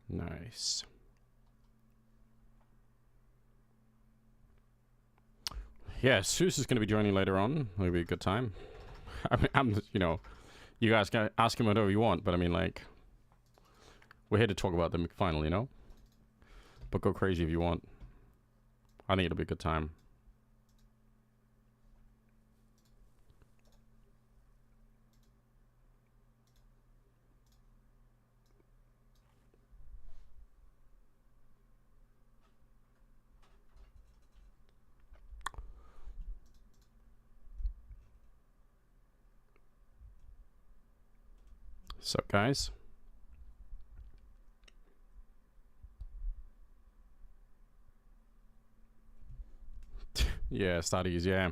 Nice. Yeah, Zews is going to be joining later on. It'll be a good time. I mean, you know, you guys can ask him whatever you want, but I mean, like, we're here to talk about the final, you know? But go crazy if you want. I think it'll be a good time. So, guys. Yeah, studies, yeah.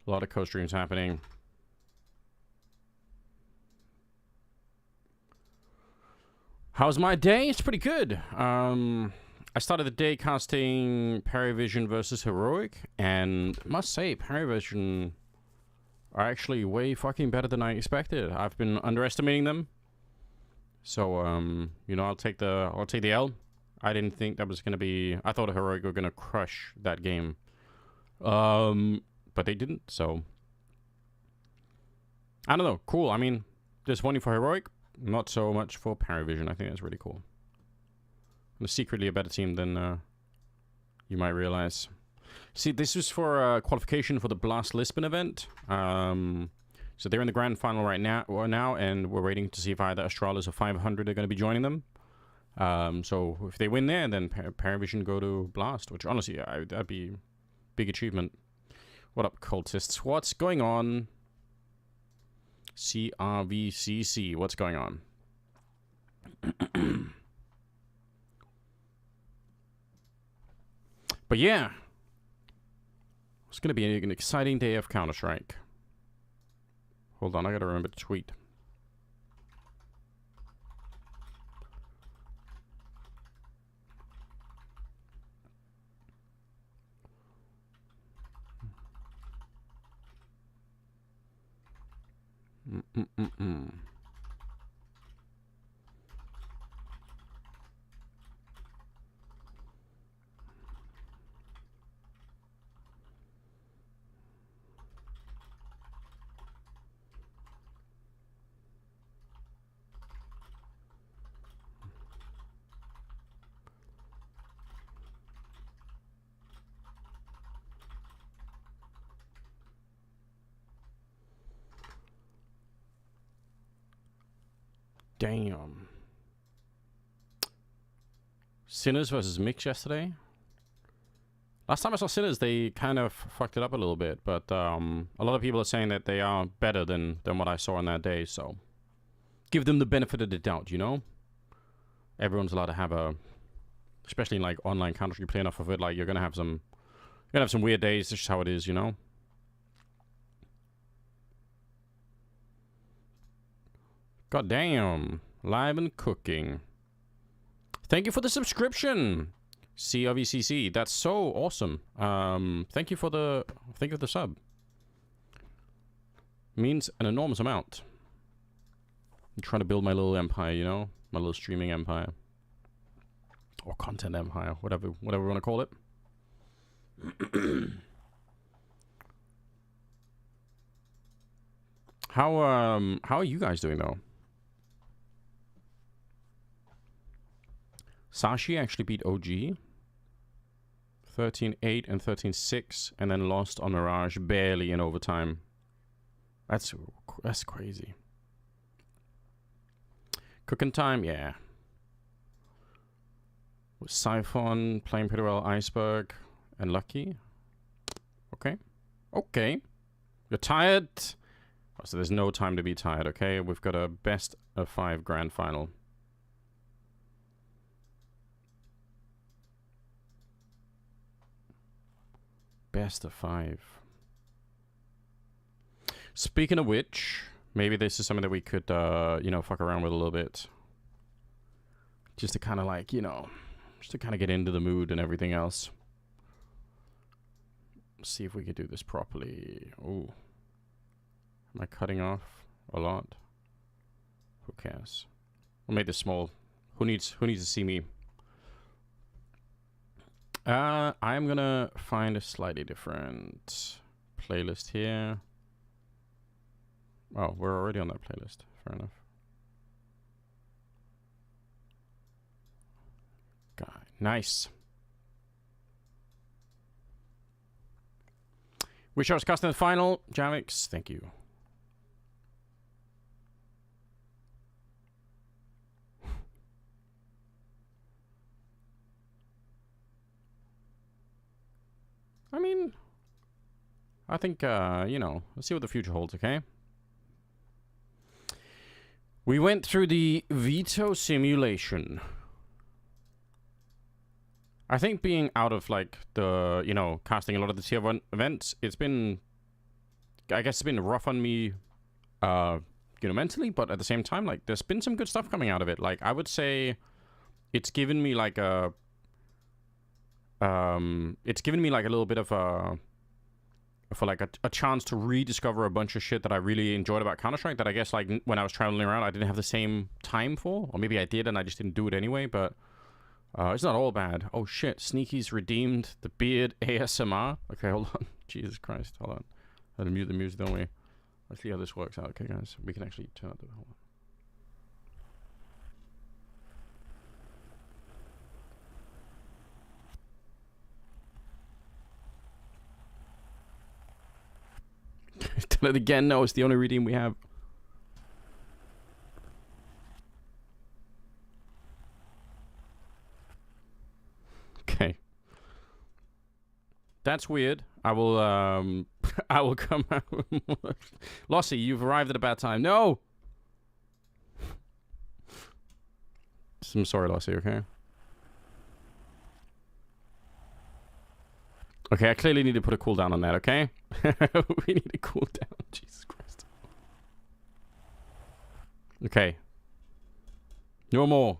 A lot of co-streams happening. How's my day? It's pretty good. I started the day casting Paravision versus Heroic, and I must say, Paravision are actually way fucking better than I expected. I've been underestimating them. So, you know, I'll take the L. I didn't think that was gonna be. I thought Heroic were gonna crush that game. But they didn't, so I don't know. Cool. I mean, disappointing for Heroic, not so much for Paravision. I think that's really cool. They're secretly a better team than you might realize. See, this is for qualification for the Blast Lisbon event. So they're in the grand final right now, and we're waiting to see if either Astralis or 500 are going to be joining them. So if they win there, then Paravision go to Blast, which honestly, that'd be big achievement. What up, cultists? What's going on? CRVCC, what's going on? But yeah, it's going to be an exciting day of Counter-Strike. Hold on, I got to remember to tweet. Damn. Sinners versus Mix yesterday. Last time I saw Sinners, they kind of fucked it up a little bit, but a lot of people are saying that they are better than what I saw on that day, so give them the benefit of the doubt, you know? Everyone's allowed to have a, especially in like online Counter, you play enough of it, like you're gonna have some weird days. This is how it is, you know? God damn. Live and cooking. Thank you for the subscription. CRVCC. That's so awesome. Thank you for the sub. Means an enormous amount. I'm trying to build my little empire, you know? My little streaming empire. Or content empire, whatever we want to call it. How are you guys doing though? Sashi actually beat OG 13-8 and 13-6 and then lost on Mirage barely in overtime. That's crazy. Cooking time, yeah. With Siphon playing pretty well, Iceberg and Lucky. Okay. Okay. You're tired? Oh, so there's no time to be tired, okay? We've got a best of 5 grand final. Best of 5. Speaking of which, maybe this is something that we could, you know, fuck around with a little bit. Just to kind of like, you know, just to kind of get into the mood and everything else. See if we could do this properly. Ooh. Am I cutting off a lot? Who cares? We'll make this small. Who needs to see me? I'm gonna find a slightly different playlist here. Oh, we're already on that playlist. Fair enough. Guy, nice. Wish I was casting the final. Javix, thank you. I mean, I think, you know, let's see what the future holds, okay? We went through the veto simulation. I think being out of, like, the, you know, casting a lot of the tier 1 events, it's been, I guess it's been rough on me, you know, mentally, but at the same time, like, there's been some good stuff coming out of it. Like, I would say it's given me, like, a... it's given me like a little bit of a chance to rediscover a bunch of shit that I really enjoyed about Counter-Strike that I guess like when I was traveling around I didn't have the same time for, or maybe I did and I just didn't do it anyway, but it's not all bad. Oh shit, Sneaky's redeemed the beard ASMR. Okay, hold on. Jesus Christ, hold on. Let's mute the music, don't we? Let's see how this works out. Okay guys, we can actually turn up the hold on. Tell it again. No, it's the only redeem we have. Okay. That's weird. I will I will come out. Lossie, you've arrived at a bad time. No! I'm sorry, Lossie, okay? Okay, I clearly need to put a cooldown on that, okay? We need a cooldown. Jesus Christ. Okay. No more.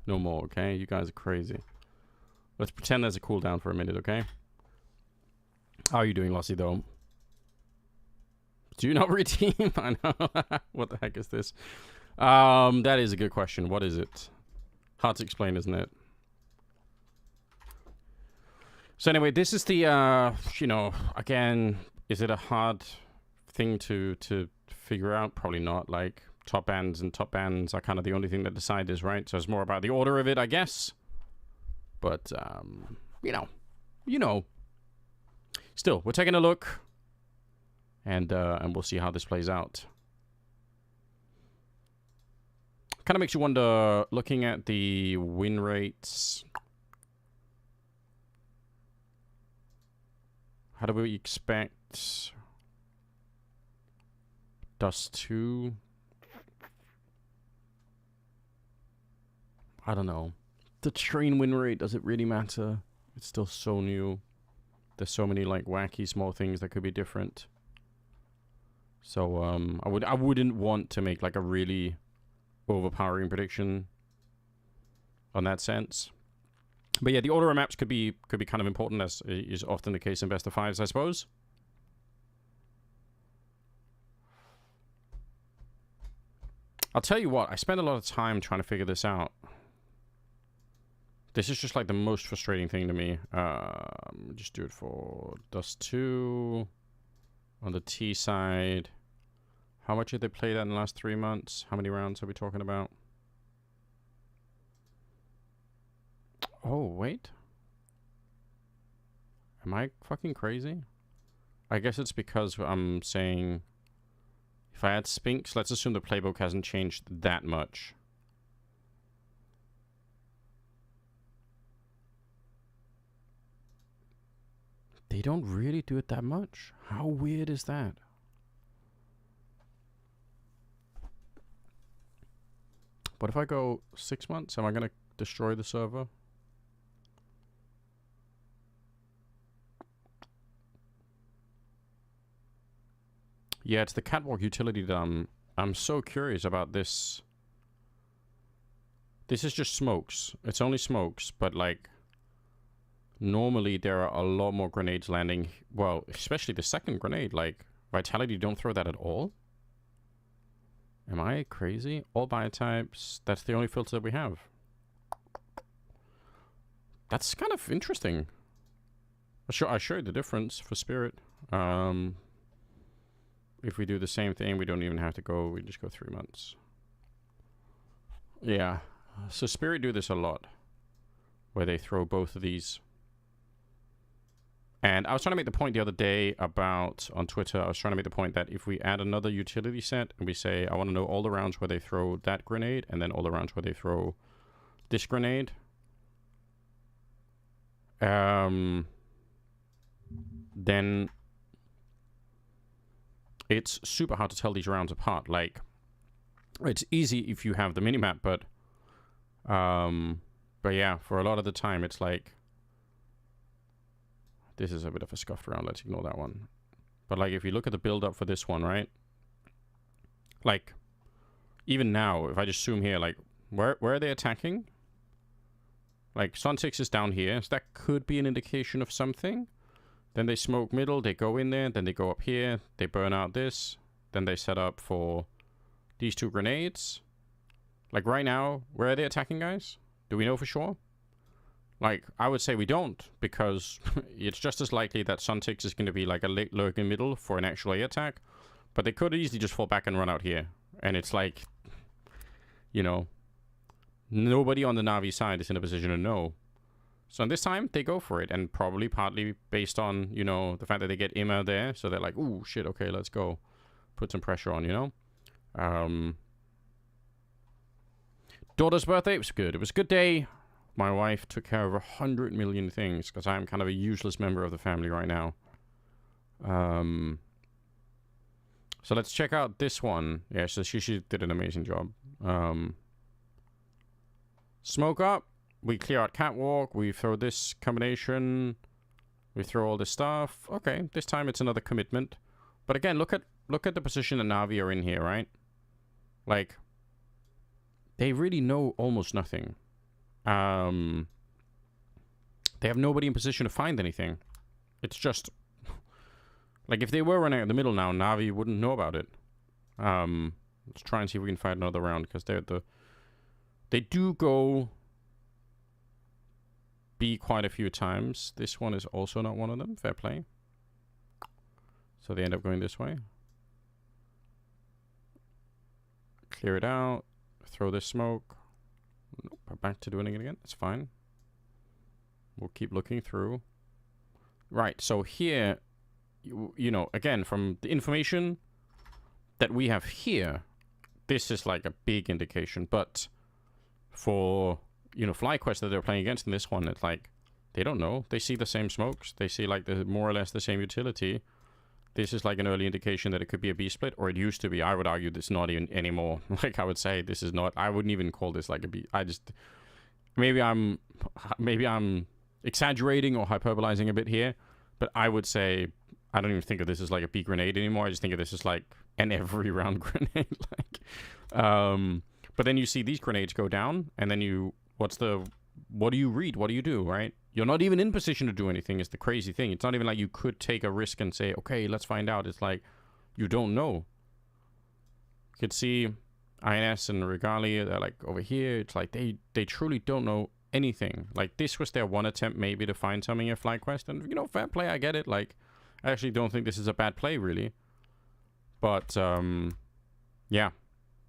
No more, okay? You guys are crazy. Let's pretend there's a cooldown for a minute, okay? How are you doing, Lossie, though? Do you not redeem? I know. What the heck is this? That is a good question. What is it? Hard to explain, isn't it? So anyway, this is the, you know, again, is it a hard thing to figure out? Probably not. Like, top bands and top bands are kind of the only thing that decide this, right? So it's more about the order of it, I guess. But, you know. Still, we're taking a look. And we'll see how this plays out. Kind of makes you wonder, looking at the win rates... How do we expect Dust 2? I don't know. The train win rate, does it really matter? It's still so new. There's so many like wacky small things that could be different. So I wouldn't want to make like a really overpowering prediction on that sense. But yeah, the order of maps could be kind of important, as is often the case in best of fives, I suppose. I'll tell you what, I spent a lot of time trying to figure this out. This is just like the most frustrating thing to me. Just do it for Dust 2 on the T side. How much did they play that in the last 3 months? How many rounds are we talking about? Oh, wait. Am I fucking crazy? I guess it's because I'm saying... If I add Spinks, let's assume the playbook hasn't changed that much. They don't really do it that much. How weird is that? What if I go 6 months? Am I going to destroy the server? Yeah, it's the catwalk utility that I'm so curious about this. This is just smokes. It's only smokes, but like normally there are a lot more grenades landing. Well, especially the second grenade. Like Vitality, don't throw that at all. Am I crazy? All biotypes. That's the only filter that we have. That's kind of interesting. I showed the difference for Spirit. If we do the same thing, we don't even have to go, we just go 3 months. Yeah, so Spirit do this a lot, where they throw both of these. And I was trying to make the point the other day about, on Twitter, I was trying to make the point that if we add another utility set and we say, I want to know all the rounds where they throw that grenade and then all the rounds where they throw this grenade, then it's super hard to tell these rounds apart. Like, it's easy if you have the minimap, but yeah, for a lot of the time, it's like, this is a bit of a scuffed round. Let's ignore that one. But like, if you look at the build up for this one, right? Like, even now, if I just zoom here, like, where are they attacking? Like, Sun 6 is down here, so that could be an indication of something. Then they smoke middle, they go in there, then they go up here, they burn out this, then they set up for these 2 grenades. Like, right now, where are they attacking, guys? Do we know for sure? Like, I would say we don't, because it's just as likely that Sun 6 is going to be like a late lurking middle for an actual A attack. But they could easily just fall back and run out here. And it's like, you know, nobody on the Na'vi side is in a position to know. So this time, they go for it. And probably partly based on, you know, the fact that they get Imma there. So they're like, ooh, shit, okay, let's go. Put some pressure on, you know? Daughter's birthday, it was good. It was a good day. My wife took care of 100 million things because I'm kind of a useless member of the family right now. So let's check out this one. Yeah, so she did an amazing job. Smoke up. We clear out catwalk. We throw this combination. We throw all this stuff. Okay, this time it's another commitment. But again, look at the position the Na'vi are in here, right? Like, they really know almost nothing. They have nobody in position to find anything. It's just like, if they were running out in the middle now, Na'vi wouldn't know about it. Let's try and see if we can find another round, because they do go B quite a few times. This one is also not one of them. Fair play. So they end up going this way. Clear it out. Throw this smoke. Nope, back to doing it again. That's fine. We'll keep looking through. Right, so here, you know, again, from the information that we have here, this is like a big indication. But for, you know, FlyQuest that they're playing against in this one, it's like, they don't know. They see the same smokes. They see like the more or less the same utility. This is like an early indication that it could be a B split, or it used to be. I would argue this not even anymore. Like, I would say this is not, I wouldn't even call this like a B. I just, maybe I'm exaggerating or hyperbolizing a bit here, but I would say, I don't even think of this as like a B grenade anymore. I just think of this as like an every round grenade. But then you see these grenades go down, and then what do you read? What do you do, right? You're not even in position to do anything, is the crazy thing. It's not even like you could take a risk and say, okay, let's find out. It's like, you don't know. You could see INS and Regalia, they're like over here. It's like they truly don't know anything. Like, this was their one attempt maybe to find something in FlyQuest. And, you know, fair play, I get it. Like, I actually don't think this is a bad play, really. But, yeah.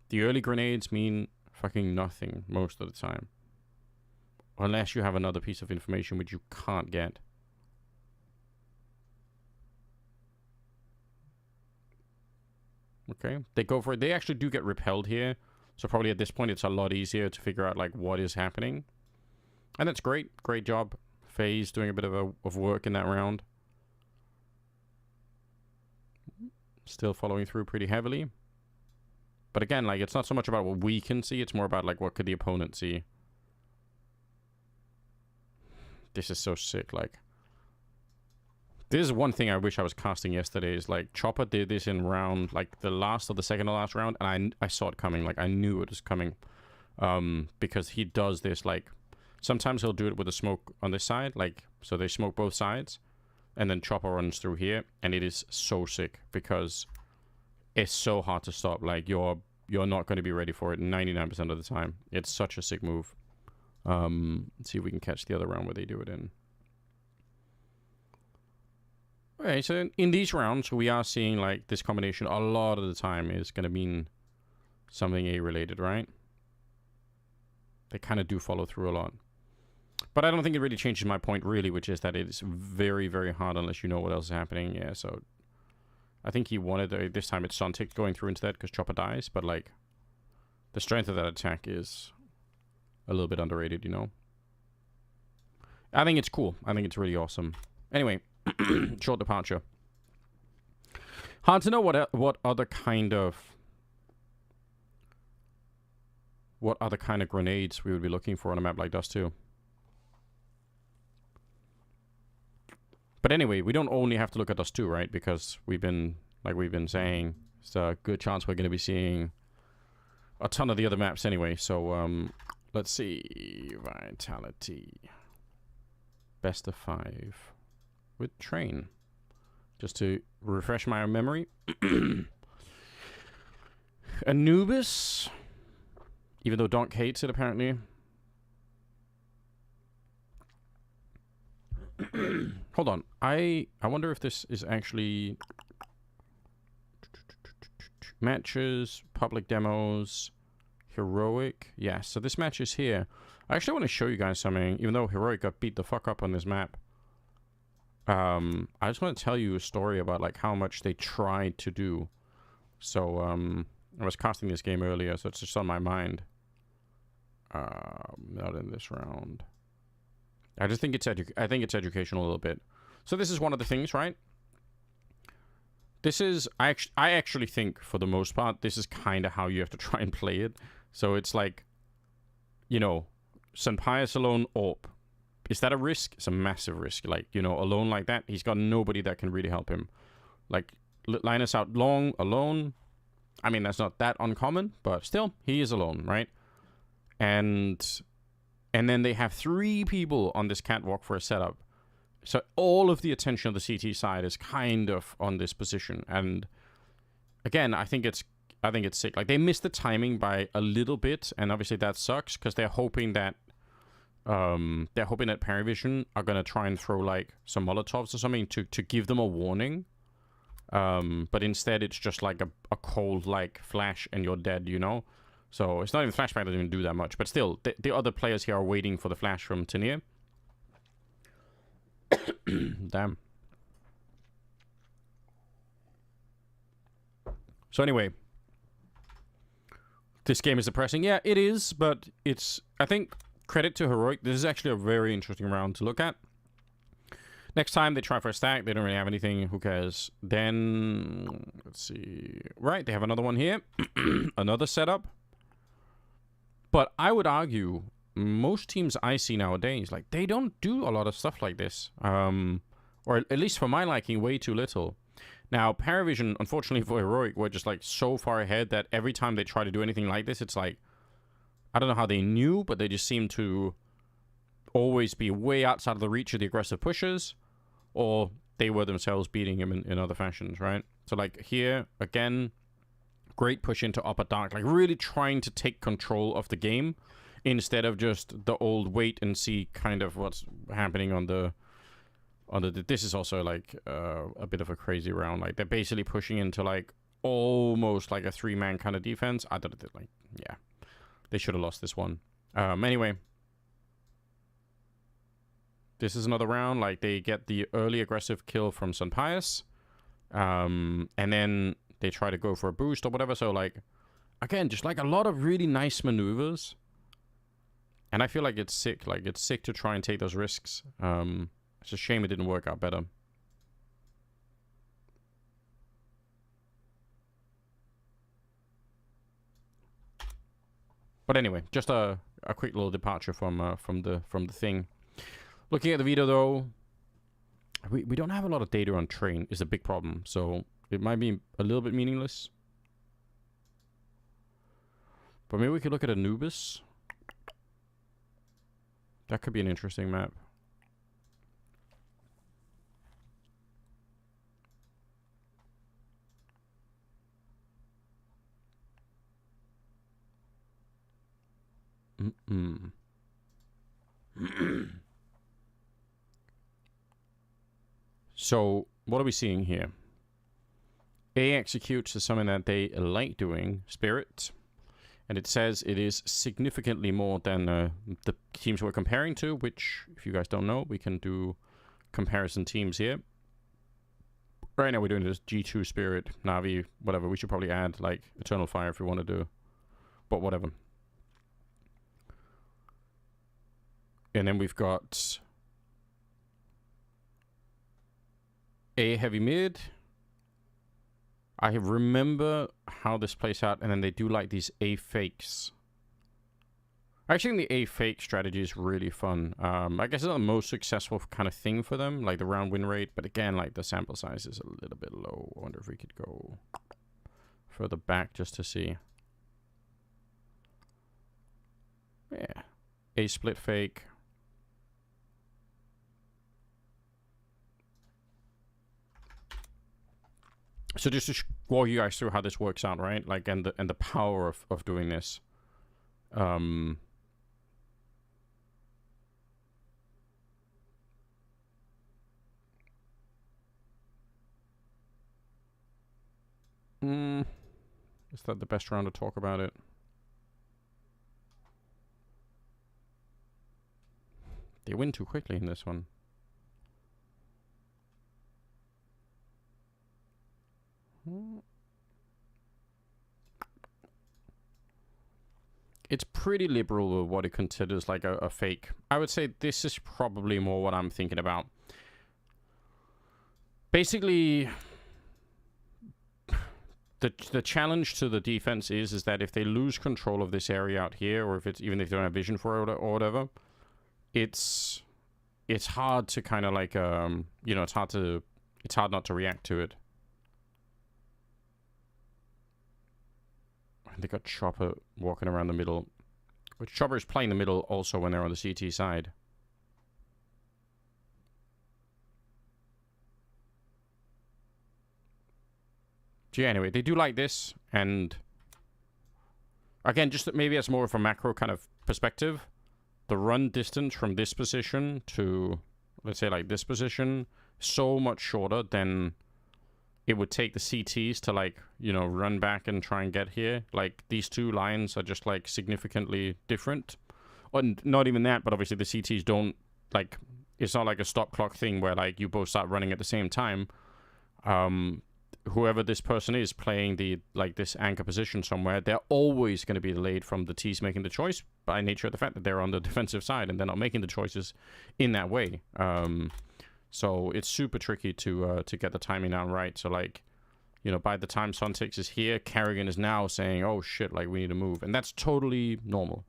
The early grenades mean fucking nothing most of the time. Unless you have another piece of information which you can't get. Okay, they go for it. They actually do get repelled here. So probably at this point it's a lot easier to figure out like what is happening. And that's great. Great job. FaZe doing a bit of work in that round. Still following through pretty heavily. But again, like, it's not so much about what we can see. It's more about like what could the opponent see. This is so sick, like. This is one thing I wish I was casting yesterday, is like, Chopper did this in round, like, the last or the second to last round, and I saw it coming, like, I knew it was coming. Because he does this, like, sometimes he'll do it with a smoke on this side, like, so they smoke both sides, and then Chopper runs through here, and it is so sick, because it's so hard to stop. Like, you're not going to be ready for it 99% of the time. It's such a sick move. Let's see if we can catch the other round where they do it in. Okay, so in these rounds, we are seeing like this combination a lot of the time is going to mean something A related, right? They kind of do follow through a lot. But I don't think it really changes my point, really, which is that it is very, very hard unless you know what else is happening. Yeah, so I think he wanted, this time it's Sontic going through into that because Chopper dies, but like the strength of that attack is a little bit underrated, you know? I think it's cool. I think it's really awesome. Anyway, short departure. Hard to know what other kind of grenades we would be looking for on a map like Dust 2. But anyway, we don't only have to look at Dust 2, right? Because we've been saying, it's a good chance we're going to be seeing a ton of the other maps anyway. So let's see, Vitality, best of 5 with Train, just to refresh my memory. Anubis, even though Donk hates it apparently. Hold on, I wonder if this is actually matches, public demos, heroic. Yeah, so this match is here. I actually want to show you guys something, even though heroic got beat the fuck up on this map. I just want to tell you a story about like how much they tried to do. So I was casting this game earlier, so it's just on my mind. Not in this round. I just think it's educational a little bit. So this is one of the things, right? This is I actually think for the most part this is kind of how you have to try and play it. So it's like, you know, St. Pius alone, AWP. Is that a risk? It's a massive risk. Like, you know, alone like that, he's got nobody that can really help him. Like, Linus out long, alone. I mean, that's not that uncommon, but still, he is alone, right? And then they have 3 people on this catwalk for a setup. So all of the attention of the CT side is kind of on this position. And again, I think it's sick. Like, they missed the timing by a little bit, and obviously that sucks because they're hoping that Paravision are gonna try and throw like some Molotovs or something to give them a warning. But instead it's just like a cold like flash and you're dead, you know? So it's not even flashback, doesn't even do that much. But still, the other players here are waiting for the flash from Tania. Damn. So anyway, this game is depressing. Yeah, it is, but it's, I think, credit to Heroic. This is actually a very interesting round to look at. Next time they try for a stack, they don't really have anything. Who cares? Then, let's see. Right, they have another one here. Another setup. But I would argue most teams I see nowadays, like, they don't do a lot of stuff like this. Or at least for my liking, way too little. Now, Paravision, unfortunately for Heroic, were just like so far ahead that every time they try to do anything like this, it's like, I don't know how they knew, but they just seem to always be way outside of the reach of the aggressive pushers, or they were themselves beating him in other fashions, right? So like here, again, great push into upper dark, like really trying to take control of the game instead of just the old wait and see kind of what's happening on the this is also like a bit of a crazy round. Like they're basically pushing into like almost like a 3-man kind of defense. I don't like, yeah, they should have lost this one. Anyway, this is another round. Like they get the early aggressive kill from St. Pius, and then they try to go for a boost or whatever. So like, again, just like a lot of really nice maneuvers. And I feel like it's sick. Like it's sick to try and take those risks. It's a shame it didn't work out better. But anyway, just a quick little departure from the thing. Looking at the video though, we don't have a lot of data on Train is a big problem. So it might be a little bit meaningless. But maybe we could look at Anubis. That could be an interesting map. So what are we seeing here? A executes is something that they like doing, Spirit. And it says it is significantly more than the teams we're comparing to, which, if you guys don't know, we can do comparison teams here. Right now we're doing this G2 Spirit, Na'Vi, whatever. We should probably add, like, Eternal Fire if we want to do. But whatever. And then we've got A heavy mid. I remember how this plays out, and then they do like these A fakes. Actually, the A fake strategy is really fun. I guess it's not the most successful kind of thing for them, like the round win rate, but again, like the sample size is a little bit low. I wonder if we could go further back just to see. Yeah. A split fake. So just to walk you guys through how this works out, right? Like, and the power of doing this. Is that the best round to talk about it? They win too quickly in this one. It's pretty liberal with what it considers like a fake. I would say this is probably more what I'm thinking about. Basically, the challenge to the defense is that if they lose control of this area out here, or if it's even if they don't have vision for it or whatever, it's hard to kind of like you know, it's hard not to react to it. They got Chopper walking around the middle, which Chopper is playing the middle also when they're on the CT side. So yeah, anyway, they do like this, and again, just maybe as more of a macro kind of perspective, the run distance from this position to, let's say, like this position, so much shorter than it would take the CTs to, like, you know, run back and try and get here. Like, these two lines are just, like, significantly different. And not even that, but obviously the CTs don't, like, it's not like a stop clock thing where, like, you both start running at the same time. Whoever this person is playing the, like, this anchor position somewhere, they're always going to be delayed from the T's making the choice by nature of the fact that they're on the defensive side and they're not making the choices in that way. So it's super tricky to get the timing down right. So, like, you know, by the time Suntix is here, Carrigan is now saying, oh shit, like, we need to move. And that's totally normal.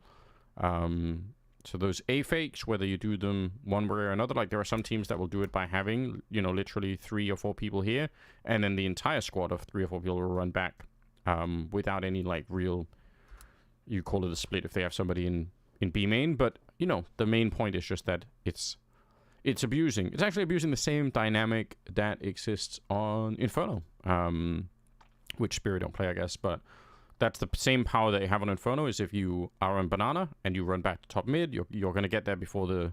So those A fakes, whether you do them one way or another, like, there are some teams that will do it by having, you know, literally 3 or 4 people here, and then the entire squad of 3 or 4 people will run back without any, like, real, you call it a split if they have somebody in B main. But, you know, the main point is just that it's abusing. It's actually abusing the same dynamic that exists on Inferno, which Spirit don't play, I guess. But that's the same power that you have on Inferno. Is if you are on Banana and you run back to top mid, you're going to get there before the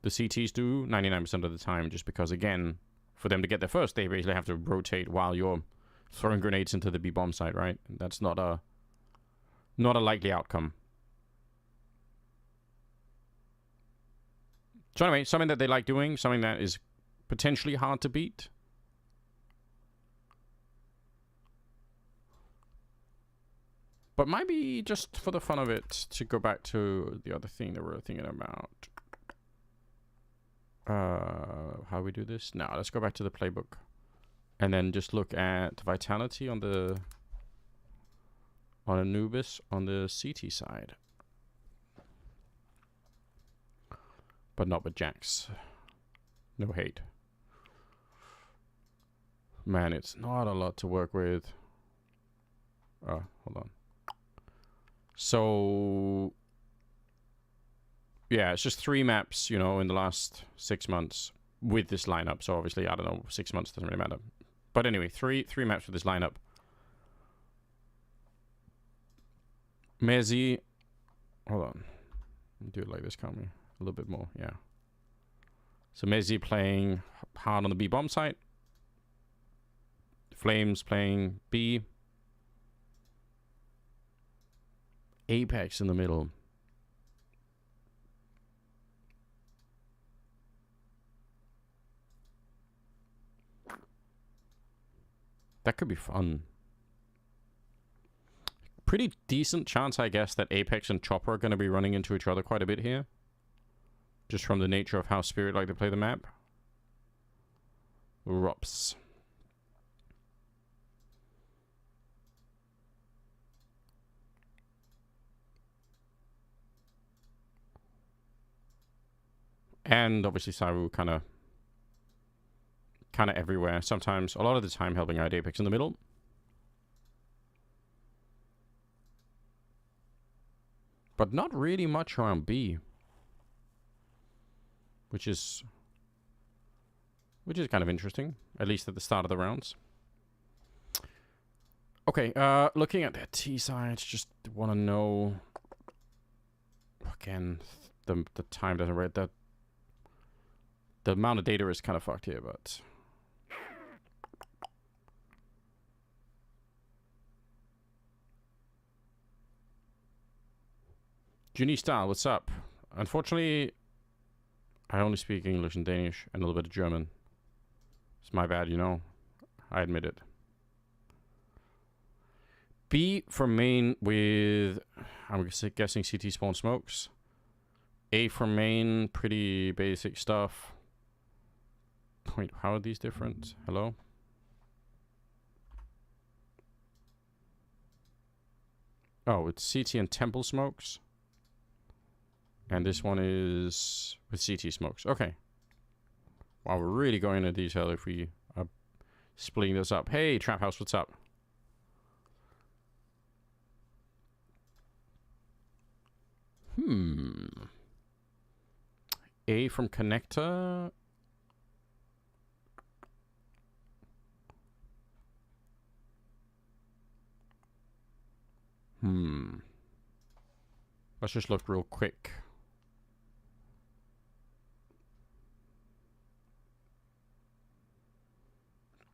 CTs do 99% of the time. Just because, again, for them to get there first, they basically have to rotate while you're throwing grenades into the B bomb side, right? That's not a likely outcome. So anyway, something that they like doing, something that is potentially hard to beat. But might be just for the fun of it, to go back to the other thing that we were thinking about. How we do this? Now, let's go back to the playbook. And then just look at Vitality on Anubis on the CT side. But not with Jax. No hate. Man, it's not a lot to work with. Oh, hold on. So, yeah, it's just 3 maps, you know, in the last 6 months with this lineup. So obviously, I don't know, 6 months doesn't really matter. But anyway, three maps with this lineup. Mezi, hold on. Do it like this, can't we? A little bit more, yeah. So Mezzi playing hard on the B bomb site. Flames playing B. Apex in the middle. That could be fun. Pretty decent chance, I guess, that Apex and Chopper are going to be running into each other quite a bit here. Just from the nature of how Spirit like to play the map. Rops. And obviously Saru kind of everywhere. Sometimes, a lot of the time, helping out Apex in the middle. But not really much around B. Which is kind of interesting. At least at the start of the rounds. Okay, looking at their T sides, just want to know... Again, the time doesn't read that. The amount of data is kind of fucked here, but... Junie Style, what's up? Unfortunately, I only speak English and Danish and a little bit of German. It's my bad, you know. I admit it. B for main with, I'm guessing CT spawn smokes. A for main, pretty basic stuff. Wait, how are these different? Hello? Oh, it's CT and temple smokes. And this one is with CT smokes. Okay. Wow, we're really going into detail if we are splitting this up. Hey, Trap House, what's up? A from connector. Let's just look real quick.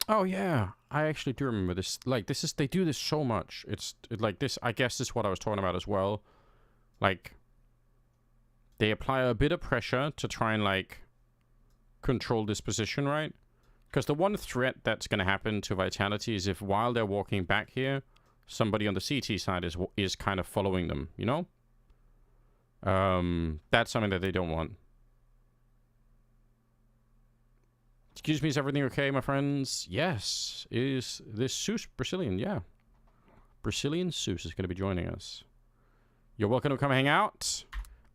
Oh yeah, I actually do remember this. Like, this is, they do this so much. It's like this, I guess this is what I was talking about as well. Like, they apply a bit of pressure to try and, like, control this position, right? Because the one threat that's going to happen to Vitality is if while they're walking back here, somebody on the CT side is kind of following them, you know? That's something that they don't want. Excuse me, is everything okay, my friends? Yes. Is this Zews Brazilian? Yeah. Brazilian Zews is going to be joining us. You're welcome to come hang out.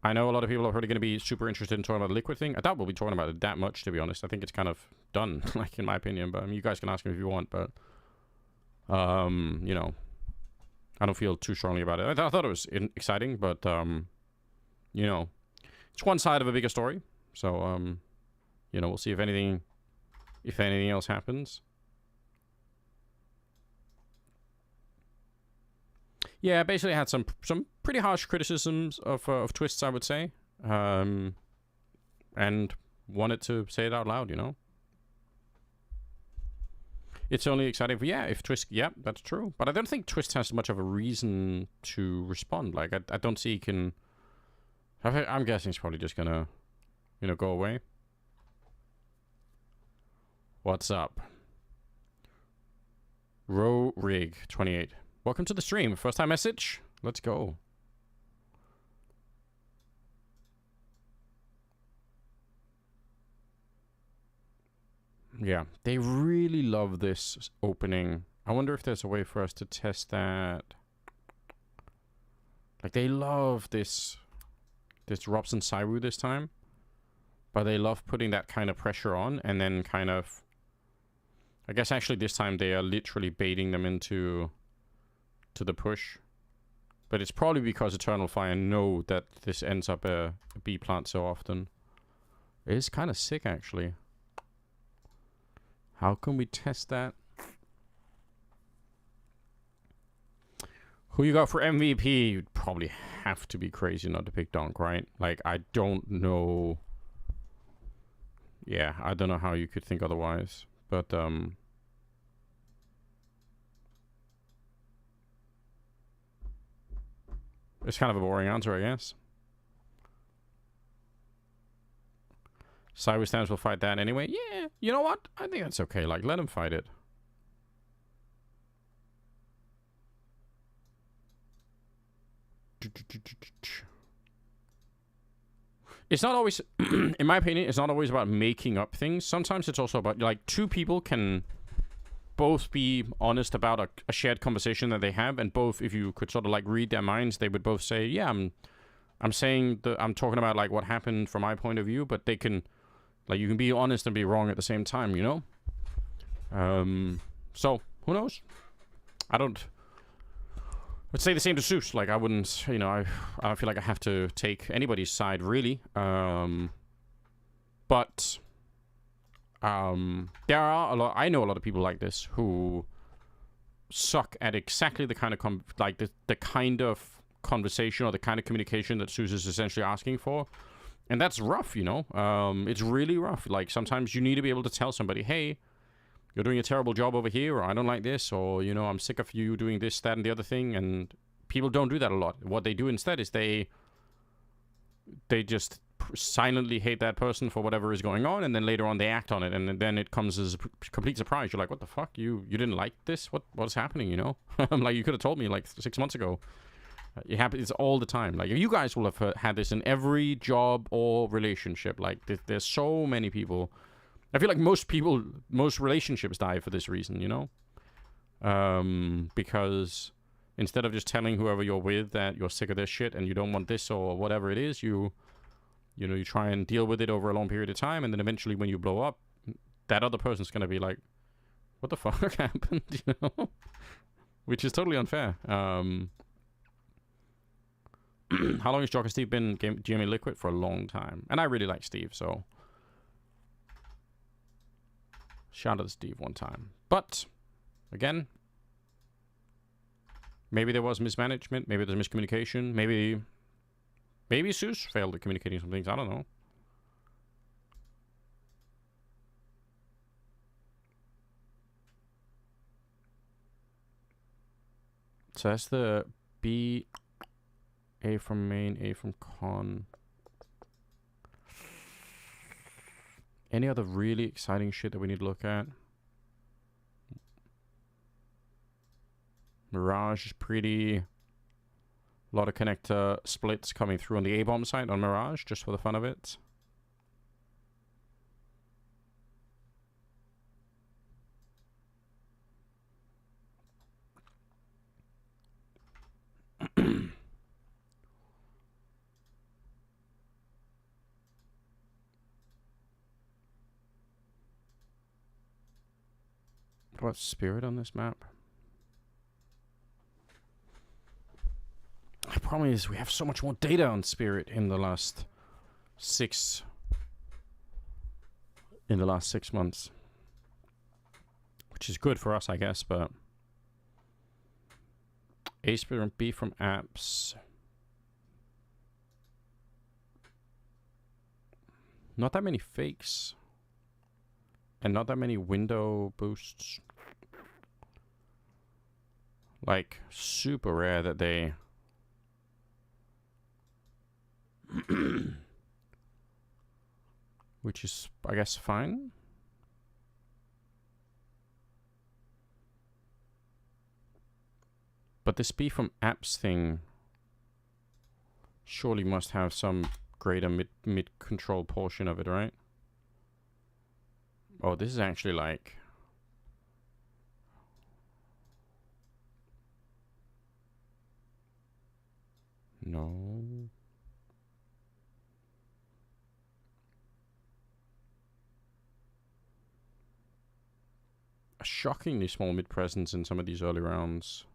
I know a lot of people are already going to be super interested in talking about the liquid thing. I doubt we'll be talking about it that much, to be honest. I think it's kind of done, like, in my opinion. But I mean, you guys can ask me if you want, but... you know... I don't feel too strongly about it. I thought it was exciting, but, you know... It's one side of a bigger story. So, you know, we'll see if anything else happens. Yeah, basically I had some pretty harsh criticisms of twists, I would say. And wanted to say it out loud, you know? It's only exciting for, yeah, if Twist, yeah, that's true. But I don't think Twist has much of a reason to respond. Like, I don't see he can... I'm guessing he's probably just gonna, you know, go away. What's up? Row Rig 28. Welcome to the stream. First time message? Let's go. Yeah, they really love this opening. I wonder if there's a way for us to test that. Like, they love this Robson Sairu this time. But they love putting that kind of pressure on and then kind of... I guess actually this time they are literally baiting them into the push. But it's probably because Eternal Fire know that this ends up a B plant so often. It is kind of sick, actually. How can we test that? Who you got for MVP? You'd probably have to be crazy not to pick Donk, right? Like, I don't know. Yeah, I don't know how you could think otherwise. But, it's kind of a boring answer, I guess. Sideways Stands will fight that anyway. Yeah, you know what? I think that's okay. Like, let him fight it. It's not always, in my opinion, it's not always about making up things. Sometimes it's also about, like, two people can both be honest about a shared conversation that they have, and both, if you could sort of, like, read their minds, they would both say, yeah, I'm saying that I'm talking about, like, what happened from my point of view, but they can, like, you can be honest and be wrong at the same time, you know? So, who knows? I would say the same to Zews. Like, I wouldn't, you know, I don't feel like I have to take anybody's side, really. But there are I know a lot of people like this who suck at exactly the kind of, the kind of conversation or the kind of communication that Zews is essentially asking for. And that's rough, you know? It's really rough. Like, sometimes you need to be able to tell somebody, hey, you're doing a terrible job over here, or I don't like this, or, you know, I'm sick of you doing this, that, and the other thing. And people don't do that a lot. What they do instead is they just silently hate that person for whatever is going on, and then later on they act on it, and then it comes as a complete surprise. You're like, what the fuck? You didn't like this? What's happening, you know? Like, you could have told me, like, 6 months ago. It's all the time. Like, you guys will have had this in every job or relationship. Like, there's so many people. I feel like most relationships die for this reason, you know? Because instead of just telling whoever you're with that you're sick of this shit and you don't want this or whatever it is, you try and deal with it over a long period of time, and then eventually when you blow up, that other person's going to be like, what the fuck happened, you know? Which is totally unfair. How long has Jock and Steve been GMing Liquid? For a long time. And I really like Steve, so shout out to Steve one time. But, again, maybe there was mismanagement, maybe there's miscommunication, maybe Zews failed at communicating some things, I don't know. So that's the B, A from main, A from con. Any other really exciting shit that we need to look at? Mirage is pretty. A lot of connector splits coming through on the A-bomb side on Mirage, just for the fun of it. What about Spirit on this map? The problem is we have so much more data on Spirit in the last 6 months, which is good for us, I guess. But A Spirit and B from apps. Not that many fakes, and not that many window boosts. Like, super rare that they which is, I guess, fine. But this B from apps thing surely must have some greater mid control portion of it, right? Oh, this is actually like no. A shockingly small mid presence in some of these early rounds.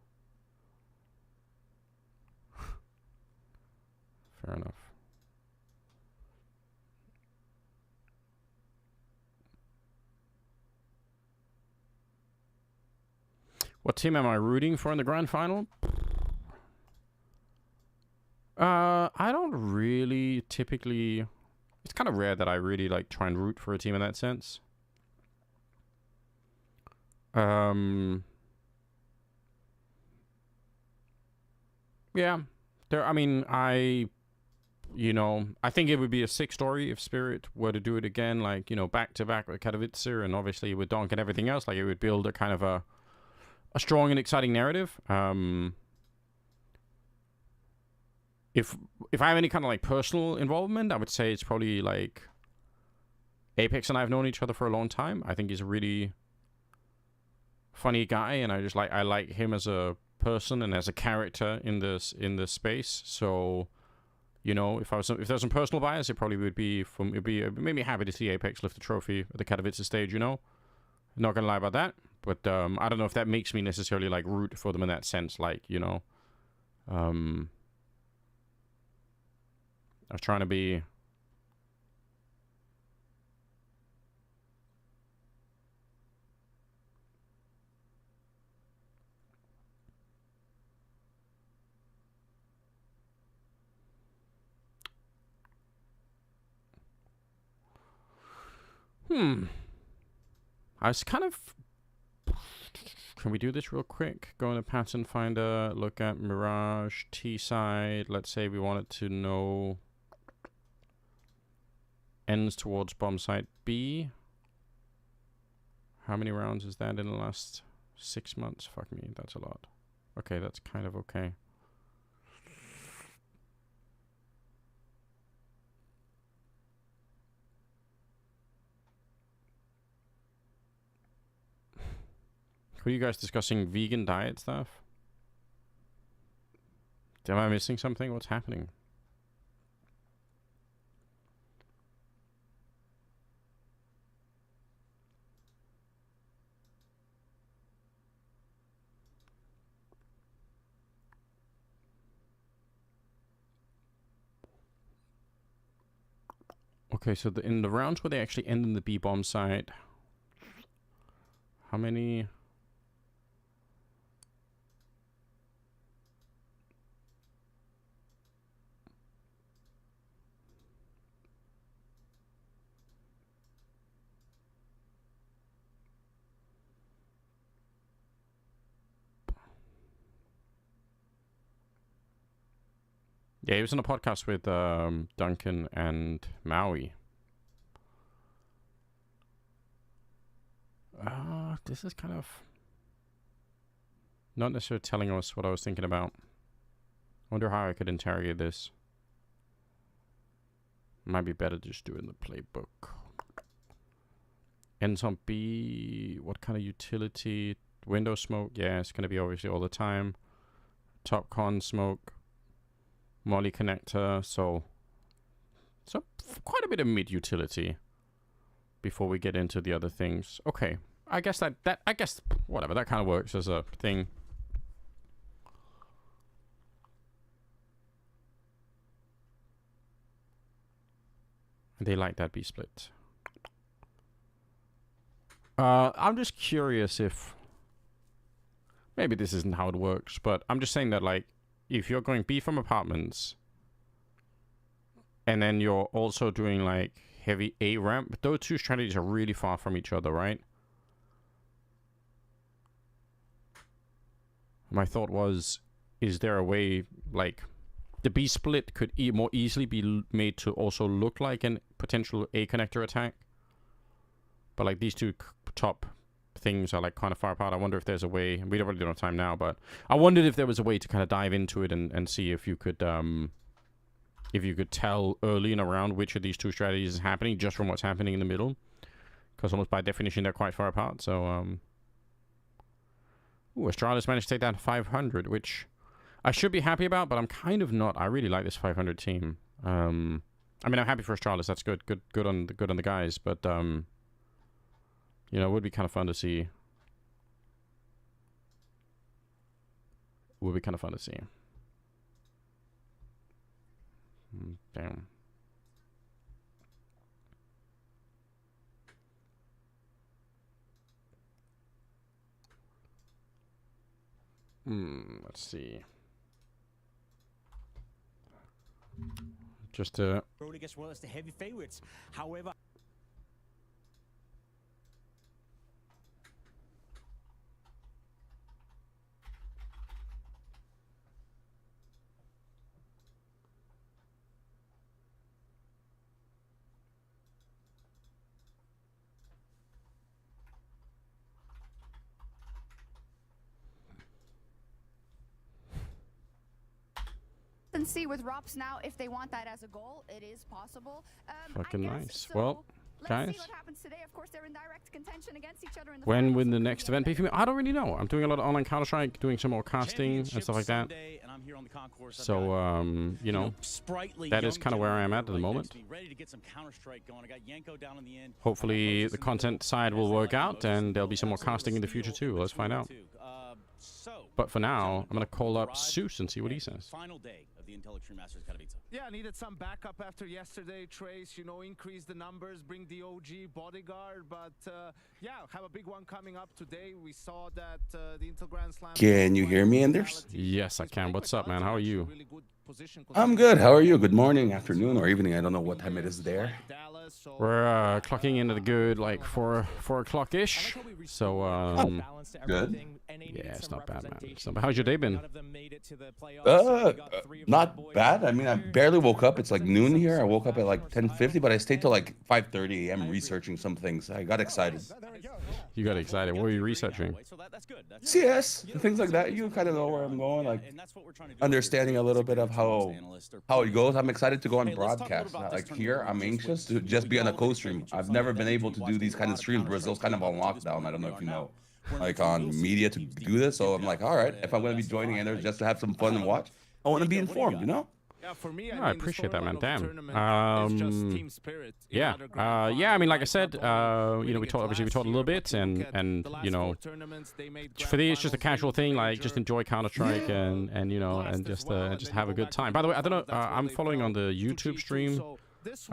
Fair enough. What team am I rooting for in the grand final? I don't really typically It's kind of rare that I really like try and root for a team in that sense. Yeah. I mean, you know, I think it would be a sick story if Spirit were to do it again, like, you know, back to back with Katowice and obviously with Donk and everything else. Like, it would build a kind of a strong and exciting narrative. If I have any kind of like personal involvement, I would say it's probably like Apex and I have known each other for a long time. I think he's a really funny guy, and I like him as a person and as a character in this space. So, you know, if there's some personal bias, it probably would be it made me happy to see Apex lift the trophy at the Katowice stage. You know, not gonna lie about that. But I don't know if that makes me necessarily like root for them in that sense. Like, you know, I was trying to be. I was kind of. Can we do this real quick? Go into pattern finder, look at Mirage T side. Let's say we wanted to know ends towards bomb site B. How many rounds is that in the last 6 months? Fuck me, that's a lot. Okay, that's kind of okay. Were you guys discussing vegan diet stuff? Am I missing something? What's happening? Okay, so in the rounds where they actually end in the B bomb site, how many? Yeah, he was on a podcast with Duncan and Maui. This is kind of not necessarily telling us what I was thinking about. I wonder how I could interrogate this. Might be better to just do it in the playbook. Ends on B. What kind of utility? Window smoke. Yeah, it's going to be obviously all the time. Top con smoke. Molly connector. So quite a bit of mid utility before we get into the other things. Okay. I guess I guess whatever, that kind of works as a thing. They like that B split. I'm just curious if maybe this isn't how it works, but I'm just saying that, like, if you're going B from apartments and then you're also doing like heavy A ramp, those two strategies are really far from each other, right? My thought was, is there a way, like, the B split could more easily be made to also look like a potential A connector attack? But, like, these two top things are, like, kind of far apart. I wonder if there's a way, and we don't really have time now, but I wondered if there was a way to kind of dive into it and see if you could tell early in a round which of these two strategies is happening just from what's happening in the middle. Because almost by definition, they're quite far apart, so, Ooh, Astralis managed to take down 500, which I should be happy about, but I'm kind of not. I really like this 500 team. I mean, I'm happy for Astralis. That's good. Good on the guys. But you know, it would be kind of fun to see. Would be kind of fun to see. Damn. Let's see. Just Road against well as the heavy favorites. However, and see with Rops now if they want that as a goal. It is possible. fucking I guess. nice. So Well, let's guys, see what happens today. Of course, they're in direct contention against each other in the when finals, will so the it could next be event be a for me? I don't really know. I'm doing a lot of online Counter-Strike, doing some more casting and Championship stuff like that. Sunday, and I'm here on the concourse. I've So, got, you know, sprightly that is young kind of where I am gentleman at the right moment. next to me, ready to get some Counter-Strike going. I got Yanko down in the end. Hopefully the content side will work out and there'll be some more casting in the future too. Let's find out. But for now, I'm going to call up Zews and see what he says. Final day of the Intel Extreme Masters Katowice. Yeah, needed some backup after yesterday. Trace, you know, increase the numbers, bring the OG bodyguard. But yeah, have a big one coming up today. We saw that the Intel Grand Slam. Can you hear me, Anders? Yes, I can. What's up, man? How are you? I'm good. How are you? Good morning, afternoon, or evening. I don't know what time it is there. We're clocking into the good, like 4 o'clock-ish. So, Good. yeah, it's not bad, man. It's not bad. How's your day been? Not bad. I mean, I barely woke up. It's like noon here. I woke up at like 10:50, but I stayed till like 5:30 a.m. researching some things. I got excited. You got excited. What were you researching? CS, things like that. You kind of know where I'm going, like understanding a little bit of how it goes. I'm excited to go on broadcast. Like here, I'm anxious to just be on a co-stream. I've never been able to do these kind of streams. Brazil's kind of on lockdown. I don't know if you know, like on media to do this. So I'm like, all right, if I'm going to be joining in there just to have some fun and watch, I want to be informed, you know? Yeah, for me, I appreciate that, man. Damn. Yeah, yeah. I mean, like I said, you know, we talked a little bit, and you know, for me, it's just a casual thing. Like, just enjoy Counter-Strike and you know, and just have a good time. By the way, I don't know. I'm following on the YouTube stream. So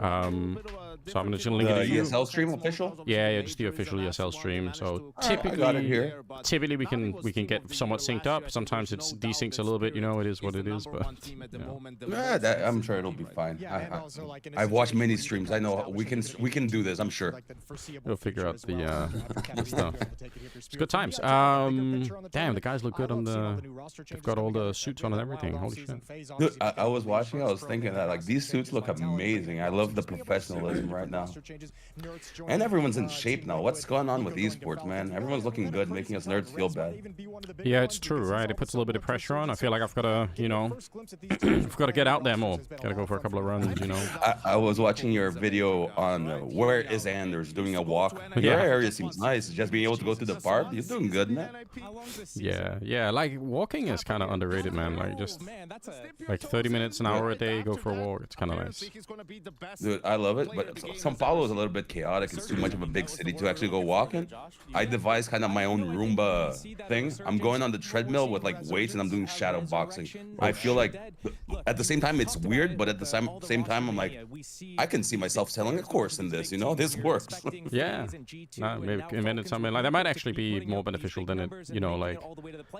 I'm just gonna link it to you. ESL stream official? Yeah, just the official ESL stream. So typically, got it here. typically we can get somewhat synced up. Sometimes it's desyncs a little bit. You know, it is what it is. But Yeah, I'm sure it'll be fine. I've watched many streams. I know we can do this. I'm sure. We'll figure out the stuff. It's good times. Damn, the guys look good on the. They've got all the suits on and everything. Holy shit. Dude, I was watching. I was thinking that like these suits look amazing. I love the professionalism right now. And everyone's in shape now. What's going on with esports, man? Everyone's looking good, making us nerds feel bad. Yeah, it's true, right? It puts a little bit of pressure on. I feel like I've got to, you know, I've got to get out there more. Got to go for a couple of runs, you know. I was watching your video on where is Anders doing a walk. Your area seems nice. Just being able to go to the park. You're doing good, man. Yeah. Like walking is kind of underrated, man. Like just like 30 minutes, an hour a day, go for a walk. It's kind of nice. Dude, I love it, but São Paulo is a little bit chaotic. It's too much of a big city to actually go walking. I devised kind of my own Roomba thing. I'm going on the treadmill with like weights and I'm doing shadow boxing. I feel like at the same time it's weird, but at the same time I'm like, I can see myself selling a course in this, you know? This works. Yeah. Maybe invented something like that. Might actually be more beneficial than it, you know, like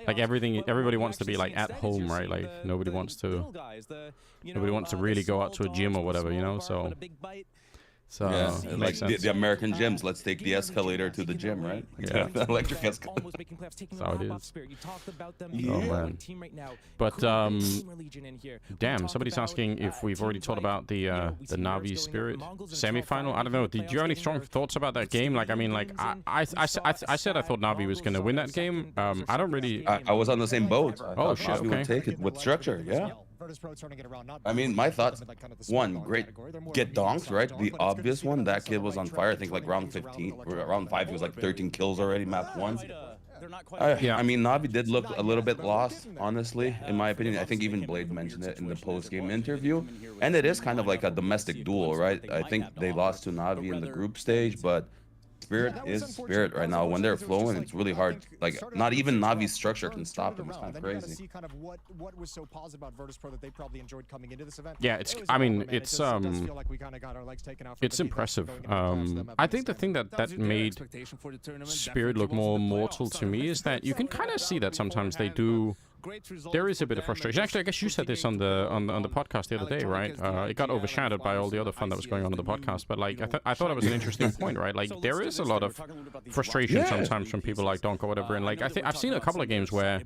everybody wants to be like at home, right? Like nobody wants to really go out to a gym or whatever, you know? So yeah, like the American gyms. Let's take the escalator to the gym, right? Yeah. The electric escalator. That's how it is. Oh man. But damn, somebody's asking if we've already talked about the Navi Spirit semi-final. I don't know. Did you have any strong thoughts about that game? Like, I mean, like I said I thought Navi was gonna win that game. I don't really. I was on the same boat. Oh shit. Navi would take it with structure. Yeah. I mean, my thoughts, one, great, get donks, right? The obvious one, that kid was on fire, I think like round 15, or round 5, he was like 13 kills already, map 1. Yeah. I mean, Navi did look a little bit lost, honestly, in my opinion. I think even Blade mentioned it in the post-game interview. And it is kind of like a domestic duel, right? I think they lost to Navi in the group stage, but Spirit is Spirit right now. When they're flowing, it's really hard. Like, not even Navi's structure can stop them. It's kind of crazy. What was so positive about Virtus.pro that they probably enjoyed coming into this event? Yeah, I mean, it's impressive. I think the thing that made Spirit look more mortal to me is that you can kind of see that sometimes they do great result. There is for a bit of them and frustration. just Actually, I guess you said this on the podcast the other day, right? It got overshadowed by all the other fun that was going on in the podcast. But like, I thought it was an interesting point, right? Like, there is a lot of frustration sometimes from people like Donk or whatever. And like, I've seen a couple of games where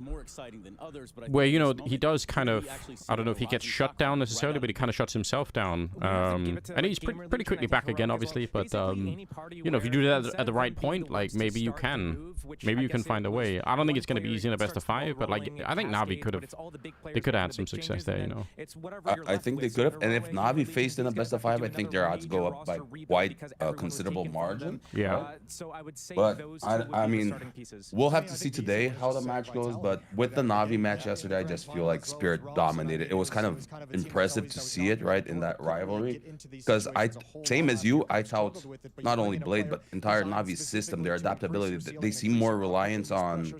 you know, he does kind of, I don't know if he gets shut down necessarily, but he kind of shuts himself down. And he's pretty quickly back again, obviously. But you know, if you do that at the right point, like maybe you can find a way. I don't think it's going to be easy in a best of 5, but like, I think Na'Vi could have had some success there, you know. I think they could have, and if Na'Vi faced in a best of 5, I think their odds go up by quite a considerable margin. Yeah. But I mean, we'll have to see today how the match goes. But with the Na'Vi match yesterday, I just feel like Spirit dominated. It was kind of impressive to see it, right, in that rivalry. Because same as you, I tout not only Blade but entire Na'Vi system, their adaptability. They seem more reliant on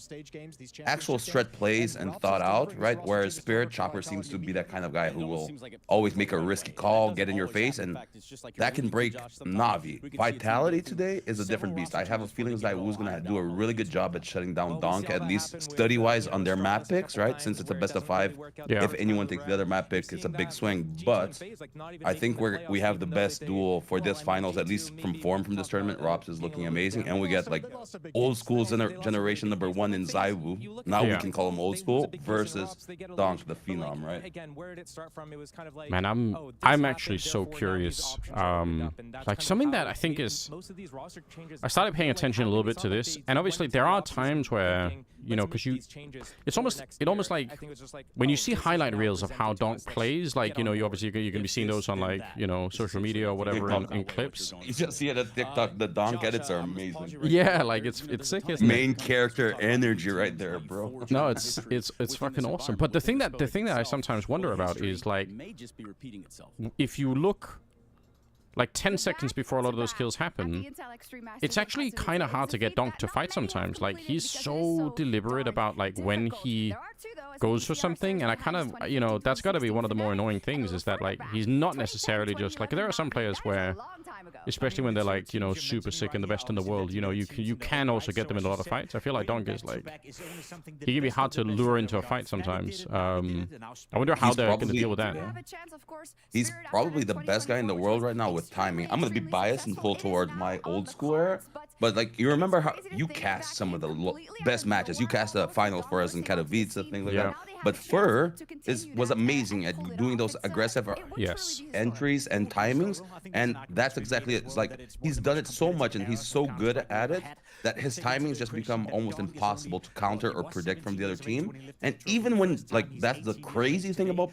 actual stretch plays and thought out, right? Whereas Spirit Chopper seems to be that kind of guy who will always make a risky call, get in your face, and that can break Na'Vi. Vitality today is a different beast. I have a feeling that Wu's gonna do a really good job at shutting down Donk, at least study-wise on their map picks, right? Since it's a best of 5, if anyone takes the other map pick, it's a big swing. But I think we have the best duel for this finals, at least from form from this tournament. Rops is looking amazing, and we get like old school generation number 1 in Zews. Now we can call him old school versus Donk, the phenom, right? Man, I'm actually so curious. Like, something that I think is, I started paying attention a little bit to this, and obviously there are times where, you know, because it's almost like when you see highlight reels of how Donk plays, like, you know, you're gonna be seeing those on, like, you know, social media or whatever in clips. You just see it at TikTok. The Donk edits are amazing. Yeah, like it's sick, isn't it? Main character energy right there, bro. No, it's fucking awesome. But the thing that I sometimes wonder about is, like, if you look like 10 seconds before a lot of those kills happen, it's actually kind of hard to get Donk to fight sometimes. Like, he's so deliberate about, like, when he goes for something, and I kind of, you know, that's got to be one of the more annoying things, is that, like, he's not necessarily just, like, there are some players where, especially when they're, like, you know, super sick and the best in the world, you know, you can also get them in a lot of fights. I feel like Donk is, like, he can be hard to lure into a fight sometimes. I wonder how they're going to deal with that. He's probably the best guy in the world right now with timing. I'm going to be biased and pull towards my old school era, but, like, you remember how you cast some of the best matches. You cast the finals for us in Katowice, things like that. But Fur was amazing at doing those aggressive entries and timings, and that's exactly it. It's like he's done it so much and he's so good at it that his timings just become almost impossible to counter or predict from the other team. And even when, like, that's the crazy thing about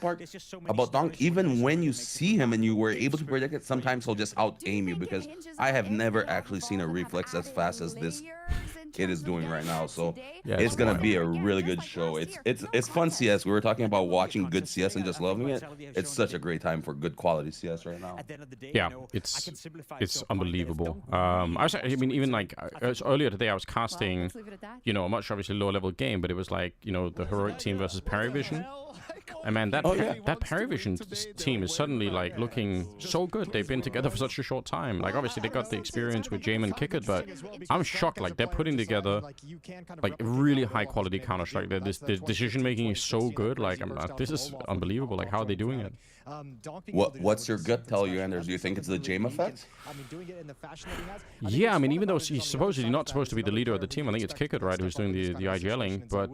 Donk, even when you see him and you were able to predict it, sometimes he'll just out aim you, because I have never actually seen a reflex as fast as this kid is doing right now. So it's gonna be a really good show. It's fun CS. We were talking about watching good CS and just loving it. It's such a great time for good quality CS right now. Yeah, it's unbelievable. I mean, even like earlier today, I was casting, you know, a much obviously lower level game, but it was like, you know, the heroic team versus Paravision. And man, that Paravision team is suddenly, like, looking so good. They've been together for such a short time. Like, obviously they got the experience with Jamin and Kickert, but I'm shocked. Like, they're putting together like really high quality Counter-Strike. The decision making is so good. Like, this is unbelievable. Like, how are they doing it? What's your gut tell you, Anders? Do you think it's the Jame effect? Yeah, I mean, even though he's supposedly not supposed to be the leader of the team, I think it's Kickert, right, who's doing the IGLing, but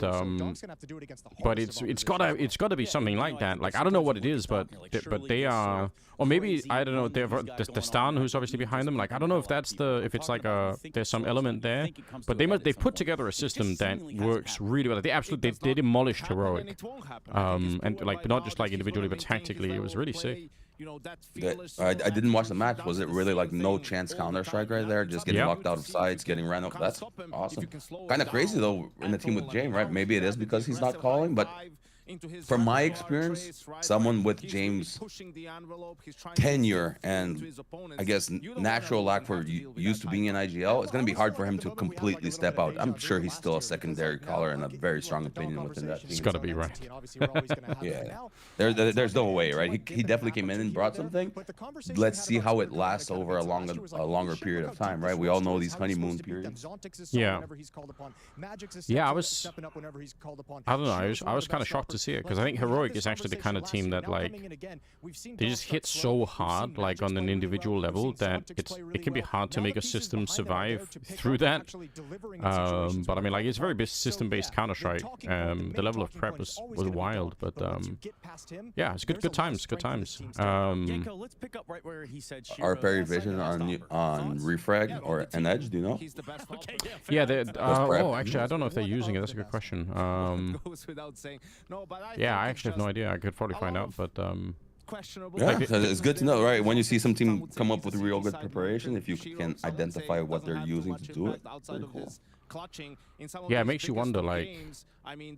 it's gotta be something like that. Like, I don't know what it is, but they are, or maybe, I don't know, the Stan who's obviously behind them. Like, I don't know if it's like there's some element there, but they've put together a system that works really well. They demolished Heroic, and like not just like individually but tactically. It was really sick. I didn't watch the match. Was it really like no chance Counter-Strike right there? Just getting locked out of sides, getting ran up. That's awesome. Kind of crazy though in the team with Jame, right? Maybe it is because he's not calling, but from my experience, someone with James' tenure and I guess natural lack for used to being in IGL, it's going to be hard for him to completely step out. I'm sure he's still a secondary caller and a very strong opinion within that team. It's got to be right. Yeah, there's no way, right? He definitely came in and brought something. Let's see how it lasts over a longer period of time, right? We all know these honeymoon periods. Yeah. Yeah, I don't know. I was kind of shocked to see it because I think Heroic is actually the kind of team that like they just hit so hard like on an individual level that it can be hard to make a system survive through that. But I mean, like it's very system-based Counter-Strike. The level of prep was wild, but yeah, it's good times. Yanko, let's pick up right where he said Our Perry Vision on Refrag or an Edge, do you know? Yeah, oh, actually, I don't know if they're using it. That's a good question. Yeah, I actually have no idea. I could probably find out, but yeah, it's good to know, right? When you see some team come up with real good preparation, if you can identify what they're using to do it, pretty cool. Yeah, it makes you wonder, like, I'm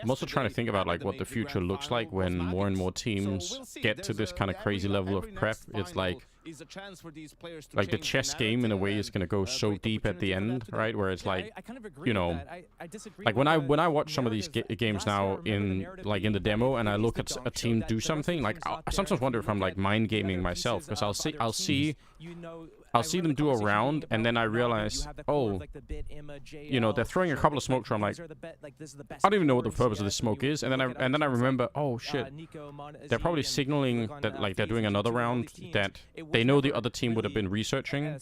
also trying to think about, like, what the future looks like when more and more teams get to this kind of crazy level of prep. It's like the chess game, in a way, is going to go so deep at the end, right? Where it's like, you know, like when I watch some of these games now in the demo and I look at a team do something, like, I sometimes wonder if I'm, like, mind gaming myself, because I'll see them do a round, and then I realize, oh, you know, they're throwing a couple of smokes. I'm like, I don't even know what the purpose of this smoke is, and then I remember, oh shit, they're probably signaling that like they're doing another round that they know the other team would have been researching,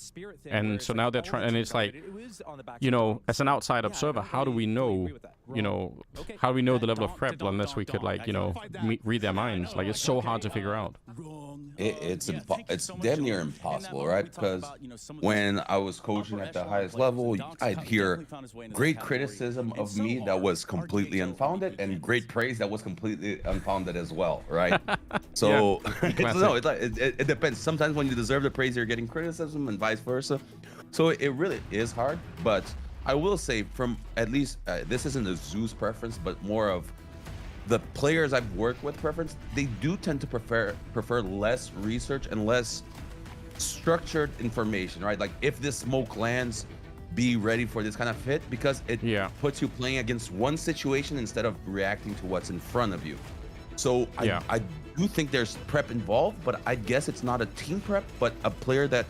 and so now they're trying. And it's like, you know, as an outside observer, how do we know, you know, how do we know the level of prep unless we could, like, you know, read their minds? Like, it's so hard to figure out. It's damn near impossible, right? Because when I was coaching at the highest level, I'd hear great criticism of me that was completely unfounded, and great praise that was completely unfounded as well, right? So it depends. Sometimes when you deserve the praise, you're getting criticism, and vice versa. So it really is hard. But I will say, from at least this isn't a Zews preference, but more of the players I've worked with preference, they do tend to prefer less research and less structured information, right? Like, if this smoke lands, be ready for this kind of hit, because it puts you playing against one situation instead of reacting to what's in front of you. So I do think there's prep involved, but I guess it's not a team prep, but a player that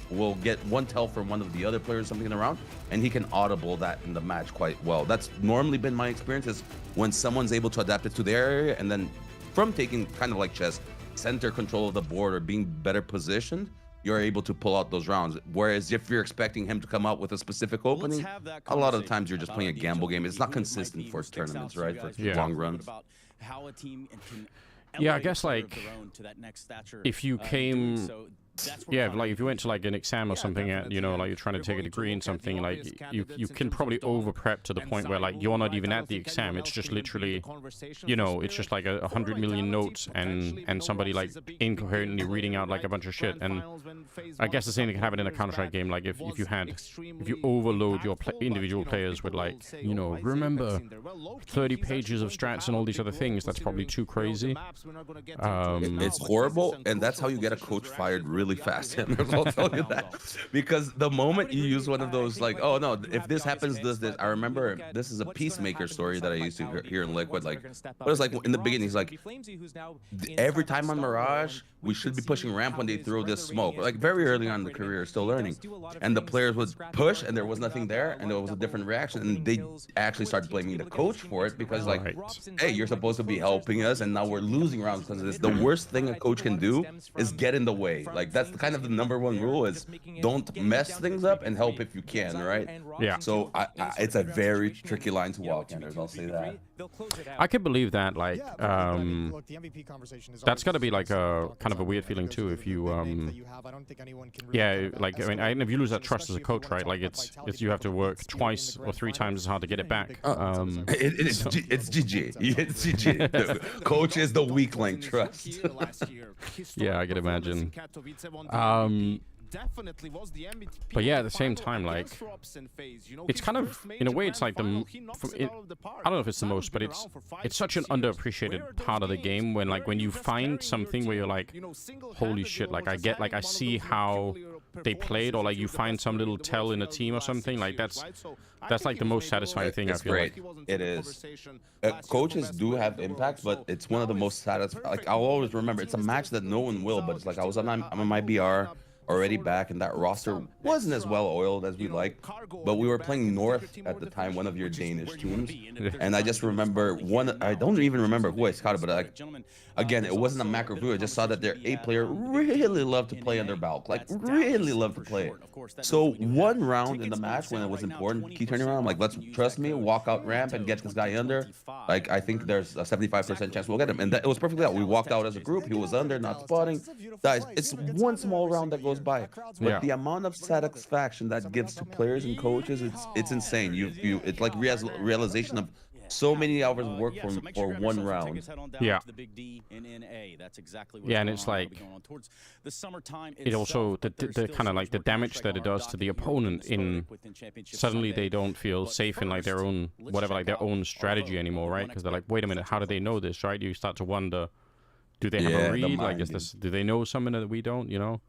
will get one tell from one of the other players, something in the round, and he can audible that in the match quite well. That's normally been my experience, is when someone's able to adapt it to their area, and then from taking kind of like chess, center control of the board or being better positioned, you're able to pull out those rounds. Whereas if you're expecting him to come out with a specific opening, a lot of the times you're just playing a gamble game. It's not consistent for tournaments, right? For long runs. Yeah, I guess, like, if you came, like if you went to like an exam or something, at, you know, like you're trying to take a degree in something, like you can probably over prep to the point where like you're not even at the exam. It's just literally, you know, it's just like 100 million notes and somebody like incoherently reading out like a bunch of shit. And I guess the same thing can happen in a Counter-Strike game. Like if you overload your individual players with, like, you know, remember 30 pages of strats and all these other things, that's probably too crazy. It's horrible, and that's how you get a coach fired really fast. I'll tell you that, because the moment you use one of those, like, oh no, if this happens, this. I remember this is a Peacemaker story that I used to hear in Liquid. Like, it was like in the beginning, he's like, every time on Mirage, we should be pushing ramp when they throw this smoke. Like, very early on in the career, still learning, and the players would push, and there was nothing there, and there was a different reaction, and they actually started blaming the coach for it, because like, hey, you're supposed to be helping us, and now we're losing rounds because of this. The worst thing a coach can do is get in the way. Like, that's kind of the #1 rule, is don't mess things up and help if you can, right? Yeah. So it's a very tricky line to walk in. I'll say that. I could believe that, like, that's got to be like a kind of a weird feeling too, if you like, I mean, if you lose that trust as a coach, right? Like, it's you have to work twice or 3 times as hard to get it back. It's GG. It's GG. The coach is the weak link, trust. Yeah, I can imagine. definitely was the MVP. But yeah, at the same time, like, it's kind of, in a way, it's like I don't know if it's the most, but it's such an underappreciated part of the game when you find something where you're like, holy shit, like I see how they played, or like you find some little tell in a team or something, like that's like the most satisfying thing. It's I feel great. like. It is. Coaches do have impact, but it's one of the most satisfying. Like, I'll always remember, it's a match that no one will, but it's like I'm on my BR already back, and that roster wasn't as well oiled as we like, but we were playing North at the time, one of your Danish teams, and I just remember I don't even remember who I scouted, but like, again, it wasn't a macro view. I just saw that their A player really loved to play under Balk, like really loved to play it. So one round in the match when it was important, key turning around, I'm like, let's trust me, walk out ramp and get this guy under. Like, I think there's a 75% chance we'll get him, and it was perfectly out. We walked out as a group. He was under, not spotting. Guys, it's one small round that goes by, but the amount of satisfaction that gives to players and coaches, it's insane. It's like realization of so many hours of work for one round. Yeah. Yeah, and it's like it also the kind of like the damage that it does to the opponent in suddenly they don't feel safe in like their own their own strategy anymore, right? Because they're like, wait a minute, how do they know this, right? You start to wonder, do they have a read? Like, do they know something that we don't? You know?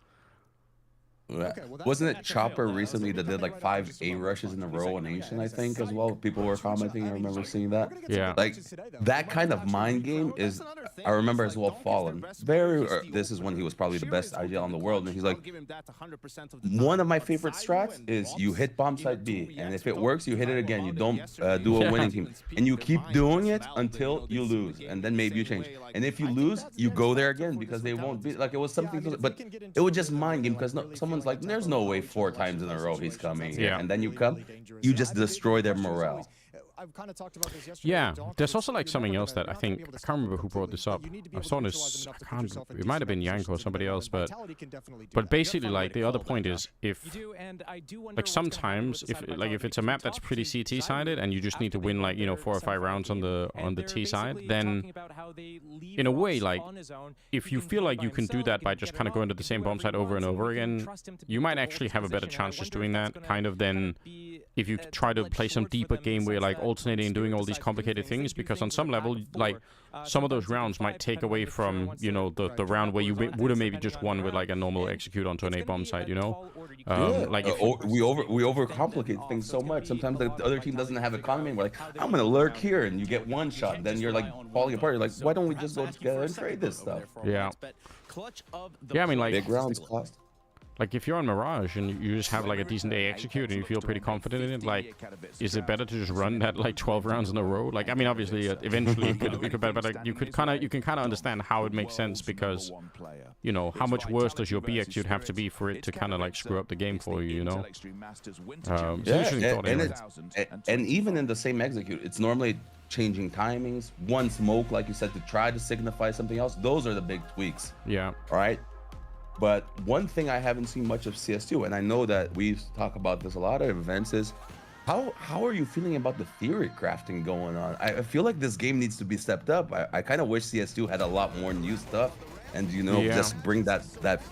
Wasn't it Chopper recently that did like 5 A rushes in a row on Ancient, I think, as well? People were commenting. I remember seeing that. Yeah. Like, that kind of mind game is, I remember as well, Fallen. This is when he was probably the best IGL in the world. And he's like, one of my favorite strats is you hit bomb site B. And if it works, you hit it again. You don't do a winning team. And you keep doing it until you lose. And then maybe you change. And if you lose, you go there again because they won't be, like, it was something, but it was just mind game because someone's like, there's no way 4 times in a row he's coming here. And then you come, you just destroy their morale. I've kind of talked about this yesterday. Yeah, there's also like something else that I think, I can't remember who brought this up. I saw this, it might have been Yanko or somebody else, but basically like the other point is if, like sometimes if it's a map that's pretty CT sided and you just need to win like, 4 or 5 rounds on the T side, then in a way, like if you feel like you can do that by just kind of going to the same bomb site over and over again, you might actually have a better chance just doing that kind of than if you try to play some deeper game where you're like alternating and doing all these complicated things, because on some level, like some of those rounds might take away from, the round where you would have maybe just won with like a normal execute onto an A bomb site, like we overcomplicate things so much. Sometimes the other team doesn't have economy and we're like, I'm gonna lurk here, and you get one shot, then you're like falling apart. You're like, why don't we just go together and trade this stuff? Yeah, I mean, like big rounds cost. Like, if you're on Mirage and you just have, like, a decent A execute and you feel pretty confident in it, like, is it better to just run that, like, 12 rounds in a row? Like, I mean, obviously, eventually it could be better, but, like, you can kind of understand how it makes sense because, how much worse does your B execute have to be for it to kind of, like, screw up the game for you, and even in the same execute, it's normally changing timings, one smoke, like you said, to try to signify something else. Those are the big tweaks. Yeah. All right? But one thing I haven't seen much of CS2, and I know that we talk about this a lot at events, is how are you feeling about the theory crafting going on? I feel like this game needs to be stepped up. I kind of wish CS2 had a lot more new stuff and, just bring that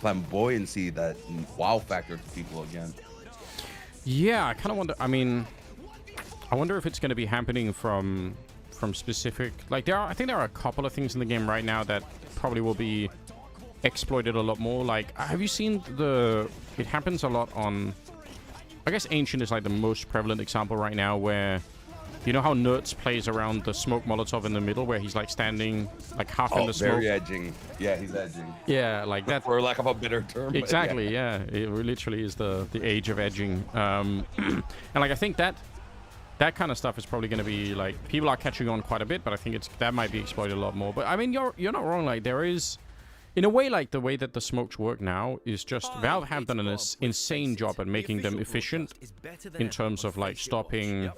flamboyancy, that wow factor to people again. Yeah, I kind of wonder, I wonder if it's going to be happening from specific, like I think there are a couple of things in the game right now that probably will be exploited a lot more. Like, have you seen it happens a lot on, I guess Ancient is like the most prevalent example right now, where how Nerds plays around the smoke Molotov in the middle, where he's like standing like half in the smoke. Very edging. Yeah, he's edging. Yeah, like that, for lack of a better term. Exactly. Yeah, it literally is the age of edging. And like I think that kind of stuff is probably going to be like, people are catching on quite a bit, but I think that might be exploited a lot more. But I mean, you're not wrong. Like, there is, in a way, like the way that the smokes work now is just Valve have done an insane job at making them efficient in terms of like stopping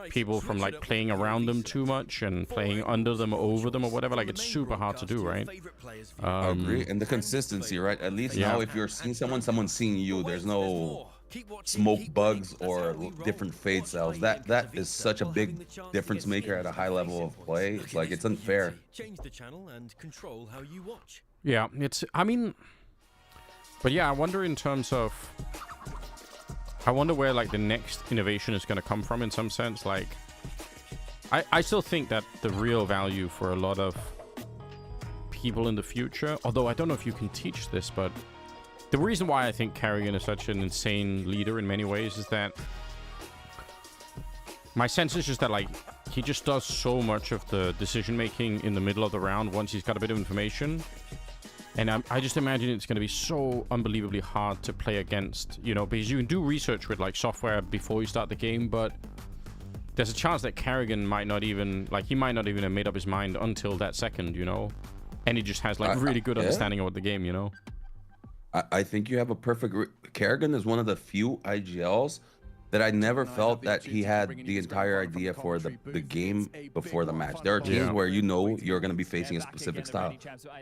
people from like playing around them too much and playing under them or over them or whatever. Like, it's super hard to do, right? I agree. And the consistency, right? At least now if you're seeing someone's seeing you. There's no smoke bugs or different fade cells. That is such a big difference maker at a high level of play. It's like, it's unfair. Yeah, I mean, But yeah, I wonder in terms of... I wonder where, like, the next innovation is going to come from in some sense. Like, I still think that the real value for a lot of people in the future, although I don't know if you can teach this, but the reason why I think Kerrigan is such an insane leader in many ways is that my sense is just that, like, he just does so much of the decision-making in the middle of the round once he's got a bit of information. And I just imagine it's going to be so unbelievably hard to play against, you know, because you can do research with, like, software before you start the game, but there's a chance that Kerrigan might not even, like, he might not even have made up his mind until that second, you know? And he just has, like, really good understanding of the game, you know? I think you have a perfect... Kerrigan is one of the few IGLs that I never felt that he had the entire idea for the game before the match. There are teams where you know you're going to be facing a specific style.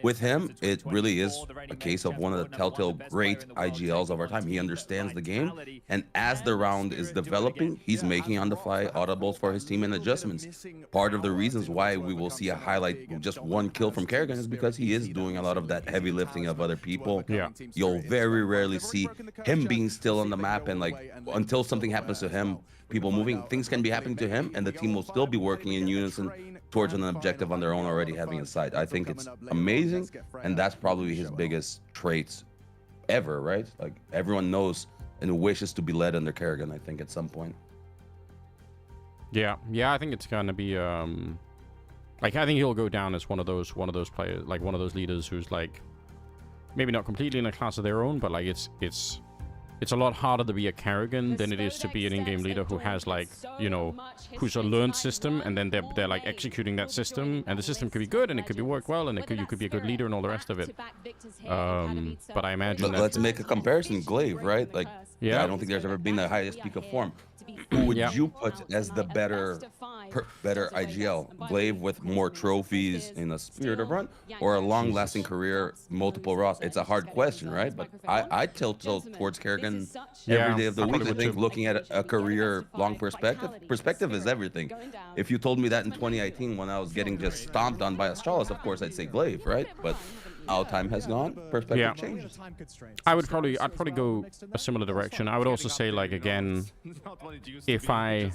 With him, it really is a case of one of the telltale great IGLs of our time. He understands the game, and as the round is developing, he's making on-the-fly audibles for his team and adjustments. Part of the reasons why we will see a highlight with just one kill from Kerrigan is because he is doing a lot of that heavy lifting of other people. Yeah. You'll very rarely see him being still on the map, and, like, until something happens to him, people moving, things can be happening to him, and the team will still be working in unison towards an objective on their own, already having a sight. I think it's amazing, and that's probably his biggest traits ever, right? Like, everyone knows and wishes to be led under Kerrigan, I think, at some point. Yeah, I think it's gonna be like, I think he'll go down as one of those players, like one of those leaders who's, like, maybe not completely in a class of their own, but, like, it's a lot harder to be a Kerrigan than it is to be an in-game leader who has, like, you know, who's a learned system, and then they're like executing that system, and the system could be good and it could be work well, and you could be a good leader and all the rest of it. But I imagine let's make a comparison. Glaive, right? Like, I don't think there's ever been the highest peak of form. Who would you put as the better IGL? Glaive with more trophies in a spirit of run, or a long-lasting career, multiple Ross? It's a hard question, right? But I tilt towards Kerrigan every day of the week. I think looking at a career long perspective is everything. If you told me that in 2018 when I was getting just stomped on by Astralis, of course I'd say Glaive, right? But how time has gone, perspective changes. I'd probably go a similar direction. I would also say, like, again, if I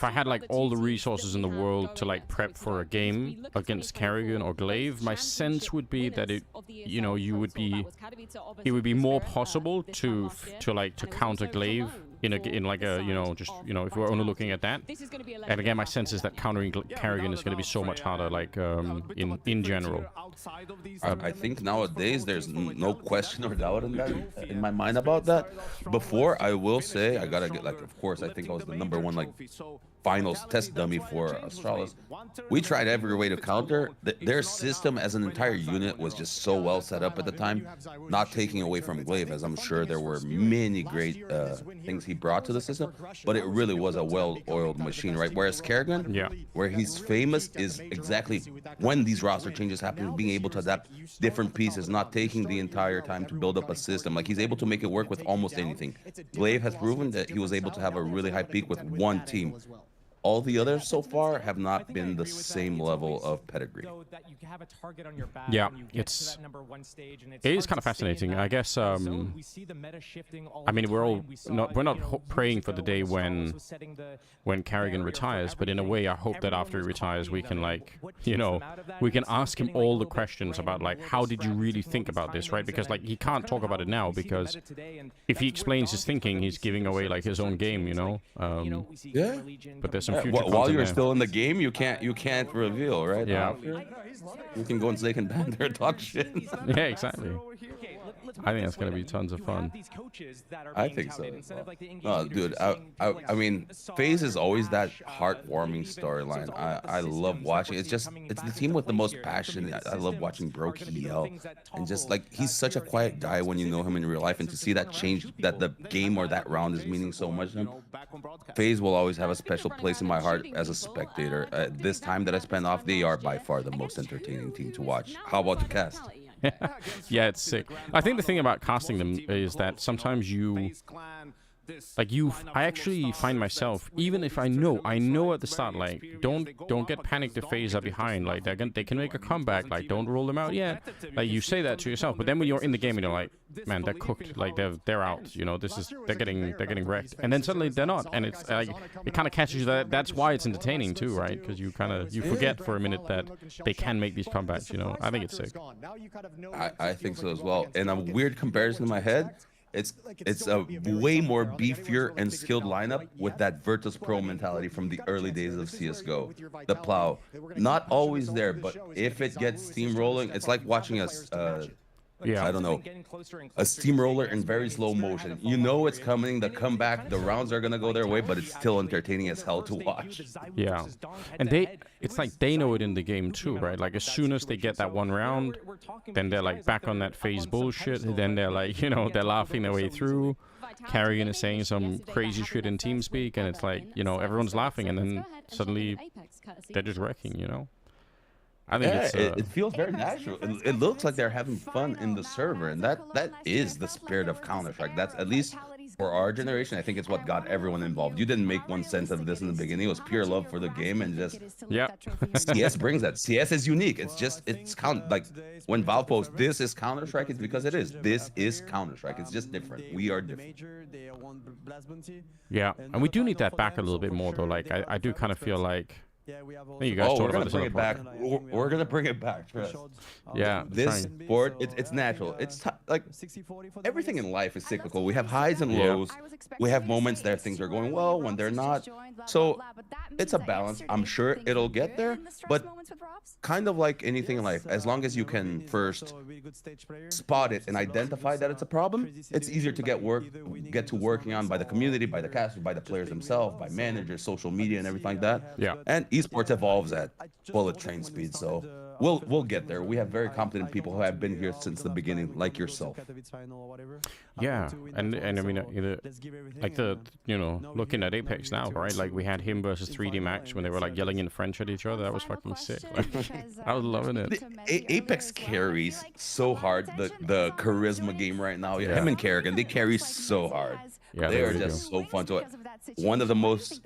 had, like, all the resources in the world to, like, prep for a game against Kerrigan or Glaive, my sense would be that it would be more possible to counter Glaive if we're only looking at that. And again, my sense is that countering Kerrigan is going to be so much harder, like, in general. I think nowadays there's no question or doubt in my mind about that. Before, I will say, I gotta get, like, of course, I think I was the #1, like, finals test dummy for Astralis. We tried every way to counter. Their system as an entire unit was just so well set up at the time, not taking away from Glaive, as I'm sure there were many great things he brought to the system, but it really was a well-oiled machine, right? Whereas Kerrigan, where he's famous is exactly when these roster changes happen, being able to adapt different pieces, not taking the entire time to build up a system. Like, he's able to make it work with almost anything. Glaive has proven that he was able to have a really high peak with one team. All the others so far have not been the same level of pedigree. Yeah, it is kind of fascinating. I guess, I mean, we're not praying for the day when Kerrigan retires, but in a way, I hope that after he retires, we can, like, you know, we can ask him all the questions about, like, how did you really think about this, right? Because, like, he can't talk about it now, because if he explains his thinking, he's giving away, like, his own game, you know? But there's some future while you're there. still in the game, you can't reveal, right? Yeah. You can go and Snake and Bender and talk shit. Yeah, exactly. I think that's gonna be tons of fun. I think so. Oh, dude, I mean, FaZe is always that heartwarming storyline. I love watching. It's the team with the most passion. I love watching Broke yell, and just, like, he's such a quiet guy when you know him in real life, and to see that change, that the game or that round is meaning so much to him. FaZe will always have a special place in my heart as a spectator. This time that I spent off, they are by far the most entertaining team to watch. How about the cast? Yeah, it's sick. I think the thing about casting them is that sometimes like I actually find myself, even if I know at the start, like don't get panicked if FaZe are behind, like they can make a comeback, like don't roll them out yet. Like you say that to yourself, but then when you're in the game and you're like, man, they're cooked, like they're out, you know, they're getting wrecked, and then suddenly they're not, and it's like it kind of catches you. That's why it's entertaining too, right? Because you forget for a minute that they can make these comebacks, you know. I think it's sick. I think so as well. And a weird comparison in my head, it's a way more beefier and skilled lineup with that Virtus Pro mentality from the early days of CSGO. The plow, not always there, but if it gets steamrolling, it's like watching I don't know, a steamroller in very slow motion. You know it's coming, the comeback, the rounds are gonna go their way, but it's still entertaining as hell to watch. Yeah, and it's like they know it in the game too, right? Like as soon as they get that one round, then they're like back on that FaZe bullshit, and then they're like, you know, they're laughing their way through. Carrigan is saying some crazy shit in TeamSpeak, and it's like, you know, everyone's laughing, and then suddenly they're just wrecking, you know? I think it feels very natural. It looks like they're having fun in the server, and that is the spirit of Counter-Strike. That's, at least for our generation, I think it's what got everyone involved. You didn't make 1 cent of this in the beginning. It was pure love for the game, and just CS brings that. CS is unique. It's like when Valve posts this is Counter-Strike, it's because it is. This is Counter-Strike. It's just different. We are different. Yeah, and we do need that back a little bit more though. Like I do kind of feel like. You guys we're gonna bring it back. We're gonna bring it back. Trust. Yeah, this sport, it's natural. It's like everything in life is cyclical. We have highs and lows. We have moments that things are going well when they're not. So it's a balance. I'm sure it'll get there, but kind of like anything in life, as long as you can first spot it and identify that it's a problem, it's easier to get to working on by the community, by the casters, by the players themselves, by managers, social media, and everything like that. Yeah. And esports evolves at bullet train speed, so we'll get there. We have very competent people who have been here since the beginning, like yourself. Yeah, and I mean, like looking at Apex now, right? Like we had him versus 3D Max when they were like yelling in French at each other. That was fucking sick. Like, I was loving it. Apex carries so hard the charisma game right now. Yeah, him and Kerrigan, they carry so hard. Yeah, they are just so fun to it. One of the most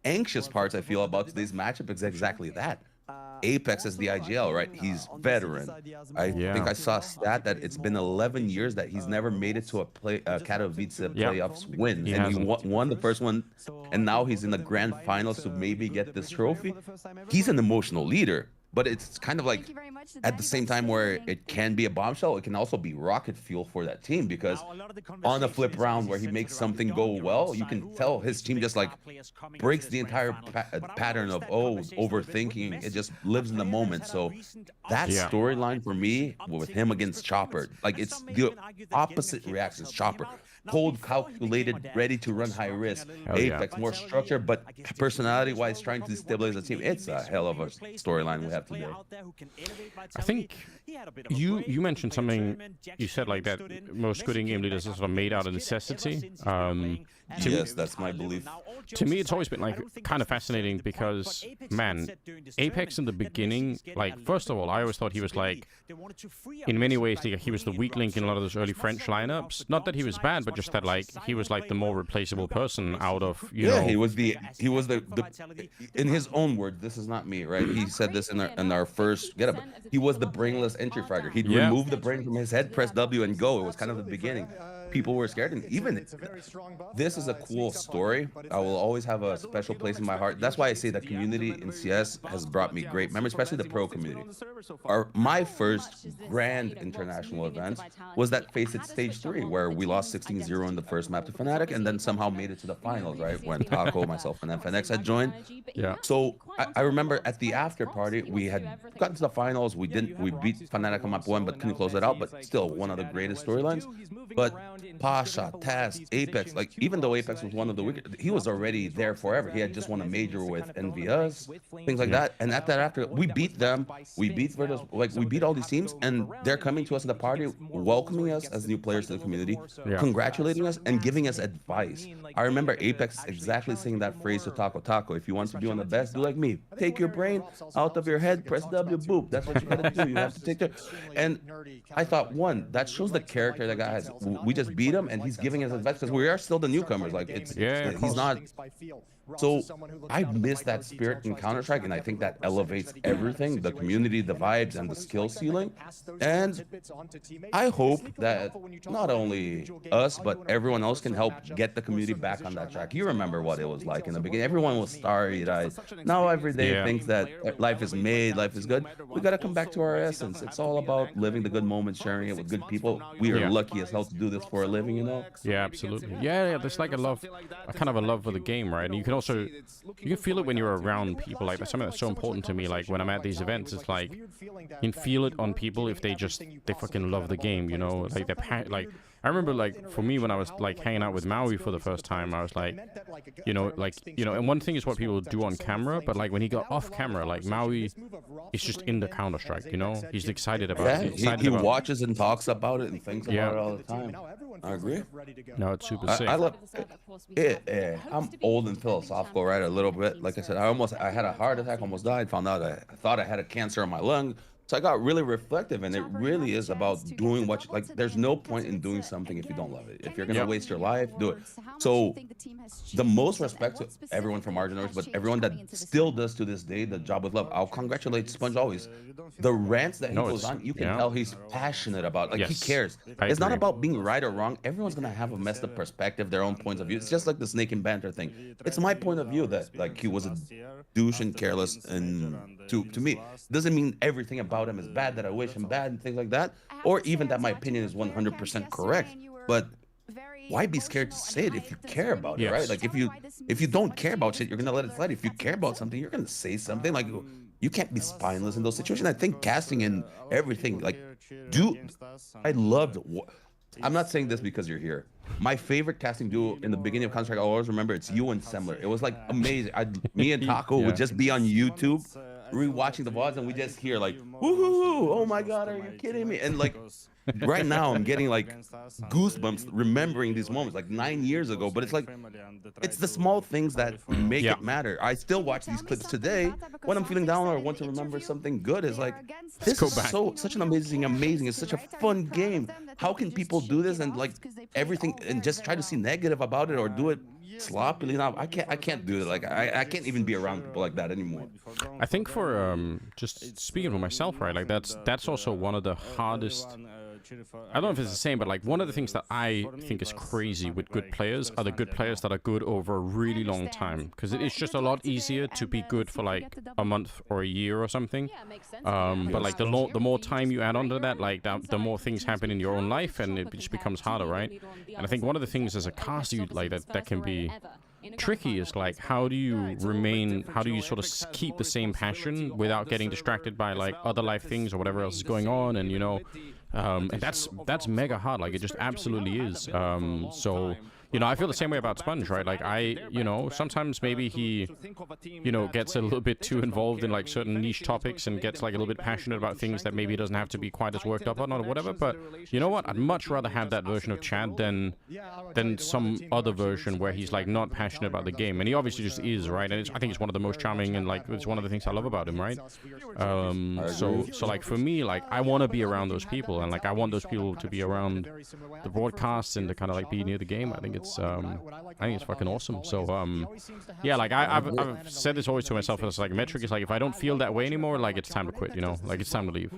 anxious parts I feel about today's matchup is exactly that. Apex is the IGL, right? He's veteran. I think I saw a stat that it's been 11 years that he's never made it to a Katowice playoffs win, and he won the first one, and now he's in the grand finals to maybe get this trophy. He's an emotional leader, but it's kind of like at the same time where it can be a bombshell, it can also be rocket fuel for that team, because on a flip round where he makes something go well, you can tell his team just like breaks the entire pattern of overthinking. It just lives in the moment. So that storyline for me with him against Chopper, like it's the opposite reactions. Chopper, cold, calculated, ready to run high risk. Apex, more structure, but personality-wise trying to destabilize the team. It's a hell of a storyline we have today. I think you mentioned something. You said like that most good in-game leaders are sort of made out of necessity. Yes, that's my belief. To me, it's always been like kind of fascinating because, man, Apex in the beginning, like first of all, I always thought he was like, in many ways, he was the weak link in a lot of those early French lineups. Not that he was bad, but just that like he was like the more replaceable person out of you know. He was the in his own words. This is not me, right? He said this in our first get up. He was the brainless entry fragger. He'd remove the brain from his head, press W, and go. It was kind of the beginning. People were scared, and even this is a cool story. I will always have a special place in my heart. That's why I say the community in CS has brought me great memories, especially the pro community. My first grand international event was that Face It Stage 3, where we lost 16-0 in the first map to Fnatic, and then somehow made it to the finals, right? When Taco, myself, and FNX had joined. Yeah. So I remember at the after party, we had gotten to the finals. We beat Fnatic on map 1, but couldn't close it out. But still, one of the greatest storylines. But Pasha, Taz, Apex, like even though Apex was one of the weakest, he was already there forever. He had just won a major with NVS, things like that. And at that after, we beat them, we beat Virtus, like we beat all these teams, and they're coming to us at the party, welcoming us as new players to the community, congratulating congratulating us and giving us advice. I remember Apex exactly saying that phrase to Taco Taco. If you want to be one of the best, do like me. Take your brain out of your head, press W, boop. That's what you gotta do. You have to take it. And I thought, one, that shows the character that guy has. We just beat him, and he's giving us advice because we are still the newcomers. Like he's not. So I miss that spirit in Counter-Strike, and I think that elevates everything, the community, the vibes, and the skill ceiling. And I hope that not only us, but everyone else can help get the community back on that track. You remember what it was like in the beginning. Everyone was starry-eyed. Now every day thinks that life is made, life is good. We got to come back to our essence. It's all about living the good moments, sharing it with good people. We are lucky as hell to do this for a living, you know? Yeah, absolutely. Yeah, there's like a kind of a love for the game, right? And you can also, you can feel it when you're around people. Like, that's something that's so important to me. Like, when I'm at these events, it's like, you can feel it on people if they fucking love the game, you know? Like, I remember, like, for me, when I was, like, hanging out with Maui for the first time, I was like, and one thing is what people do on camera, but, like, when he got off camera, like, Maui is just in the Counter-Strike, you know? He's excited about it. He watches and talks about it and thinks about it all the time. I agree. No, it's super sick. I love it. I'm old and philosophical, right? A little bit. Like I said, I had a heart attack, almost died, found out I thought I had a cancer in my lung. So I got really reflective, and it really is about doing what you like. There's no point in doing something if you don't love it. If you're gonna waste your life, do it. So the most respect to everyone from our generation, but everyone that still does to this day the job with love. I'll congratulate Sponge always. The rants that he goes on, you can tell he's passionate about. Like, he cares. It's not about being right or wrong. Everyone's gonna have a messed up perspective, their own points of view. It's just like the Snake and Banter thing. It's my point of view that, like, he was a douche and careless, and to me doesn't mean everything about him is bad, that I wish him bad and things like that, or even that my opinion is 100% correct. But why be scared to say it if you care about it, right? Like, if you don't care about shit, you're gonna let it slide. If you care about something, you're gonna say something. Like, you can't be spineless in those situations. I think casting and everything, like, I loved. I'm not saying this because you're here. My favorite casting duo in the beginning of Counter-Strike, I'll always remember, it's you and Semler. It was like amazing. Me and Taco would just be on YouTube rewatching the VODs, and we just hear like, woohoo, oh my god, are you kidding me? And like, right now I'm getting like goosebumps remembering these moments, like 9 years ago. But it's like, it's the small things that make it matter. I still watch these clips today when I'm feeling down or want to remember something good. Is like, this is such an amazing, it's such a fun game. How can people do this and like everything and just try to see negative about it or do it sloppily? Now I can't do it. Like, I can't even be around people like that anymore. I think for just speaking for myself, right, like that's also one of the hardest, I don't know if it's the same, but like one of the things that I think is crazy with good players are the good players that are good over a really long time, because it's just a lot easier to be good for like a month or a year or something, but like the more time you add on to that, like the more things happen in your own life, and it just becomes harder, right? And I think one of the things as a caster like that can be tricky is like, how do you sort of keep the same passion without getting distracted by like other life things or whatever else is going on, and you know, and that's mega hard. Like, it just absolutely is. So, you know, I feel the same way about Sponge, right? Like, sometimes maybe he, gets a little bit too involved in like certain niche topics and gets like a little bit passionate about things that maybe he doesn't have to be quite as worked up on or whatever. But you know what? I'd much rather have that version of Chad than some other version where he's like not passionate about the game. And he obviously just is, right? And I think it's one of the most charming, and like it's one of the things I love about him, right? So like for me, like I want to be around those people, and like I want those people to be around the broadcasts and to kind of like be near the game. I think it's fucking awesome. So yeah, like I've said this always to myself as like a metric is like, if I don't feel that way anymore, like it's time to quit, you know, like it's time to leave.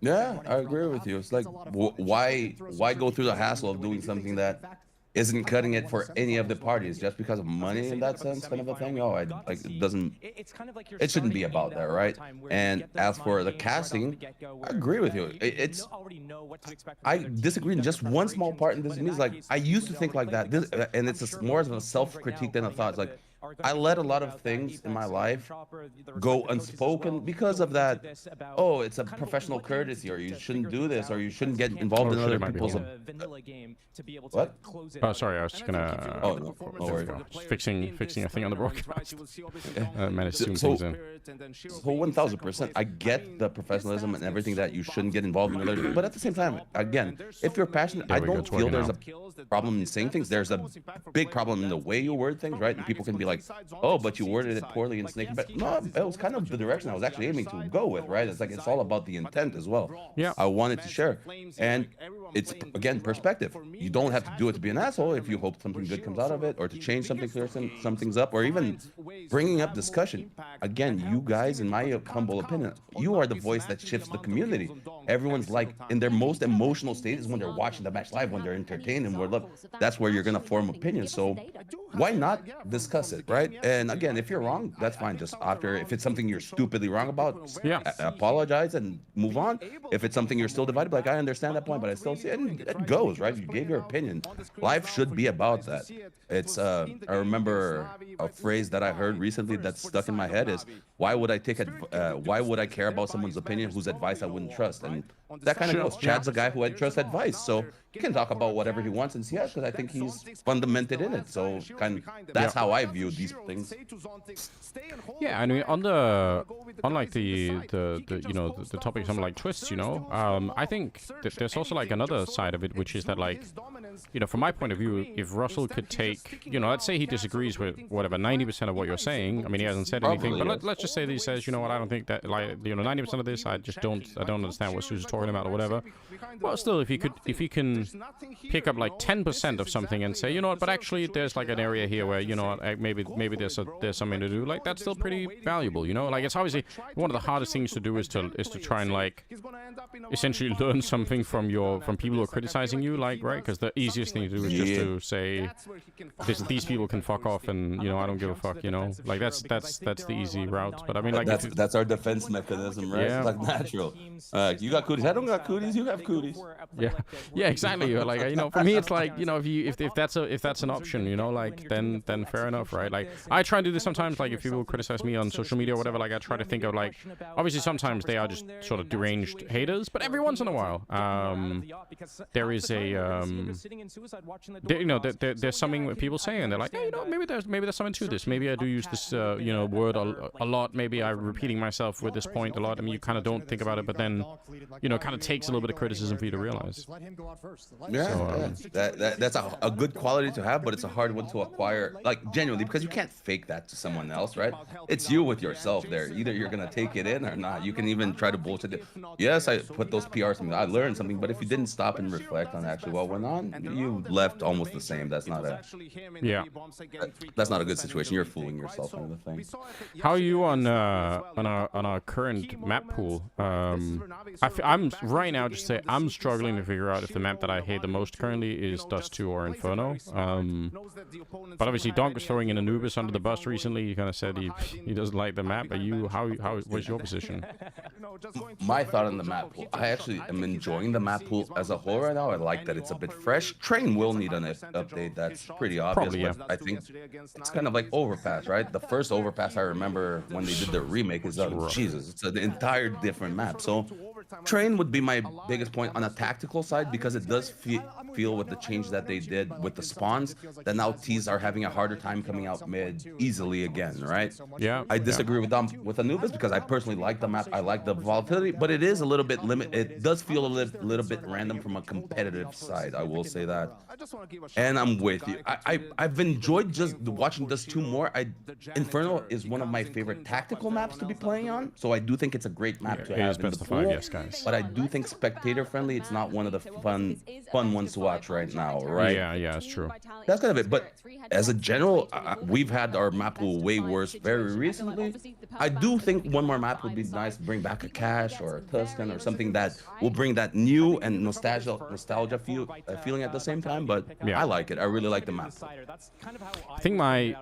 Yeah, I agree with you. It's like, why go through the hassle of doing something that isn't cutting it for any of the parties just because of money in that sense, kind of a thing? Oh, it shouldn't be about that, right? And as for the casting, I agree with you. I disagree in just one small part, and this means like, I used to think like that, and it's more of a self-critique than a thought. It's like, I let a lot of things in my life go unspoken because of that. Oh, it's a professional courtesy, or you shouldn't do this, or you shouldn't get involved in other people's. What? Oh, sorry, I was just gonna. Oh, no worries. Just fixing a thing on the broadcast. Managed to zoom So, things in. so 1000%, I get the professionalism and everything that you shouldn't get involved in other, but at the same time, again, if you're passionate, I don't feel there's a problem in saying things. There's a big problem in the way you word things, right? And people can be like, oh, but you worded it poorly and snake. But no, it was kind of the direction I was actually aiming to go with, right? It's like it's all about the intent as well. Yeah, I wanted to share, and it's again perspective. You don't have to do it to be an asshole if you hope something good comes out of it, or to change something, clear something's up, or even bringing up discussion. Again, you guys, in my humble opinion, you are the voice that shifts the community. Everyone's like in their most emotional state is when they're watching the match live, when they're entertained and we're love. That's where you're gonna form opinions. So why not discuss it, right? And again, if you're wrong, that's fine. Just after, if it's something you're stupidly wrong about, yeah, apologize and move on. If it's something you're still divided, like I understand that point, but I still see it, and it goes, right? You gave your opinion. Life should be about that. It's I remember a phrase that I heard recently that stuck in my head is, why would I care about someone's opinion whose advice I wouldn't trust? And that kind of goes. Chad's a guy who had trust advice, so he can talk about whatever he wants and see it, because I think he's fundamented in it. So that's how I view these things. Yeah, I mean, on like the you know, the topic, something like twists, you know, I think that there's also like another side of it, which is that, like, you know, from my point of view, if Russell could take, you know, let's say he disagrees with whatever 90% of what you're saying. I mean, he hasn't said anything, but let's just say that he says, you know what, I don't think that, like, you know, 90% of this, I don't understand what Zews is talking about or whatever. Well, still, if he can pick up like 10% of something and say, you know what, but actually there's like an area here where, you know, maybe there's something to do, like, that's still pretty valuable, you know. Like, it's obviously one of the hardest things to do is to try and, like, essentially learn something from people who are criticizing you, like, right? Because the easiest thing to do is just to say these people can fuck off, and, you know, I don't give a fuck, you know. Like, that's the easy route. But I mean, like, that's our defense mechanism, right? Yeah. It's like natural. You got cooties, I don't got cooties, you have cooties. Yeah, exactly. Like, you know, for me, it's like, you know, if that's an option, you know, like, then fair enough, right? Like, I try and do this sometimes. Like, if people criticize me on social media or whatever, like, I try to think of, like, obviously sometimes they are just sort of deranged haters, but every once in a while, there is a you know, there's something that people say, and they're like, hey, you know, maybe there's something to this. Maybe I do use this you know, word a lot. Maybe I'm repeating myself with this point a lot. I mean, you kind of don't think about it, but then, you know, it kind of takes a little bit of criticism for you to realize. Yeah, So, that's a good quality to have, but it's a hard one to acquire, like, genuinely, because you can't fake that to someone else, right? It's you with yourself there. Either you're gonna take it in or not. You can even try to bullshit it. Yes, I put those PRs in, I learned something, but if you didn't stop and reflect on actually what went on, you left almost the same. That's not a good situation. You're fooling yourself on the thing. how are you on our current map pool? I'm right now, just say I'm struggling to figure out if the map that I hate the most currently is Dust 2 or Inferno. But obviously Donk was throwing in Anubis under the bus recently. He kind of said he doesn't like the map. Are you, what's your position? My thought on the map pool, I actually am enjoying the map pool as a whole right now. I like that it's a bit fresh. Train will need an update, that's pretty obvious. Probably, yeah. But I think it's kind of like Overpass, right? The first Overpass I remember when they did the remake is Jesus, it's an entire different map. So Train would be my biggest point on a tactical side, because it does feel with the change that they did with the spawns that now T's are having a harder time coming out mid easily again, right? Yeah. I disagree with them with Anubis, because I personally like the map. I like the volatility, but it is a little bit it does feel a little bit random from a competitive side. I will say that. And I'm with you. I've enjoyed just watching Dust 2 more. Inferno is one of my favorite tactical maps to be playing on, so I do think it's a great map to have in the pool. Yes, guys. But I do think spectator friendly, it's not one of the fun ones to watch right now, right? Yeah, it's true. That's kind of it. But as a general, we've had our map pool way worse very recently. I do think one more map would be nice to bring back a Cash or a Tuscan or something that will bring that new and nostalgia feeling at the same time. But yeah, I like it. I really like the map. I think my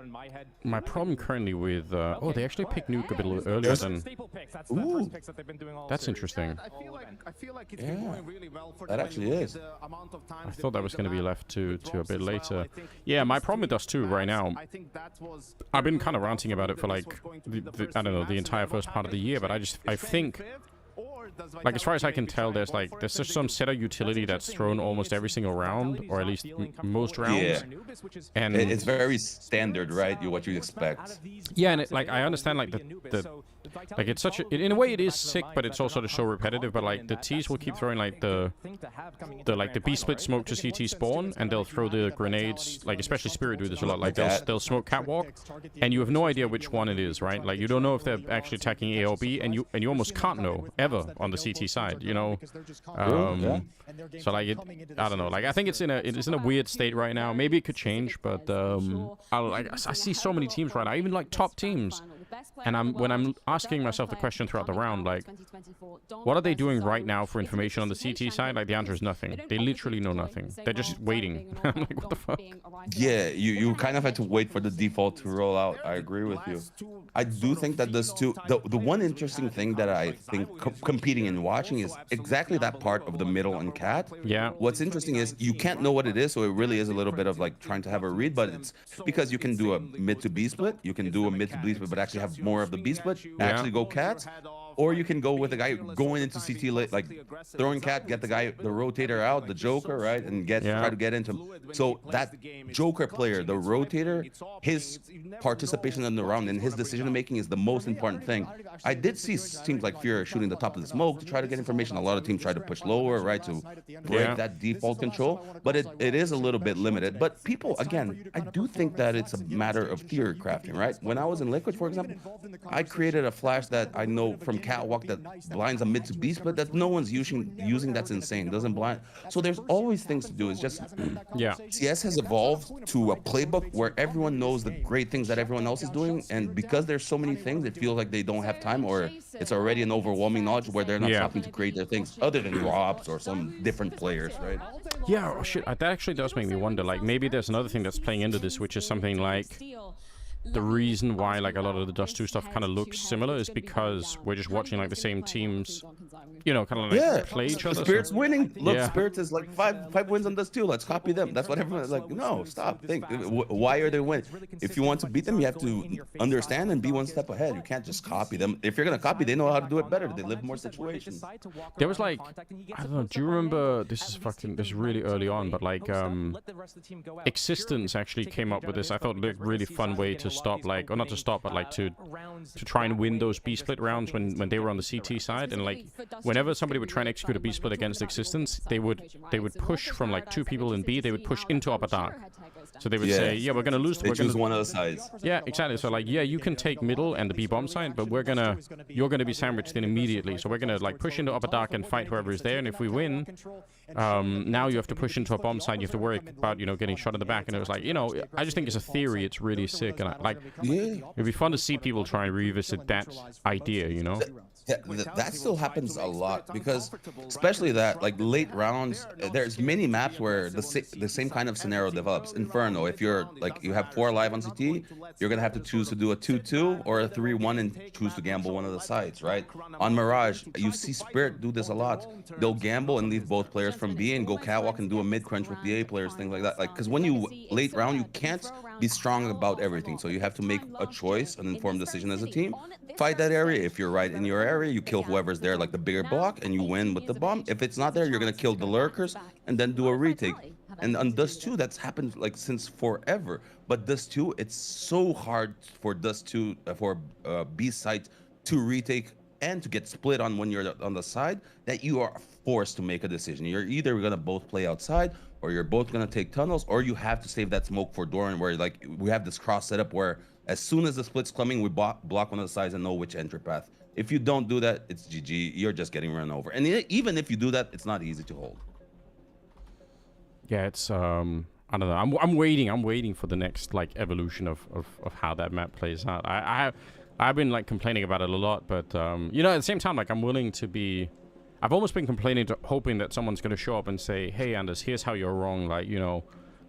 problem currently with they actually picked Nuke a bit earlier than. Ooh, that's interesting. I feel like it's been going really well for that them. actually is. I thought that was going to be left to a bit later. Yeah, my problem with Dust 2 right now, I've been kind of ranting about it for like, I don't know, the entire first part of the year, but I think, like, as far as I can tell, there's just some set of utility that's thrown almost every single round, or at least most rounds. Yeah. And It's very standard, right? What you expect. yeah, and like I understand like like it's such a, in a way it is sick, but it's also so repetitive. But like the T's will keep throwing like the B split smoke to CT spawn, and they'll throw the grenades, like especially Spirit do this a lot. Like they'll smoke catwalk, and you have no idea which one it is, right? Like you don't know if they're actually attacking A or B, and you almost can't know ever on the CT side, you know. So like I don't know. Like I think it's in a weird state right now. Maybe it could change, but I see so many teams right now, even like top teams. And when I'm asking myself the question throughout the round, like, what are they doing right now for information on the CT side? Like, the answer is nothing. They literally know nothing. They're just waiting. I'm like, what the fuck? Yeah, you kind of had to wait for the default to roll out. I agree with you. I do think that this too. The one interesting thing that I think competing and watching is exactly that part of the middle and cat. Yeah. What's interesting is you can't know what it is, so it really is a little bit of like trying to have a read, but it's because you can do a mid to B split, you can do a mid to B split, but actually have more of the B split, actually go cats. Or you can go with the guy going into CT late, like throwing cat, get the rotator out, the Joker, right, and try to get into him. So that Joker player, the rotator, his participation in the round and his decision making is the most important thing. I did see teams like Fury shooting the top of the smoke to try to get information. A lot of teams try to push lower, right, to break that default control. But it is a little bit limited. But people, again, I do think that it's a matter of theory crafting, right? When I was in Liquid, for example, I created a flash that I know from catwalk that blinds a mid to B split that no one's using. That's insane. Doesn't blind. So there's always things to do. It's just CS has evolved to a playbook where everyone knows the great things that everyone else is doing, and because there's so many things, it feels like they don't have time, or it's already an overwhelming knowledge where they're not stopping to create their things other than Robs or some different players, right? Yeah, oh shit, that actually does make me wonder, like, maybe there's another thing that's playing into this, which is something like the reason why like a lot of the Dust 2 stuff kind of looks similar is because we're just watching like the same teams, you know, kind of like play each other. Spirit's winning. Look, Spirit is like five wins on Dust 2. Let's copy them. That's what everyone's like. No, stop. Think. Why are they winning? If you want to beat them, you have to understand and be one step ahead. You can't just copy them. If you're gonna copy, they know how to do it better. They live more situations. There was like, I don't know. Do you remember? This is really early on, but like Existence actually came up with this. I thought a really fun way to stop, like, or not to stop, but like to try and win those B split rounds when they were on the CT side. And like whenever somebody would try and execute a B split against Existence, they would push from like 2 people in B, they would push into upper dark. So they would say, yeah, we're gonna lose. They choose one of the sides. Yeah, exactly. So like, yeah, you can take middle and the B bomb side, but you're gonna be sandwiched in immediately. So we're gonna like push into upper dark and fight whoever is there. And if we win, now you have to push into a bomb side. You have to worry about, you know, getting shot in the back. And it was like, you know, I just think it's a theory. It's really sick, and it'd be fun to see people try and revisit that idea, you know. Yeah, that still happens a lot, because especially that like late rounds, there's many maps where the same kind of scenario develops. Inferno, if you're like you have 4 alive on CT, you're gonna have to choose to do a 2-2 or a 3-1 and choose to gamble one of the sides, right? On Mirage, you see Spirit do this a lot. They'll gamble and leave both players from B and go catwalk and do a mid crunch with the A players, things like that. Like, because when you late round, you can't be strong about everything, so you have to make a choice, an informed decision as a team. Fight that area. If you're right in your area, you kill whoever's there, like the bigger block, and you win with the bomb. If it's not there, you're gonna kill the lurkers and then do a retake. And on Dust 2, that's happened like since forever. But Dust 2, it's so hard for Dust 2 for B site to retake and to get split on when you're on the side, that you are forced to make a decision. You're either gonna both play outside, or you're both gonna take tunnels, or you have to save that smoke for Doran, where like we have this cross setup where as soon as the split's coming, we block one of the sides and know which entry path. If you don't do that, it's GG. You're just getting run over. And even if you do that, it's not easy to hold. Yeah, it's I don't know. I'm waiting for the next like evolution of how that map plays out. I've been like complaining about it a lot, but you know, at the same time, like I'm willing to be. I've almost been complaining, hoping that someone's gonna show up and say, "Hey, Anders, here's how you're wrong." Like, you know,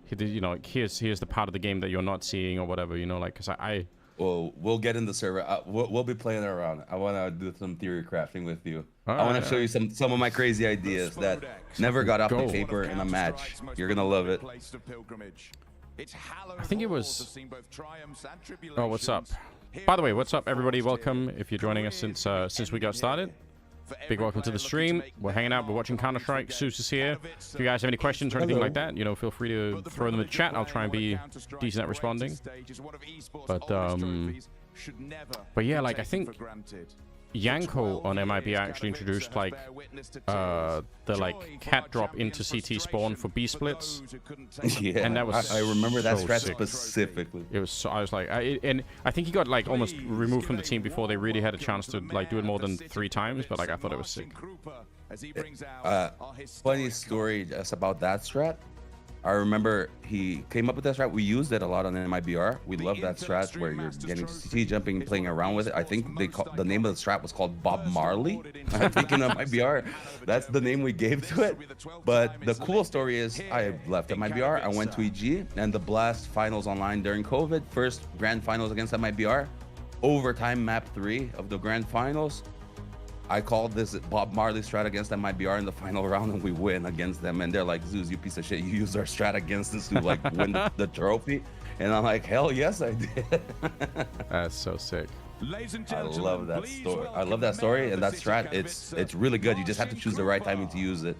here's the part of the game that you're not seeing or whatever. You know, like, because I Well, we'll get in the server. We'll be playing around. I want to do some theory crafting with you. I want to show you some of my crazy ideas that never got off the paper in a match. You're gonna love it. I think it was. Oh, what's up? By the way, what's up, everybody? Welcome if you're joining us since we got started. Big welcome to the stream. We're hanging out. We're watching Counter-Strike. Zews is here. If you guys have any questions or anything like that, you know, feel free to throw them in the chat. I'll try and be decent at responding. But yeah, like I think Yanko on MIB actually introduced like the like cat drop into CT spawn for B splits. Yeah, and that was I remember that so strat sick. specifically. It was so, I was like, and I think he got like almost removed from the team before they really had a chance to like do it more than 3 times. But like I thought it was sick. Funny story just about that strat. I remember he came up with that strat. We used it a lot on MIBR. We love that strat where you're getting CT jumping, playing around with it. I think the name of the strat was called Bob Marley. I think in MIBR, that's the name we gave to it. But the cool story is I left MIBR. I went to EG and the Blast finals online during COVID. First grand finals against MIBR. Overtime map 3 of the grand finals. I called this Bob Marley strat against MIBR in the final round, and we win against them. And they're like, Zeus, you piece of shit, you used our strat against us to like win the trophy. And I'm like, hell yes, I did. That's so sick. I love that story. I love that story and that strat. It's really good. You just have to choose the right timing to use it.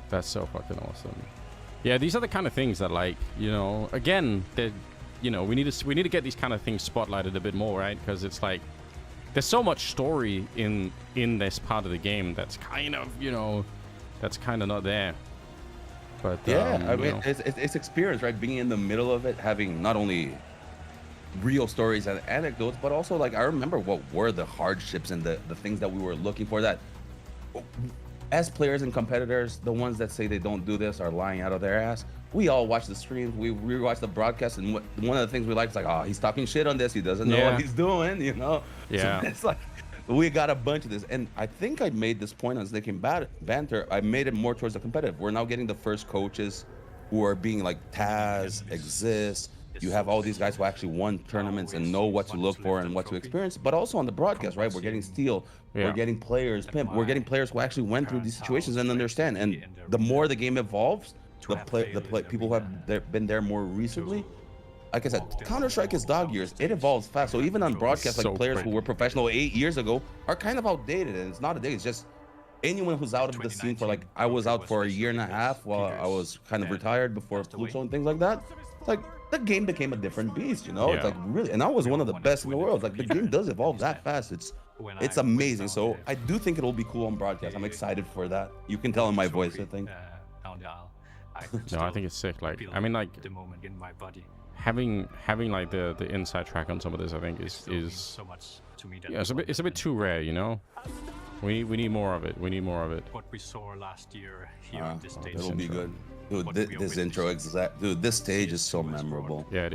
That's so fucking awesome. Yeah, these are the kind of things that, like, you know, again, that, you know, we need to get these kind of things spotlighted a bit more, right? Because it's like, there's so much story in this part of the game that's kind of, you know, that's kind of not there. But yeah, I mean, it's experience, right? Being in the middle of it, having not only real stories and anecdotes, but also like I remember what were the hardships and the things that we were looking for. That as players and competitors, the ones that say they don't do this are lying out of their ass. We all watch the streams, we rewatch the broadcast, and one of the things we like is like, oh, he's talking shit on this, he doesn't know what he's doing, you know? Yeah. So it's like, we got a bunch of this, and I think I made this point on Snake and Banter. I made it more towards the competitive. We're now getting the first coaches who are being like Taz, Exist. You have all these guys who actually won tournaments and know what to look for and what to experience, but also on the broadcast, right? We're getting Steel, we're getting players, Pimp, we're getting players who actually went through these situations and understand. And the more the game evolves, the people who have been there more recently, like I said, Counter-Strike is dog years. It evolves fast. So even on broadcast, like players who were professional 8 years ago are kind of outdated. And it's not a day. It's just anyone who's out of the scene for like, I was out for a year and a half while I was kind of retired before Fluxo and things like that. It's like the game became a different beast, you know? It's like really, and I was one of the best in the world. Like the game does evolve that fast. It's amazing. So I do think it'll be cool on broadcast. I'm excited for that. You can tell in my voice, I think. No, I think it's sick. Like, I mean, like, the moment in my body. Having like the inside track on some of this, I think is so much to me. Yeah, it's a bit too rare, you know. We need more of it. We need more of it. What we saw last year here on this stage. It'll be good. Dude, this intro, dude, this stage is so memorable. Yeah, it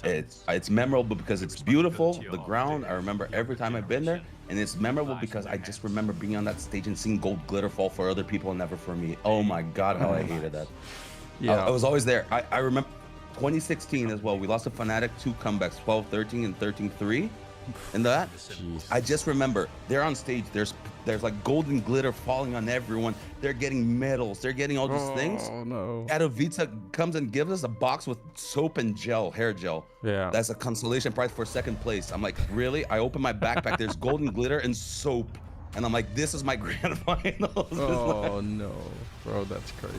is. It's memorable because it's beautiful. The ground, I remember every time I've been there, and it's memorable because I just remember being on that stage and seeing gold glitter fall for other people and never for me. Oh my god, how I hated that. Yeah, I was always there. I remember 2016 as well. We lost to Fnatic 2 comebacks, 12-13 and 13-3. And that, I just remember they're on stage. There's like golden glitter falling on everyone. They're getting medals. They're getting all these things. Oh no! Katowice comes and gives us a box with soap and hair gel. Yeah. That's a consolation prize for second place. I'm like, really? I open my backpack. There's golden glitter and soap, and I'm like, this is my grand finals. Oh no, bro, that's crazy.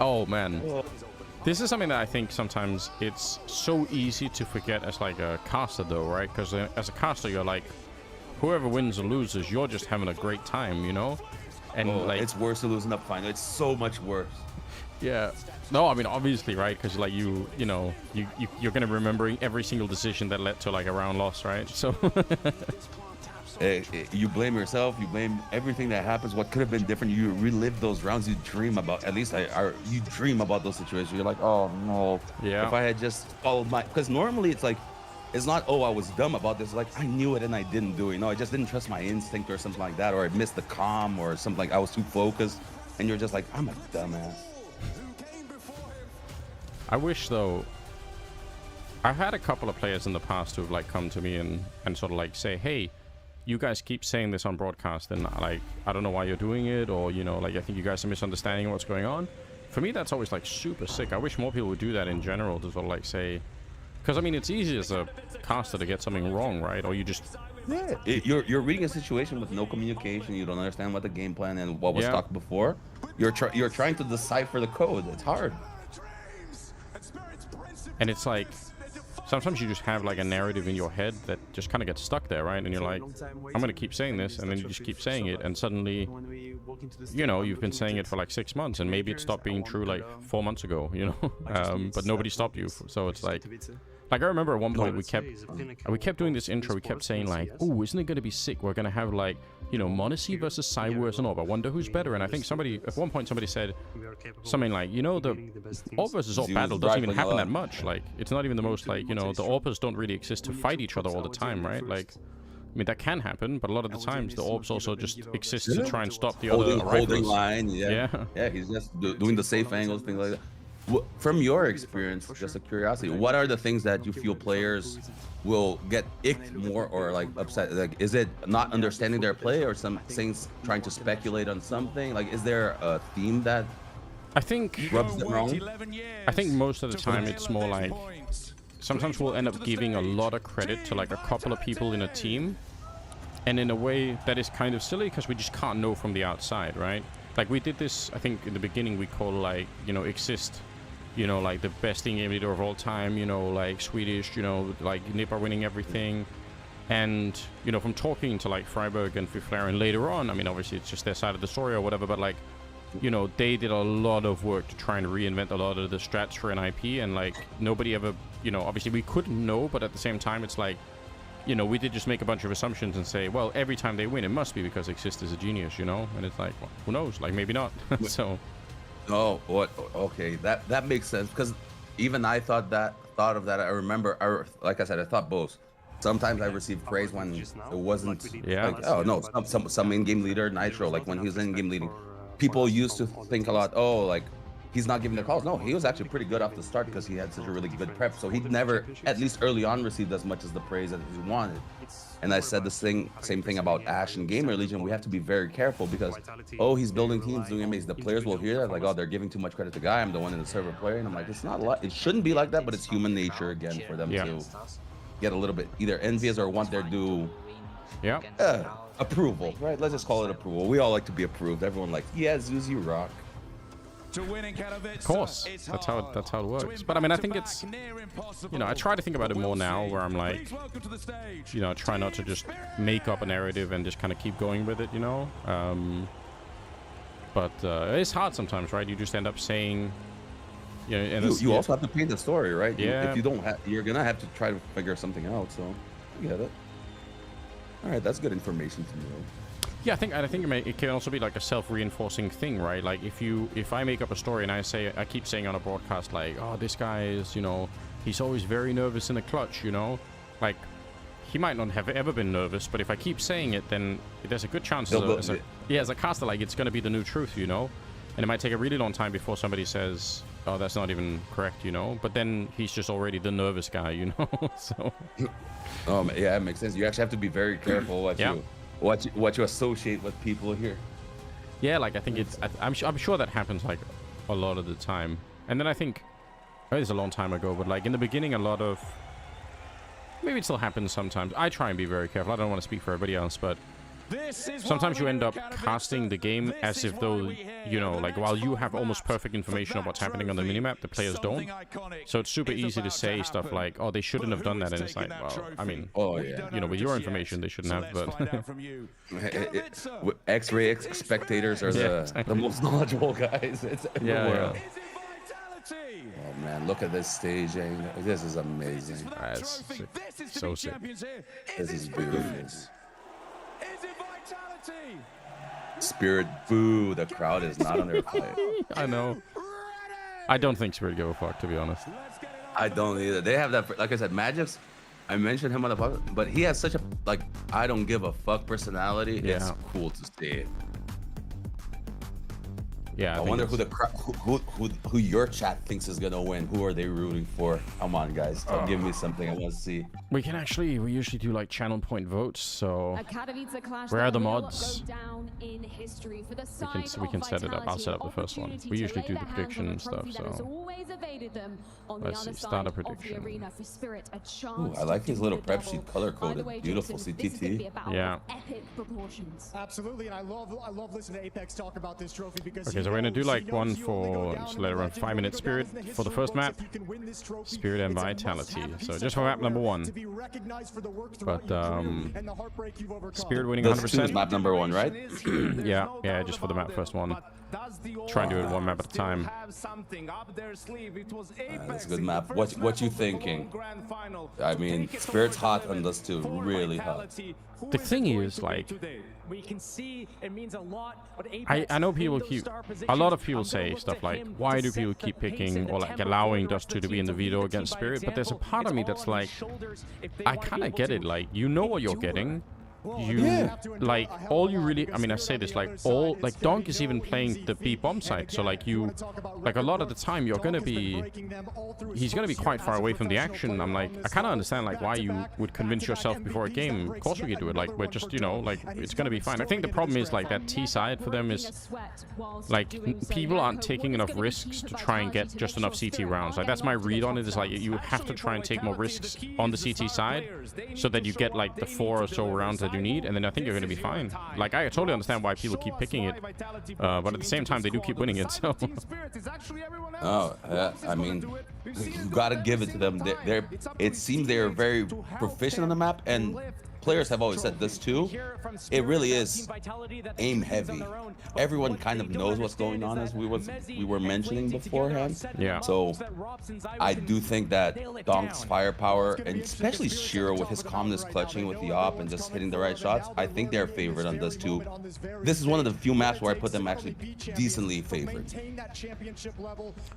Oh man. This is something that I think sometimes it's so easy to forget as like a caster though, right? Because as a caster, you're like, whoever wins or loses, you're just having a great time, you know? And like, it's worse to lose in the final. It's so much worse. Yeah. No, I mean, obviously, right? Because like you're gonna remember every single decision that led to like a round loss, right? So you blame yourself, you blame everything that happens, what could have been different. You relive those rounds, you dream about, at least you dream about those situations. You're like, oh no, if I had just followed because normally it's like, it's not, oh, I was dumb about this, like I knew it and I didn't do it, you know, I just didn't trust my instinct or something like that, or I missed the comm or something, like I was too focused, and you're just like, I'm a dumbass. I wish though, I've had a couple of players in the past who've like come to me and sort of like say, hey, you guys keep saying this on broadcast, and like, I don't know why you're doing it, or, you know, like, I think you guys are misunderstanding what's going on. For me, that's always like super sick. I wish more people would do that in general, to sort of like say, because I mean, it's easy as a caster to get something wrong, right? Or you just... Yeah, you're reading a situation with no communication. You don't understand what the game plan and what was talked before. You're trying to decipher the code. It's hard. And it's like, sometimes you just have like a narrative in your head that just kind of gets stuck there, right? And you're like, I'm going to keep saying this, and then you just keep saying it, and suddenly, you know, you've been saying it for like 6 months, and maybe it stopped being true like 4 months ago, you know? But nobody stopped you, so it's like I remember at one point we kept doing this intro. We kept saying like, oh, isn't it going to be sick? We're going to have like, you know, Monacy versus Cyworth and Orb. I wonder who's better. And I think at one point somebody said something like, you know, the Orb versus Orb battle doesn't even happen that much. Like, it's not even the most, like, you know, the Orbs don't really exist to fight each other all the time, right? Like, I mean, that can happen, but a lot of the times the Orbs also just exist to try and stop the other holding line. Yeah, he's just doing the safe angles, things like that. From your experience, just a curiosity, what are the things that you feel players will get icked more or like upset? Like, is it not understanding their play, or some things trying to speculate on something? Like, is there a theme that I think rubs them wrong? I think most of the time it's more like, sometimes we'll end up giving a lot of credit to like a couple of people in a team, and in a way that is kind of silly because we just can't know from the outside, right? Like, we did this, I think in the beginning we call, like, you know, Exist, you know, like the best in-game leader of all time, you know, like Swedish, you know, like Nipper winning everything. And, you know, from talking to like Freiburg and Fiflaren later on, I mean, obviously it's just their side of the story or whatever, but like, you know, they did a lot of work to try and reinvent a lot of the strats for an IP, and like nobody ever, you know, obviously we couldn't know, but at the same time it's like, you know, we did just make a bunch of assumptions and say, well, every time they win, it must be because Exist is a genius, you know? And it's like, well, who knows? Like, maybe not. So... Oh, what? Okay, that makes sense, because even I thought of that. I remember, like I said, I thought both. Sometimes I received praise when it wasn't like, oh no, some in-game leader, Nitro, like when he was in-game leading, people used to think a lot, oh, like he's not giving the calls. No, he was actually pretty good off the start because he had such a really good prep. So he never, at least early on, received as much as the praise that he wanted. And I said the same thing about Ash and Gamer Legion. We have to be very careful because, oh, he's building teams, doing amazing. The players will hear that, like, oh, they're giving too much credit to Guy. I'm the one in the server player. And I'm like, it's not a lot. It shouldn't be like that, but it's human nature again for them to get a little bit either envious or want their due approval, right? Let's just call it approval. We all like to be approved. Everyone like, yeah, Zews, you rock. Of course, that's how it works. But I mean, I think it's, you know, I try to think about it more now, where I'm like, you know, I try not to just make up a narrative and just kind of keep going with it, you know. But it's hard sometimes, right? You just end up saying, you know, and you also have to paint the story, right? Yeah. If you don't have, you're gonna have to try to figure something out. So, I get it. All right, that's good information to know. Yeah, I think it can also be like a self-reinforcing thing, right? Like if I make up a story and I keep saying on a broadcast like, oh, this guy is, you know, he's always very nervous in a clutch, you know, like he might not have ever been nervous, but if I keep saying it, then there's a good chance as a caster, like, it's going to be the new truth, you know. And it might take a really long time before somebody says, oh, that's not even correct, you know. But then he's just already the nervous guy, you know. So yeah, it makes sense. You actually have to be very careful what you associate with people here. Yeah, like I think it's, I'm sure that happens like a lot of the time. And then I think, it's a long time ago, but like in the beginning, a lot of, maybe it still happens sometimes. I try and be very careful. I don't want to speak for everybody else, but sometimes you end up casting the game as if though, you know, like while you have almost perfect information of what's happening on the minimap, the players don't. So it's super easy to say stuff like, oh, they shouldn't have done that. And it's like, well, I mean, you know, with your information, they shouldn't have, but... X-ray spectators are the most knowledgeable guys in the world. Oh man, look at this staging. This is amazing. That's so sick. This is beautiful. Spirit, boo. The crowd is not on their play. I know. I don't think Spirit give a fuck, to be honest. I don't either. They have that, like I said, Magic's, I mentioned him on the podcast, but he has such a, like, I don't give a fuck personality. Yeah. It's cool to see it. Yeah, I wonder who the who your chat thinks is gonna win. Who are they rooting for? Come on, guys, give me something I want to see. we usually do like channel point votes. So where are the mods? We can set it up. I'll set up the first one. We usually do the prediction and stuff. So let's see. Start a prediction. Ooh, I like his little prep sheet color coded. Beautiful CTT. Yeah. Absolutely, and I love listening to Apex talk about this trophy because. Okay, so we're gonna do like one for just let it run 5-minute Spirit for the first map. Spirit and Vitality. So just for map number 1. But Spirit winning 100%. Map number 1, right? yeah, just for the map first one. Try and do it one map at a time. That's a good map. What you thinking? I mean, Spirit's hot on this too, really hot. The thing is, like, we can see it means a lot, but I know people keep, a lot of people say stuff like, why do people keep picking or like allowing Dust 2 to be in the veto against Spirit? But there's a part of me that's like, I kind of get it. Like, you know what you're getting. Like, all you really, I mean, I say this, like, Donk is even playing the B bomb side, so like a lot of the time you're gonna be, he's gonna be quite far away from the action. I'm like, I kind of understand like why you would convince yourself before a game. Of course we could do it. Like, we're just, you know, like, it's gonna be fine. I think the problem is like that T side for them is like people aren't taking enough risks to try and get just enough CT rounds. Like, that's my read on it, is like you have to try and take more risks on the CT side so that you get like the 4 or so rounds that you need, and then I think you're going to be fine. Like, I totally understand why people keep picking it, but at the same time they do keep winning it, so oh yeah, I mean, you gotta give it to them. It seems they're very proficient on the map, and players have always said this too. It really is aim heavy. Everyone kind of knows what's going on, as we were mentioning beforehand. Yeah. So I do think that Donk's firepower, and especially Shiro with his calmness, clutching with the op and just hitting the right shots, I think they're favored on this too. This is one of the few maps where I put them actually decently favored.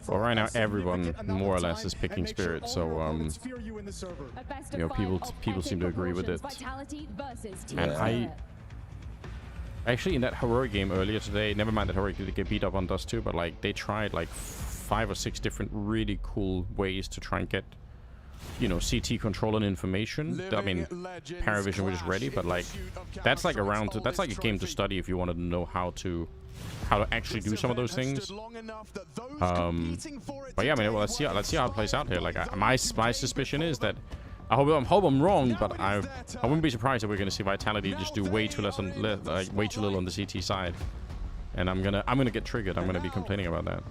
Well, right now everyone more or less is picking Spirit, so you know, people seem to agree with it. And I actually, in that heroic game earlier today, never mind that heroic did get beat up on Dust 2, but like they tried like 5 or 6 different really cool ways to try and get, you know, CT control and information. I mean, Paravision was just ready, but like that's like that's like a game to study if you wanted to know how to actually do some of those things. But yeah, I mean, well, let's see how it plays out here. Like, my suspicion is that I hope I'm wrong, but I wouldn't be surprised if we're gonna see Vitality just do way too way too little on the CT side, and I'm gonna get triggered. I'm gonna be complaining about that.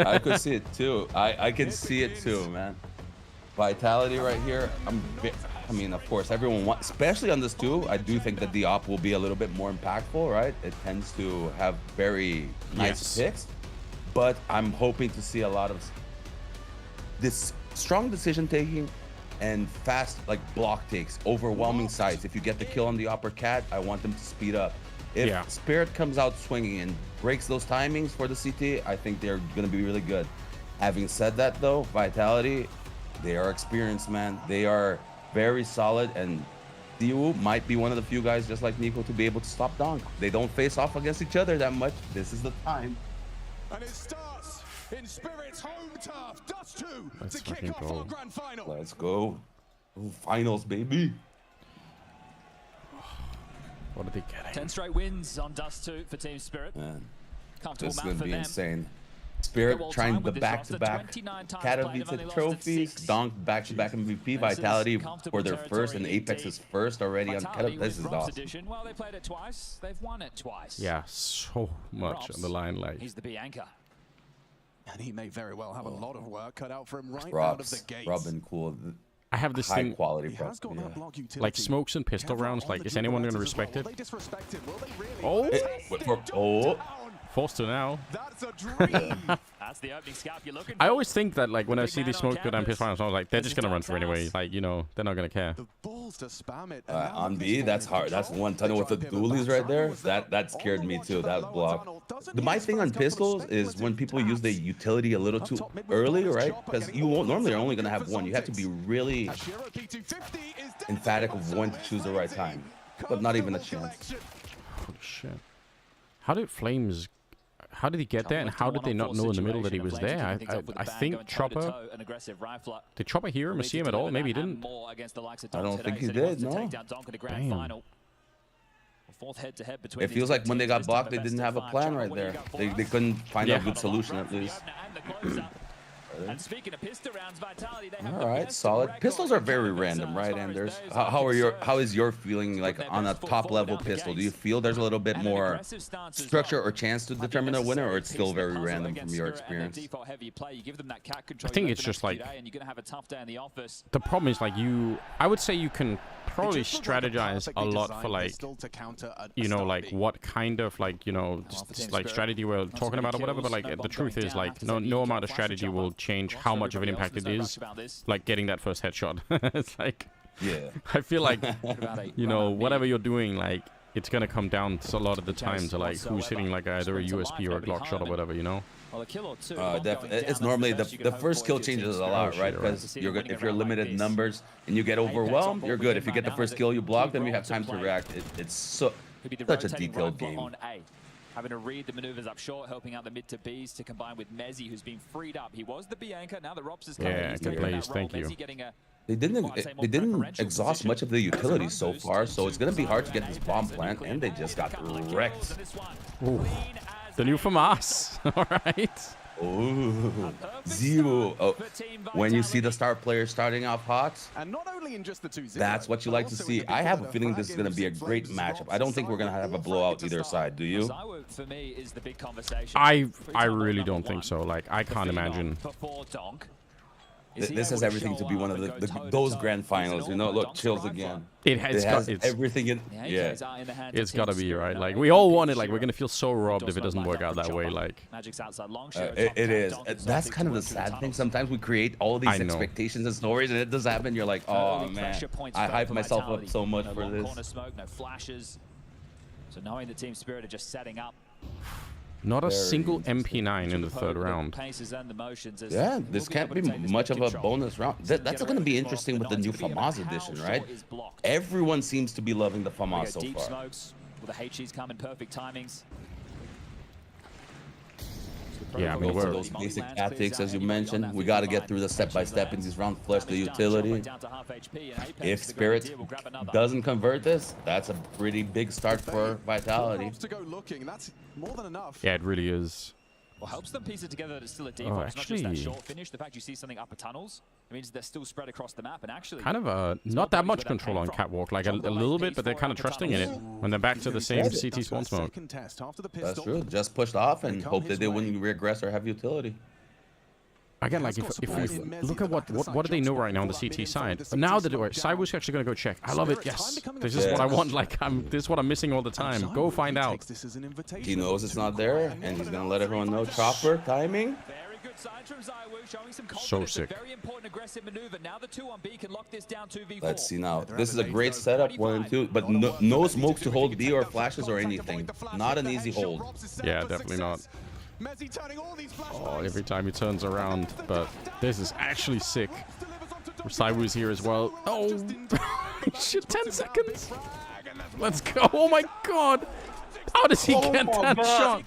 I could see it too. I can see it too, man. Vitality right here. I mean, of course, everyone wants, especially on this too. I do think that the op will be a little bit more impactful, right? It tends to have very nice picks, but I'm hoping to see a lot of this strong decision taking and fast like block takes, overwhelming sides. If you get the kill on the upper cat, I want them to speed up. If Spirit comes out swinging and breaks those timings for the CT, I think they're going to be really good. Having said that though, Vitality, they are experienced, man. They are very solid, and Zews might be one of the few guys just like Nico to be able to stop Donk. They don't face off against each other that much. This is the time. And it starts in Spirit's home turf. Dust 2 Let's to kick off go. our grand final. Let's go. Ooh, finals, baby. What are they getting? 10 straight wins on Dust 2 for Team Spirit. Man, Comfortable this is map gonna for be them. insane. Spirit trying the back-to-back Katowice trophies, Donk back-to-back MVP, Vitality for their first, and Apex's first already on Katowice. This is awesome. Well, they played it twice. They've won it twice. Yeah, so much on the line. Like, he's the Bianca. And he may very well have a lot of work cut out for him right out of the gate. Robin, cool. I have this thing, quality Has got that block utility. like smokes and pistol rounds. Like, is anyone gonna respect it? Will they disrespect him? Will they really? Oh, Forced to now. That's a dream. That's the opening scalp you're looking for. I always think that, like, when I see these smoke good and pistol rounds, I was like, they're just gonna run through anyway. Like, you know, they're not gonna care. The balls to spam it. on B, that's hard. That's one tunnel with the dualies right there. That scared me too. That block. My thing on pistols is when people use the utility a little too early, right? Because you won't, normally are only gonna have one. You have to be really emphatic of when to choose the right time. But not even a chance. Holy shit. How did Flames... How did he get there, and how did they not know in the middle that he was there? I think Chopper... Did Chopper hear him or see him at all? Maybe he didn't. I don't think he did, no. Damn. It feels like when they got blocked, they didn't have a plan right there. They couldn't find a good solution, at least. And speaking of pistol rounds, Vitality, they have all right, solid. Pistols are very random, right, Anders? How is your feeling like on a top level pistol? Do you feel there's a little bit more structure or chance to determine a winner, or it's still very random from your experience? I think it's just like the problem is like I would say you can probably strategize a lot for like, you know, like what kind of like, you know, like strategy we're talking about or whatever, but like the truth is like no amount of strategy will change how much of an impact it is, like getting that first headshot. It's like, yeah, I feel like, you know, whatever you're doing, like it's gonna come down to a lot of the time to like who's hitting like either a USP or a Glock shot or whatever, you know. It's normally the first kill changes a lot, right? Because if you're limited in numbers and you get overwhelmed, you're good. If you get the first kill you block, then you have time to react. It's such a detailed game. Having to read the maneuvers up short, helping out the mid to Bs to combine with Mezzi, who's been freed up. He was the B anchor, now the Rops is coming. Yeah, good plays, thank you. They didn't exhaust much of the utilities so far, so it's gonna be hard to get this bomb plant, and they just got wrecked. Ooh. The new FAMAS. All right. Ooh, Zews. Oh, when you see the star players starting off hot, that's what you like to see. I have a feeling this is going to be a great matchup. I don't think we're going to have a blowout either side. Do you? I really don't think so. Like, I can't imagine. This has everything to be one of those grand finals, you know. Look, chills again. It has everything in. Yeah, it's gotta be right. Like we all want it. Like we're gonna feel so robbed if it doesn't work out that way. Like it is. That's kind of the sad thing. Sometimes we create all these expectations and stories, and it does happen. You're like, oh man, I hype myself up so much for this. So knowing the Team Spirit are just setting up. Not a single MP9 in the third round. Yeah, this can't be much of a bonus round. That's going to be interesting with the new FAMAS edition, right? Everyone seems to be loving the FAMAS so far. Will the HEs come in perfect timings? Yeah, I mean, we're those basic tactics, as you mentioned. We got to get through the step-by-step in these rounds, flush the utility. If Spirit doesn't convert this, that's a pretty big start for Vitality. Yeah, it really is. Well, helps them piece it together that it's still a default. It's not just that short finish. The fact you see something upper tunnels, it means they're still spread across the map. And actually, kind of not that much control on Catwalk, like a little bit, but they're kind of trusting in it when they're back to the same CT spawn smoke. That's true. Just pushed off and hope that they wouldn't regress or have utility. Again, like if we look at what do they know right now on the CT side? But now that Zews actually gonna go check. I love it. Yes, this is what I want. Like this is what I'm missing all the time. Go find out. He knows it's not there, and he's gonna let everyone know. Chopper timing. So sick. Let's see now. This is a great setup, 1 and 2, but no smokes to hold B or flashes or anything. Not an easy hold. Yeah, definitely not. Oh, every time he turns around, but this is actually sick. Zews here as well. Oh, shit, 10 seconds. Let's go. Oh my god. How does he get that shot?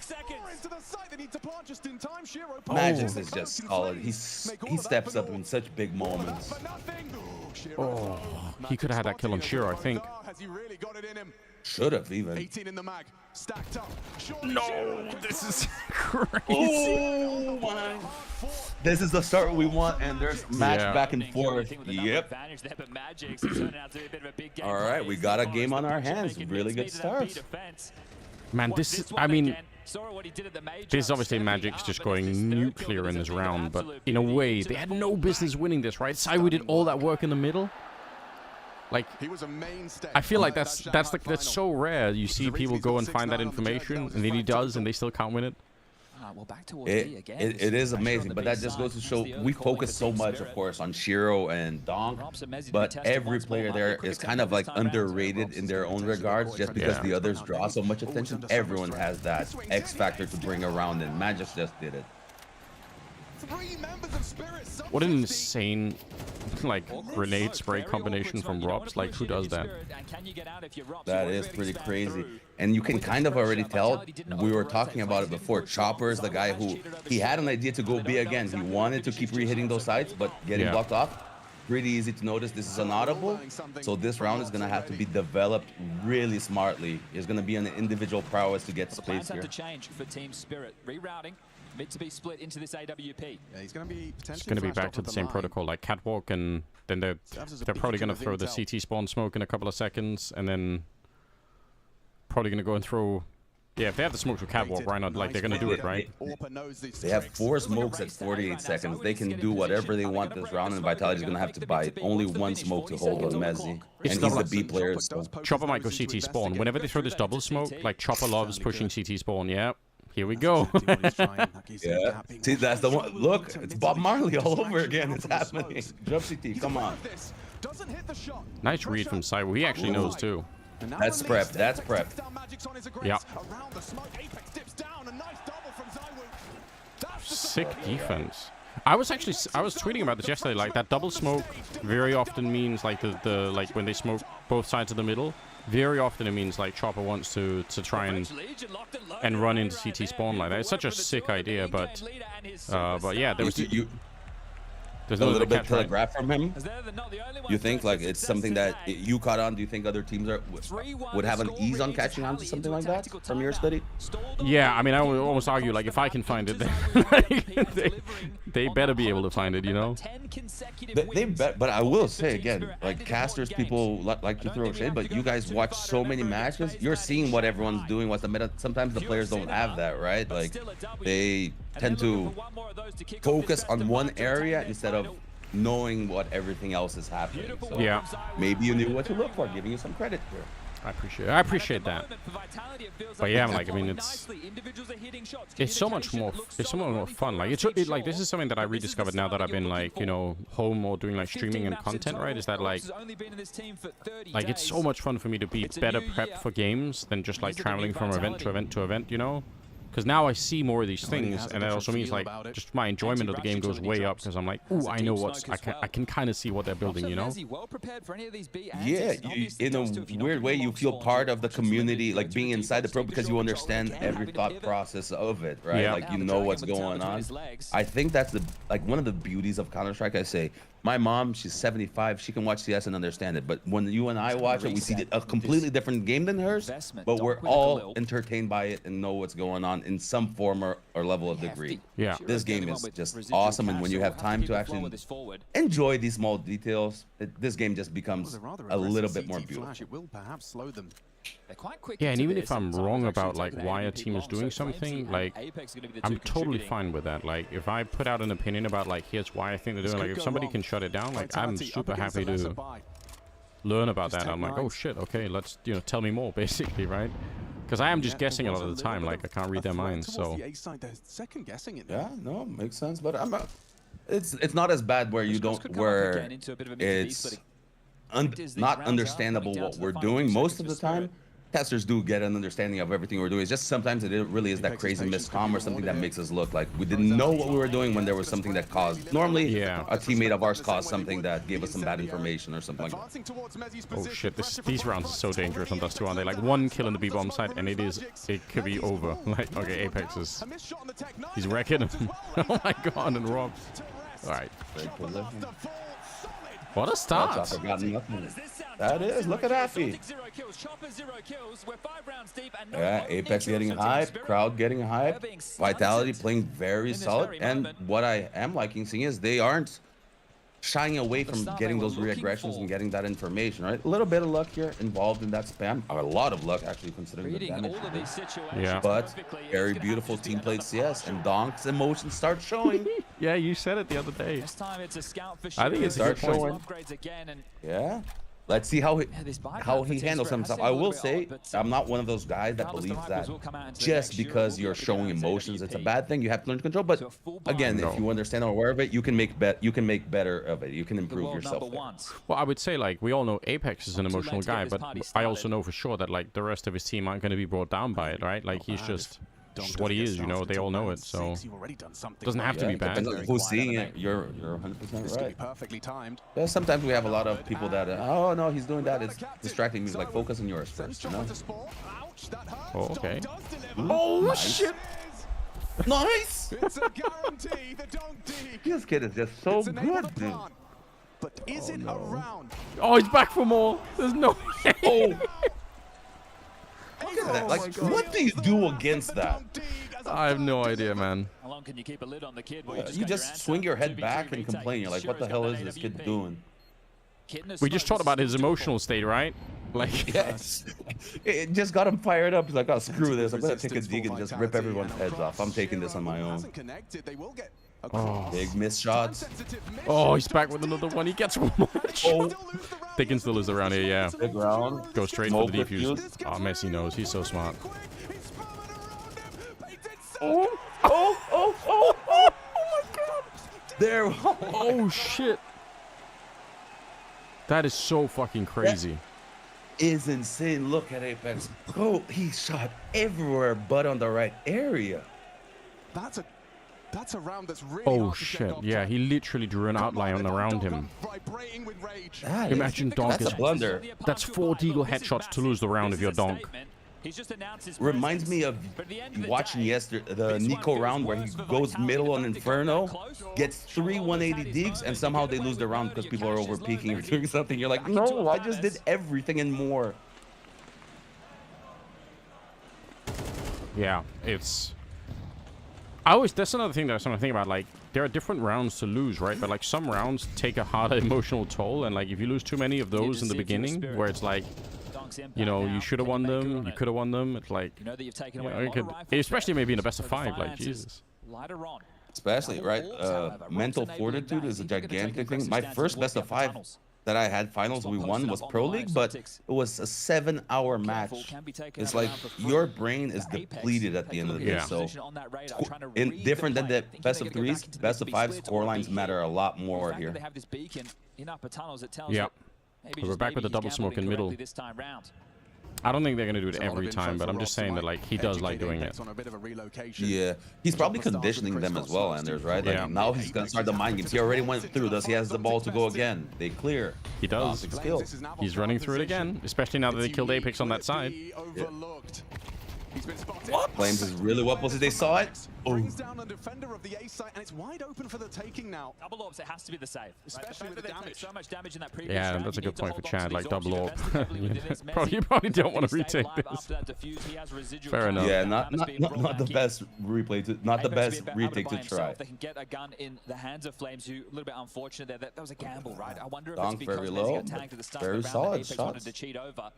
Magix is just solid. He steps up in such big moments. Oh, he could have had that kill on Shiro, I think. Should have even. No, this is crazy. Oh my! This is the start we want, and there's match back and forth. Yep. All right, we got a game on our hands. Really good start. Man, this is, I mean, this is obviously Magic's just going nuclear in this round, but in a way, they had no business winning this, right? Zews did all that work in the middle. Like, I feel like that's so rare. You see people go and find that information, and then he does, and they still can't win it. It is amazing, but that just goes to show we focus so much, of course, on Shiro and Donk, but every player there is kind of like underrated in their own regards, just because the others draw so much attention. Everyone has that X factor to bring around, and Magix just did it. What an insane, like, grenade spray combination from Robs. Like, who does that? That is pretty crazy. And you can kind of already tell, we were talking about it before, Chopper is the guy who, he had an idea to go B again. He wanted to keep re-hitting those sites, but getting blocked off. Pretty easy to notice this is inaudible. So this round is going to have to be developed really smartly. It's going to be an individual prowess to get space here. To change for Team Spirit. Rerouting. Mid to be split into this AWP. Yeah, he's going to be it's going to be back to the same protocol, like Catwalk, and then they're probably going to throw the CT spawn smoke in a couple of seconds, and then probably going to go and throw. Yeah, if they have the smoke for Catwalk, why not? Like, they're going to do it, right? They have 4 smokes at 48 seconds. They can do whatever they want this round, and Vitality's going to have to buy only 1 smoke to hold on Mezzy. And he's the B player. So. Chopper might go CT spawn. Whenever they throw this double smoke, like, Chopper loves pushing CT spawn. Yeah, here we go. Yeah. See, that's the one. Look, it's Bob Marley all over again. It's happening. Jump CT, come on. Nice read from Cyber. He actually knows, too. That's prep. That's prep. Yeah. Sick defense. I was tweeting about this yesterday. Like, that double smoke very often means like the like when they smoke both sides of the middle. Very often it means like Chopper wants to try and run into CT spawn like that. It's such a sick idea, but yeah, there was. There's a little bit telegraph from him. You think like it's something that you caught on? Do you think other teams would have an ease on catching on to something like that from your study? Yeah, I mean, I would almost argue like if I can find it, then they better be able to find it, you know. They bet, but I will say again, like casters, people like to throw shade, but you guys watch so many matches. You're seeing what everyone's doing, what's the meta. Sometimes the players don't have that, right? Like they tend to focus on one area instead of knowing what everything else is happening. So yeah, maybe you knew what to look for, giving you some credit here. I appreciate that. But yeah, like I mean, it's so much more fun. Like it's like this is something that I rediscovered now that I've been like, you know, home or doing like streaming and content, right? Is that like it's so much fun for me to be better prepped for games than just like traveling from event to event to event, you know? Because now I see more of these things, and that also means like just my enjoyment of the game goes way up because I'm like, ooh, I know what's I can kind of see what they're building, you know? Yeah, in a weird way, you feel part of the community, like being inside the pro because you understand every thought process of it, right? Yeah. Like you know what's going on. I think that's one of the beauties of Counter-Strike. I say, my mom, she's 75, she can watch CS and understand it, but when you and I watch it, we see a completely different game than hers, but we're all entertained by it and know what's going on in some form or level of degree. Yeah. This game is just awesome, and when you have time to actually enjoy these small details, this game just becomes a little bit more beautiful. Yeah, and even if I'm wrong about like why a team is doing something, like I'm totally fine with that. Like if I put out an opinion about like here's why I think they're doing, like if somebody can shut it down, like I'm super happy to learn about that. I'm like, oh shit, okay, let's tell me more, basically, right? Because I am just guessing a lot of the time, like I can't read their minds. So yeah, no, makes sense. But it's not as bad where it's not understandable what we're doing most of the time. Casters do get an understanding of everything we're doing. It's just sometimes it really is that crazy miscomm or something that makes us look like we didn't know what we were doing when there was something that caused. Normally, a teammate of ours caused something that gave us some bad information or something like that. Oh shit, these rounds are so dangerous on Dust 2 They like one kill in the B-bomb side and it could be over. Like, okay, Apex he's wrecking him. Oh my god, and Rob. Alright. What a start! That is, look at Affy. Yeah, Apex getting hype, crowd getting hype, Vitality playing very solid, and what I am liking seeing is they aren't shying away from getting those reaggressions and getting that information, right? A little bit of luck here involved in that spam. A lot of luck, actually, considering the damage. Yeah. But very beautiful team played CS, and Donk's emotions start showing. Yeah, you said it the other day. I think it starts showing. Yeah. Let's see how he handles himself. I will say, I'm not one of those guys that believes that just because you're showing emotions, it's a bad thing. You have to learn to control. But again, if you understand or aware of it, you can make better of it. You can improve yourself. Well, I would say like we all know Apex is an emotional guy, but I also know for sure that like the rest of his team aren't going to be brought down by it, right? Like he's just just what he is, you know. They all know it, so doesn't have to be bad. Depends on who's seeing it. You're 100% right. Perfectly timed. Yeah, sometimes we have a lot of people that, oh no, he's doing that. It's distracting me. Like, focus on yours first, you know? Oh, okay. Oh, shit. Nice. It's a guarantee. The dunk dig. This kid is just so good, dude. But is it around? Oh, he's back for more. There's no way. Oh. Look at that. Like, what do you do against that? I have no idea, man. How long can you keep a lid on the kid? You just swing your head back and complain. You're like, what the hell is this kid doing? We just talked about his emotional state, right? Like, yes. It just got him fired up. He's like, oh, screw this. I'm going to take a dig and just rip everyone's heads off. I'm taking this on my own. oh. Big missed shots. Oh, he's back with another one. He gets one more. Oh. They can still lose around here, yeah. Big round. Go straight for the defuse. Oh, Messi knows. He's so smart. Oh, oh, oh, oh, oh, oh my God. There. Oh, shit. That is so fucking crazy. That is insane. Look at Apex. Oh, he shot everywhere but on the right area. That's a round that's really Oh shit, yeah, he literally drew an outline around him. Imagine Donk That's a blunder. That's 4 Deagle headshots to lose the round if you're Donk. Reminds me of watching yesterday the Nico round where he goes middle on Inferno, gets 3 180 digs, and somehow they lose the round because people are over peeking or doing something. You're like, no, I just did everything and more. Yeah, it's... that's another thing that I was trying to think about. Like, there are different rounds to lose, right? But like some rounds take a harder emotional toll, and like if you lose too many of those in the beginning, where it's like, you know, you should have won them, you could have won them. It's like, you know, it could, especially maybe in a best of 5, like Jesus. Especially, right? Mental fortitude is a gigantic thing. My first best of 5 that I had finals we won was Pro League, but it was a 7-hour match. It's like your brain is depleted at the end of the day. Yeah. So different than the best of 3s, best of 5 score lines matter a lot more here. Yeah. We're back with the double smoke in middle. I don't think they're going to do it every time, but I'm just saying that, like, he does like doing it. Yeah, he's probably conditioning them as well, Anders, right? Like, yeah. Now he's going to start the mind games. He already went through this. He has the ball to go again. They clear. He does. He's running through it again, especially now that they killed Apex on that side. Yeah. What? Flames is really well positioned. They saw it. Brings down the defender of the A site, and it's wide open for the taking now. Double orbs, it has to be the save, especially with the damage. So much damage in that previous Yeah, round. that's a good point for Chad. Like double orb. You probably don't want to retake this. Fair enough. Yeah, not the best replay to, not the best retake to try. They can get a gun in the hands of Flames, who a little bit unfortunate there. That was a gamble, right? I wonder if it's because very Messi low, got tagged at the start very of the round solid that Apex wanted shots. to cheat over.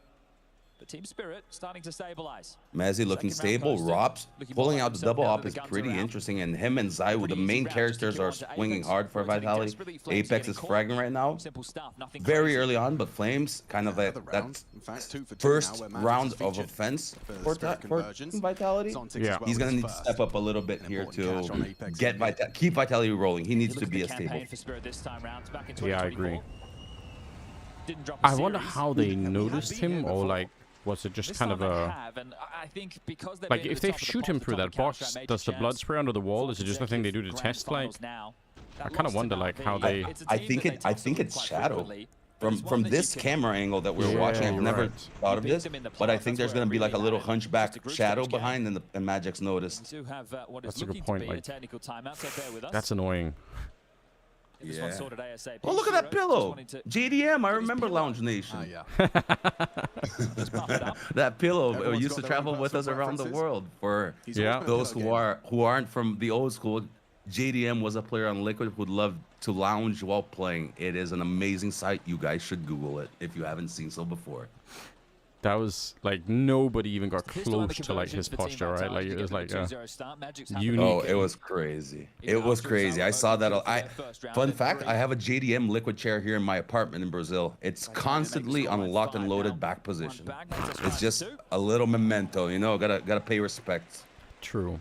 But Team Spirit starting to stabilize. Messi looking stable. Robs pulling out the double op is pretty interesting, and him and Zews, the main characters, are swinging hard for Vitality. Apex is fragging right now. Very early on, but Flames kind of that first round of offense for Vitality. Yeah. He's gonna need to step up a little bit here to keep Vitality rolling. He needs to be a stable. Yeah, I agree. I wonder how they noticed him, or like, was it just kind of a... Like, if they shoot him through that box, does the blood spray under the wall? Is it just a thing they do to test? Like, I kind of wonder, like, how they... I think it's shadow. From this camera angle that we're watching, I've never thought of this, but I think there's going to be like a little hunchback shadow behind, and Magic's noticed. That's a good point. Like, that's annoying. Yeah. Oh, look at that pillow. JDM, I remember Lounge Nation. That pillow used to travel with us around the world. For those who aren't from the old school, JDM was a player on Liquid who would love to lounge while playing. It is an amazing sight. You guys should Google it if you haven't seen so before. That was like nobody even got close to like his posture, right? Like it was like unique. Oh, it was crazy. It was crazy. I saw that. Fun fact: I have a JDM Liquid chair here in my apartment in Brazil. It's constantly on locked and loaded back position. It's just a little memento, you know. Gotta pay respect. True.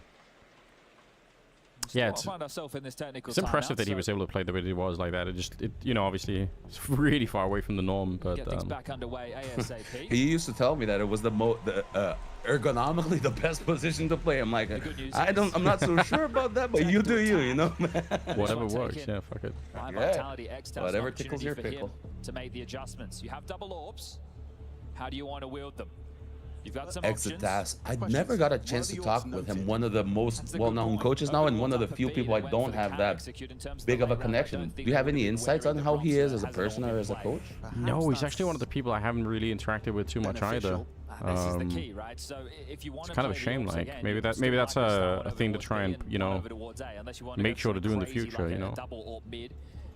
Yeah, We'll find ourselves in this technical it's impressive timeout, that he was able to play the way he was like that. You know, obviously, it's really far away from the norm, but get things back underway ASAP. He used to tell me that it was ergonomically the best position to play. I'm like, I'm not so sure about that, but you do you know. Whatever works, yeah, fuck it. Whatever tickles your pickle. To make the adjustments, you have double orbs. How do you want to wield them? You've got some Exodas. I never got a chance to talk with him. One of the most well-known coaches now, and one of the few people I don't have that big of a connection. Do you have any insights on how he is as a person or as a coach? No, he's actually one of the people I haven't really interacted with too much either. It's kind of a shame. Like maybe that's a thing to try and make sure to do in the future.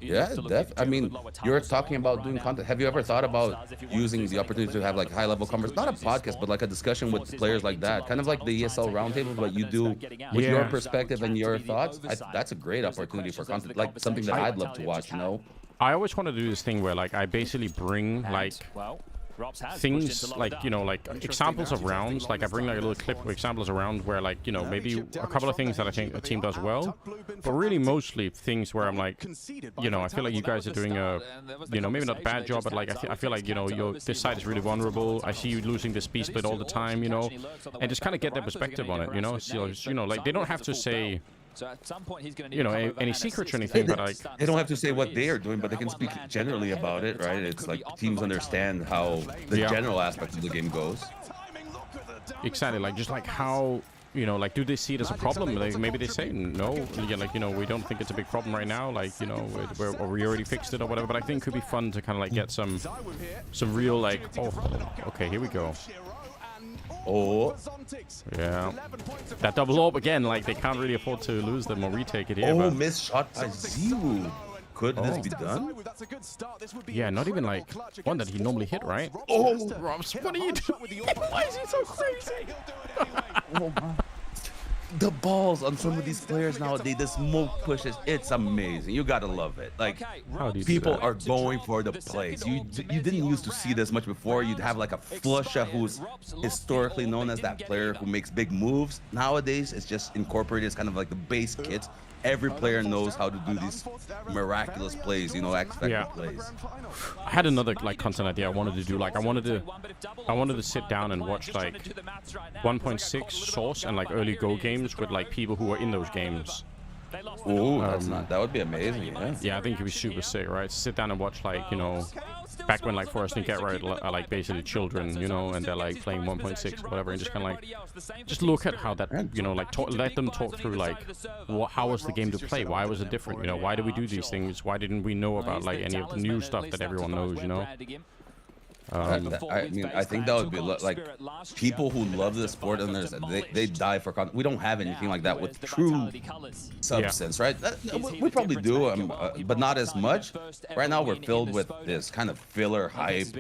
Yeah, I mean, you're talking about doing content. Have you ever thought about using the opportunity to have like high-level conversations, not a podcast, but like a discussion with players like that, kind of like the ESL roundtable, but you do with your perspective and your thoughts? That's a great opportunity for content, like something that I'd love to watch. I always want to do this thing where like I basically bring like things like like examples of rounds. Like I bring like a little clip of examples around where like maybe a couple of things that I think a team does well, but really mostly things where I'm like I feel like you guys are doing a maybe not a bad job, but like I feel like this side is really vulnerable. I see you losing this B split all the time, and just kind of get their perspective on it. So like they don't have to say so at some point he's going to need any secrets or anything, but like they don't have to say what they are doing, but they can speak generally about it, right? It's like teams understand how the general aspect of the game goes. Exactly, like just like how like do they see it as a problem? Like maybe they say no, like we don't think it's a big problem right now, like or we already fixed it or whatever. But I think it could be fun to kind of like get some real like okay, here we go. Oh, yeah, that double orb again. Like they can't really afford to lose them or retake it here. Oh, missed shot by Zews. Could this be done? Yeah, not even like one that he normally hit, right? Oh, Robs, what are you doing? Why is he so crazy? Oh my. The balls on some of these players nowadays, the smoke pushes, it's amazing. You gotta love it. Like, people are going for the plays. You didn't used to see this much before. You'd have like a Flusha who's historically known as that player who makes big moves. Nowadays, it's just incorporated as kind of like the base kit. Every player knows how to do these miraculous plays, X Factor plays. I had another like content idea I wanted to do. Like I wanted to sit down and watch like 1.6 source and like early Go games with like people who are in those games. Ooh, that would be amazing. Yeah, I think it'd be super sick, right? Sit down and watch like back when like Forest and Get Right are like basically children, and they're like playing 1.6 or whatever, and just kind of like just look at how that like let them talk through like how was the game to play, why was it different, why did we do these things, why didn't we know about like any of the new stuff that everyone knows, I mean, I think that would be like people who love the sport and they die for content. We don't have anything like that with true substance, right? We probably do, but not as much. Right now, we're filled with this kind of filler hype,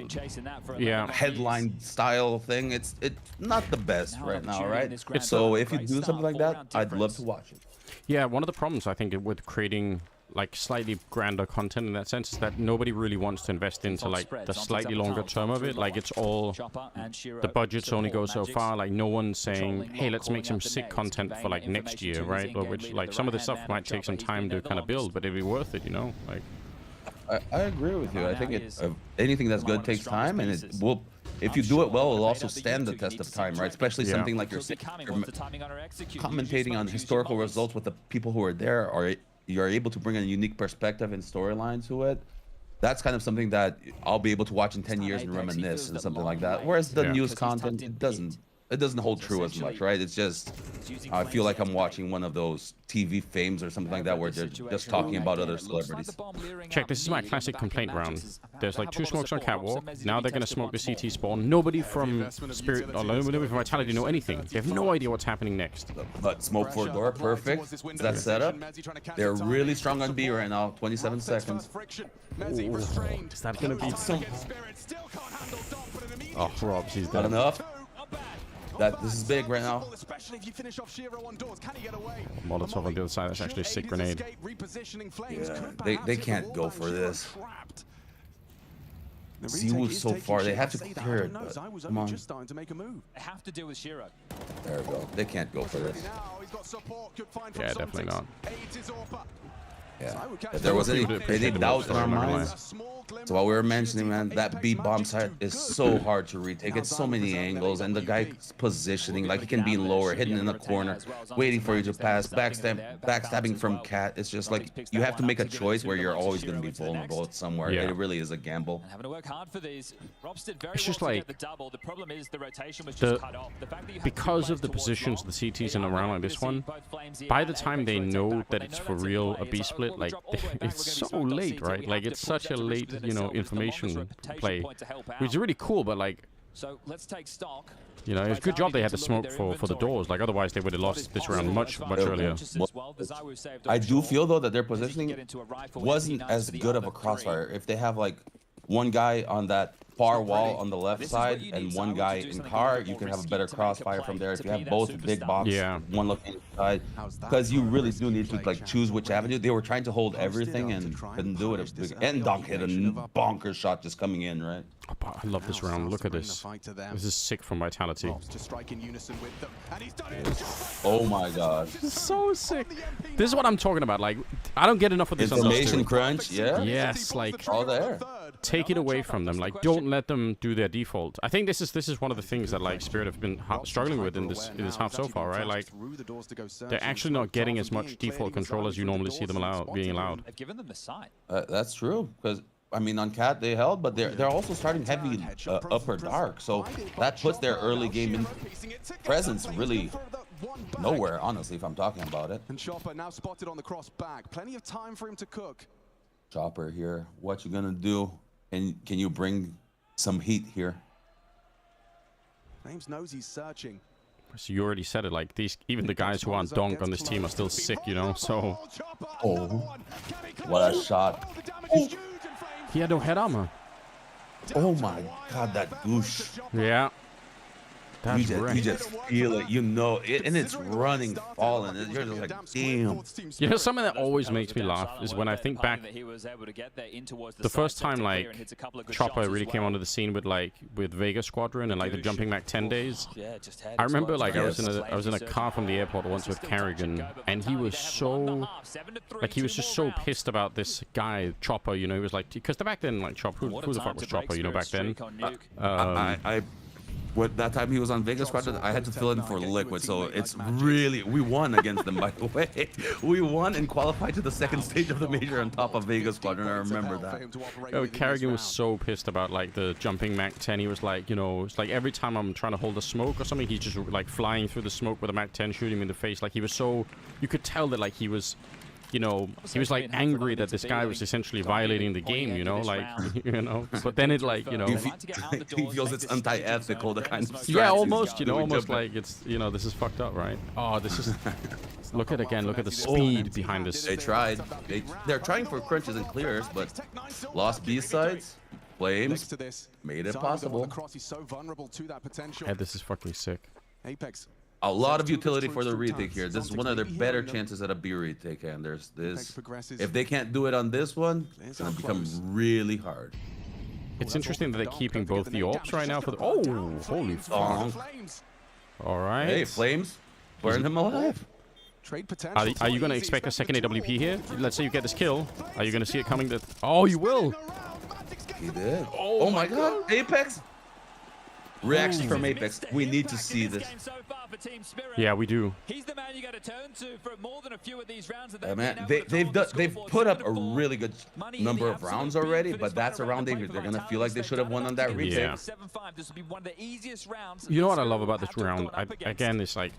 headline style thing. It's not the best right now, right? So if you do something like that, I'd love to watch it. Yeah, one of the problems I think with creating like slightly grander content in that sense is that nobody really wants to invest into like the slightly longer term of it. Like it's all the budgets only go so far. Like no one's saying, hey, let's make some sick content for like next year, right? Or which like some of the stuff might take some time to kind of build, but it'd be worth it, like I agree with you. I think anything that's good takes time, and it will. If you do it well, it'll also stand the test of time, right? Especially something like you're commentating on historical results with the people who are there, or you're able to bring a unique perspective and storyline to it. That's kind of something that I'll be able to watch in 10 years and reminisce and something like that. Whereas the news content, it doesn't hold true as much, right? It's just, I feel like I'm watching one of those TV fames or something like that where they're just talking about other celebrities. Check, this is my classic complaint round. There's like 2 smokes on Catwalk. Now they're going to smoke the CT spawn. Nobody from Spirit or nobody from Vitality know anything. They have no idea what's happening next. But smoke for door, perfect. That setup. They're really strong on B right now. 27 seconds. Ooh, is that going to be some... Oh, Robs, he's done. Not enough. This is big right now. Molotov on the other side. That's actually a sick grenade. Yeah, they can't go for this. Zews so far. They have to clear it. But come on. They have to deal with Shiro. There we go. They can't go for this. Yeah, definitely not. Yeah. If there was any doubt in our minds, so what we were mentioning, man, that B bomb site is so hard to retake. It's so many angles, and the guy's positioning, like he can be lower, hidden in the corner, waiting for you to pass, backstabbing from Cat. It's just like you have to make a choice where you're always going to be vulnerable somewhere. Yeah. It really is a gamble. Having to work hard for these. Rops did very It's just well to like get the double. The problem is the rotation was just cut off. The fact that you have because two of the players towards positions Rob, the CTs they in a are round able like to this see one, both flames here by and the time Apex they rotate know back. that When it's they for know that's in real play, a B it's, split, we'll like drop all the way back, we're it's gonna so be smoked on late, CT. right? We Like have it's to push such a that to late, reposition you know, themselves. It's the longest information reputation play, point to help which is out. really cool. But like, So let's take stock. you know, it's a good job they had the smoke for the doors. Like otherwise they would have lost this round much earlier. I do feel though that their positioning wasn't as good of a crossfire. If they have like one guy on that far wall on the left side and one guy in car, you can have a better crossfire from there. If you have both big box, one looking inside, because you really do need to like choose which avenue. They were trying to hold everything and couldn't do it. And Donk hit a bonker shot just coming in, right? Oh, I love this round. Look at this. This is sick from Vitality. Oh my god. This is so sick. This is what I'm talking about. Like, I don't get enough of this. Information crunch, yeah. Yes, like all there. Take it away from them. Like, don't let them do their default. I think this is one of the things that like Spirit have been struggling with in this half so far, right? Like, they're actually not getting as much default control as you normally see them being allowed. They've given them the side. That's true, because I mean on Cat they held, but they're also starting heavy upper dark, so that puts their early game in presence really nowhere, honestly, if I'm talking about it. And Chopper now spotted on the cross back. Plenty of time for him to cook. Chopper here, what you gonna do? And can you bring some heat here? Flames knows he's searching. So you already said it. Like even the guys who aren't Donk on this team are still sick, you know. So. Oh, what a shot! Oh. He had no head armor. Oh my god, that goosh. Yeah. That's you just feel it, you know it, and it's running, falling. And you're just like, damn. You know, something that always makes me laugh is when I think back the first time like Chopper really came onto the scene with Vega Squadron and like the jumping back 10 days. I remember like I was in a car from the airport once with Carrigan, and he was so he was just so pissed about this guy Chopper. You know, he was like, because back then like Chopper, who the fuck was Chopper? You know, back then. What that time he was on Vegas Squadron, I had to fill in for Liquid, so it's really, we won against them, by the way. We won and qualified to the second stage of the major on top of Vegas Squadron. I remember that. Oh, Carrigan was so pissed about like the jumping Mac 10. He was like, you know, it's like every time I'm trying to hold a smoke or something, he's just like flying through the smoke with a Mac 10, shooting me in the face. Like he was so, you could tell that like he was, you know, he was like angry that this guy was essentially violating the game, you know, like, you know, but then it like, you know, he feels it's anti-ethical, the kind of yeah, almost, you know, almost like it's, you know, this is fucked up, right? Oh, this is, look at the speed behind this. They tried, they're trying for crunches and clears, but lost B-sides, Flames made it possible. Yeah, this is fucking sick. Apex. A lot of utility for the retake here. This is one of their better chances at a B retake, and there's this. If they can't do it on this one, it's gonna become really hard. It's interesting that they're keeping both the AWPs right now for the. Oh, holy fuck! All right. Hey, Flames, burn him alive. Are you gonna expect a second AWP here? Let's say you get this kill. Are you gonna see it coming? Oh, you will. He did. Oh my God, Apex. Reaction from Apex. We need to see this. Yeah, we do. He's the man you got to turn to for more than a few of these rounds. Man, they've put up a really good number of rounds already, but that's a round they're gonna feel like they should have won on that retake. Yeah. You know what I love about this round? Again, it's like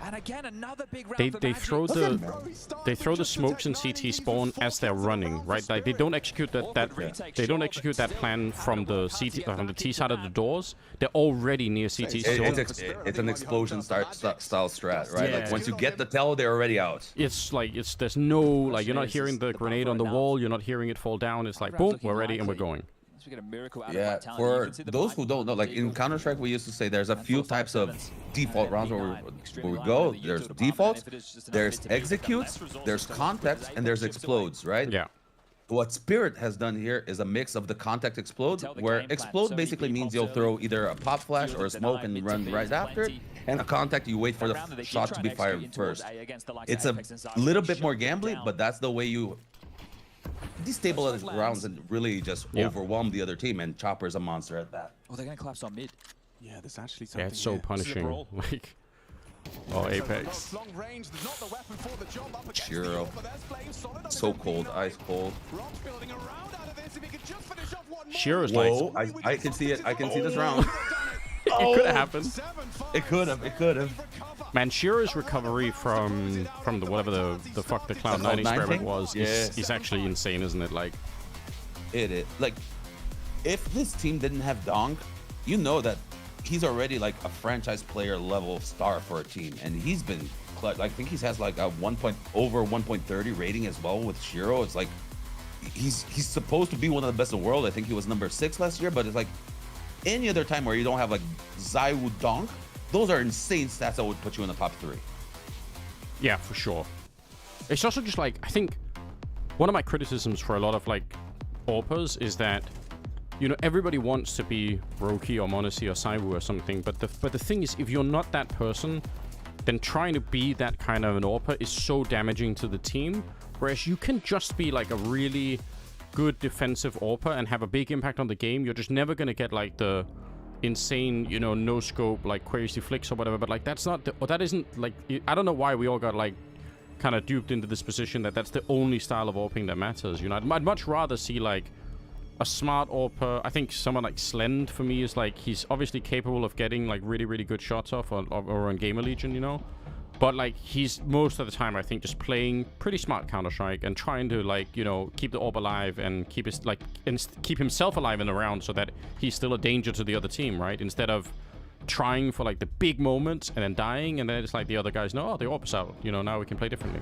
and again, another big round they throw the smokes in CT spawn as they're running, right? Like they don't execute that plan from the T side of the doors. They're already near CT. It's an explosion style strat, right? Yeah. Like once you get the tell, they're already out. It's like there's no like you're not hearing the grenade on the wall, you're not hearing it fall down. It's like boom, we're ready and we're going. Yeah, for those who don't know, like in Counter-Strike, we used to say there's a few types of default rounds where we go. There's defaults, there's executes, there's contacts, and there's explodes, right? Yeah. what Spirit has done here is a mix of the contact explode, where explode basically means you'll throw either a pop flash or a smoke and run right after it, and a contact you wait for the shot to be fired first. It's a little bit more gambly, but that's the way you destabilize rounds and really just overwhelm the other team, and Chopper's a monster at that. Oh, they're going to collapse on mid. Yeah, there's actually something. Yeah, it's so punishing. Like, oh, Apex. Shiro. So cold, ice cold. Shiro's Whoa, I can see it. I can see this round. It could have happened. It could have. It could have. Man, Shiro's recovery from the whatever the fuck the Cloud9 experiment was is actually insane, isn't it? Like, it is. Like, if this team didn't have Donk, you know that he's already like a franchise player level star for a team, and he's been. I think he has like a over 1.30 rating as well with Shiro. It's like he's supposed to be one of the best in the world. I think he was number 6 last year, but it's like any other time where you don't have like Zews Donk, those are insane stats that would put you in the top 3. Yeah, for sure. It's also just like, I think one of my criticisms for a lot of like AWPers is that, you know, everybody wants to be Roki or Monacy or Saiwu or something, but the thing is, if you're not that person, then trying to be that kind of an AWPer is so damaging to the team. Whereas you can just be like a really good defensive AWPer and have a big impact on the game. You're just never gonna get like the insane, you know, no scope like crazy flicks or whatever. But like that's not the, or that isn't like, I don't know why we all got like kind of duped into this position that that's the only style of AWPing that matters. You know, I'd much rather see like a smart AWPer. I think someone like Slend for me is like, he's obviously capable of getting like really good shots off or on Gamer Legion, you know. But like he's most of the time, I think, just playing pretty smart Counter-Strike and trying to like, you know, keep the AWP alive and keep his like keep himself alive in the round so that he's still a danger to the other team, right? Instead of trying for like the big moments and then dying, and then it's like the other guys know, oh, the AWP's out, you know, now we can play differently.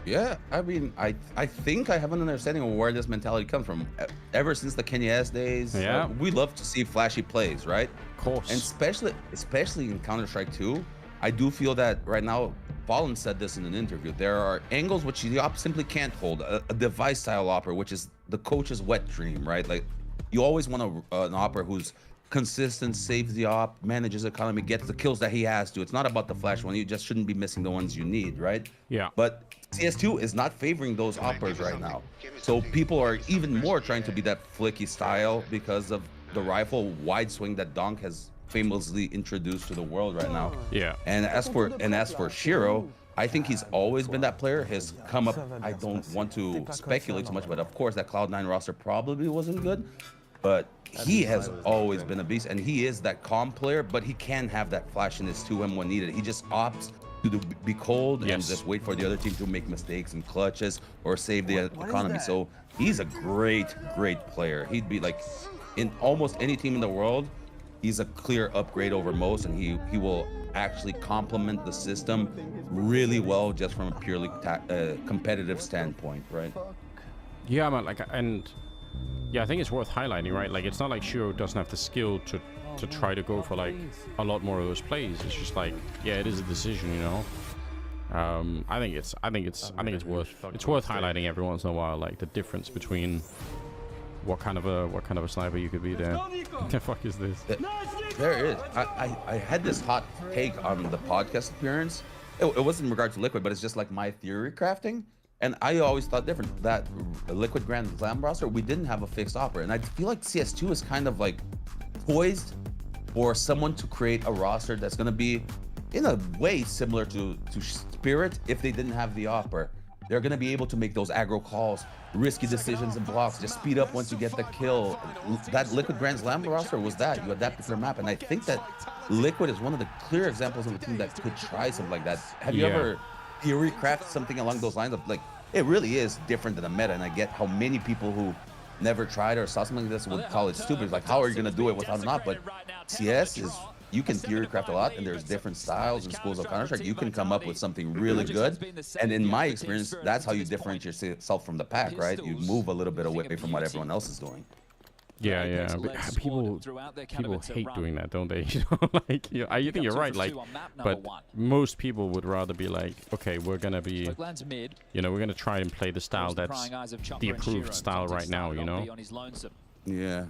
Yeah, I mean, I think I have an understanding of where this mentality comes from. Ever since the Kenya S days, yeah, we love to see flashy plays, right? Of course. And especially in Counter-Strike 2, I do feel that right now, Fallen said this in an interview, there are angles which the op simply can't hold. A device style opera, which is the coach's wet dream, right? Like, you always want an opera who's consistent, saves the op, manages economy, gets the kills that he has to. It's not about the flash one. You just shouldn't be missing the ones you need, right? Yeah. But CS2 is not favoring those operas right now. So people are even more trying to be that flicky style because of the rifle wide swing that Donk has famously introduced to the world right now. Yeah. And as for Shiro, I think he's always been that player. His come up, I don't want to speculate too much, but of course that Cloud9 roster probably wasn't good. But he has always been a beast, and he is that calm player, but he can have that flashiness to him when needed. He just opts to be cold and just wait for the other team to make mistakes and clutches or save the economy. So he's a great player. He'd be like in almost any team in the world. He's a clear upgrade over most, and he will actually complement the system really well just from a purely competitive standpoint, right? Yeah, man, like, and yeah, I think it's worth highlighting, right? Like, it's not like Shiro doesn't have the skill to try to go for like a lot more of those plays. It's just like, yeah, it is a decision, you know. I think it's worth highlighting every once in a while, like the difference between what kind of a sniper you could be there. What the fuck is this? There is. I had this hot take on the podcast appearance. It wasn't in regard to Liquid, but it's just like my theory crafting. And I always thought different. That Liquid Grand Slam roster, we didn't have a fixed opera. And I feel like CS2 is kind of like poised for someone to create a roster that's going to be in a way similar to Spirit if they didn't have the opera. They're going to be able to make those aggro calls, risky decisions and blocks, just speed up once you get the kill. That Liquid Grand Slam roster was that. You adapted their map. And I think that Liquid is one of the clear examples of a team that could try something like that. Have you ever theory crafted something along those lines of like, it really is different than a meta? And I get how many people who never tried or saw something like this would call it stupid. Like, how are you going to do it without an op? But CS is, you can theory craft a lot, and there's different styles and schools of Counter-Strike. You can come up with something really good, and in my experience, that's how you differentiate yourself from the pack, right? You move a little bit away from what everyone else is doing. Yeah, Apex yeah. led But squad people throughout their people Katowice hate run. doing that, don't they? You know, like I think you're right. Like, on map number but 1. most people would rather be like, okay, we're gonna be, Smoke lands mid. you know, we're gonna try and play the style Towards the that's prying eyes of Chopper the and approved Shiro. style Something right now. started You on know. B on his lonesome. Yeah.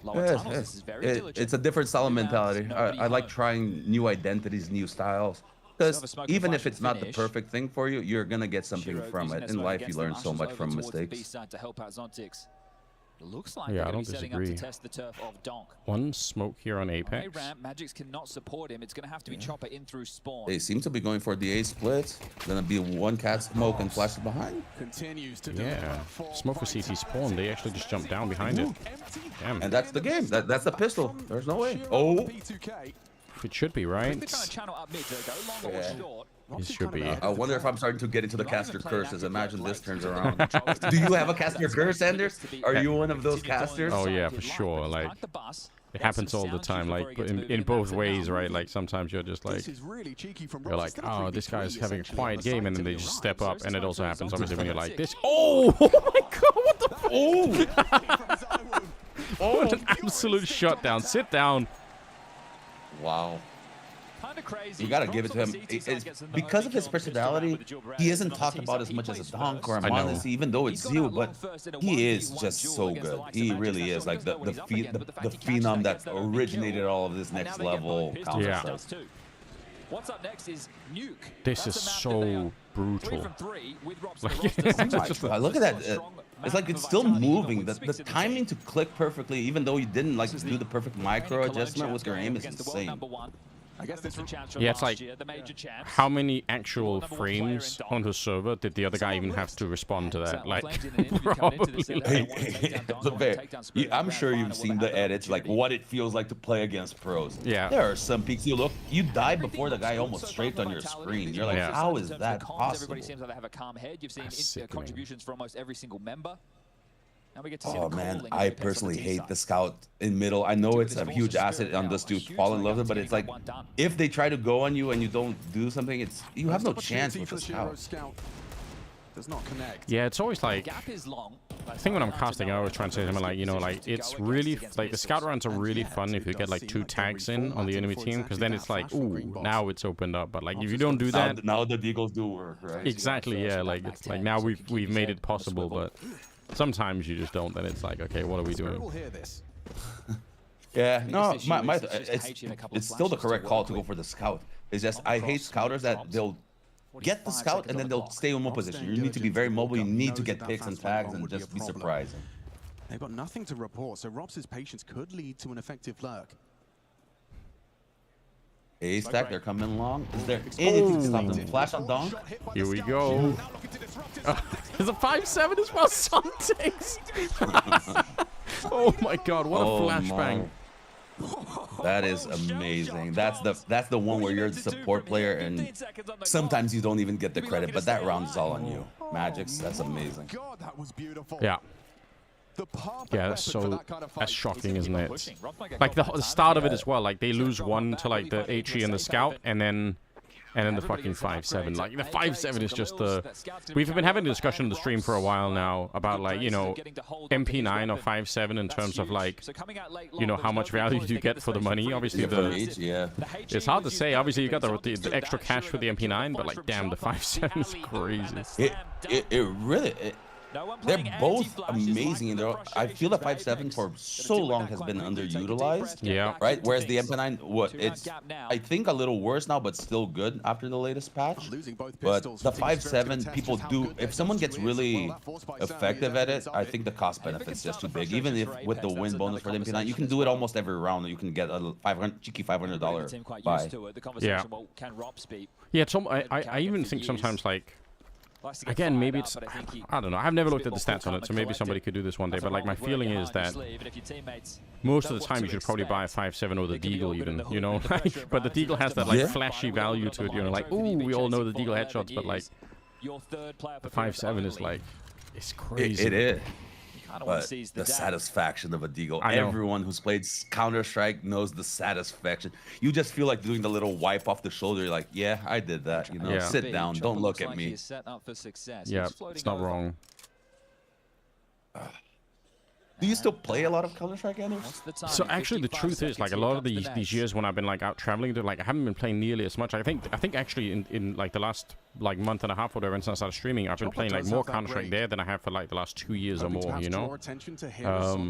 Lower tunnels, this is very diligent. It's a different style of Rebounds, mentality. nobody I like home. trying new identities, new styles. Still have a Because smoke and even flash if it's and not the finish. perfect thing for you, you're gonna get something Shiro from using it. that In smoke life, you against learn the so Marshals much over from towards the B mistakes. side to help out Zontix. It looks like Yeah, they're I going don't to be setting up to disagree. test the turf of Donk. One smoke here on On A Apex. ramp, Magic's cannot support him. It's going to have to be Chopper in through spawn. They seem to be going for the A splits. Gonna be one cat smoke and flash behind. Continues to Yeah, smoke for CT spawn. They actually just jumped down behind it. Damn, And that's the game. That's the pistol. There's no way. Oh, it should be I think right. they're trying to channel up mid to go long Yeah. or short. It should be. I wonder if I'm starting to get into the caster curses. Imagine this turns around. Do you have a caster curse, Anders? Are you one of those casters? Oh yeah, for sure. Like Park the bus. it happens all the time. Like in both ways, right? Like sometimes you're just like you're like, oh, this guy's having a quiet game, and then they just step up, and it also happens obviously when you're like this. Oh, oh my god, what the? Oh, what an absolute shutdown! Sit down. Wow. Kinda crazy. You gotta give it to him. Because of his personality, he isn't talked about as much as a Donk or a Modesty, even though it's Zew, but he is just so good. He really is like the phenom that originated all of this next level Counter-Strike. What's up next is Nuke. This is so brutal. Look at that. It's like it's still moving. The timing to click perfectly, even though you didn't like do the perfect micro adjustment with your aim, is insane. I guess this Yeah, it's like how many actual frames on the server did the other guy even have to respond to that? Like, probably. I'm sure you've seen the edits, like what it feels like to play against pros. Yeah. There are some peaks you die before the guy almost strafed on your screen. You're like, how is that possible? Everybody seems like they have a calm head. You've seen contributions from almost every single member. Now we get to see oh man, I personally hate the scout in middle. I know it's a huge asset on this dude fall in love with it, but it's like if they try to go on you and you don't do something, it's you have no chance with the scout. Does not connect. Yeah, it's always like Gap is long. I think when I'm casting, I always try and say to him like, you know, like it's really like the scout runs are really fun if you get like 2 tags in on the enemy team, because then it's like, ooh, now it's opened up. But like if you don't do that, now the deagles do work, right? Exactly, yeah. Like it's like now we've made it possible, but sometimes you just don't. Then it's like, okay, what are we doing? Yeah, no, it's still the correct call to go for the scout. It's just I hate scouters that they'll get the scout and then they'll stay in one position. You need to be very mobile. You need to get picks and tags and just be surprising. They've got nothing to report, so Robs' patience could lead to an effective lurk. A stack, they're coming along. Is there anything to stop them? Flash on Donk. Here we go. There's a 5-7 as well. Zontix. Oh my god, what a flashbang. That is amazing. That's the one where you're the support player and sometimes you don't even get the credit, but that round is all on you. Magic's, that's amazing. God, that was beautiful. Yeah. Yeah, that's shocking, isn't it? Like the start of it as well. Like they lose one to like the HE and the scout, and then the fucking 5-7. Like the 5-7 is just the. We've been having a discussion on the stream for a while now about like, you know, MP9 or 5-7 in terms of like, you know, how much value do you get for the money? Obviously it's hard to say. Obviously you got the extra cash for the MP9, but like damn, the 5-7 is crazy. It really. They're both amazing, and I feel the 5-7 for so long has been underutilized. Yeah. Right. Whereas the MP9, it's I think a little worse now, but still good after the latest patch. But the 5-7, people do. If someone gets really effective at it, I think the cost benefit's just too big. Even if with the win bonus for the MP9, you can do it almost every round. You can get a cheeky $500 buy. Yeah. Yeah. I even think sometimes like. Again, maybe it's, I don't know, I've never looked at the stats on it, so maybe somebody could do this one day, but like my feeling is that most of the time you should probably buy a 5-7 or the Deagle even, you know, but the Deagle has that like flashy value to it, you know, like, ooh, we all know the Deagle headshots, but like, the 5-7 is like, it's crazy. It is. But the satisfaction of a deagle. Everyone who's played Counter-Strike knows the satisfaction. You just feel like doing the little wipe off the shoulder. You're like, yeah, I did that. You know, sit down. Don't look at me. Yeah, it's not wrong. Do you still play a lot of Counter-Strike, Anders? So actually, the truth is, like a lot of these years when I've been like out traveling, like I haven't been playing nearly as much. I think actually in like the last like month and a half or whatever since I started streaming, I've been playing like more Counter-Strike there than I have for like the last 2 years or more. You know?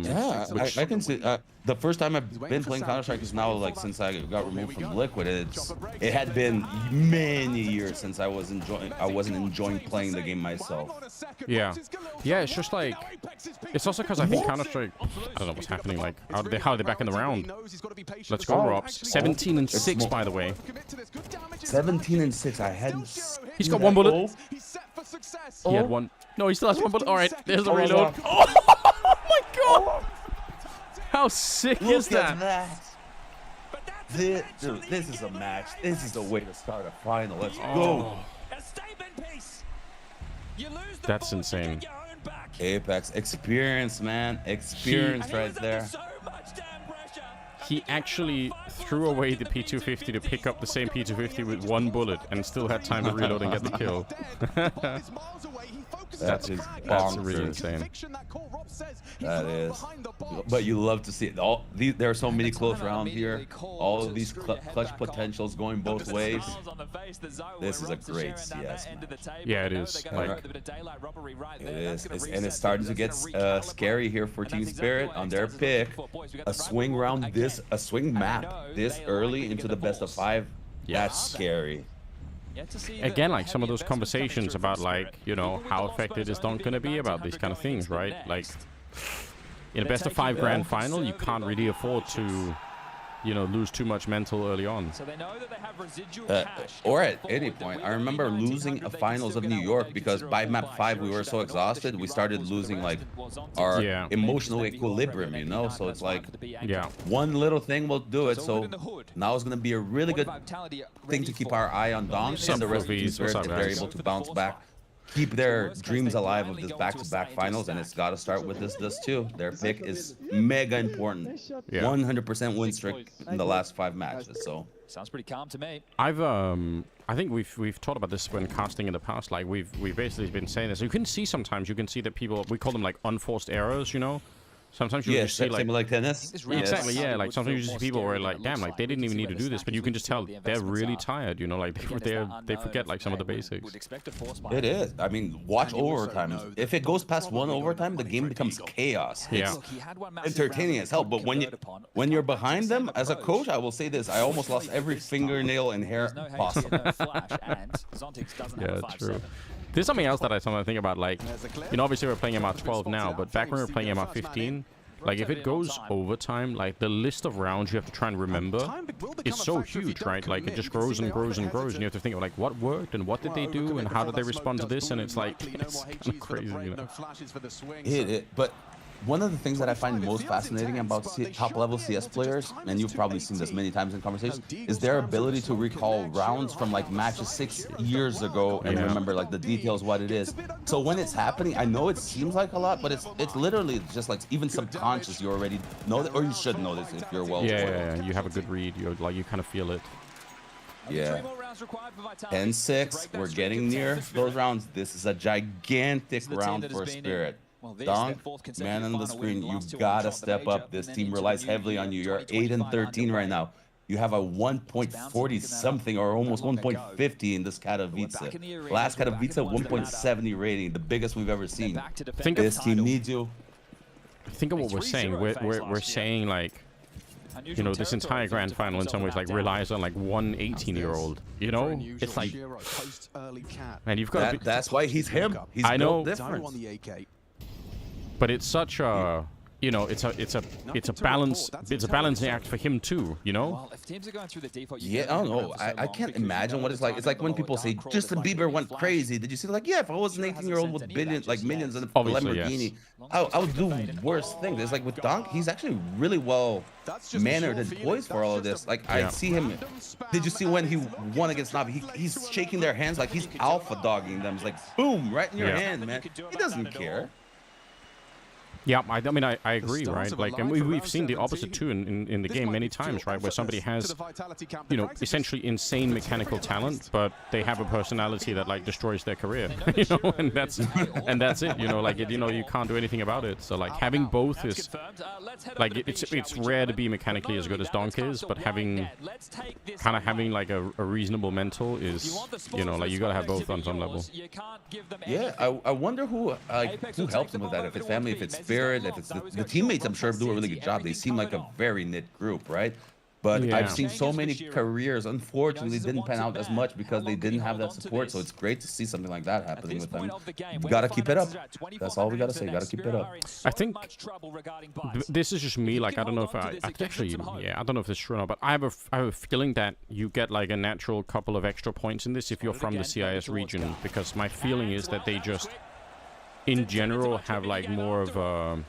Yeah, I can see. The first time I've been playing Counter-Strike is now like since I got removed from Liquid. It had been many years since I wasn't enjoying playing the game myself. Yeah, it's just like it's also because I think Counter-Strike. I don't know what's happening. Like how are they back in the round? Let's go, Robs. 17-6, by the way. 17-6. I hadn't. He's got 1 bullet. He had 1. No, he still has 1 bullet. All right, there's the reload. Oh my god! How sick is that? Dude, this is a match. This is the way to start a final. Let's go. That's insane. Apex experience, man. Experience right there. He actually threw away the P250 to pick up the same P250 with 1 bullet and still had time to reload and get the kill. That's really insane. That is. But you love to see it. There are so many close rounds here. All of these clutch potentials going both ways. This is a great CS. Yeah, it is. Like, it is. And it's starting to get scary here for Team Spirit on their pick. A swing round a swing map this early into the best of 5. That's scary. Again, like some of those conversations about like, you know, how effective is Dunk gonna be about these kind of things, right? Like in a best of 5 grand final, you can't really afford to, you know, lose too much mental early on. Or at any point. I remember losing a finals of New York because by map 5 we were so exhausted we started losing like our emotional equilibrium, you know. So it's like one little thing will do it. So now it's gonna be a really good thing to keep our eye on Donk and the rest of the Spirit if they're able to bounce back, keep their dreams alive of this back-to-back finals, and it's got to start with this too. Their pick is mega important. 100% win streak in the last 5 matches. So sounds pretty calm to me. I think we've talked about this when casting in the past. Like we've basically been saying this. You can see sometimes that people, we call them like unforced errors, you know. Sometimes you just see like tennis. Exactly, yeah. Like sometimes you just see people where like, damn, like they didn't even need to do this, but you can just tell they're really tired. You know, like they forget like some of the basics. It is. I mean, watch overtime. If it goes past 1 overtime, the game becomes chaos. It's entertaining as hell. But when you're behind them, as a coach, I will say this: I almost lost every fingernail and hair possible. Yeah, true. There's something else that I sometimes think about, like, you know, obviously we're playing MR12 now, but back when we were playing MR15, like, if it goes overtime, like, the list of rounds you have to try and remember is so huge, right? Like, it just grows and grows and grows, and you have to think of, like, what worked, and what did they do, and how did they respond to this, and it's, like, it's kind of crazy, you know? But one of the things that I find most fascinating about top-level CS players, and you've probably seen this many times in conversations, is their ability to recall rounds from like matches 6 years ago and remember like the details, what it is. So when it's happening, I know it seems like a lot, but it's literally just like even subconscious. You already know that, or you should know this if you're well. Yeah. You have a good read. You kind of feel it. Yeah. 10-6. We're getting near those rounds. This is a gigantic round for Spirit. Donk, man on the screen, you gotta step up. This team relies heavily on you. You're 8-13 right now. You have a 1.40 something or almost 1.50 in this Katowice. Last Katowice 1.70 rating, the biggest we've ever seen. This team needs you. Think of what we're saying. We're saying like, you know, this entire grand final in some ways like relies on like one 18-year-old. You know, it's like, and you've got. That's why he's him. He's built different. But it's such a, you know, it's a balancing act for him too, you know. Well, if teams are going through the default, I don't know. I can't imagine what it's like. It's like when people say Justin Bieber went crazy. Did you see? Like, yeah, if I was an 18-year-old with millions and a Lamborghini, I would do worse things. It's like with Donk, he's actually really well mannered and poised for all of this. Like I see him. Did you see when he won against Navi? He's shaking their hands like he's alpha dogging them. It's like boom, right in your hand, man. He doesn't care. Yeah, I mean, I agree, right? Like, and we've seen the opposite too in the game many times, right? Where somebody has, you know, essentially insane mechanical talent, but they have a personality that like destroys their career, you know, and that's it, you know, like you know, you can't do anything about it. So like having both is like it's rare to be mechanically as good as Donk is, but having like a reasonable mental is, you know, like you gotta have both on some level. Yeah, I wonder who helps him with that. If it's family, if it's Spirit, if it's the teammates, I'm sure do a really good job. They seem like a very knit group, right? But Yeah. I've seen so many careers, unfortunately, didn't pan out as much because they didn't have that support. So it's great to see something like that happening with them. You gotta keep it up. That's all we gotta say. Gotta keep it up. I think this is just me. Like, I don't know if I actually, yeah, I don't know if this is true or not, but I have a feeling that you get like a natural couple of extra points in this if you're from the CIS region, because my feeling is that they just, in general, have like more of a,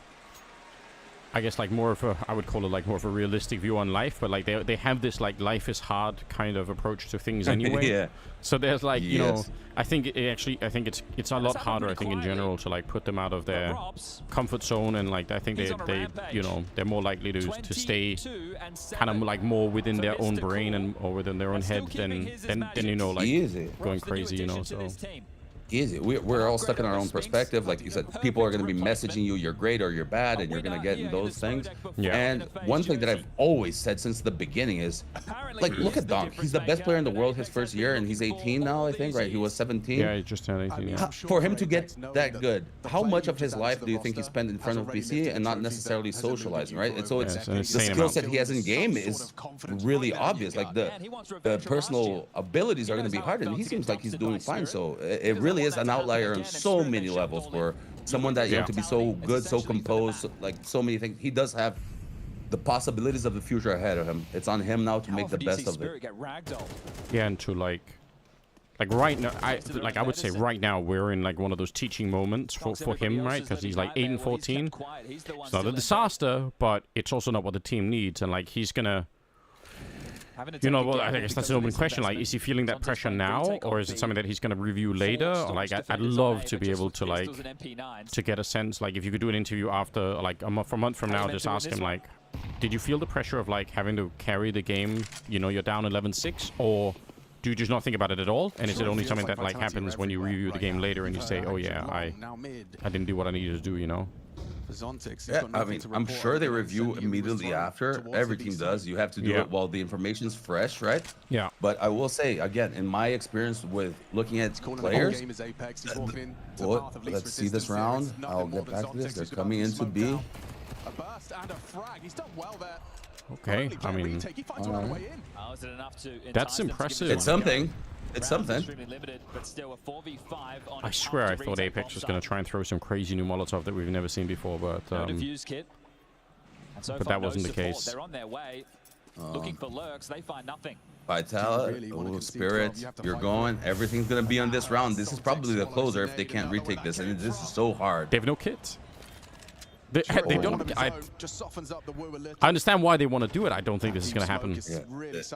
I guess like more of a, I would call it like more of a realistic view on life, but like they have this like life is hard kind of approach to things anyway. Yeah. So there's like, you know, I think it's a lot harder, I think, in general, to like put them out of their comfort zone, and like I think they you know, they're more likely to stay kind of like more within their own brain and or within their own head than you know, like going crazy, you know. So easy. We're all stuck in our own perspective. Like you said, people are going to be messaging you, you're great or you're bad, and you're going to get in those things. Yeah. And one thing that I've always said since the beginning is, like, look at Donk. He's the best player in the world his first year, and he's 18 now, I think, right? He was 17. Yeah, he just turned 18, yeah. For him to get that good, how much of his life do you think he spent in front of PC and not necessarily socializing, right? And so it's the skill set he has in game is really obvious. Like the personal abilities are going to be hard, and he seems like he's doing fine. So it really is an outlier on so many levels for someone that young to be so good, so composed, like so many things. He does have the possibilities of the future ahead of him. It's on him now to make the best of it. Yeah, and to like right now, I would say right now we're in like one of those teaching moments for him, right? Because he's like 8 and 14. It's not a disaster, but it's also not what the team needs, and like he's gonna. You know, well, I guess that's an open question. Like, is he feeling that pressure now, or is it something that he's going to review later? Or, like, I'd love to be able to, like, to get a sense, like, if you could do an interview after, like, a month from now, just ask him, like, did you feel the pressure of, like, having to carry the game, you know, you're down 11-6, or do you just not think about it at all? And is it only something that, like, happens when you review the game later and you say, oh, yeah, I didn't do what I needed to do, you know? Yeah, I mean, I'm sure they review immediately after. Every team does. You have to do it while the information's fresh, right? Yeah. But I will say, again, in my experience with looking at players, let's see this round. I'll get back to this. They're coming into B. Okay, I mean, that's impressive. It's something. It's something. I swear I thought Apex was going to try and throw some crazy new Molotov that we've never seen before, but that wasn't the case. They're on their way, looking for lurks. They find nothing. Vitality, Spirit, you're going. Everything's going to be on this round. This is probably the closer if they can't retake this, and this is so hard. They have no kits. They don't. I understand why they want to do it. I don't think this is going to happen. Yeah,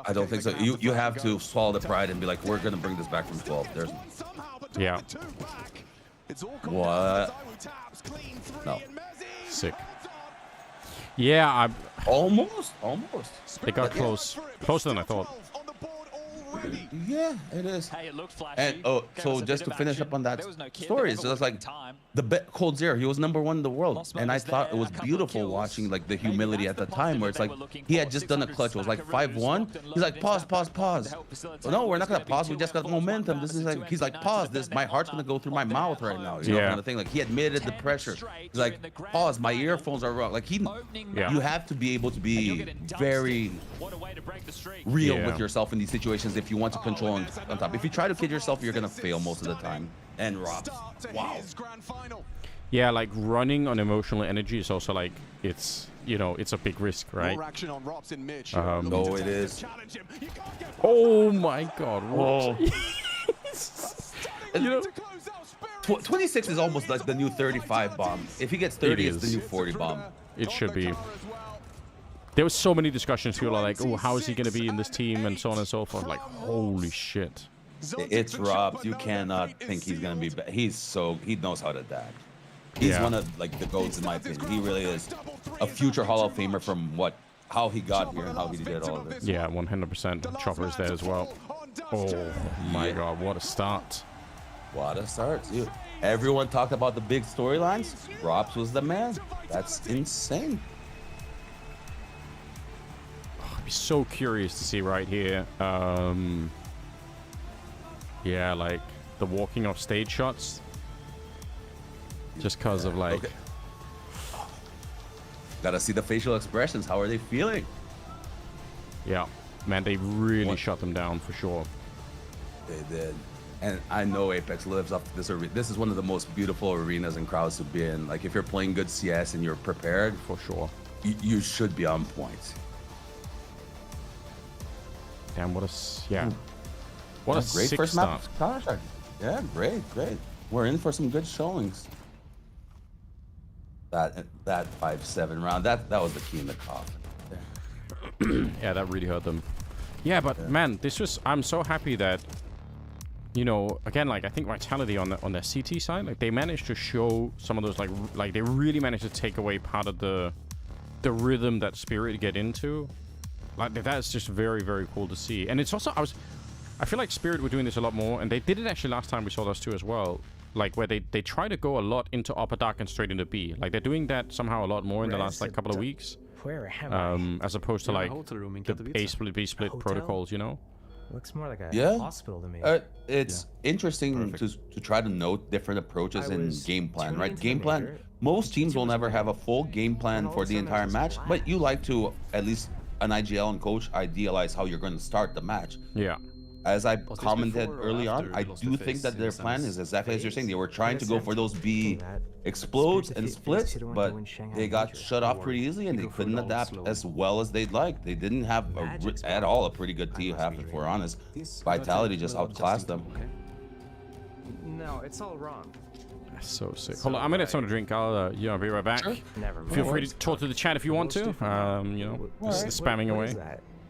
I don't think so. You have to swallow the pride and be like, we're going to bring this back from 12. There's. Yeah. What? No. Sick. Yeah, almost. They got close. Closer than I thought. Yeah, it is. Hey, it looked flashy. And so just to finish up on that story, it's just like the Cold Zero. He was #1 in the world, and I thought it was beautiful watching like the humility at the time, where it's like he had just done a clutch. It was like 5-1. He's like, pause. No, we're not gonna pause. We just got momentum. This is like, he's like, pause. This, my heart's gonna go through my mouth right now. You know, kind of thing. Like he admitted the pressure. He's like, pause. My earphones are wrong. Like you have to be able to be very real with yourself in these situations if you want to control on top. If you try to kid yourself, you're gonna fail most of the time. And Rob, wow. Yeah, like running on emotional energy is also like, it's, you know, it's a big risk, right? No, it is. Oh my God! Whoa. You know, 26 is almost like the new 35 bomb. If he gets 30, it's the new 40 bomb. It should be. There was so many discussions. People are like, "Oh, how is he going to be in this team?" and so on and so forth. Like, holy shit! It's Rob. You cannot think he's going to be. He knows how to dash. He's one of like the GOATs in my opinion. He really is a future Hall of Famer from how he got here and how he did all of this. Yeah, 100%. Chopper's there as well. Oh my God, what a start! What a start, dude. Everyone talked about the big storylines. Robs was the man. That's insane. I'd be so curious to see right here. Yeah, like the walking off stage shots. Just because of like... Okay. Gotta see the facial expressions. How are they feeling? Yeah, man, they really shut them down for sure. They did. And I know Apex lives up to this arena. This is one of the most beautiful arenas and crowds to be in. Like, if you're playing good CS and you're prepared, for sure, you should be on point. Damn, what a what a great sick first start. map Counter-Strike. Yeah, great. We're in for some good showings. That 5-7 round, that was the key in the coffin. Yeah, that really hurt them. Yeah, but man, I'm so happy that, you know, again, like I think Vitality on their CT side, like they managed to show some of those like they really managed to take away part of the rhythm that Spirit get into. Like that's just very, very cool to see. And it's also I feel like Spirit were doing this a lot more, and they did it actually last time we saw those two as well. Like where they try to go a lot into upper dark and straight into B. Like they're doing that somehow a lot more in the last like couple of weeks. As opposed to like the A split B split protocols, you know. Looks more like a hospital to me. It's interesting to try to note different approaches in game plan, right? Game plan. Most teams will never have a full game plan for the entire match, but you like to, at least an IGL and coach, idealize how you're going to start the match. Yeah. As I commented early on, I do think that their plan is exactly as you're saying. They were trying to go for those B explodes and splits, but they got shut off pretty easily and they couldn't adapt as well as they'd like. They didn't have at all a pretty good team, if we're honest. Vitality just outclassed them. No, it's all wrong. That's so sick. Hold on, I'm gonna have something to drink. I'll be right back. Sure. Feel free to talk to the chat if you want to. You know, just spamming away.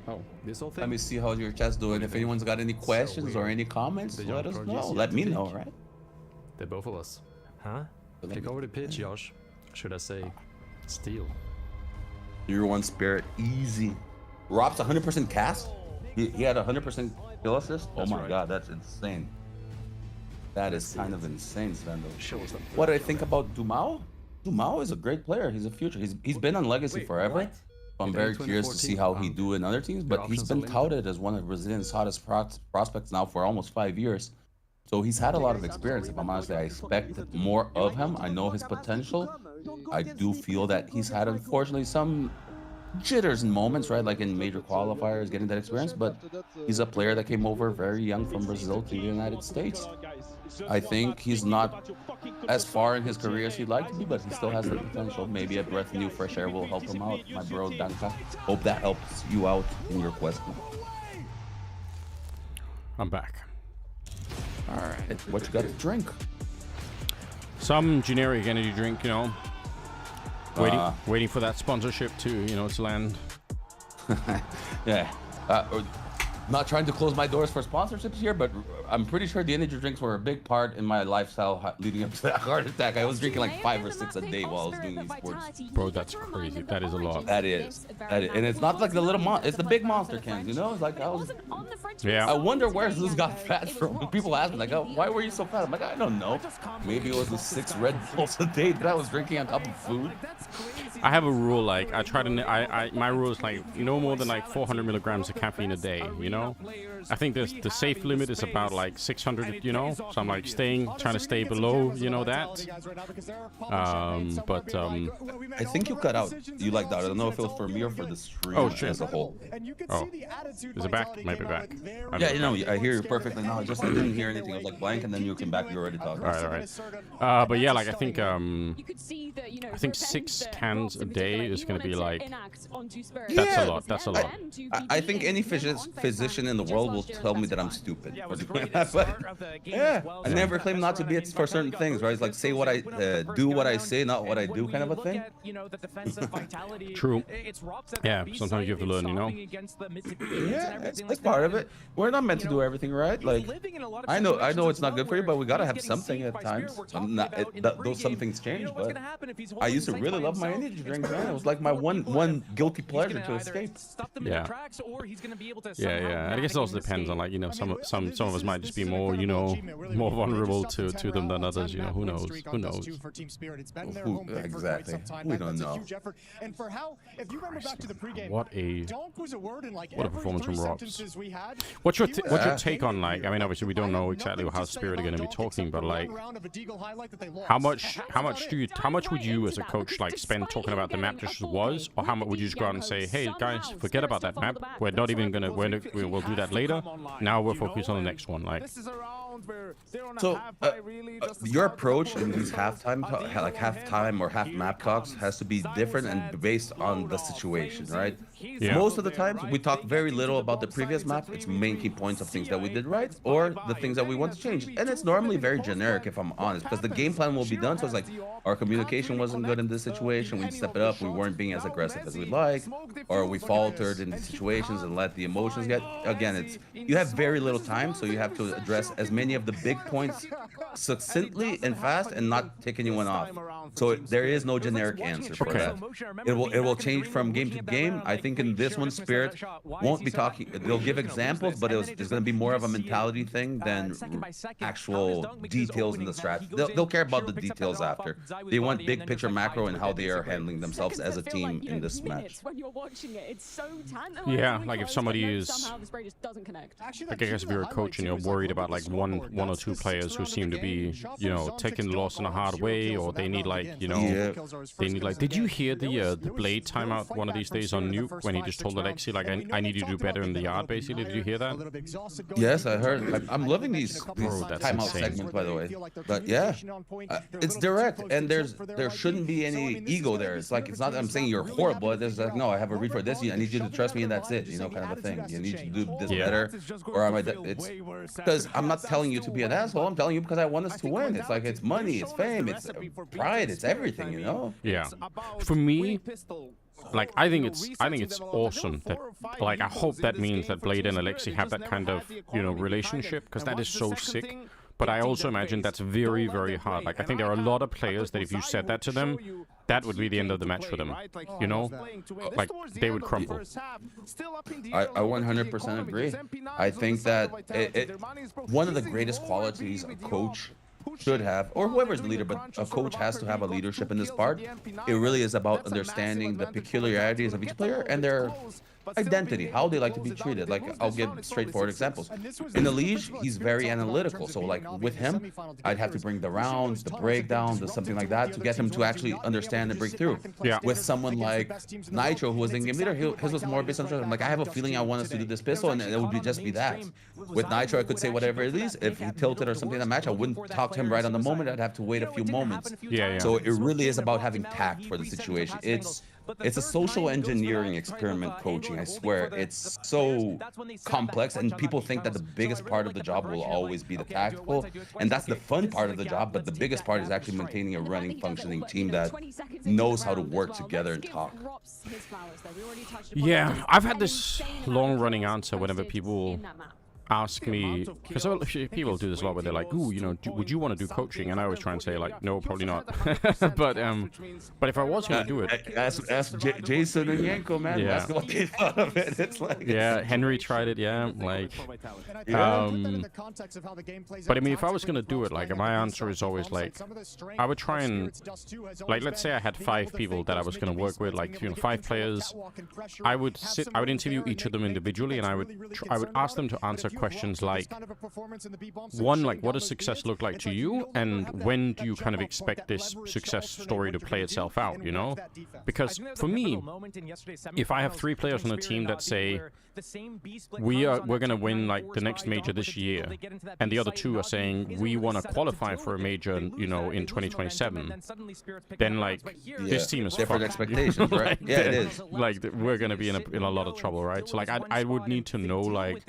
Oh, this whole thing? Let me see how your chat's doing. If anyone's got any questions or any comments, let us know. Let me know, right? They're both of us. Huh? Take over the pitch, Josh. Should I say steal? Tier 1 Spirit, easy. Rob's 100% cast. He had 100% kill assist. Oh my god, that's insane. That is kind of insane, Svendo. What do I think about Dumao? Dumao is a great player. He's a future. He's been on Legacy forever. I'm very curious to see how he do in other teams, but he's been touted as one of Brazilian's hottest prospects now for almost 5 years. So he's had a lot of experience. If I'm honest, I expect more of him. I know his potential. I do feel that he's had, unfortunately, some jitters in moments, right? Like in major qualifiers, getting that experience, but he's a player that came over very young from Brazil to the United States. I think he's not as far in his career as he'd like to be, but he still has the potential. Maybe a breath of new fresh air will help him out, my bro Danka. Hope that helps you out in your quest. I'm back. All right, what you got to drink? Some generic energy drink, you know. Waiting for that sponsorship to land. Yeah. Not trying to close my doors for sponsorships here, but I'm pretty sure the energy drinks were a big part in my lifestyle leading up to that heart attack. I was drinking like 5 or 6 a day while I was doing these sports. Bro, that's crazy. That is a lot. That is. And it's not like the little it's the big monster cans, you know? It's like I wonder where Zews got fat from. People ask me like, oh, why were you so fat? I'm like, I don't know. Maybe it was the 6 Red Bulls a day that I was drinking on top of food. I have a rule, like I try to my rule is like no more than like 400 milligrams of caffeine a day, you know. I think the safe limit is about like 600, you know. So I'm like trying to stay below, you know, that. I think you cut out. You like that? I don't know if it was for me or for the stream as a whole. Oh, is it back? Might be back. Yeah, you know, I hear you perfectly now. Just I didn't hear anything. I was like blank, and then you came back. You already talked. All right. But yeah, like I think 6 cans a day is gonna be like that's a lot. That's a lot. I think any physician in the world will tell me that I'm stupid for doing that. But yeah, I never claim not to be it for certain things, right? It's like say what I do what I say, not what I do, kind of a thing. True. Yeah, sometimes you have to learn, you know. Yeah, it's part of it. We're not meant to do everything right. Like I know it's not good for you, but we gotta have something at times. Those some things change, but I used to really love my energy drinks, man. It was like my one guilty pleasure to escape. Yeah. Yeah. I guess it also depends on, like, you know, some of us might just be more, you know, more vulnerable to them than others. You know, who knows? Who knows? Exactly. We don't know. What a performance from Robs. What's your take on, like, I mean, obviously we don't know exactly how Spirit are going to be talking, but like, how much would you as a coach like spend talking about the map just as was, or how much would you just go out and say, hey guys, forget about that map, we're not even gonna, we'll do that later, now we're focused on the next one? Like, so your approach in these halftime or half map talks has to be different and based on the situation, right? Yeah. Most of the times we talk very little about the previous map. It's main key points of things that we did right or the things that we want to change, and it's normally very generic, if I'm honest, because the game plan will be done. So it's like our communication wasn't good in this situation, we step it up, we weren't being as aggressive as we'd like, or we faltered in situations and let the emotions get. Again, it's you have very little time, so you have to address as many of the big points succinctly and fast and not take anyone off. So there is no generic answer for that. It will change from game to game. I think in this one, Spirit won't be talking. They'll give examples, but it's going to be more of a mentality thing than actual details in the strat. They'll care about the details after. They want big picture macro and how they are handling themselves as a team in this match. Yeah, like if somebody is, like, I guess if you're a coach and you're worried about like one or two players who seem to be, you know, taking the loss in a hard way, or they need, like, you know, they need, like, did you hear the Blade timeout one of these days on Nuke when he just told Alexi, like, I need you to do better in the yard, basically? Did you hear that? Yes, I heard. I'm loving these timeout segments, by the way. But yeah, it's direct, and there shouldn't be any ego there. It's like, it's not that I'm saying you're horrible. There's like, no, I have a read for this. I need you to trust me, and that's it. You know, kind of a thing. You need to do this better, or am I? It's because I'm not telling you to be an asshole. I'm telling you because I want us to win. It's like, it's money, it's fame, it's pride, it's everything. You know? Yeah. For me, like, I think it's awesome that, like, I hope that means that Blade and Alexi have that kind of, you know, relationship, because that is so sick. But I also imagine that's very, very hard. Like, I think there are a lot of players that if you said that to them, that would be the end of the match for them. You know? Like, they would crumble. I 100% agree. I think that one of the greatest qualities a coach should have, or whoever's the leader, but a coach has to have a leadership in this part. It really is about understanding the peculiarities of each player and their identity, how they like to be treated. Like, I'll give straightforward examples. In the Liege, he's very analytical, so like with him, I'd have to bring the rounds, the breakdowns, something like that to get him to actually understand and break through. Yeah. With someone like Nitro, who was the in-game leader, his was more based on, I'm like, I have a feeling I want us to do this pistol, and it would just be that. With Nitro, I could say whatever it is. If he tilted or something in the match, I wouldn't talk to him right on the moment. I'd have to wait a few moments. Yeah. So it really is about having tact for the situation. It's a social engineering experiment, coaching. I swear, it's so complex, and people think that the biggest part of the job will always be the tactical, and that's the fun part of the job, but the biggest part is actually maintaining a running, functioning team that knows how to work together and talk. Yeah, I've had this long-running answer whenever people ask me, because people do this a lot where they're like, ooh, you know, would you want to do coaching? And I always try and say, like, no, probably not. but if I was going to do it, ask Jason and Yanko, man. Yeah. Ask what they thought of it. It's like, yeah, Henry tried it. Yeah, like, but I mean, if I was going to do it, like, my answer is always like, I would try and, like, let's say I had 5 people that I was going to work with, like, you know, 5 players. I would interview each of them individually, and I would ask them to answer questions like, one, like, what does success look like to you, and when do you kind of expect this success story to play itself out, you know? Because for me, if I have 3 players on a team that say, we're gonna win like the next major this year, and the other 2 are saying we want to qualify for a major, you know, in 2027, then like this team is different fucked. expectations, right? Yeah, it is. Like we're gonna be in a lot of trouble, right? So like I would need to know, like,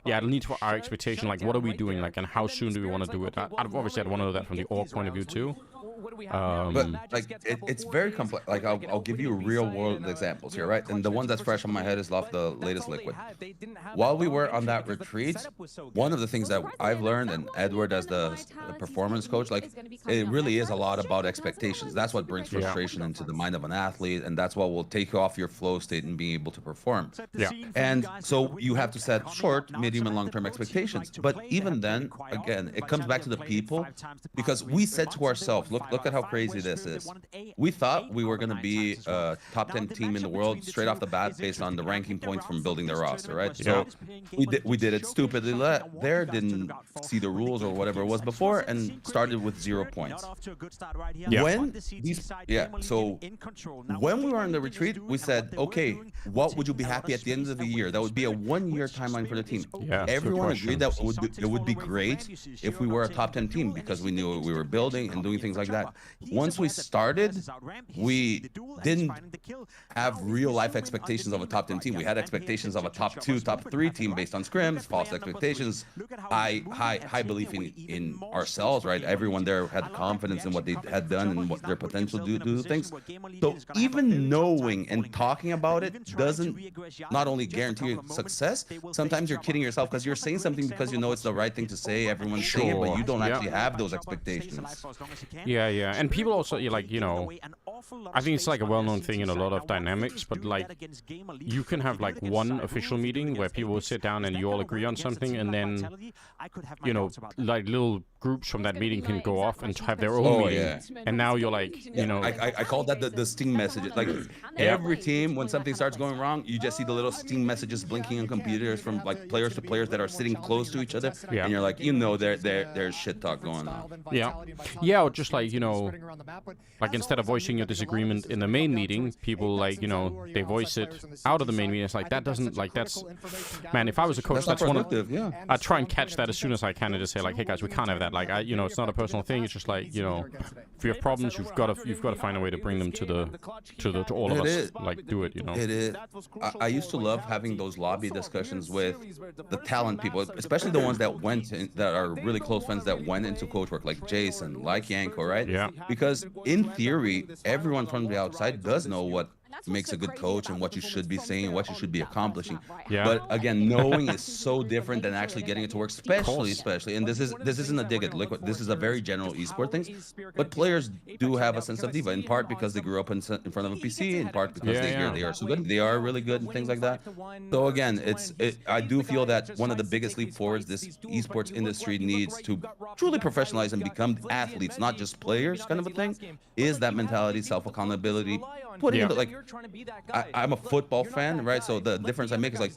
yeah, I need to our expectation, like what are we doing, like, and how soon do we want to do it? Obviously I'd want to know that from the org point of view too. But like it's very complex. Like I'll give you real world examples here, right? And the one that's fresh on my head is off the latest Liquid. While we were on that retreat, one of the things that I've learned, and Edward as the performance coach, like it really is a lot about expectations. That's what brings frustration into the mind of an athlete, and that's what will take you off your flow state and being able to perform. Yeah. And so you have to set short, medium, and long-term expectations. But even then, again, it comes back to the people, because we said to ourselves, look at how crazy this is. We thought we were going to be a top 10 team in the world straight off the bat based on the ranking points from building their roster, right? So we did it stupidly there, didn't see the rules or whatever it was before, and started with 0 points. So when we were in the retreat, we said, okay, what would you be happy at the end of the year? That would be a 1-year timeline for the team. Yeah, everyone agreed that it would be great if we were a top 10 team, because we knew we were building and doing things like that. Once we started, we didn't have real life expectations of a top 10 team. We had expectations of a top 2, top 3 team based on scrims, false expectations, high belief in ourselves, right? Everyone there had confidence in what they had done and what their potential to do things. So even knowing and talking about it doesn't not only guarantee success, sometimes you're kidding yourself because you're saying something because you know it's the right thing to say, everyone's saying it, but you don't actually have those expectations. Yeah, and people also, like, you know, I think it's like a well-known thing in a lot of dynamics, but like you can have like one official meeting where people will sit down and you all agree on something, and then, you know, like little groups from that meeting can go off and have their own meeting. And now you're like, you know, I call that the sting messages. Like every team, when something starts going wrong, you just see the little sting messages blinking on computers from like players to players that are sitting close to each other, and you're like, you know, there's shit talk going on. Yeah, or just like, you know, like instead of voicing your disagreement in the main meeting, people like, you know, they voice it out of the main meeting. It's like, that doesn't, like, that's, man, if I was a coach, that's one of, I'd try and catch that as soon as I can and just say like, hey guys, we can't have that. Like, you know, it's not a personal thing. It's just like, you know, if you have problems, you've got to find a way to bring them to all of us. Like, do it, you know. It is. I used to love having those lobby discussions with the talent people, especially the ones that that are really close friends that went into coach work, like Jason, like Yanko, right? Yeah. Because in theory, everyone from the outside does know what makes a good coach and what you should be saying, what you should be accomplishing. But again, knowing is so different than actually getting it to work, especially, and this isn't a dig at Liquid, this is a very general esport thing, but players do have a sense of diva, in part because they grew up in front of a PC, in part because they are so good, they are really good and things like that. So again, I do feel that one of the biggest leap forwards this esports industry needs to truly professionalize and become athletes, not just players, kind of a thing, is that mentality, self-accountability, putting it, like, I'm a football fan, right? So the difference I make is like,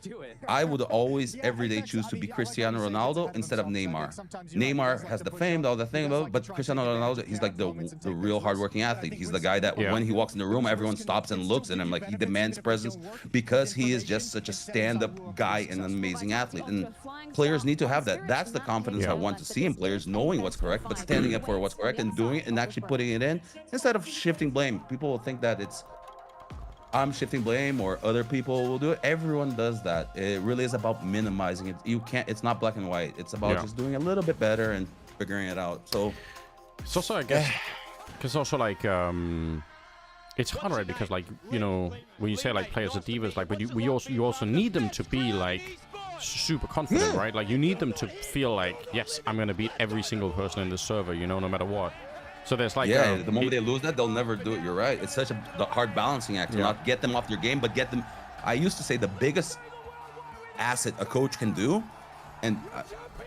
I would always every day choose to be Cristiano Ronaldo instead of Neymar. Neymar has the fame, all the thing about it, but Cristiano Ronaldo, he's like the real hardworking athlete. He's the guy that when he walks in the room, everyone stops and looks at him, like he demands presence because he is just such a stand-up guy and an amazing athlete. And players need to have that. That's the confidence I want to see in players, knowing what's correct, but standing up for what's correct and doing it and actually putting it in instead of shifting blame. People will think that it's I'm shifting blame or other people will do it. Everyone does that. It really is about minimizing it. You can't, it's not black and white. It's about just doing a little bit better and figuring it out. So it's also, I guess, because also like, it's hard, right? Because like, you know, when you say like players are divas, like, but you also need them to be like super confident, right? Like you need them to feel like, yes, I'm going to beat every single person in the server, you know, no matter what. So there's like the moment they lose that, they'll never do it. You're right. It's such a hard balancing act to not get them off their game, but get them. I used to say the biggest asset a coach can do, and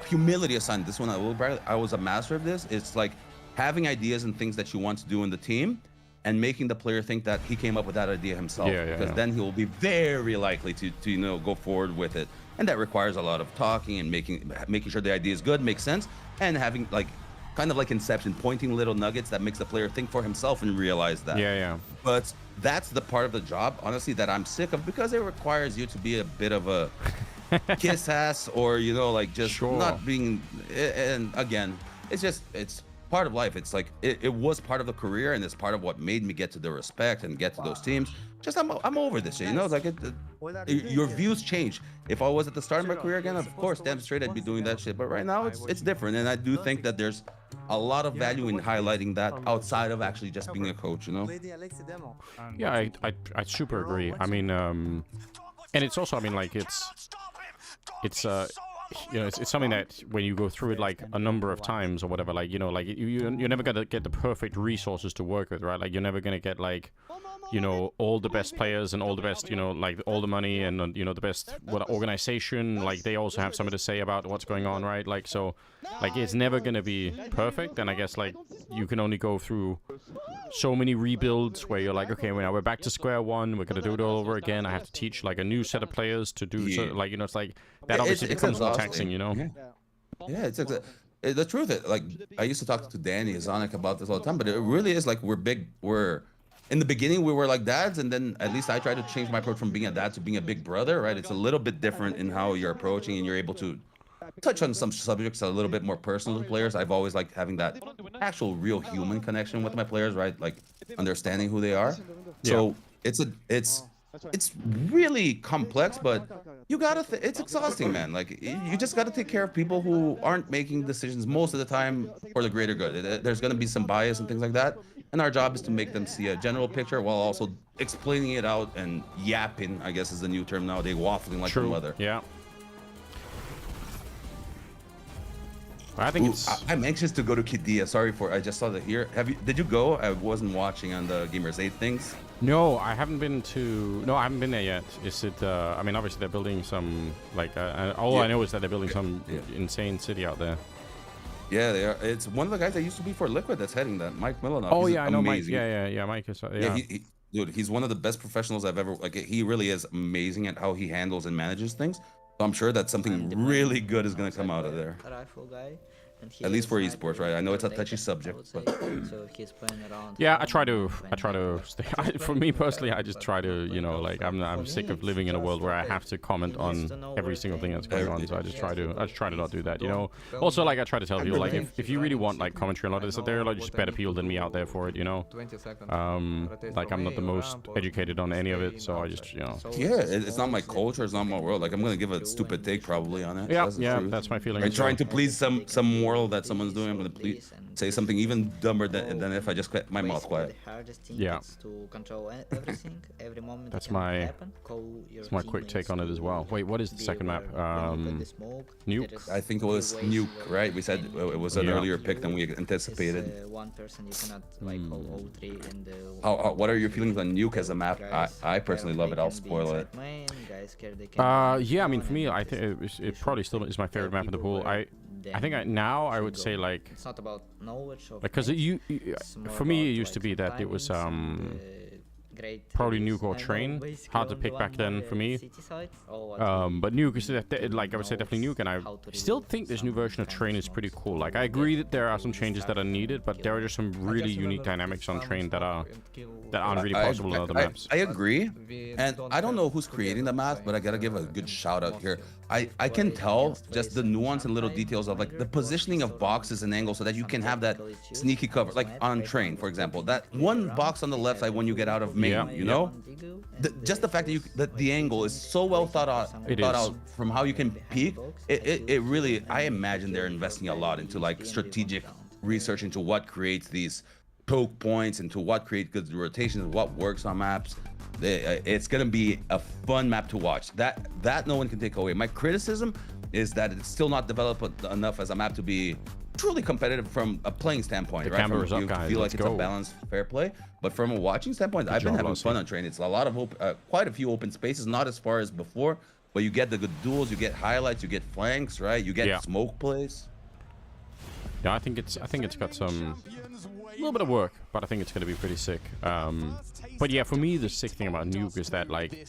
humility aside, this one I was a master of this. It's like having ideas and things that you want to do in the team, and making the player think that he came up with that idea himself. Because then he will be very likely to you know, go forward with it. and that requires a lot of talking and making sure the idea is good, makes sense, and having like kind of like Inception, pointing little nuggets that makes the player think for himself and realize that. Yeah. But that's the part of the job, honestly, that I'm sick of, because it requires you to be a bit of a kiss ass, or you know, like just not being. And again, it's part of life. It's like it was part of the career, and it's part of what made me get to the respect and get to those teams. Just I'm over this shit, you know. It's like your views change. If I was at the start of my career again, of course, damn straight I'd be doing that shit. But right now it's different, and I do think that there's a lot of value in highlighting that outside of actually just being a coach, you know. Yeah, I super agree. I mean, and it's also, I mean, like it's you know, it's something that when you go through it like a number of times or whatever, like, you know, like you're never gonna get the perfect resources to work with, right? Like you're never gonna get like, you know, all the best players and all the best, you know, like all the money and, you know, the best organization. Like they also have something to say about what's going on, right? Like, so like it's never gonna be perfect. And I guess like you can only go through so many rebuilds where you're like, okay, well, now we're back to square one, we're gonna do it all over again. I have to teach like a new set of players to do so, like, you know, it's like that obviously becomes more taxing, you know. Yeah, it's the truth is, like, I used to talk to Danny Zonik about this all the time, but it really is like we're in the beginning we were like dads, and then at least I tried to change my approach from being a dad to being a big brother, right? It's a little bit different in how you're approaching, and you're able to touch on some subjects a little bit more personal to players. I've always liked having that actual real human connection with my players, right? Like understanding who they are. So it's really complex, but you gotta it's exhausting, man. Like you just gotta take care of people who aren't making decisions most of the time for the greater good. There's gonna be some bias and things like that, and our job is to make them see a general picture while also explaining it out and yapping, I guess is the new term nowadays, waffling like a mother. Yeah. I think I'm anxious to go to Kidia. Sorry I just saw that here. Did you go? I wasn't watching on the Gamers 8 things. No, I haven't been there yet. Is it, I mean, obviously they're building some, like, all I know is that they're building some insane city out there. Yeah, they are. It's one of the guys that used to be for Liquid that's heading that, Mike Milanov. Oh, yeah, I know Mike. Yeah, Mike is, yeah. Dude, he's one of the best professionals I've ever, like, he really is amazing at how he handles and manages things. So I'm sure that something really good is going to come out of there. At least for esports, right? I know it's a touchy subject, but yeah, I try to stay. For me personally, I just try to, you know, like I'm sick of living in a world where I have to comment on every single thing that's going on. So I just try to not do that, you know. Also, like I try to tell people, like if you really want like commentary on a lot of this, there are like just better people than me out there for it, you know. Like I'm not the most educated on any of it, so I just, you know. Yeah, it's not my culture, it's not my world. Like I'm gonna give a stupid take probably on it. Yeah, that's my feeling. I'm trying to please some world that someone's doing. I'm gonna please say something even dumber than if I just kept my mouth quiet. Yeah. That's my quick take on it as well. Wait, what is the second map? Nuke? I think it was Nuke, right? We said it was an earlier pick than we anticipated. What are your feelings on Nuke as a map? I personally love it. I'll spoil it. Yeah, I mean, for me, I think it probably still is my favorite map in the pool. I think now I would say like, it's not about knowledge, because for me it used to be that it was probably Nuke or Train, hard to pick back then for me. But Nuke is like, I would say definitely Nuke, and I still think this new version of Train is pretty cool. Like I agree that there are some changes that are needed, but there are just some really unique dynamics on Train that aren't really possible in other maps. I agree, and I don't know who's creating the map, but I gotta give a good shout out here. I can tell just the nuance and little details of like the positioning of boxes and angles so that you can have that sneaky cover, like on Train, for example. That one box on the left side when you get out of main, you know, just the fact that the angle is so well thought out from how you can peek. It really, I imagine they're investing a lot into like strategic research into what creates these poke points, into what creates good rotations, what works on maps. It's gonna be a fun map to watch. That no one can take away. My criticism is that it's still not developed enough as a map to be truly competitive from a playing standpoint, right? Cameras up, guys. Feel like it's a balanced, fair play. But from a watching standpoint, I've been having fun on Train. It's a lot of quite a few open spaces, not as far as before, but you get the good duels, you get highlights, you get flanks, right? You get smoke plays. Yeah, I think it's got some a little bit of work, but I think it's gonna be pretty sick. But yeah, for me, the sick thing about Nuke is that like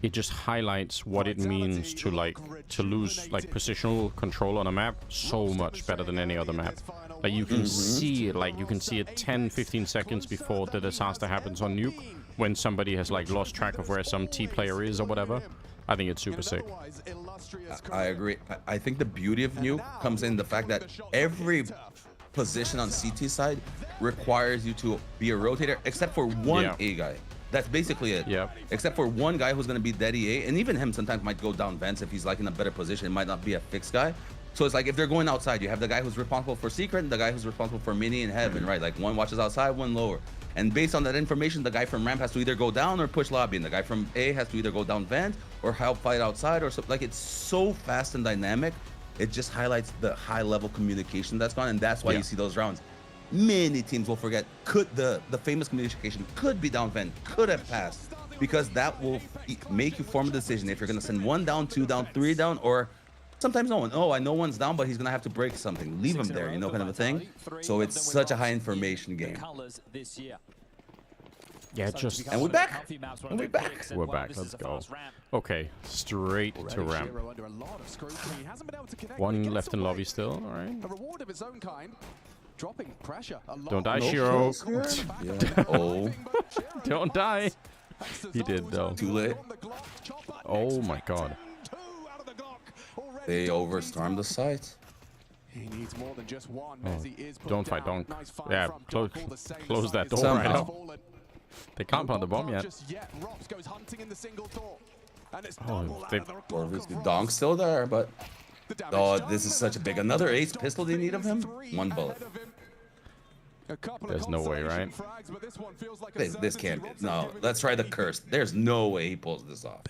it just highlights what it means to lose like positional control on a map so much better than any other map. Like you can see it, like you can see it 10-15 seconds before the disaster happens on Nuke, when somebody has like lost track of where some T player is or whatever. I think it's super sick. I agree. I think the beauty of Nuke comes in the fact that every position on CT side requires you to be a rotator, except for one A guy. That's basically it. Yeah. Except for one guy who's going to be dead EA, and even him sometimes might go down vents if he's like in a better position. It might not be a fixed guy. So it's like if they're going outside, you have the guy who's responsible for secret and the guy who's responsible for mini and heaven, right? Like one watches outside, one lower. And based on that information, the guy from ramp has to either go down or push lobby, and the guy from A has to either go down vent or help fight outside or something. Like it's so fast and dynamic. It just highlights the high level communication that's gone, and that's why you see those rounds. Many teams will forget the famous communication could be down vent, could have passed, because that will make you form a decision if you're gonna send 1 down, 2 down, 3 down, or sometimes no one. Oh, I know one's down, but he's gonna have to break something. Leave him there, you know, kind of a thing. So it's such a high information game. Yeah, just and we're back. And we're back. We're back. Let's go. Okay, straight to ramp. 1 left in lobby still. All right. Dropping pressure. Don't die, Shiro. Oh. Don't die. He did though. Too late. Oh my god. They overstormed the site. He needs more than just one. Don't fight, don't. Yeah, close that door right up. They can't plant the bomb yet. Oh, the Donk's still there, but oh, this is such a big. Another ace pistol they need of him. 1 bullet. There's no way, right? This can't be. No, let's try the curse. There's no way he pulls this off.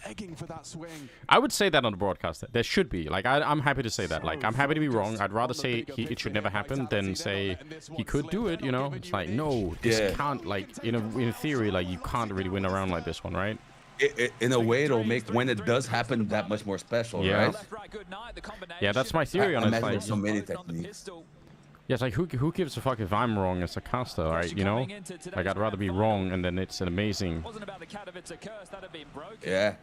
I would say that on the broadcast. There should be. Like, I'm happy to say that. Like, I'm happy to be wrong. I'd rather say it should never happen than say he could do it, you know? It's like, no, this can't, like, in theory, like, you can't really win around like this one, right? In a way, it'll make when it does happen that much more special, right? Yeah, that's my theory on it. Like, so many techniques. Yeah, it's like, who gives a fuck if I'm wrong as a caster, right? You know? Like, I'd rather be wrong, and then it's an amazing... Yeah.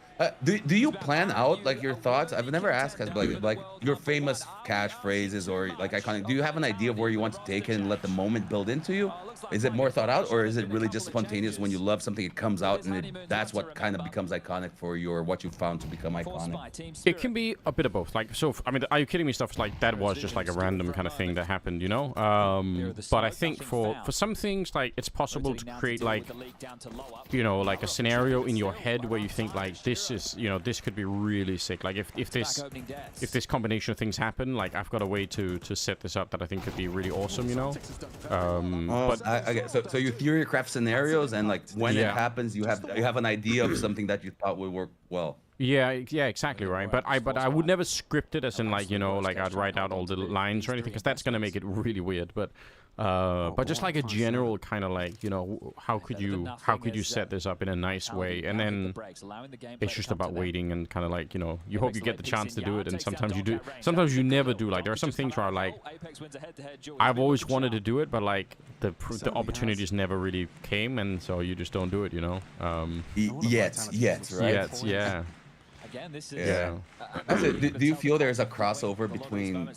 Do you plan out, like, your thoughts? I've never asked, like your famous catchphrases or, like, iconic... Do you have an idea of where you want to take it and let the moment build into you? Is it more thought out, or is it really just spontaneous when you love something, it comes out, and that's what kind of becomes iconic for you, or what you found to become iconic? It can be a bit of both. Like, so, I mean, Are You Kidding Me stuff is like, that was just like a random kind of thing that happened, you know? But I think for some things, like, it's possible to create, like, you know, like a scenario in your head where you think, like, this is, you know, this could be really sick. Like, if this combination of things happen, like, I've got a way to set this up that I think could be really awesome, you know? But so you theory craft scenarios, and like when it happens, you have an idea of something that you thought would work well. Yeah, exactly, right. But I would never script it as in, like, you know, like I'd write out all the lines or anything, because that's gonna make it really weird. But just like a general kind of, like, you know, how could you set this up in a nice way, and then it's just about waiting and kind of, like, you know, you hope you get the chance to do it, and sometimes you do, sometimes you never do. Like, there are some things where like I've always wanted to do it, but like the opportunities never really came, and so you just don't do it, you know. Yet, right? Yeah. Do you feel there's a crossover between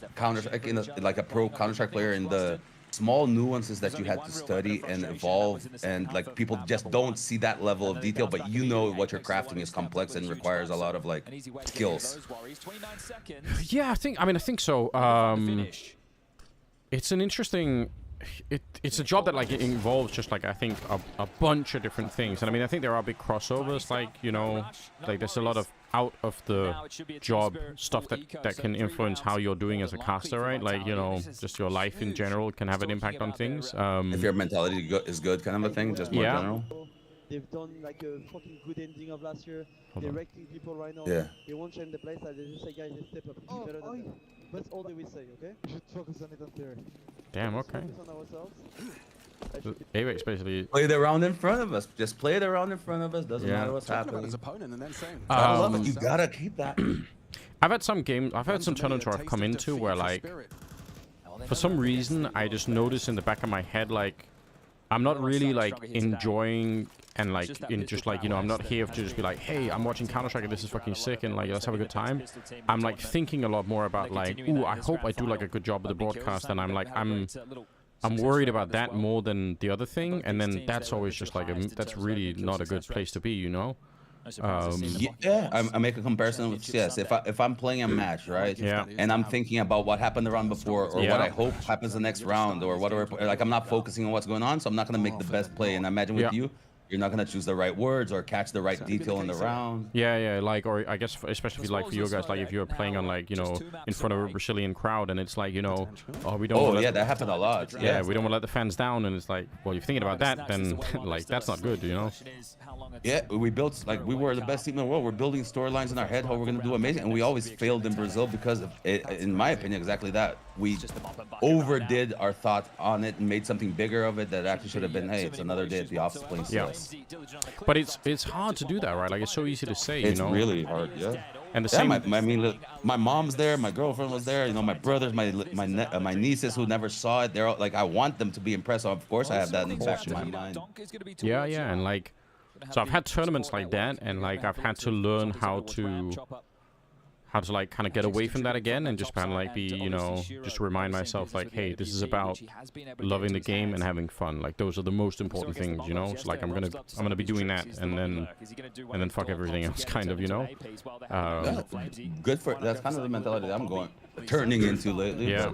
like a pro Counter-Strike player and the small nuances that you had to study and evolve, and like people just don't see that level of detail, but you know what you're crafting is complex and requires a lot of, like, skills? Yeah, I think so. It's an interesting... It's a job that, like, it involves just, like, I think a bunch of different things, and I mean, I think there are big crossovers, like, you know, like there's a lot of out of the job stuff that can influence how you're doing as a caster, right? Like, you know, just your life in general can have an impact on things. If your mentality is good, kind of a thing, just more general. They've done like a fucking good ending of last year. They're wrecking people right now. Yeah. They won't change the place. They just say, guys, let's step up. Be better than them. That's all they will say, okay? We should focus on it on theory. Damn, okay. Focus on ourselves. AWEX basically... Play the round in front of us. Just play the round in front of us. Doesn't matter what's happening. I love it. You gotta keep that. I've had some tournaments where I've come into where, like, for some reason, I just notice in the back of my head, like, I'm not really, like, enjoying And like, in just like, you know, I'm not here to just be like, hey, I'm watching Counter-Strike and this is fucking sick and like, let's have a good time. I'm like thinking a lot more about like, ooh, I hope I do like a good job with the broadcast. And I'm like, I'm worried about that more than the other thing. And then that's always just like, that's really not a good place to be, you know? I make a comparison with CS. If I'm playing a match, right? Yeah. And I'm thinking about what happened the round before, or what I hope happens the next round, or whatever. Like I'm not focusing on what's going on, so I'm not gonna make the best play. And I imagine with you, you're not gonna choose the right words or catch the right detail in the round. Yeah, like, or I guess especially like for you guys, like if you're playing on like, you know, in front of a Brazilian crowd and it's like, you know, oh, we don't. Oh yeah, that happened a lot. Yeah, we don't want to let the fans down, and it's like, well, you're thinking about that, then like that's not good, you know. Yeah, we built like we were the best team in the world. We're building storylines in our head how we're gonna do amazing, and we always failed in Brazil because of it, in my opinion, exactly that. We overdid our thought on it and made something bigger of it that actually should have been, hey, it's another day at the office playing CS. But it's hard to do that, right? Like it's so easy to say, you know. It's really hard, yeah. And the same. I mean, my mom's there, my girlfriend was there, you know, my brothers, my nieces who never saw it. They're all, like, I want them to be impressed. So of course, I have that in the back of my mind. Yeah, and like, so I've had tournaments like that, and like I've had to learn how to like kind of get away from that again and just kind of like be, you know, just remind myself like, hey, this is about loving the game and having fun. Like those are the most important things, you know. So like I'm gonna be doing that, and then fuck everything else, kind of, you know. Good for that's kind of the mentality that I'm turning into lately. Yeah,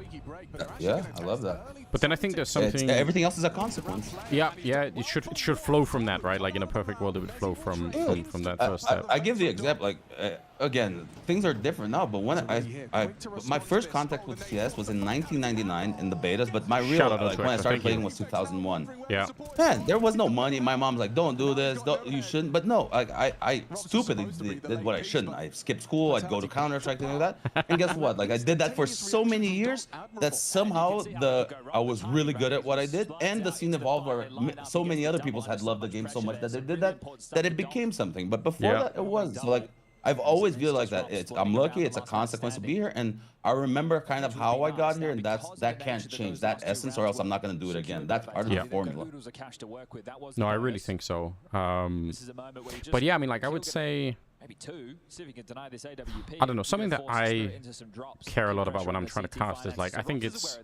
yeah, I love that. But then I think there's something. Everything else is a consequence. Yeah, it should flow from that, right? Like in a perfect world, it would flow from that first step. I give the example, like again, things are different now. But when my first contact with CS was in 1999 in the betas, but my real like when I started playing was 2001. Yeah. Man, there was no money. My mom's like, don't do this, you shouldn't. But no, like I stupidly did what I shouldn't. I skipped school. I'd go to Counter-Strike, things like that. And guess what? Like I did that for so many years that somehow I was really good at what I did, and the scene evolved where so many other people had loved the game so much that they did that it became something. But before that, it was so like I've always feel like that. I'm lucky. It's a consequence to be here, and I remember kind of how I got here, and that can't change that essence, or else I'm not gonna do it again. That's part of the formula. No, I really think so. But yeah, I mean, like I would say. I don't know, something that I care a lot about when I'm trying to cast is like, I think it's,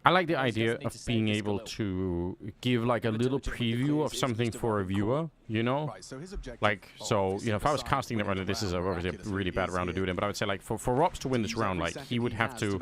I like the idea of being able to give like a little preview of something for a viewer, you know? Like, so, you know, if I was casting that round, this is obviously a really bad round to do it in, but I would say like, for Robs to win this round, like, he would have to,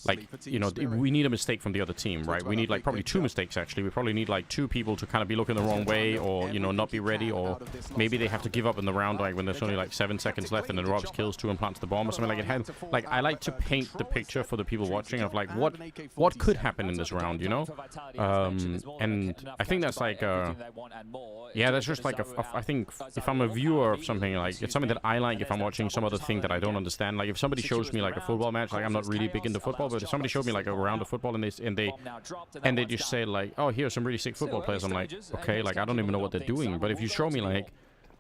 like, you know, we need a mistake from the other team, right? We need like probably 2 mistakes, actually. We probably need like 2 people to kind of be looking the wrong way, or, you know, not be ready, or maybe they have to give up in the round, like when there's only like 7 seconds left and then Robs kills 2 and plants the bomb or something like it. Like, I like to paint the picture for the people watching of like what could happen in this round, you know? And I think that's like yeah, that's just like I think if I'm a viewer of something, like it's something that I like if I'm watching some other thing that I don't understand. Like if somebody shows me like a football match, like I'm not really big into football, but if somebody showed me like a round of football and they just say like, oh, here's some really sick football players, I'm like, okay, like I don't even know what they're doing. But if you show me like,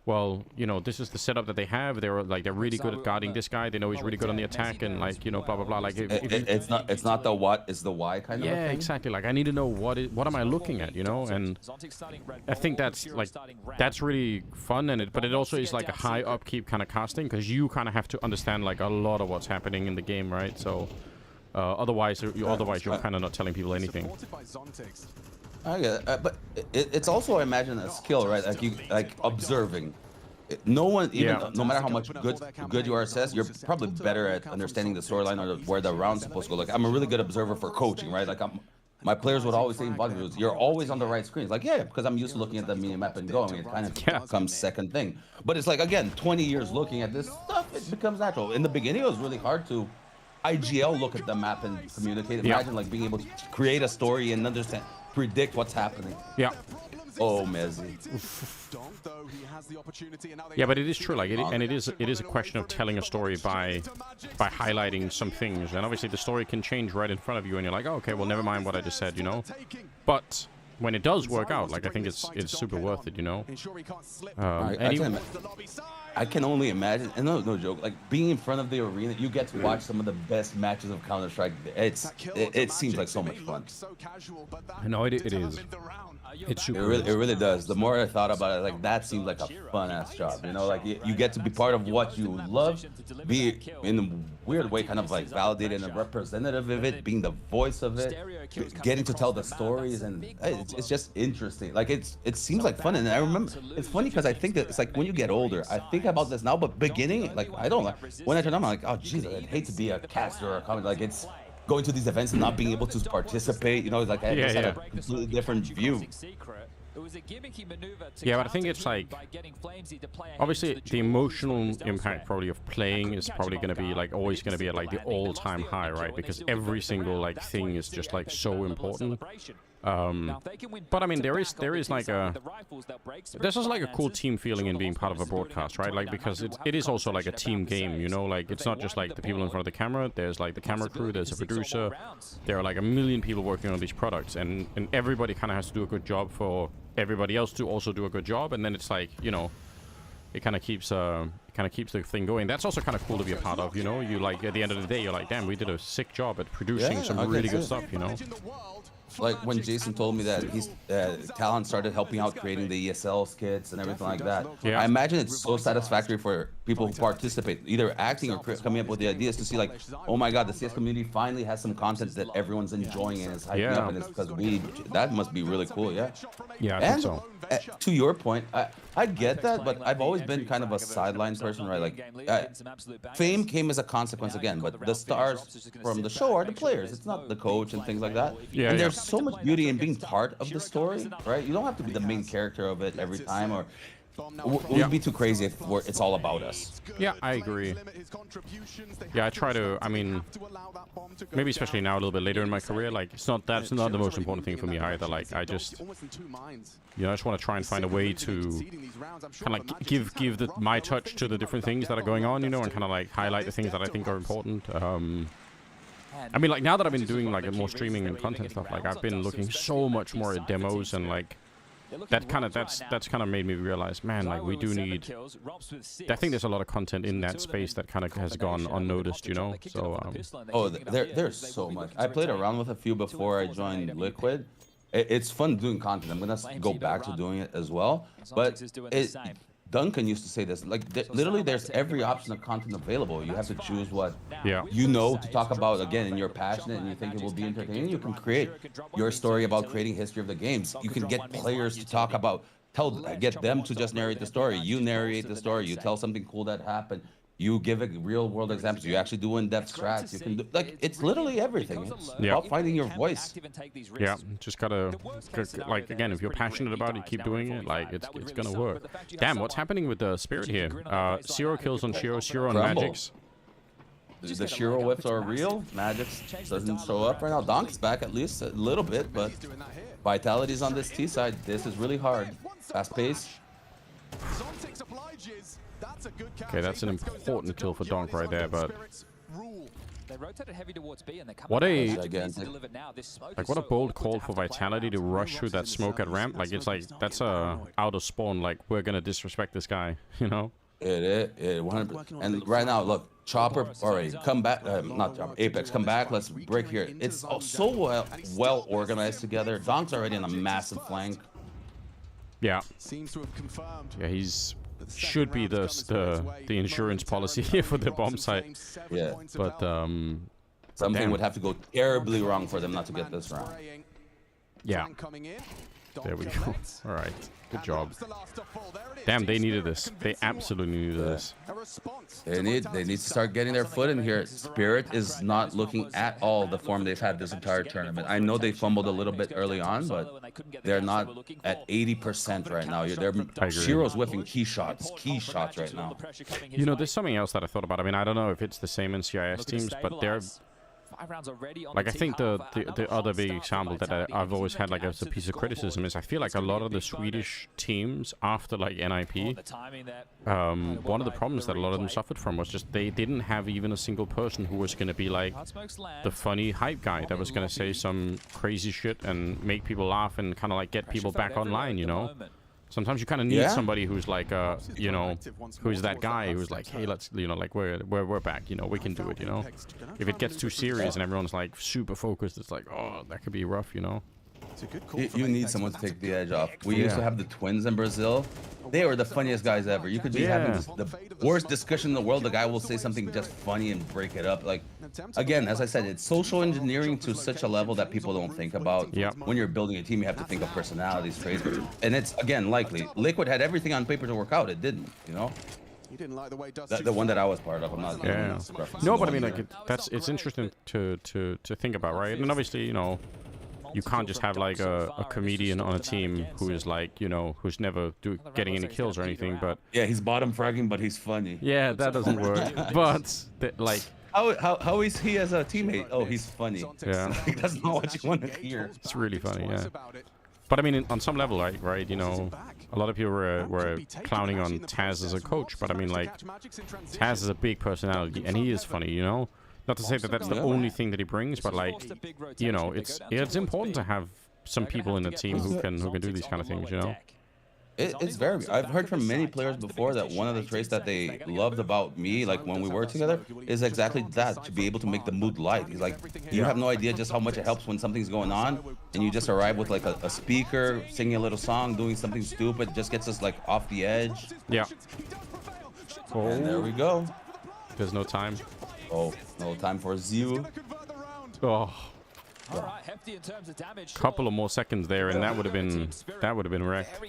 well, you know, this is the setup that they have. They're really good at guarding this guy. They know he's really good on the attack, and like, you know, blah blah blah. Like, it's not the what, it's the why kind of thing. Yeah, exactly. Like, I need to know what am I looking at, you know? And I think that's like really fun, but it also is like a high upkeep kind of casting, because you kind of have to understand like a lot of what's happening in the game, right? So otherwise you're kind of not telling people anything. I get it. But it's also, I imagine, a skill, right? Like observing. No one, no matter how much good you are at CS, you're probably better at understanding the storyline or where the round's supposed to go. Like I'm a really good observer for coaching, right? Like my players would always say in body videos, you're always on the right screens. Like, yeah, because I'm used to looking at the mini map and going. It kind of comes second thing. But it's like, again, 20 years looking at this stuff, it becomes natural. In the beginning, it was really hard to IGL look at the map and communicate. Imagine like being able to create a story and understand, predict what's happening. Yeah. Oh, Mezzy. Yeah, but it is true. Like, it is a question of telling a story by highlighting some things, and obviously the story can change right in front of you, and you're like, oh, okay, well, never mind what I just said, you know. But when it does work out, like I think it's super worth it, you know. I can only imagine, and no joke, like being in front of the arena, you get to watch some of the best matches of Counter-Strike. It seems like so much fun. I know it is. It's super. It really does. The more I thought about it, like that seems like a fun-ass job. You know, like you get to be part of what you love, be in a weird way kind of like validated and representative of it, being the voice of it, getting to tell the stories, and it's just interesting. Like it seems like fun. And I remember it's funny because I think that it's like when you get older, I think about this now, but beginning, like I don't like when I turn on, I'm like, oh geez, I'd hate to be a caster or a comment. Like it's going to these events and not being able to participate, you know, like I just had a completely different view. Yeah, but I think it's like, obviously the emotional impact probably of playing is probably going to be like always going to be at like the all-time high, right? Because every single like thing is just like so important. But I mean, there is like there's also like a cool team feeling in being part of a broadcast, right? Like because it is also like a team game, you know, like it's not just like the people in front of the camera. There's like the camera crew, there's a producer, there are like a million people working on these products, and everybody kind of has to do a good job for everybody else to also do a good job, and then it's like, you know, it kind of keeps the thing going. That's also kind of cool to be a part of, you know. You like at the end of the day, you're like, damn, we did a sick job at producing some really good stuff, you know. Like when Jason told me that he's Talon started helping out creating the ESL skits and everything like that. Yeah. I imagine it's so satisfactory for people who participate, either acting or coming up with the ideas, to see like, oh my god, the CS community finally has some content that everyone's enjoying and is hyping up, and it's because that must be really cool. Yeah. Yeah, I and think so. To your point, I get that, but I've always been kind of a sideline person, right? Like, fame came as a consequence again, but the stars from the show are the players. It's not the coach and things like that. Yeah, and there's so much beauty in being part of the story, right? You don't have to be the main character of it every time, or it would be too crazy if it's all about us. Yeah, I agree. Yeah, I try to, I mean, maybe especially now a little bit later in my career, like that's not the most important thing for me either. Like I just, you know, I just want to try and find a way to kind of like give my touch to the different things that are going on, you know, and kind of like highlight the things that I think are important. I mean, like now that I've been doing like more streaming and content stuff, like I've been looking so much more at demos, and like that's kind of made me realize, man, like we do need. I think there's a lot of content in that space that kind of has gone unnoticed, you know. So there's so much. I played around with a few before I joined Liquid. It's fun doing content. I'm gonna go back to doing it as well. But Duncan used to say this, like literally there's every option of content available. You have to choose what you know to talk about. Again, and you're passionate and you think it will be entertaining, you can create your story about creating history of the games. You can get players to talk about, get them to just narrate the story. You narrate the story, you tell something cool that happened. You give it real world examples. You actually do in-depth strats. You can do, like, it's literally everything. It's about finding your voice. Yeah, just gotta, like, again, if you're passionate about it, keep doing it. Like, it's gonna work. Damn, what's happening with the Spirit here? 0 kills on Shiro, 0 on Magix. The Shiro whips are real. Magix doesn't show up right now. Donk's back at least a little bit, but Vitality's on this T side. This is really hard. Fast pace. Okay, that's an important kill for Donk right there, but what a what a bold call for Vitality to rush through that smoke at ramp. Like it's like that's a out of spawn. Like we're gonna disrespect this guy, you know. It 100%. And right now, look, Chopper already come back. Not Chopper, Apex, come back. Let's break here. It's so well organized together. Donk's already on a massive flank. Yeah. Seems to have confirmed. Yeah, he's should be the insurance policy here for the bomb site. Yeah. But something would have to go terribly wrong for them not to get this round. Yeah. There we go. All right. Good job. Damn, they needed this. They absolutely needed this. They need to start getting their foot in here. Spirit is not looking at all the form they've had this entire tournament. I know they fumbled a little bit early on, but they're not at 80% right now. Shiro's whiffing key shots right now. You know, there's something else that I thought about. I mean, I don't know if it's the same in CIS teams, but 5 rounds already on Like, I the think tee. the other big example that I've always had, like, as a piece of criticism is I feel like a lot of the Swedish teams after, like, NIP, one of the problems that a lot of them suffered from was just they didn't have even a single person who was going to be, like, the funny hype guy that was going to say some crazy shit and make people laugh and kind of, like, get people back online, you know? Sometimes you kind of need somebody who's like, you know, who's that guy who's like, hey, let's, you know, like we're back, you know, we can do it, you know. If it gets too serious and everyone's like super focused, it's like, oh, that could be rough, you know. You need someone to take the edge off. We used to have the twins in Brazil. They were the funniest guys ever. You could be having the worst discussion in the world. The guy will say something just funny and break it up. Like, again, as I said, it's social engineering to such a level that people don't think about. When you're building a team, you have to think of personalities, traits, and it's, again, likely. Liquid had everything on paper to work out. It didn't, you know? He didn't like the way the one that I was part of. I'm not. No, but I mean, like, it's interesting to think about, right? And obviously, you know, you can't just have like a comedian on a team who is like, you know, who's never getting any kills or anything, but yeah, he's bottom fragging, but he's funny. Yeah, that doesn't work. But like, how is he as a teammate? Oh, he's funny. Yeah, that's not what you want to hear. It's really funny, yeah. But I mean, on some level, right? You know, a lot of people were clowning on Taz as a coach, but I mean, like, Taz is a big personality and he is funny, you know. Not to say that that's the only thing that he brings, but like, you know, it's important to have some people in the team who can do these kind of things, you know. It's very. I've heard from many players before that one of the traits that they loved about me, like when we were together, is exactly that, to be able to make the mood light. He's like, you have no idea just how much it helps when something's going on, and you just arrive with like a speaker, singing a little song, doing something stupid, just gets us like off the edge. Yeah. Oh. And there we go. There's no time. Oh, no time for Zews. Oh. Couple of more seconds there, and that would have been wrecked.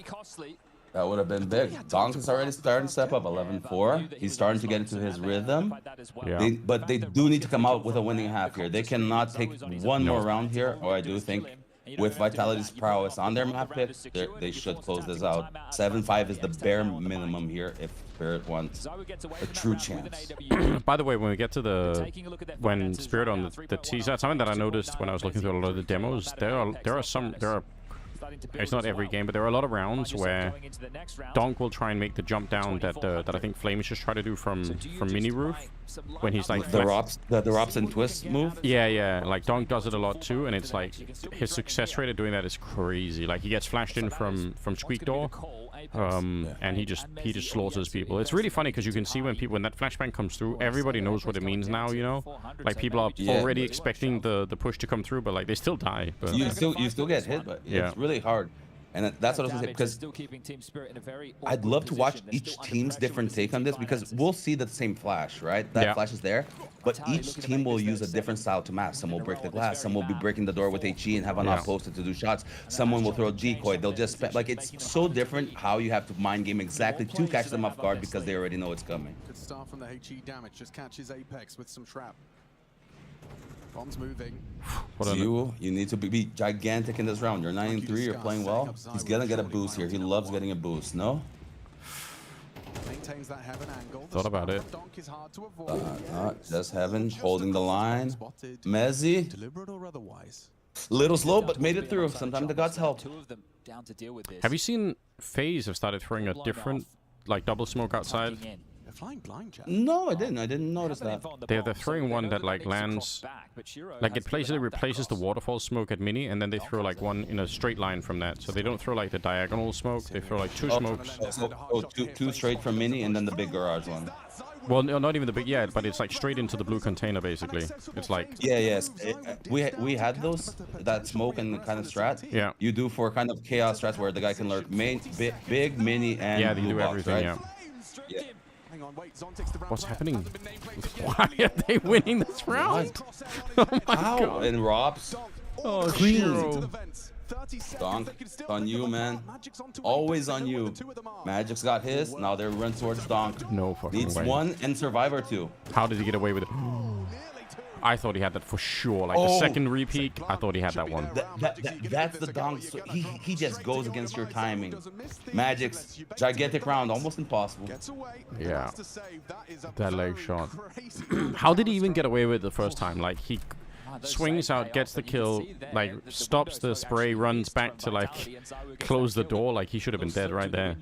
That would have been big. Donk is already starting to step up, 11-4. He's starting to get into his rhythm. Yeah. But they do need to come out with a winning half here. They cannot take one more round here, or I do think with Vitality's prowess on their map pick, they should close this out. 7-5 is the bare minimum here if Spirit wants a true chance. By the way, when we get to when Spirit on the T side, something that I noticed when I was looking through a lot of the demos, there are it's not every game, but there are a lot of rounds where Donk will try and make the jump down that I think Flame just try to do from mini roof when he's like the Rops and Twists move. Yeah, like Donk does it a lot too, and it's like his success rate of doing that is crazy. Like he gets flashed in from Squeak Door, and he just slaughters people. It's really funny because you can see when that flashbang comes through, everybody knows what it means now. You know, like people are already expecting the push to come through, but like they still die. But you still get hit, but it's really hard. And that's what I was gonna say, because I'd love to watch each team's different take on this, because we'll see the same flash, right? That flash is there, but each team will use a different style to match. Some will break the glass, some will be breaking the door with HE and have an off posted to do shots. Someone will throw a decoy. They'll just like, it's so different how you have to mind game exactly to catch them off guard, because they already know it's coming. Good start from the HE damage, just catches Apex with some trap. Bombs moving. You need to be gigantic in this round. You're 9-3. You're playing well. He's gonna get a boost here. He loves getting a boost. No. Maintains that heaven angle. Thought about it. Not just heaven holding the line. Mezzi. Deliberate or otherwise. Little slow, but made it through. Sometimes the gods help. Have you seen FaZe have started throwing a different like double smoke outside? Flying blind, Jack. No, I didn't notice that. They're throwing one that like lands, like it replaces the waterfall smoke at mini, and then they throw like one in a straight line from that. So they don't throw like the diagonal smoke. They throw like two smokes. Two straight from mini, and then the big garage one. Well, no, not even the big, but it's like straight into the blue container basically. It's like we had those, that smoke and kind of strat. Yeah. You do for kind of chaos strats where the guy can lurk main, big, mini, and they blue do box, everything. right? Yeah. What's happening? Why are they winning this round? Oh my god. And Robs. Oh, clean. Donk, on you, man. Always on you. Magic's got his. Now they're run towards Donk. No fucking Needs way. one and Survivor 2. How did he get away with it? I thought he had that for sure. Like the second repeat, I thought he had that one. That's the Donk. He just goes against your timing. Magic's gigantic round, almost impossible. Yeah. That leg shot. How did he even get away with it the first time? Like swings out, gets the kill, like stops the spray, runs back to like close the door. Like he should have been dead right there.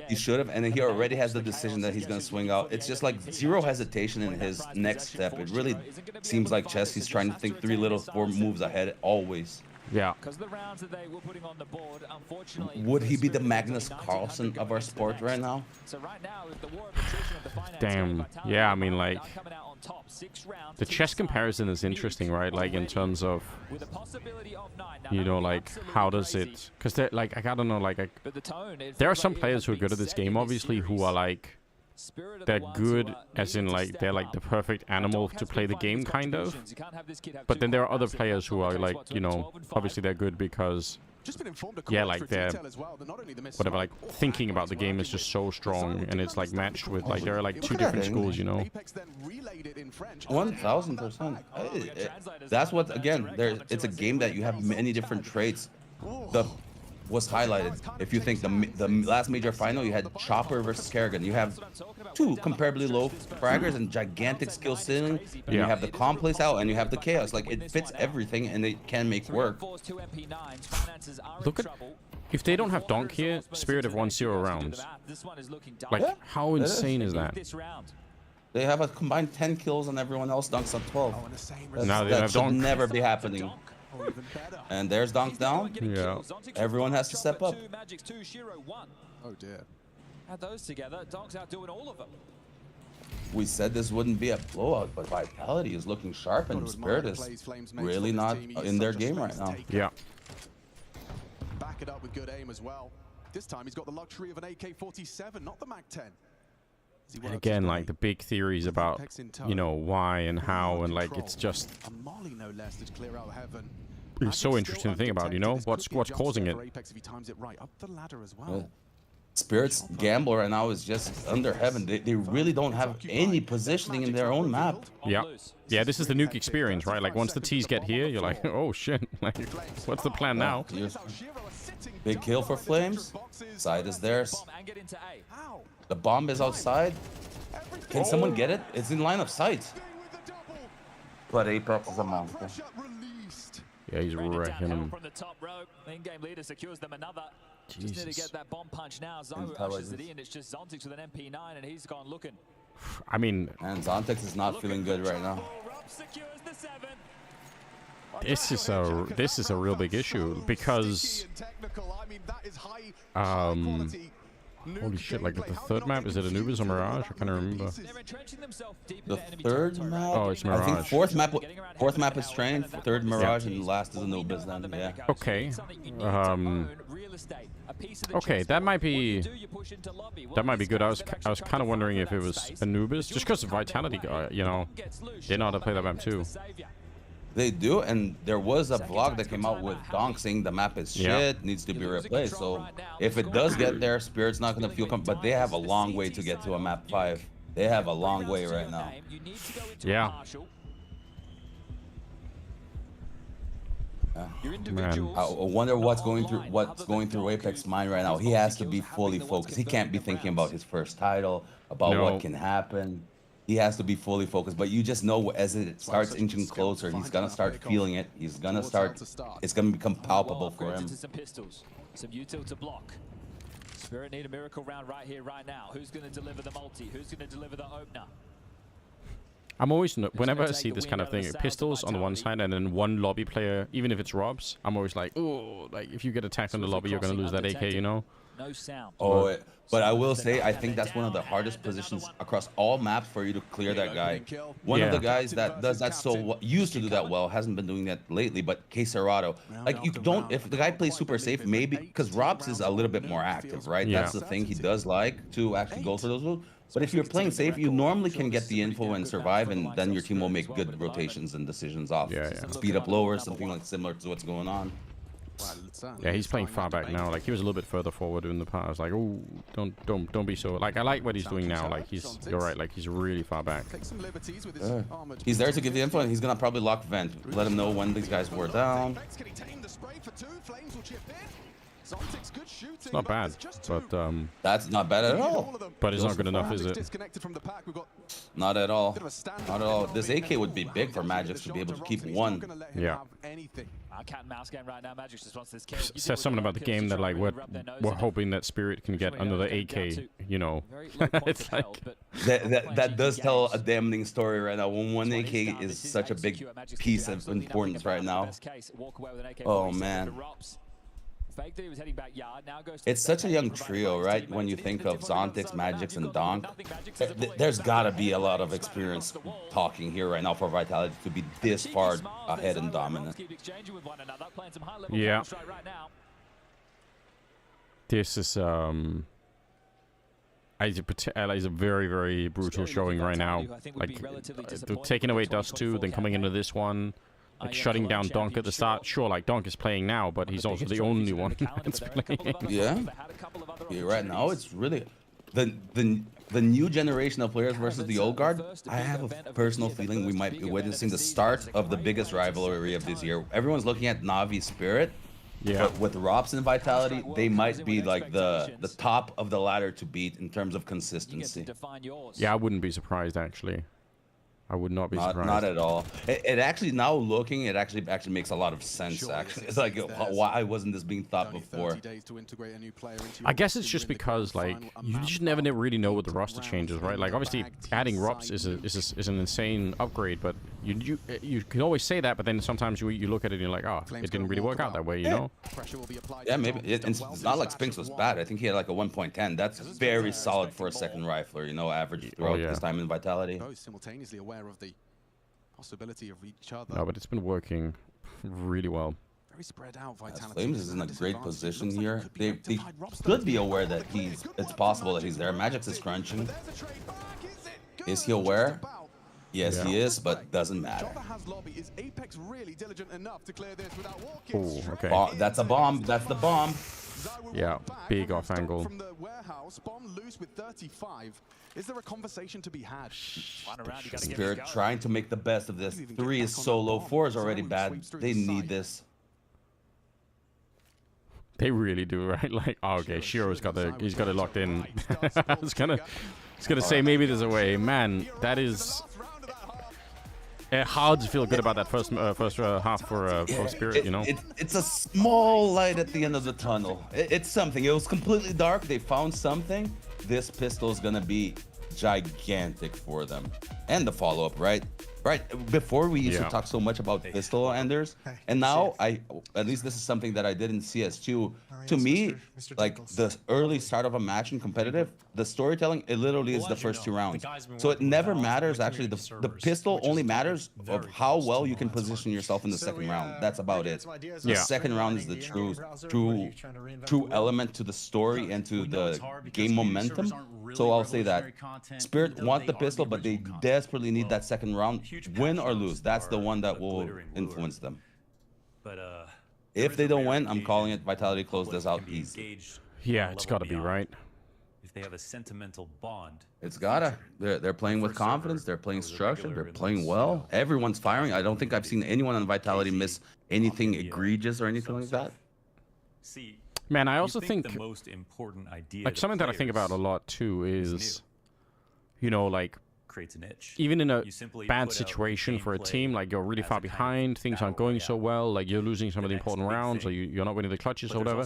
He should have, and he already has the decision that he's gonna swing out. It's just like zero hesitation in his next step. It really seems like chess. He's trying to think 4 moves ahead always. Yeah. Would he be the Magnus Carlsen of our sport right now? Damn. Yeah, I mean, like, the chess comparison is interesting, right? Like, in terms of, you know, like, how does it... Because, like, I don't know, like, there are some players who are good at this game, obviously, who are, like... They're good, as in, like, they're, like, the perfect animal to play the game, kind of. But then there are other players who are, like, you know, obviously they're good because... Yeah, like, they're... Whatever, like, thinking about the game is just so strong, and it's, like, matched with, like, there are, like, 2 different schools, you know? 1000%. That's what, again, it's a game that you have many different traits. Was highlighted. If you think the last major final, you had Chopper versus Kerrigan. You have 2 comparably low fraggers and gigantic skill ceiling. And you have the calm place out, and you have the chaos. Like, it fits everything, and it can make work. Look at... If they don't have Donk here, Spirit have won 0 rounds. Like, how insane is that? They have a combined 10 kills, and everyone else dunks on 12. Now they that have should Donk. never be happening. And there's Donk down. Yeah. Everyone has to step up. Oh dear. Add those together, Donk's out doing all of them. We said this wouldn't be a blowout, but Vitality is looking sharp, and Spirit is really not in their game right now. Yeah. Back it up with good aim as well. This time he's got the luxury of an AK-47, not the MAC-10. And again, like, the big theories about, you know, why and how, and, like, it's just... It's so interesting to think about, you know? What's causing it? Spirit's gamble right now is just under heaven. They really don't have any positioning in their own map. Yeah. Yeah, this is the nuke experience, right? Like, once the T's get here, you're like, oh, shit. Like, what's the plan now? Big kill for Flames. Side is theirs. The bomb is outside. Can someone get it? It's in line of sight. But Apex is a monster. Yeah, he's wrecking him. From the top row, in-game leader secures them another. Jesus. Just need to get that bomb punch now. Zews ushers it in. It's just Zontex with an MP9, and he's gone looking. I mean... And Zontex is not feeling good right now. This is a real big issue because holy shit, like the third map, is it Anubis or Mirage? I can't remember. The third map? Oh, it's Mirage. I think fourth map is Train, third Mirage, and last is Anubis then, yeah. Okay. Okay, that might be good. I was kind of wondering if it was Anubis, just because of Vitality, you know, they know how to play that map too. They do, and there was a vlog that came out with Donk saying the map is shit, needs to be replaced. So if it does get there, Spirit's not going to feel but they have a long way to get to a map 5. They have a long way right now. Yeah. Man. I wonder what's going through Apex's mind right now. He has to be fully focused. He can't be thinking about his first title, about what can happen. He has to be fully focused, but you just know as it starts inching closer, he's gonna start feeling it. He's gonna start. It's gonna become palpable for him. Some pistols, some util to block. Spirit need a miracle round right here, right now. Who's gonna deliver the multi? Who's gonna deliver the opener? I'm always, whenever I see this kind of thing, pistols on the one side and then one lobby player, even if it's Robs, I'm always like, oh, like if you get attacked on the lobby, you're gonna lose that AK, you know? No sound. Oh, but I will say, I think that's one of the hardest positions across all maps for you to clear that guy. One of the guys that does that used to do that well, hasn't been doing that lately, but Queserado. Like, you don't, if the guy plays super safe, maybe, because Robs is a little bit more active, right? That's the thing, he does like to actually go for those moves. But if you're playing safe, you normally can get the info and survive, and then your team will make good rotations and decisions off. Speed up lower, something like similar to what's going on. Yeah, he's playing far back now. Like, he was a little bit further forward in the past. Like, oh, don't be so. Like, I like what he's doing now. Like, you're right. Like, he's really far back. He's there to give the info, and he's gonna probably lock vent. Let him know when these guys were down. It's not bad, but that's not bad at all. But it's not good enough, is it? Not at all. Not at all. This AK would be big for Magic to be able to keep one. Yeah. Cat and mouse game right now. Magic just wants this kill. Says something about the game that like we're hoping that Spirit can get another AK. You know, it's like that does tell a damning story right now. When one AK is such a big piece of importance right now. Oh man. It's such a young trio, right? When you think of Zontix, Magix, and Donk, there's got to be a lot of experience talking here right now for Vitality to be this far ahead and dominant. Yeah. This is is a very, very brutal showing right now. Like taking away Dust 2, then coming into this one. Like shutting down Donk at the start. Sure, like Donk is playing now, but he's also the only one that's playing. Yeah. Right now, it's really the new generation of players versus the old guard. I have a personal feeling we might be witnessing the start of the biggest rivalry of this year. Everyone's looking at Na'Vi Spirit. Yeah. But with Rops and Vitality, they might be like the top of the ladder to beat in terms of consistency. Yeah, I wouldn't be surprised actually. I would not be surprised. Not at all. It actually, now looking, it actually makes a lot of sense. Actually, it's like, why wasn't this being thought before? I guess it's just because like you just never really know what the roster changes, right? Like obviously adding Rops is an insane upgrade, but you can always say that, but then sometimes you look at it and you're like, oh, it didn't really work out that way, you know? Yeah, maybe it's not like Spinks was bad. I think he had like a 1.10. That's very solid for a second rifler, you know, average throughout his time in Vitality. Simultaneously aware of the possibility of each other. No, but it's been working really well. Very spread out. Vitality Flames is in a great position here. They could be aware that it's possible that he's there. Magix is crunching. Is he aware? Yes, he is, but doesn't matter. Oh, okay. That's a bomb. That's the bomb. Yeah, big off angle. From the warehouse, bomb loose with 35. Is there a conversation to be had? Spirit trying to make the best of this. 3 is so low. 4 is already bad. They need this. They really do, right? Like, oh, okay, Shiro's got it locked in. I was gonna say maybe there's a way. Man, that is hard to feel good about that first half for Spirit, you know. It's a small light at the end of the tunnel. It's something. It was completely dark. They found something. This pistol is gonna be gigantic for them, and the follow-up, right? Before we used to talk so much about pistol enders, and now at least this is something that I did in CS2. To me, like the early start of a match in competitive, the storytelling, it literally is the first 2 rounds. So it never matters actually. The pistol only matters of how well you can position yourself in the second round. That's about it. The second round is the true element to the story and to the game momentum. So I'll say that Spirit want the pistol, but they desperately need that second round. Win or lose, that's the one that will influence them. If they don't win, I'm calling it Vitality close this out easy. Yeah, it's got to be, right? If they have a sentimental bond, it's gotta. They're playing with confidence. They're playing structure. They're playing well. Everyone's firing. I don't think I've seen anyone on Vitality miss anything egregious or anything like that. See, man, I also think the most important idea, like something that I think about a lot too is, you know, like creates an itch. Even in a bad situation for a team, like you're really far behind, things aren't going so well, like you're losing some of the important rounds, or you're not winning the clutches or whatever.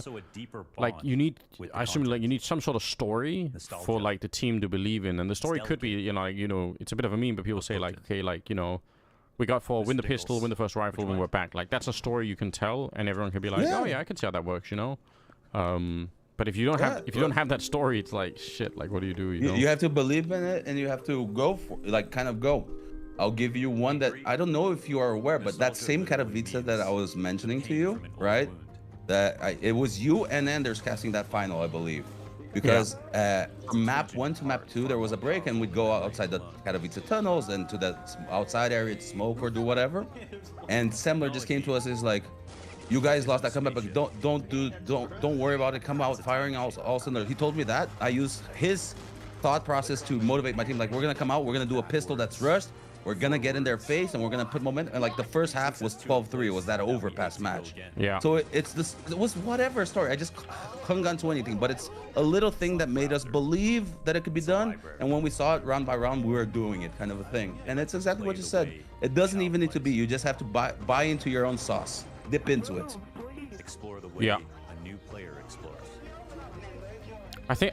Like you need, I assume, like you need some sort of story for like the team to believe in, and the story could be, you know, it's a bit of a meme, but people say like, okay, like, you know, we got 4, win the pistol, win the first rifle, when we're back. Like that's a story you can tell, and everyone can be like, oh yeah, I can see how that works, you know. But if you don't have that story, it's like shit. Like what do you do? You have to believe in it, and you have to go for like kind of go. I'll give you one that I don't know if you are aware, but that same Katowice that I was mentioning to you, right? It was you and Anders casting that final, I believe, because from map 1 to map 2 there was a break, and we'd go outside the Katowice tunnels and to the outside area to smoke or do whatever. And Semler just came to us, is like, you guys lost that comeback, but don't worry about it. Come out firing all cylinders. He told me that. I use his thought process to motivate my team. Like, we're gonna come out, we're gonna do a pistol that's rushed, We're gonna get in their face and we're gonna put momentum. And like the first half was 12-3. It was that overpass match. Yeah. So it's this. It was whatever story. I just hung on to anything, but it's a little thing that made us believe that it could be done. And when we saw it round by round, we were doing it, kind of a thing. And it's exactly what you said. It doesn't even need to be. You just have to buy into your own sauce. Dip into it. Explore the way a new player explores. I think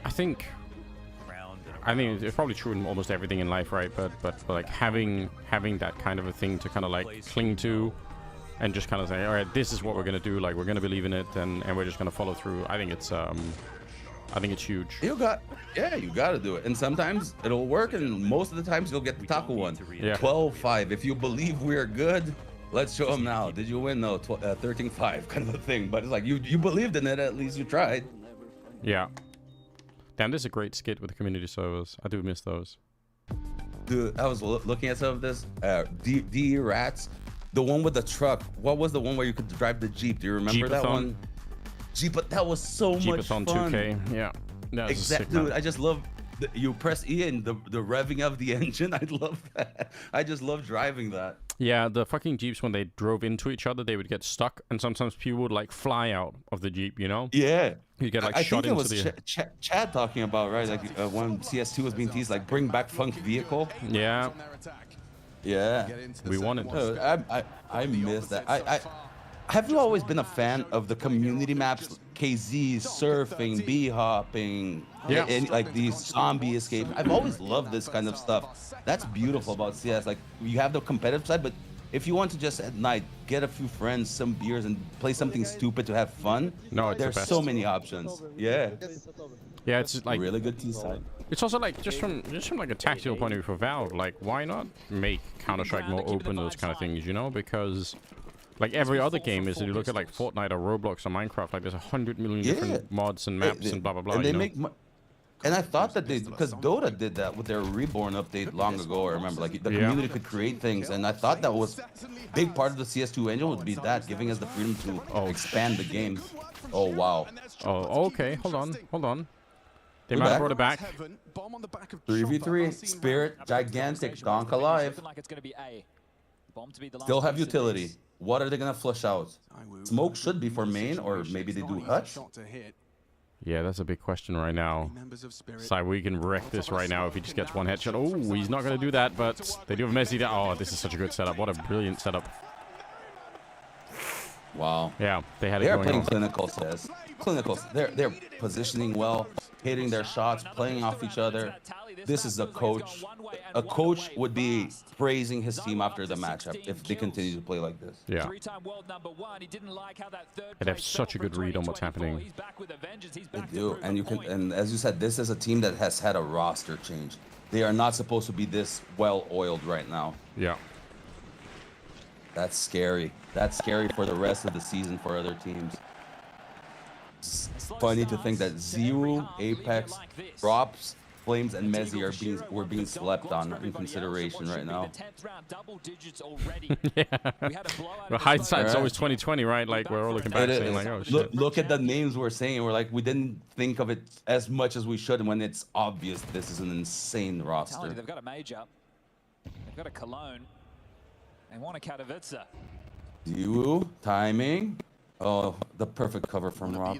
it's probably true in almost everything in life, right? But like having that kind of a thing to kind of like cling to, and just kind of say, all right, this is what we're gonna do. Like we're gonna believe in it, and we're just gonna follow through. I think it's huge. You got to do it. And sometimes it'll work, and most of the times you'll get the taco one. Yeah. 12-5. If you believe we're good, let's show them now. Did you win? No, 13-5 kind of a thing. But it's like you believed in it. At least you tried. Yeah. Damn, this is a great skit with the community servers. I do miss those. Dude, I was looking at some of this. D Rats, the one with the truck. What was the one where you could drive the Jeep? Do you remember that one? Jeep, but that was so much fun. Jeepathon 2K, yeah. Exactly, dude. I just love. You press E and the revving of the engine. I love that. I just love driving that. Yeah, the fucking Jeeps, when they drove into each other, they would get stuck, and sometimes people would like fly out of the Jeep, you know? Yeah. You get like I shot think into it was Chad talking about, right? Like when CS2 was being teased, like bring back Funk Vehicle. Yeah. Yeah. We wanted. I miss that. Have you always been a fan of the community maps, KZ, surfing, bee hopping, and like these zombie escape? I've always loved this kind of stuff. That's beautiful about CS. Like you have the competitive side, but if you want to just at night get a few friends, some beers, and play something stupid to have fun, there's so many options. Yeah. Yeah, it's like really good T side. It's also like just from like a tactical point of view for Valve, like why not make Counter-Strike more open, those kind of things, you know? Because like every other game is, if you look at like Fortnite or Roblox or Minecraft, like there's 100 million different mods and maps and blah blah blah. And they make, and I thought that because Dota did that with their Reborn update long ago. I remember, like the community could create things, and I thought that was big part of the CS2 engine would be that, giving us the freedom to expand the game. Oh wow. Oh okay, hold on. They might have brought it back. 3v3, Spirit, gigantic, Donk alive. Still have utility. What are they gonna flush out? Smoke should be for main, or maybe they do hutch. Yeah, that's a big question right now. So we can wreck this right now if he just gets one headshot. Oh, he's not gonna do that, but they do have Messi. Oh, this is such a good setup. What a brilliant setup. Wow. Yeah, they had it They're going playing on. clinical, says. Clinical. They're positioning well, hitting their shots, playing off each other. This is a coach. A coach would be praising his team after the matchup if they continue to play like this. Yeah. They have such a good read on what's happening. They do, and you can, and as you said, this is a team that has had a roster change. They are not supposed to be this well-oiled right now. Yeah. That's scary. That's scary for the rest of the season for other teams. It's funny to think that Zews, Apex, Drops, Flames, and Messi are being slept on in consideration right now. Yeah. Well, hindsight's always 2020, right? Like we're all looking back saying like, oh shit. Look at the names we're saying. We're like, we didn't think of it as much as we should when it's obvious this is an insane roster. They've got a major. They've got a Cologne. They want a Katowice. Zews, timing. Oh, the perfect cover from Rob.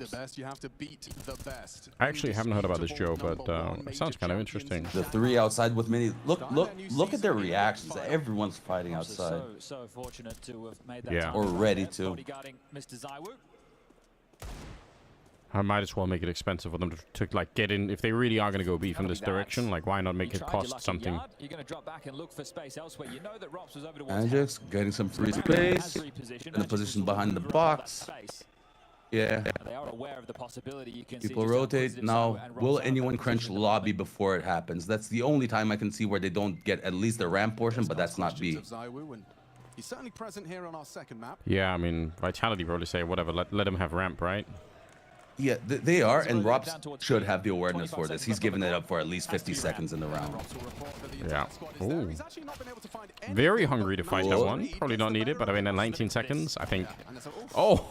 I actually haven't heard about this, Joe, but it sounds kind of interesting. The three outside with mini. Look at their reactions. Everyone's fighting outside. So fortunate to have made that. Yeah. Or ready to. I might as well make it expensive for them to like get in. If they really are going to go beef in this direction, like why not make it cost something? You're going to drop back and look for space elsewhere. You know that Rops was over to Magic's getting some free space in the position behind the box. Yeah. They are aware of the possibility. You can People rotate. Now, will anyone crunch lobby before it happens? That's the only time I can see where they don't get at least the ramp portion, but that's not B. He's certainly present here on our second map. Yeah, I mean, Vitality probably say whatever. Let him have ramp, right? Yeah, they are, and Robs should have the awareness for this. He's giving it up for at least 50 seconds in the round. Yeah. Ooh. Very hungry to fight that one. Probably not needed, but I mean, in 19 seconds, I think. Oh!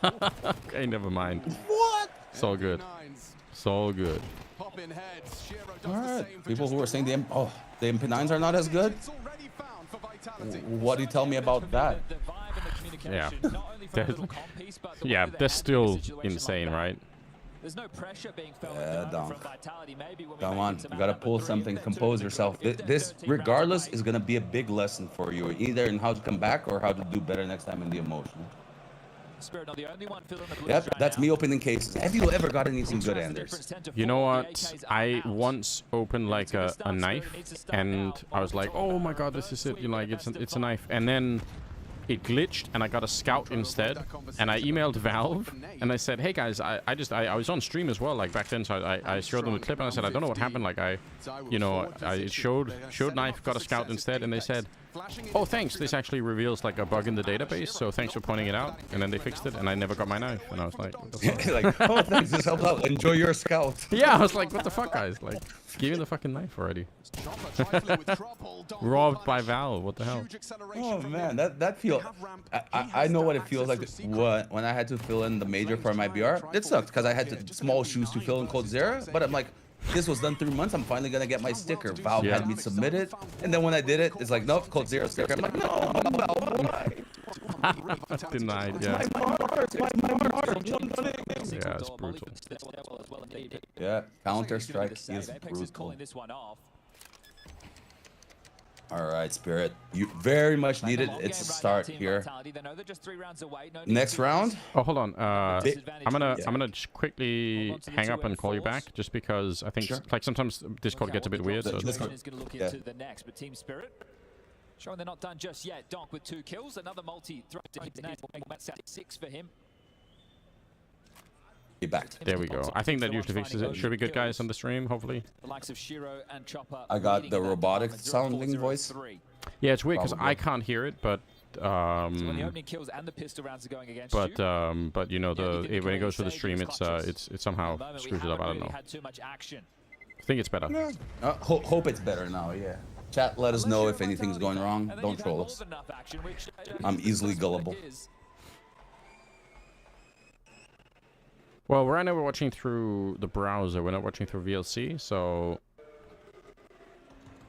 Okay, never mind. What? So good. So good. Alright. People who are saying the MP9s are not as good. What do you tell me about that? Yeah. Yeah, that's still insane, right? There's no pressure being felt Donk. from Vitality. Maybe when we Come make on, it to you map gotta number pull 3, something, they're compose 2-2 yourself. if they're This, 13 rounds regardless, away. is gonna be a big lesson for you, either in how to come back or how to do better next time in the emotional. Spirit not the only one filling the blues Yep, right that's now. me opening cases. Have you ever got anything good, Anders? You know what? I once opened like a knife, and I was like, "Oh my god, this is it!" You know, like it's a knife, and then it glitched, and I got a scout instead. And I emailed Valve, and I said, "Hey guys, I was on stream as well, like back then, so I showed them the clip, and I said, I don't know what happened. Like I showed knife, got a scout instead, and they said, oh thanks, this actually reveals like a bug in the database, so thanks for pointing it out. And then they fixed it, and I never got my knife, and I was like, what the fuck? Like, oh thanks, this helped out. Enjoy your scout. Yeah, I was like, what the fuck, guys? Like, give me the fucking knife already. Robbed by Valve, what the hell? Oh man, that feel. I know what it feels like when I had to fill in the major for my BR. It sucked because I had small shoes to fill in code 0, but I'm like, this was done 3 months. I'm finally gonna get my sticker. Valve had me submit it, and then when I did it, it's like, nope, code 0 sticker. I'm like, no, Valve, why? Denied, yeah. It's my mark. Yeah, it's brutal. Yeah, Counter Strike is brutal. All right, Spirit, you very much need it. It's a start here. Next round. Oh, hold on. I'm gonna just quickly hang up and call you back, just because I think like sometimes Discord gets a bit weird. So is going to look into the next, but Team Spirit showing they're not done just yet. Donk with 2 kills, another multi throw to his net. 6 for him. Be back. There we go. I think that usually fixes it. Should be good, guys, on the stream, hopefully. The likes of Shiro and Chopper. I got the robotic sounding voice. Yeah, it's weird because I can't hear it, but so when the opening kills and the pistol rounds are going against but you know, when it goes for the stream, it somehow screws it up. I don't know. I think it's better. Hope it's better now. Yeah. Chat, let us know if anything's going wrong. Don't troll us. I'm easily gullible. Well, right now we're watching through the browser. We're not watching through VLC, so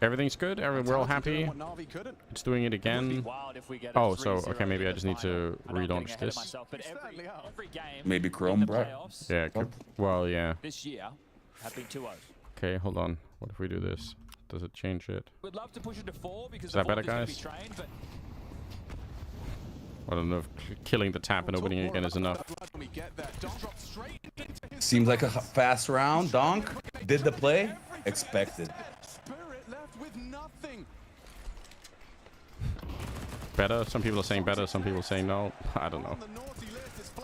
everything's good. We're all happy. It's doing it again. Oh, so okay, maybe I just need to relaunch this. Maybe Chrome, bro. Yeah. Well, yeah. This year have been 2-0. Okay, hold on. What if we do this? Does it change it? We'd love to push it to 4 because is that better, guys? I don't know if killing the tap and opening it again is enough. Seems like a fast round. Donk did the play. Expected. Better? Some people are saying better, some people are saying no. I don't know.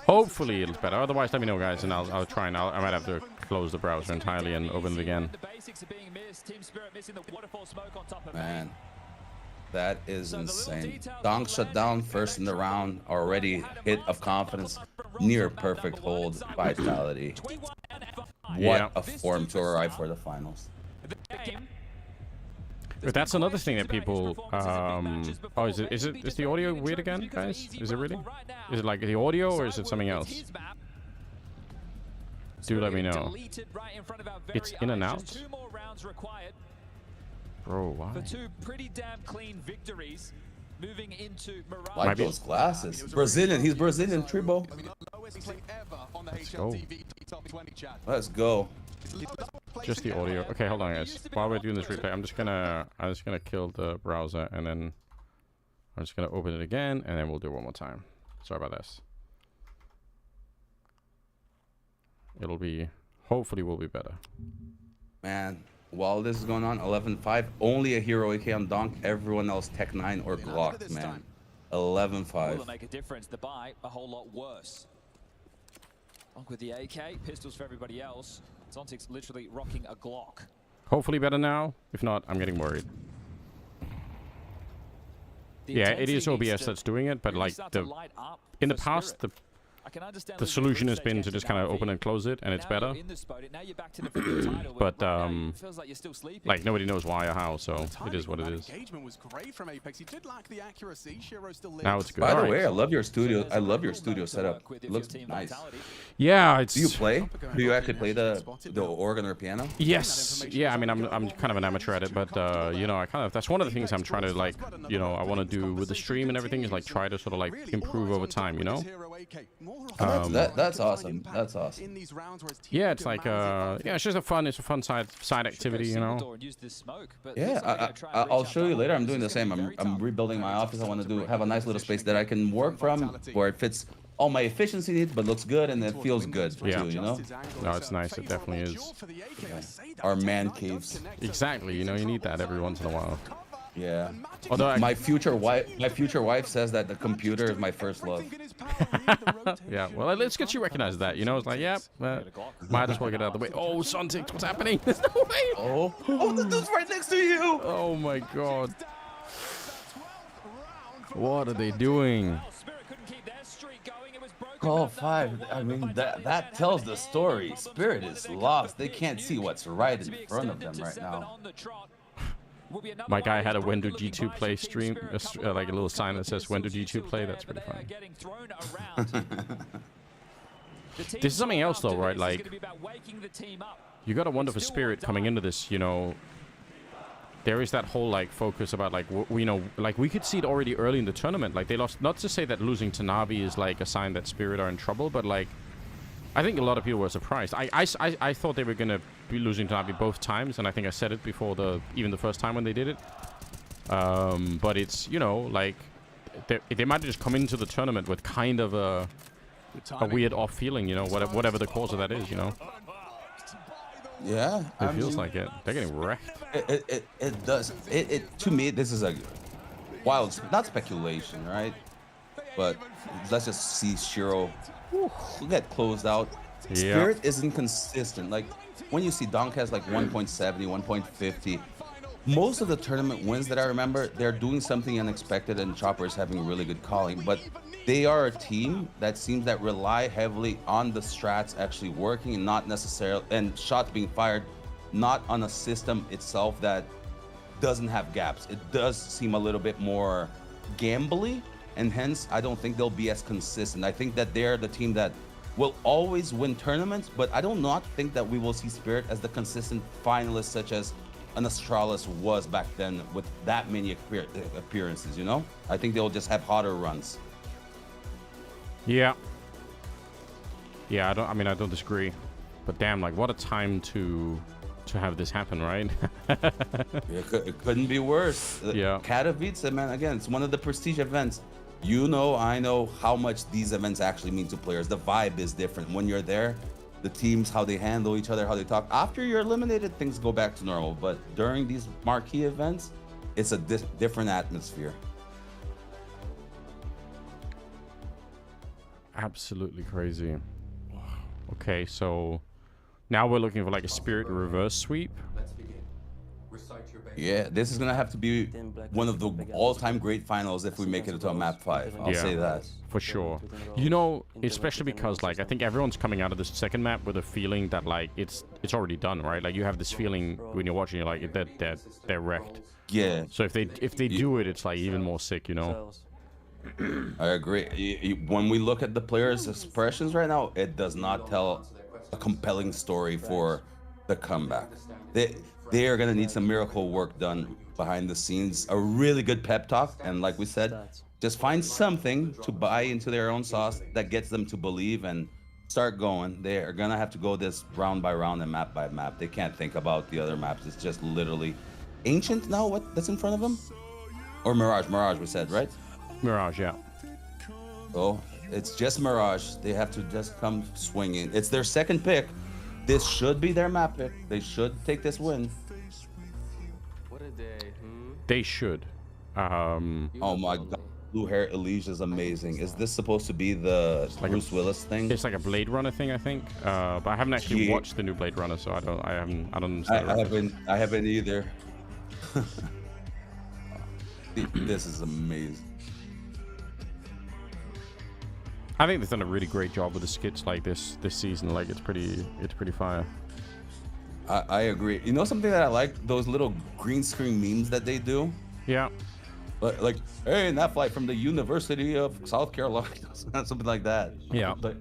Hopefully it's better. Otherwise, let me know, guys, and I'll try and I might have to close the browser entirely and open it again. Man, that is insane. Donk shut down first in the round. Already hit of confidence. Near perfect hold. Vitality. What a form to arrive for the finals. But that's another thing that people oh, is the audio weird again, guys? Is it really? Is it like the audio or is it something else? Do let me know. It's in and out. Bro, why? For 2 pretty damn clean victories. Moving into like those glasses. Brazilian, he's Brazilian, Tribo. Let's go. Let's go. Just the audio. Okay, hold on, guys. While we're doing this replay, I'm just gonna kill the browser, and then I'm just gonna open it again, and then we'll do it one more time. Sorry about this. It'll be, hopefully, will be better. Man, while this is going on, 11-5, only a hero AK on Donk. Everyone else Tech 9 or Glock, man. 11-5. Will make a difference. The buy a whole lot worse. Donk with the AK, pistols for everybody else. Zontic's literally rocking a Glock. Hopefully better now. If not, I'm getting worried. Yeah, it is OBS that's doing it, but like in the past, the solution has been to just kind of open and close it, and it's better. But like nobody knows why or how, so it is what it is. Now it's good. By the way, I love your studio. I love your studio setup. It looks nice. Yeah, it's. Do you play? Do you actually play the organ or piano? Yes. Yeah. I mean, I'm kind of an amateur at it, but you know, that's one of the things I'm trying to like, you know, I want to do with the stream and everything is like try to sort of like improve over time, you know. That's awesome. That's awesome. Yeah, it's like yeah, it's just a fun side activity, you know. Yeah, I'll show you later. I'm doing the same. I'm rebuilding my office. I want to have a nice little space that I can work from, where it fits all my efficiency needs, but looks good and it feels good too, you know. No, it's nice. It definitely is. Yeah. Our man caves. Exactly. You know, you need that every once in a while. Yeah. Although my future wife says that the computer is my first love. Yeah. Well, let's get you recognized that. You know, it's like, yeah, might as well get out of the way. Oh, Sontic, what's happening? There's no way. Oh, the dude's right next to you. Oh my God. What are they doing? Call 5. I mean, that tells the story. Spirit is lost. They can't see what's right in front of them right now. My guy had a when do G2 play stream, like a little sign that says when do G2 play. That's pretty funny. This is something else though, right? Like, you gotta wonder for Spirit coming into this, you know, there is that whole like focus about like, you know, like we could see it already early in the tournament. Like they lost, not to say that losing to Navi is like a sign that Spirit are in trouble, but like, I think a lot of people were surprised. I thought they were gonna be losing to Navi both times, and I think I said it before even the first time when they did it. But it's, you know, like they might have just come into the tournament with kind of a weird off feeling, you know, whatever the cause of that is, you know. Yeah, it feels like it. They're getting wrecked. It does. To me, this is a wild, not speculation, right? But let's just see Shiro get closed out. Yeah. Spirit isn't consistent. Like when you see Donk has like 1.70, 1.50, most of the tournament wins that I remember, they're doing something unexpected and Chopper is having really good calling. But they are a team that seems that rely heavily on the strats actually working and not necessarily, and shots being fired, not on a system itself that doesn't have gaps. It does seem a little bit more gambly, and hence I don't think they'll be as consistent. I think that they're the team that will always win tournaments, but I do not think that we will see Spirit as the consistent finalist such as an Astralis was back then with that many appearances, you know? I think they'll just have hotter runs. Yeah. Yeah, I mean, I don't disagree. But damn, like, what a time to have this happen, right? It couldn't be worse. Yeah. Katowice, man, again, it's one of the prestige events. You know, I know how much these events actually mean to players. The vibe is different. When you're there, the teams, how they handle each other, how they talk. After you're eliminated, things go back to normal. But during these marquee events, it's a different atmosphere. Absolutely crazy. Okay, so now we're looking for like a Spirit reverse sweep. Yeah, this is gonna have to be one of the all-time great finals if we make it to a map 5. I'll say that for sure. You know, especially because like I think everyone's coming out of this second map with a feeling that like it's already done, right? Like you have this feeling when you're watching, you're like they're wrecked. Yeah. So if they do it, it's like even more sick, you know. I agree. When we look at the players' expressions right now, it does not tell a compelling story for the comeback. They are going to need some miracle work done behind the scenes, a really good pep talk, and like we said, just find something to buy into their own sauce that gets them to believe and start going. They are going to have to go this round by round and map by map. They can't think about the other maps. It's just literally Ancient now, that's in front of them? Or Mirage we said, right? Mirage, yeah. Oh, it's just Mirage. They have to just come swinging. It's their second pick. This should be their map pick. They should take this win. What a day. They should. Oh my god. Blue hair Elysia is amazing. Is this supposed to be the like Bruce Willis thing? It's like a Blade Runner thing, I think. But I haven't actually watched the new Blade Runner, so I don't understand. I haven't either. This is amazing. I think they've done a really great job with the skits like this season. Like it's pretty fire. I agree. You know something that I like? Those little green screen memes that they do. Yeah. Like, hey, in that flight from the University of South Carolina, something like that. Yeah. But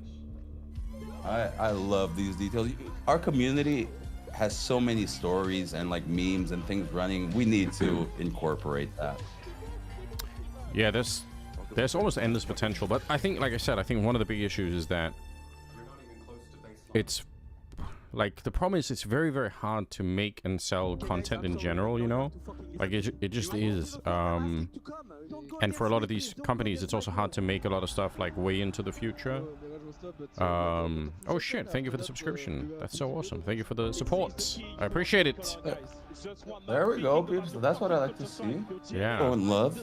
I love these details. Our community has so many stories and like memes and things running. We need to incorporate that. Yeah, there's almost endless potential, but I think, like I said, I think one of the big issues is that it's like the problem is it's very, very hard to make and sell content in general, you know, like it just is. And for a lot of these companies, it's also hard to make a lot of stuff like way into the future. Oh shit, thank you for the subscription. That's so awesome. Thank you for the support. I appreciate it. There we go, peeps. That's what I like to see. Yeah. Oh, and love.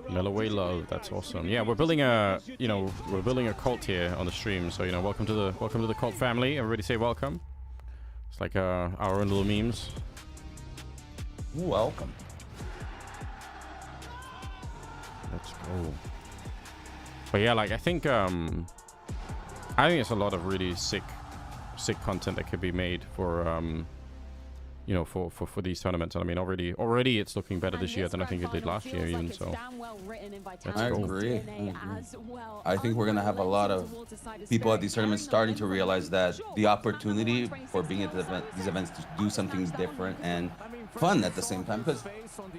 Melloway love. That's awesome. Yeah, we're building a, we're building a cult here on the stream. So, welcome to the cult family. Everybody say welcome. It's like our own little memes. Welcome. Let's go. But yeah, like I think there's a lot of really sick content that could be made for for these tournaments. And I mean, already it's looking better this year than I think it did last year, even so. I agree. I think we're gonna have a lot of people at these tournaments starting to realize that the opportunity for being at these events to do something different and fun at the same time, because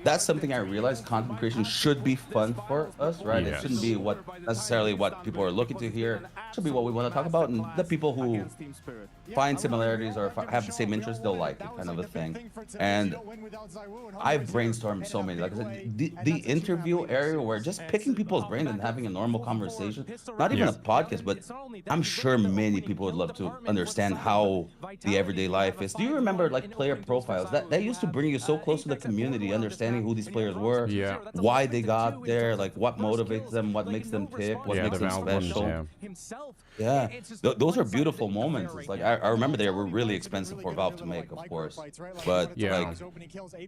that's something I realized content creation should be fun for us, right? Yes. It shouldn't be necessarily what people are looking to hear. It should be what we want to talk about, and the people who find similarities or have the same interests, they'll like it, kind of a thing. And I've brainstormed so many, like I said, the interview area where just picking people's brains and having a normal conversation, not even a podcast, but I'm sure many people would love to understand how the everyday life is. Do you remember like player profiles? That used to bring you so close to the community, understanding who these players were, why they got there, like what motivates them, what makes them tick, what makes them special. Those are beautiful moments. It's like I remember they were really expensive for Valve to make, of course, but like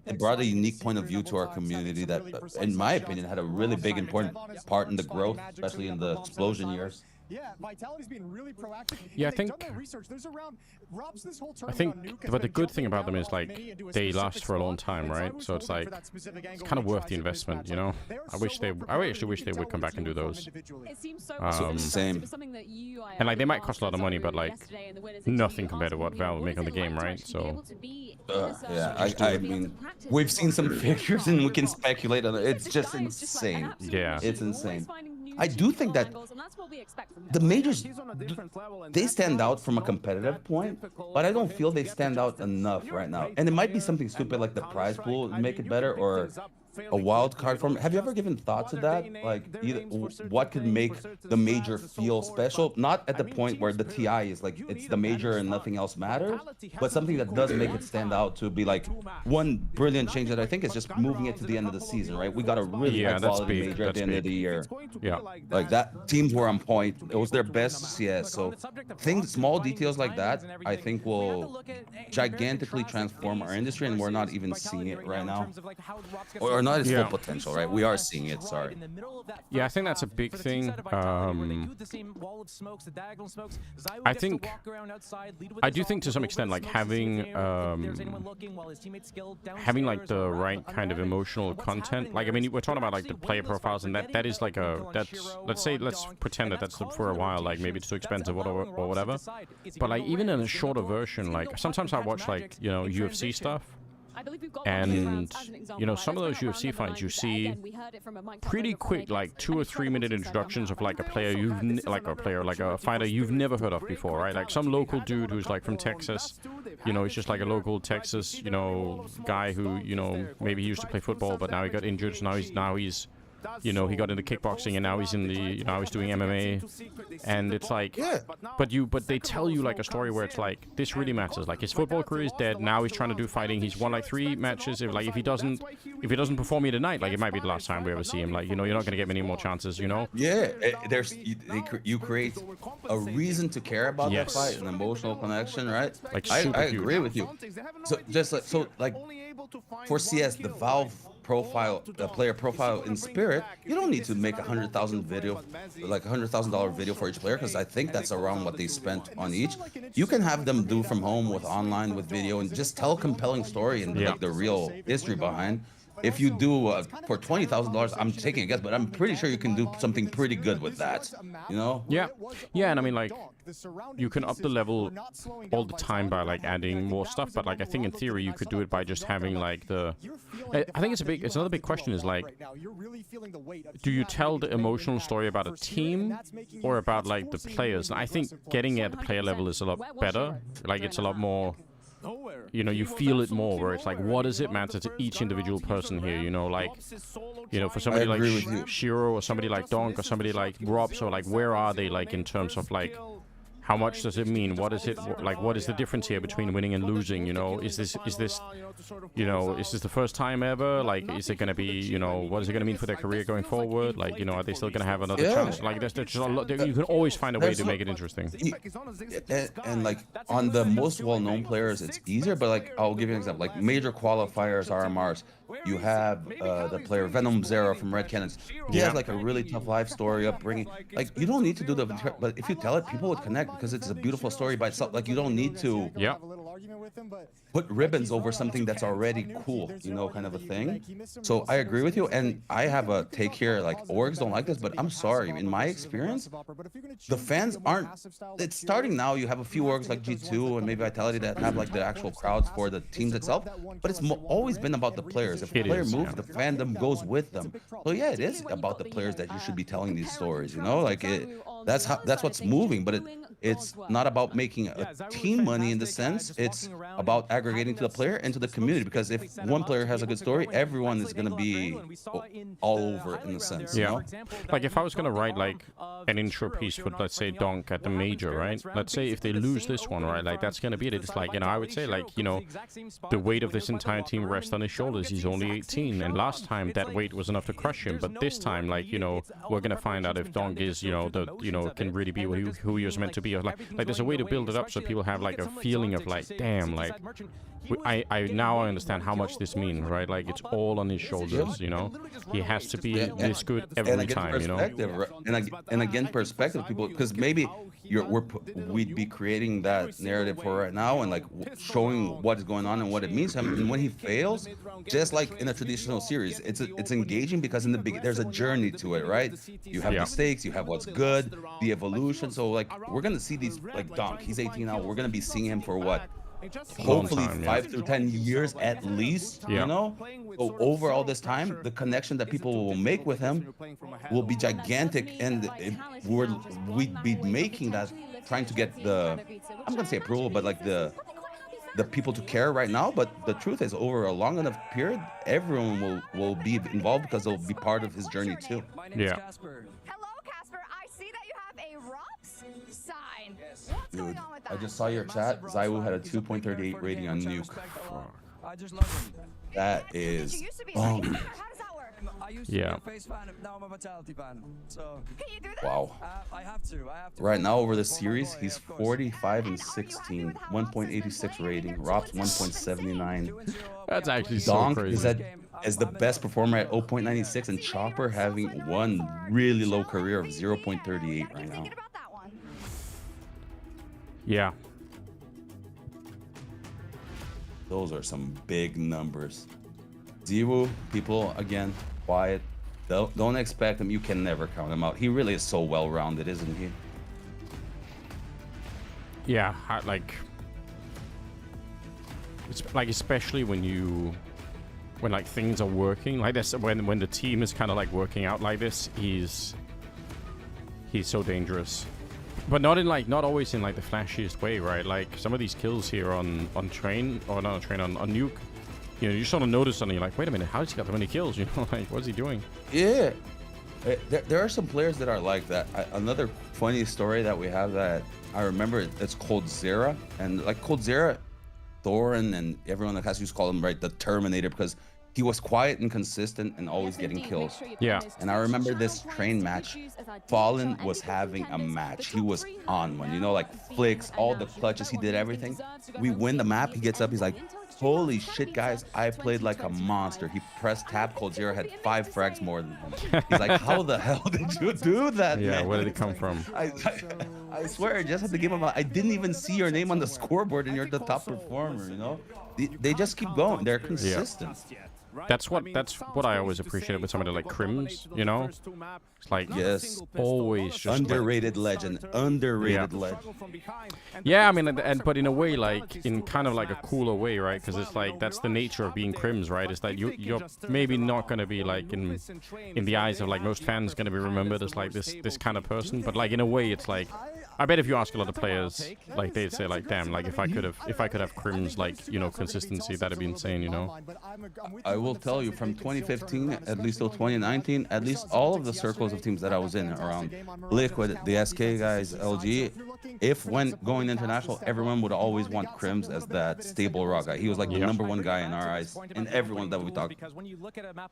it brought a unique point of view to our community that, in my opinion, had a really big important part in the growth, especially in the explosion years. Yeah, Vitality's been really proactive. Yeah, I think. But the good thing about them is like they last for a long time, right? So it's like it's kind of worth the investment, you know. I actually wish they would come back and do those. Same. And like they might cost a lot of money, but like nothing compared to what Valve would make on the game, right? So. I mean, we've seen some figures and we can speculate on it. It's just insane. Yeah. It's insane. I do think that the majors, they stand out from a competitive point, but I don't feel they stand out enough right now. And it might be something stupid like the prize pool would make it better, or a wild card form. Have you ever given thought to that? Like, either what could make the major feel special? Not at the point where the TI is like it's the major and nothing else matters, but something that does make it stand out to be like one brilliant change that I think is just moving it to the end of the season, right? We got a really high quality major at the end of the year. Yeah, like that. Teams were on point. It was their best CS. So things, small details like that, I think will gigantically transform our industry, and we're not even seeing it right now. Or not its full potential, right? We are seeing it, sorry. Yeah, I think that's a big thing. I do think to some extent, like having like the right kind of emotional content. Like, I mean, we're talking about like the player profiles, and that is like let's pretend that that's for a while, like maybe it's too expensive or whatever. But like even in a shorter version, like sometimes I watch like UFC stuff. And some of those UFC fights you see pretty quick, like 2 or 3 minute introductions of like a player like a fighter you've never heard of before, right? Like some local dude who's like from Texas, he's just like a local Texas guy who maybe he used to play football, but now he got injured, so now he's he got into kickboxing, and now he's in the he's doing MMA, and it's like, but they tell you like a story where it's like this really matters. Like his football career is dead. Now he's trying to do fighting. He's won like 3 matches. If he doesn't perform here tonight, like it might be the last time we ever see him. Like you're not gonna get many more chances. Yeah, you create a reason to care about that fight, an emotional connection, right? Like I agree with you. So just like for CS, the Valve player profile in Spirit, you don't need to make $100,000 video for each player, because I think that's around what they spent on each. You can have them do from home with online with video and just tell a compelling story and like the real history behind. If you do for $20,000, I'm taking a guess, but I'm pretty sure you can do something pretty good with that. You know? Yeah, and I mean, like, you can up the level all the time by like adding more stuff, but like I think in theory you could do it by just having like the. I think it's another big question is like, do you tell the emotional story about a team or about like the players? And I think getting at the player level is a lot better. Like it's a lot more. You know, you feel it more, where it's like, what does it matter to each individual person here? You know, like, you know, for somebody like Shiro or somebody like Donk or somebody like Rob, so like, where are they like in terms of like, how much does it mean? What is it like? What is the difference here between winning and losing? You know, is this, you know, is this the first time ever? Like, is it going to be, you know, what is it going to mean for their career going forward? Like, you know, are they still going to have another chance? Like, there's just a lot. You can always find a way to make it interesting. And like on the most well-known players, it's easier. But like, I'll give you an example. Like major qualifiers, RMRs. You have the player Venom Zero from Red Cannons. He has like a really tough life story upbringing. Like you don't need to do the, but if you tell it, people would connect because it's a beautiful story by itself. Like you don't need to put ribbons over something that's already cool, you know, kind of a thing. So I agree with you, and I have a take here. Like orgs don't like this, but I'm sorry. In my experience, the fans aren't. It's starting now. You have a few orgs like G2 and maybe Vitality that have like the actual crowds for the teams itself, but it's always been about the players. If the player moves, the fandom goes with them. So yeah, it is about the players that you should be telling these stories. You know, like that's what's moving. But it's not about making a team money in the sense. It's about aggregating to the player and to the community. Because if one player has a good story, everyone is going to be all over it in the sense. Yeah. You know? Like if I was going to write like an intro piece for, let's say, Donk at the major, right? Let's say if they lose this one, right? Like that's going to be it. It's like, you know, I would say like, you know, the weight of this entire team rests on his shoulders. He's only 18, and last time that weight was enough to crush him. But this time, like, you know, we're going to find out if Donk is, you know, can really be who he was meant to be. Or like there's a way to build it up so people have like a feeling of like, damn, like I now understand how much this means, right? Like it's all on his shoulders, you know. He has to be this good every time, you know. And again, perspective, people, because maybe we'd be creating that narrative for right now and like showing what is going on and what it means to him. And when he fails, just like in a traditional series, it's engaging because in the beginning there's a journey to it, right? You have mistakes, you have what's good, the evolution. So like we're gonna see these like Donk. He's 18 now. We're gonna be seeing him for what? Hopefully 5 to 10 years at least, you know. So over all this time, the connection that people will make with him will be gigantic, and we'd be making that, trying to get the, I'm gonna say approval, but like the people to care right now. But the truth is, over a long enough period, everyone will be involved because they'll be part of his journey too. Yeah. Dude, I just saw your chat. Zews had a 2.38 rating on Nuke. I just love him. That is yeah. Now I'm a Vitality fan. So wow. I have to. Right now over the series, he's 45 and 16, 1.86 rating. Rob's 1.79. That's actually so Donk crazy. is the best performer at 0.96, and Chopper having one really low career of 0.38 right now. Yeah. Those are some big numbers. Zews, people, again, quiet. Don't expect him. You can never count him out. He really is so well-rounded, isn't he? Yeah, it's like especially when like things are working like this, when the team is kind of like working out like this, he's so dangerous. But not always in like the flashiest way, right? Like some of these kills here on Train, or not on Train, on Nuke, you know, you sort of notice something, you're like, wait a minute, how does he got so many kills? You know, like what's he doing? Yeah, there are some players that are like that. Another funny story that we have that I remember, it's Coldzera, and like Coldzera, Thorin, and everyone that has used to call him, right, the Terminator, because he was quiet and consistent and always getting kills. Yeah. And I remember this train match, Fallen was having a match. He was on one, you know, like flicks, all the clutches, he did everything. We win the map, he gets up, he's like, holy shit, guys, I played like a monster. He pressed tab, cold zero, had 5 frags more than him. He's like, how the hell did you do that, Yeah, man? where did it come from? I swear, I just had to give him I didn't even see your name on the scoreboard and you're the top performer, you know? They just keep going. They're consistent. That's what I always appreciated with somebody like Crims, you know? It's like, yes, always just underrated legend, underrated legend. Yeah, I mean, but in a way, like, in kind of like a cooler way, right? Because it's like, that's the nature of being Crims, right? It's that you're maybe not going to be like, in the eyes of like most fans, going to be remembered as like this kind of person, but like in a way, it's like, I bet if you ask a lot of players, like they'd say like, damn, like if I could have Crims, like, you know, consistency, that'd be insane, you know? I will tell you, from 2015 at least till 2019, at least all of the circles of teams that I was in around Liquid, the SK guys, LG, if when going international, everyone would always want Crims as that stable raw guy. He was like the #1 guy in our eyes, and everyone that we talked.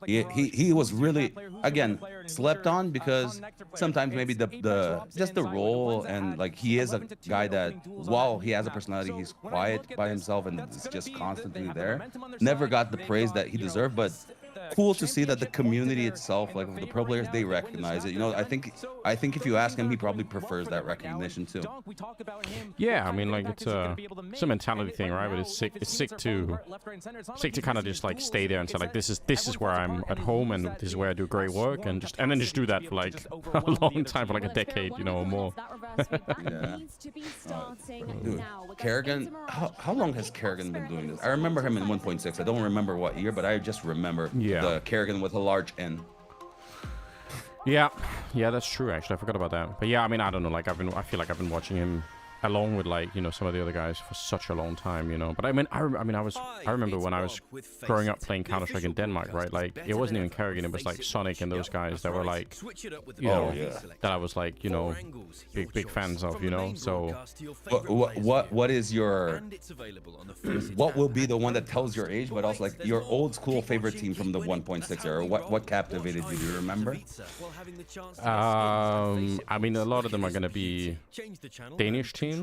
He was really, again, slept on because sometimes maybe just the role, and like he is a guy that while he has a personality, he's quiet by himself and is just constantly there. Never got the praise that he deserved, but cool to see that the community itself, like the pro players, they recognize it. You know, I think if you ask him, he probably prefers that recognition too. Yeah, I mean, like it's a mentality thing, right? But it's sick to kind of just like stay there and say like, this is where I'm at home and this is where I do great work, and then just do that for like a long time, for like a decade, you know, or more. Yeah. Dude, Kerrigan, how long has Kerrigan been doing this? I remember him in 1.6. I don't remember what year, but I just remember the Kerrigan with a large N. Yeah, that's true. Actually, I forgot about that. But yeah, I mean, I don't know. Like, I feel like I've been watching him along with like, you know, some of the other guys for such a long time, you know. But I mean, I remember when I was growing up playing Counter-Strike in Denmark, right? Like, it wasn't even Kerrigan, it was like Sonic and those guys that were like, you know, that I was like, you know, big fans of, you know. So what is your, what will be the one that tells your age, but also like your old school favorite team from the 1.6 era? What captivated you? Do you remember? I mean, a lot of them are going to be Danish teams.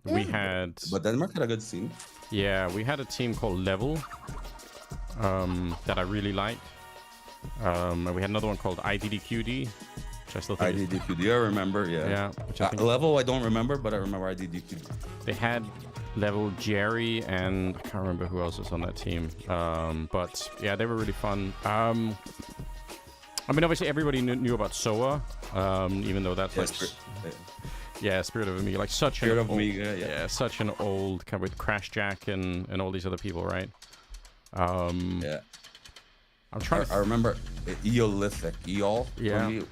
We had, but Denmark had a good scene. Yeah, we had a team called Level that I really liked, and we had another one called IDDQD, which I still think IDDQD, I remember. Yeah, Level I don't remember, but I remember IDDQD. They had Level, Jerry, and I can't remember who else was on that team, but yeah, they were really fun. I mean, obviously everybody knew about SOA, even though that's like Spirit of Amiga, like such an old, such an old kind of with Crash Jack and all these other people, right? Yeah. I'm trying to... I remember Eolithic. Yeah.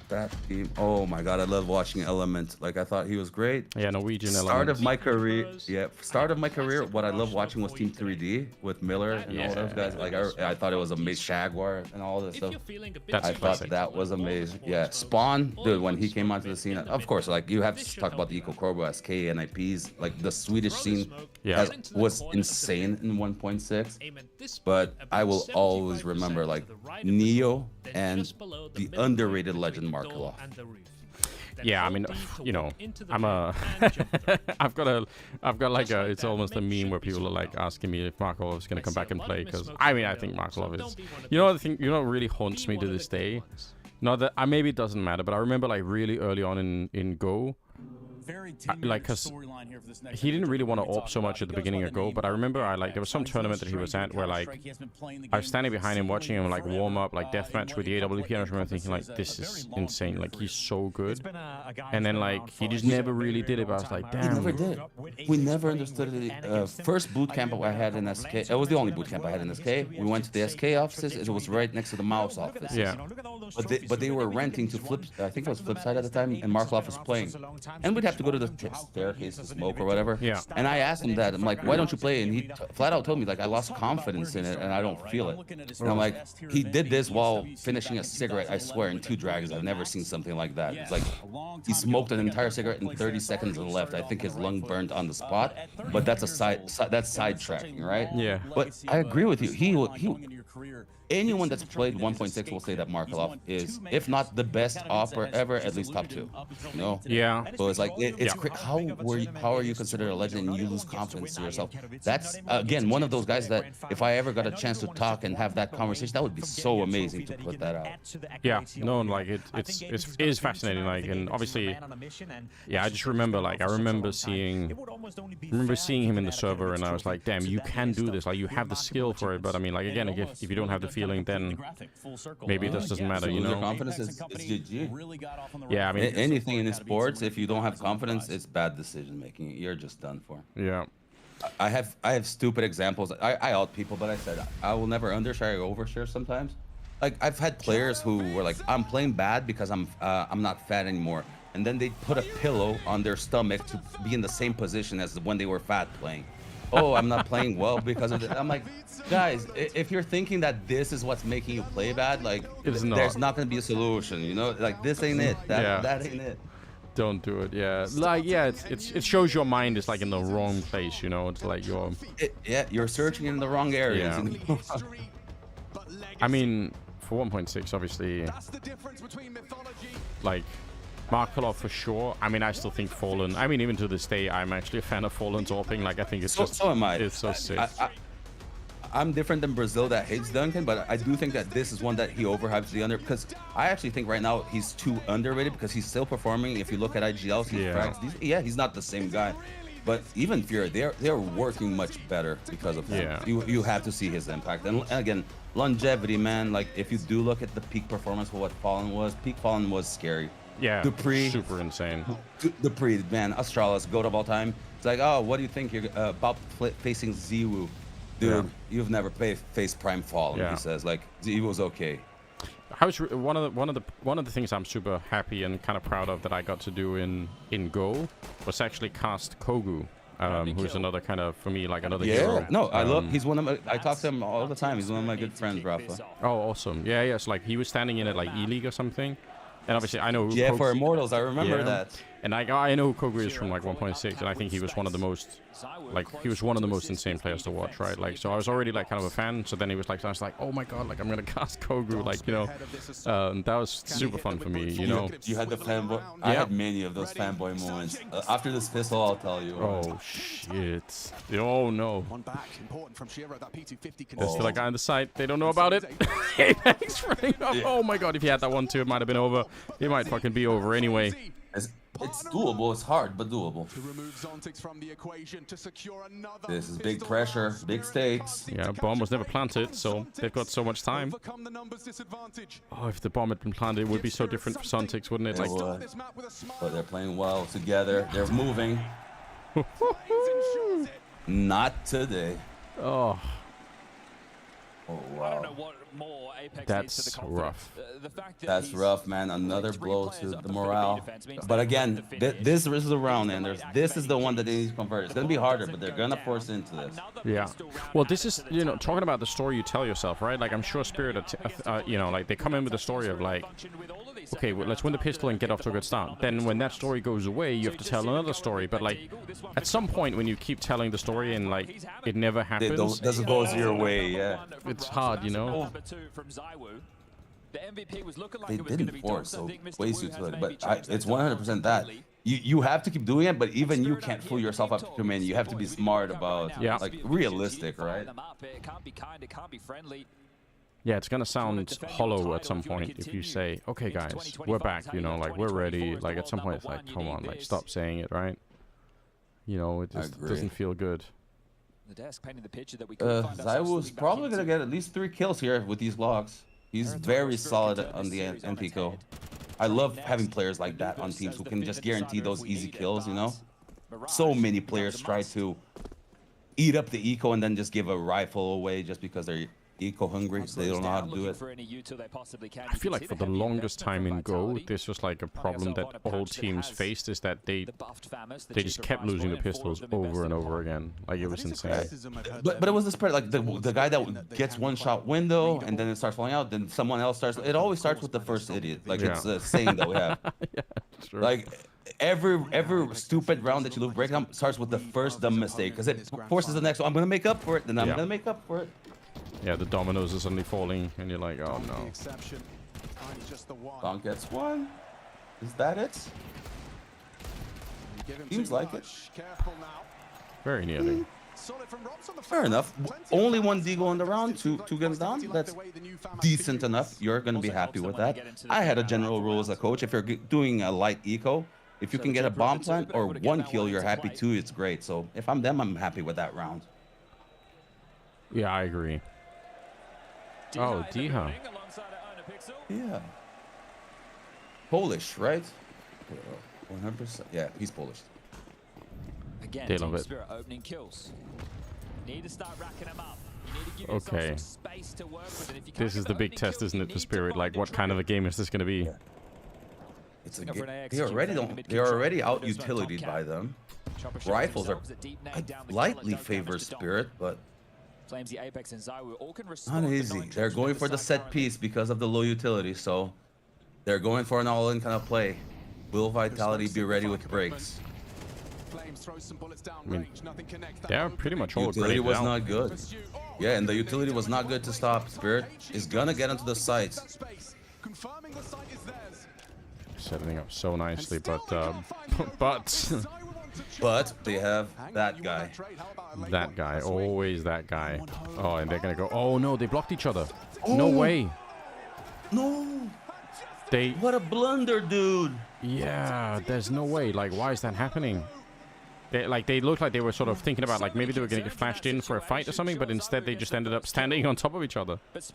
That team. Oh my god, I love watching Element. Like, I thought he was great. Yeah, Norwegian Element. Start of my career, what I loved watching was Team 3D with Miller and all those guys. Like, I thought it was amazing. Jaguar and all this stuff. I thought that was amazing. Yeah, Spawn, dude, when he came onto the scene, of course, like, you have to talk about the Eco Corbo, SK, NIPs. Like, the Swedish scene was insane in 1.6. But I will always remember, like, Neo and the underrated legend Markelov. Yeah, I mean, you know, I've got like a, it's almost a meme where people are like asking me if Markelov is going to come back and play, because I mean, I think Markelov is, you know, the thing, you know, really haunts me to this day. Not that, maybe it doesn't matter, but I remember like really early on in Go, like, because he didn't really want to AWP so much at the beginning of Go, but I remember there was some tournament that he was at where like I was standing behind him watching him like warm up, like deathmatch with the AWP, and I remember thinking like, this is insane, like he's so good, and then like he just never really did it. But I was like, damn, he never did. We never understood it. First boot camp I had in SK, it was the only boot camp I had in SK. We went to the SK offices. It was right next to the Mouse office. Yeah. But they were renting to Flip. I think it was Flipside at the time, and Markelov was playing, and we'd have to go to the staircase to smoke or whatever. Yeah. And I asked him that. I'm like, why don't you play? And he flat out told me, like, I lost confidence in it and I don't feel it. And I'm like, he did this while finishing a cigarette. I swear, in 2 dragons, I've never seen something like that. It's like he smoked an entire cigarette in 30 seconds and left. I think his lung burned on the spot. But that's that's sidetracking, right? Yeah. But I agree with you. anyone that's played 1.6 will say that Markelov is, if not the best opera ever, at least top 2. You know? Yeah. So it's like how are you considered a legend and you lose confidence to yourself? That's again one of those guys that if I ever got a chance to talk and have that conversation, that would be so amazing to put that out. Yeah, no, like it is fascinating. Like, and obviously, yeah, I just remember like I remember seeing him in the server, and I was like, damn, you can do this. Like, you have the skill for it. But I mean, like again, if you don't have the feeling, then maybe this doesn't matter. You know, confidence is GG. Yeah, I mean, anything in sports, if you don't have confidence, it's bad decision making. You're just done for. Yeah. I have stupid examples. I out people, but I said I will never undershare or overshare sometimes. Like I've had players who were like, I'm playing bad because I'm not fat anymore, and then they put a pillow on their stomach to be in the same position as when they were fat playing. Oh, I'm not playing well because of it. I'm like, guys, if you're thinking that this is what's making you play bad, like there's not gonna be a solution. You know, like this ain't it. That ain't it. Don't do it. Yeah, like it shows your mind is like in the wrong place. You know, it's like you're searching in the wrong areas. Yeah. I mean, for 1.6, obviously, like Markelov for sure. I mean, I still think Fallen. I mean, even to this day, I'm actually a fan of Fallen torping. Like, I think it's so am I. It's so sick. I'm different than Brazil that hates Duncan, but I do think that this is one that he overhypes the under, because I actually think right now he's too underrated because he's still performing. If you look at IGLs, he's not the same guy. But even Fury, they're working much better because of him. Yeah. You have to see his impact. And again, longevity, man. Like if you do look at the peak performance for what Fallen was, peak Fallen was scary. Yeah, Dupree, super insane. Dupree, man, Astralis, GOAT of all time. It's like, oh, what do you think you're about facing Zews? Dude, you've never faced Prime Fallen. He says, like, he was okay. One of the things I'm super happy and kind of proud of that I got to do in Go was actually cast Kogu, who's another kind of, for me, like another hero. No, I love. He's one of my. I talk to him all the time. He's one of my good friends, Rafa. Oh, awesome. Yeah. So like he was standing in at like E-League or something. And obviously, I know. Yeah, for Immortals, I remember that. And I know who Kogu is from like 1.6, and I think he was one of the most, insane players to watch, right? Like, so I was already like kind of a fan. So then he was like, I was like, oh my god, like I'm gonna cast Kogu, like you know, that was super fun for me, you know. You had the fanboy. I had many of those fanboy moments. After this pistol, I'll tell you. Oh shit! Oh no! There's still a guy on the side. They don't know about it. Apex running up. Oh my god! If he had that one too, it might have been over. He might fucking be over anyway. It's doable. It's hard, but doable. This is big pressure, big stakes. Yeah, bomb was never planted, so they've got so much time. Oh, if the bomb had been planted, it would be so different for Sontics, wouldn't it? Like, but they're playing well together. They're moving. Not today. Oh. Oh wow. That's rough. That's rough, man. Another blow to the morale. But again, this is a round, and this is the one that they need to convert. It's gonna be harder, but they're gonna force into this. Yeah. Well, this is, you know, talking about the story you tell yourself, right? Like I'm sure Spirit, you know, like they come in with the story of like, okay, well, let's win the pistol and get off to a good start. Then when that story goes away, you have to tell another story. But like, at some point when you keep telling the story and like it never happens, it doesn't go your way. Yeah. It's hard, you know. They didn't force, so way too good. But it's 100% that. You have to keep doing it, but even you can't fool yourself up too many. You have to be smart about, like, realistic, right? Yeah, it's gonna sound hollow at some point if you say, okay guys, we're back, you know, like we're ready. Like at some point it's like, come on, like stop saying it, right? You know, it just doesn't feel good. Zews probably gonna get at least 3 kills here with these blocks. He's very solid on the NPCO. I love having players like that on teams who can just guarantee those easy kills, you know? So many players try to eat up the eco and then just give a rifle away just because they're eco-hungry. They don't know how to do it. I feel like for the longest time in Go, this was like a problem that all teams faced, is that they just kept losing the pistols over and over again. Like it was insane. But it was the spread, like the guy that gets one-shot window and then it starts falling out, then someone else starts. It always starts with the first idiot. Like it's a saying that we have. True. Like every stupid round that you lose breakdown starts with the first dumb mistake because it forces the next one. I'm gonna make up for it, then I'm gonna make up for it. Yeah, the dominoes are suddenly falling, and you're like, oh no. Donk gets one. Is that it? Seems like it. Very nearly. Fair enough. Only one deagle in the round, two guns down. That's decent enough. You're going to be happy with that. I had a general rule as a coach. If you're doing a light eco, if you can get a bomb plant or one kill, you're happy too. It's great. So if I'm them, I'm happy with that round. Yeah, I agree. Oh, Diha. Yeah. Polish, right? 100%. Yeah, he's Polish. Again, they love it. Spirit opening kills. You need to start racking them up. You need to give okay. some space to work with it. If you this is the big test, isn't it, for Spirit? Like, what kind of a game is this going to be? Yeah. It's a game. They're already out utilitied by them. Rifles are lightly favor Spirit, but not easy. They're going for the set piece because of the low utility, so they're going for an all-in kind of play. Will Vitality be ready with breaks? I mean, they're pretty much all utility was down. not good. Yeah, and the utility was not good to stop. Spirit is gonna get into the sites. Setting up so nicely, but but they have that guy. That guy, always that guy. Oh, and they're gonna go. Oh no, they blocked each other. Oh. No way. No. They. What a blunder, dude. Yeah, there's no way. Like, why is that happening? They looked like they were sort of thinking about, like, maybe they were going to get flashed in for a fight or something, but instead they just ended up standing on top of each other. That's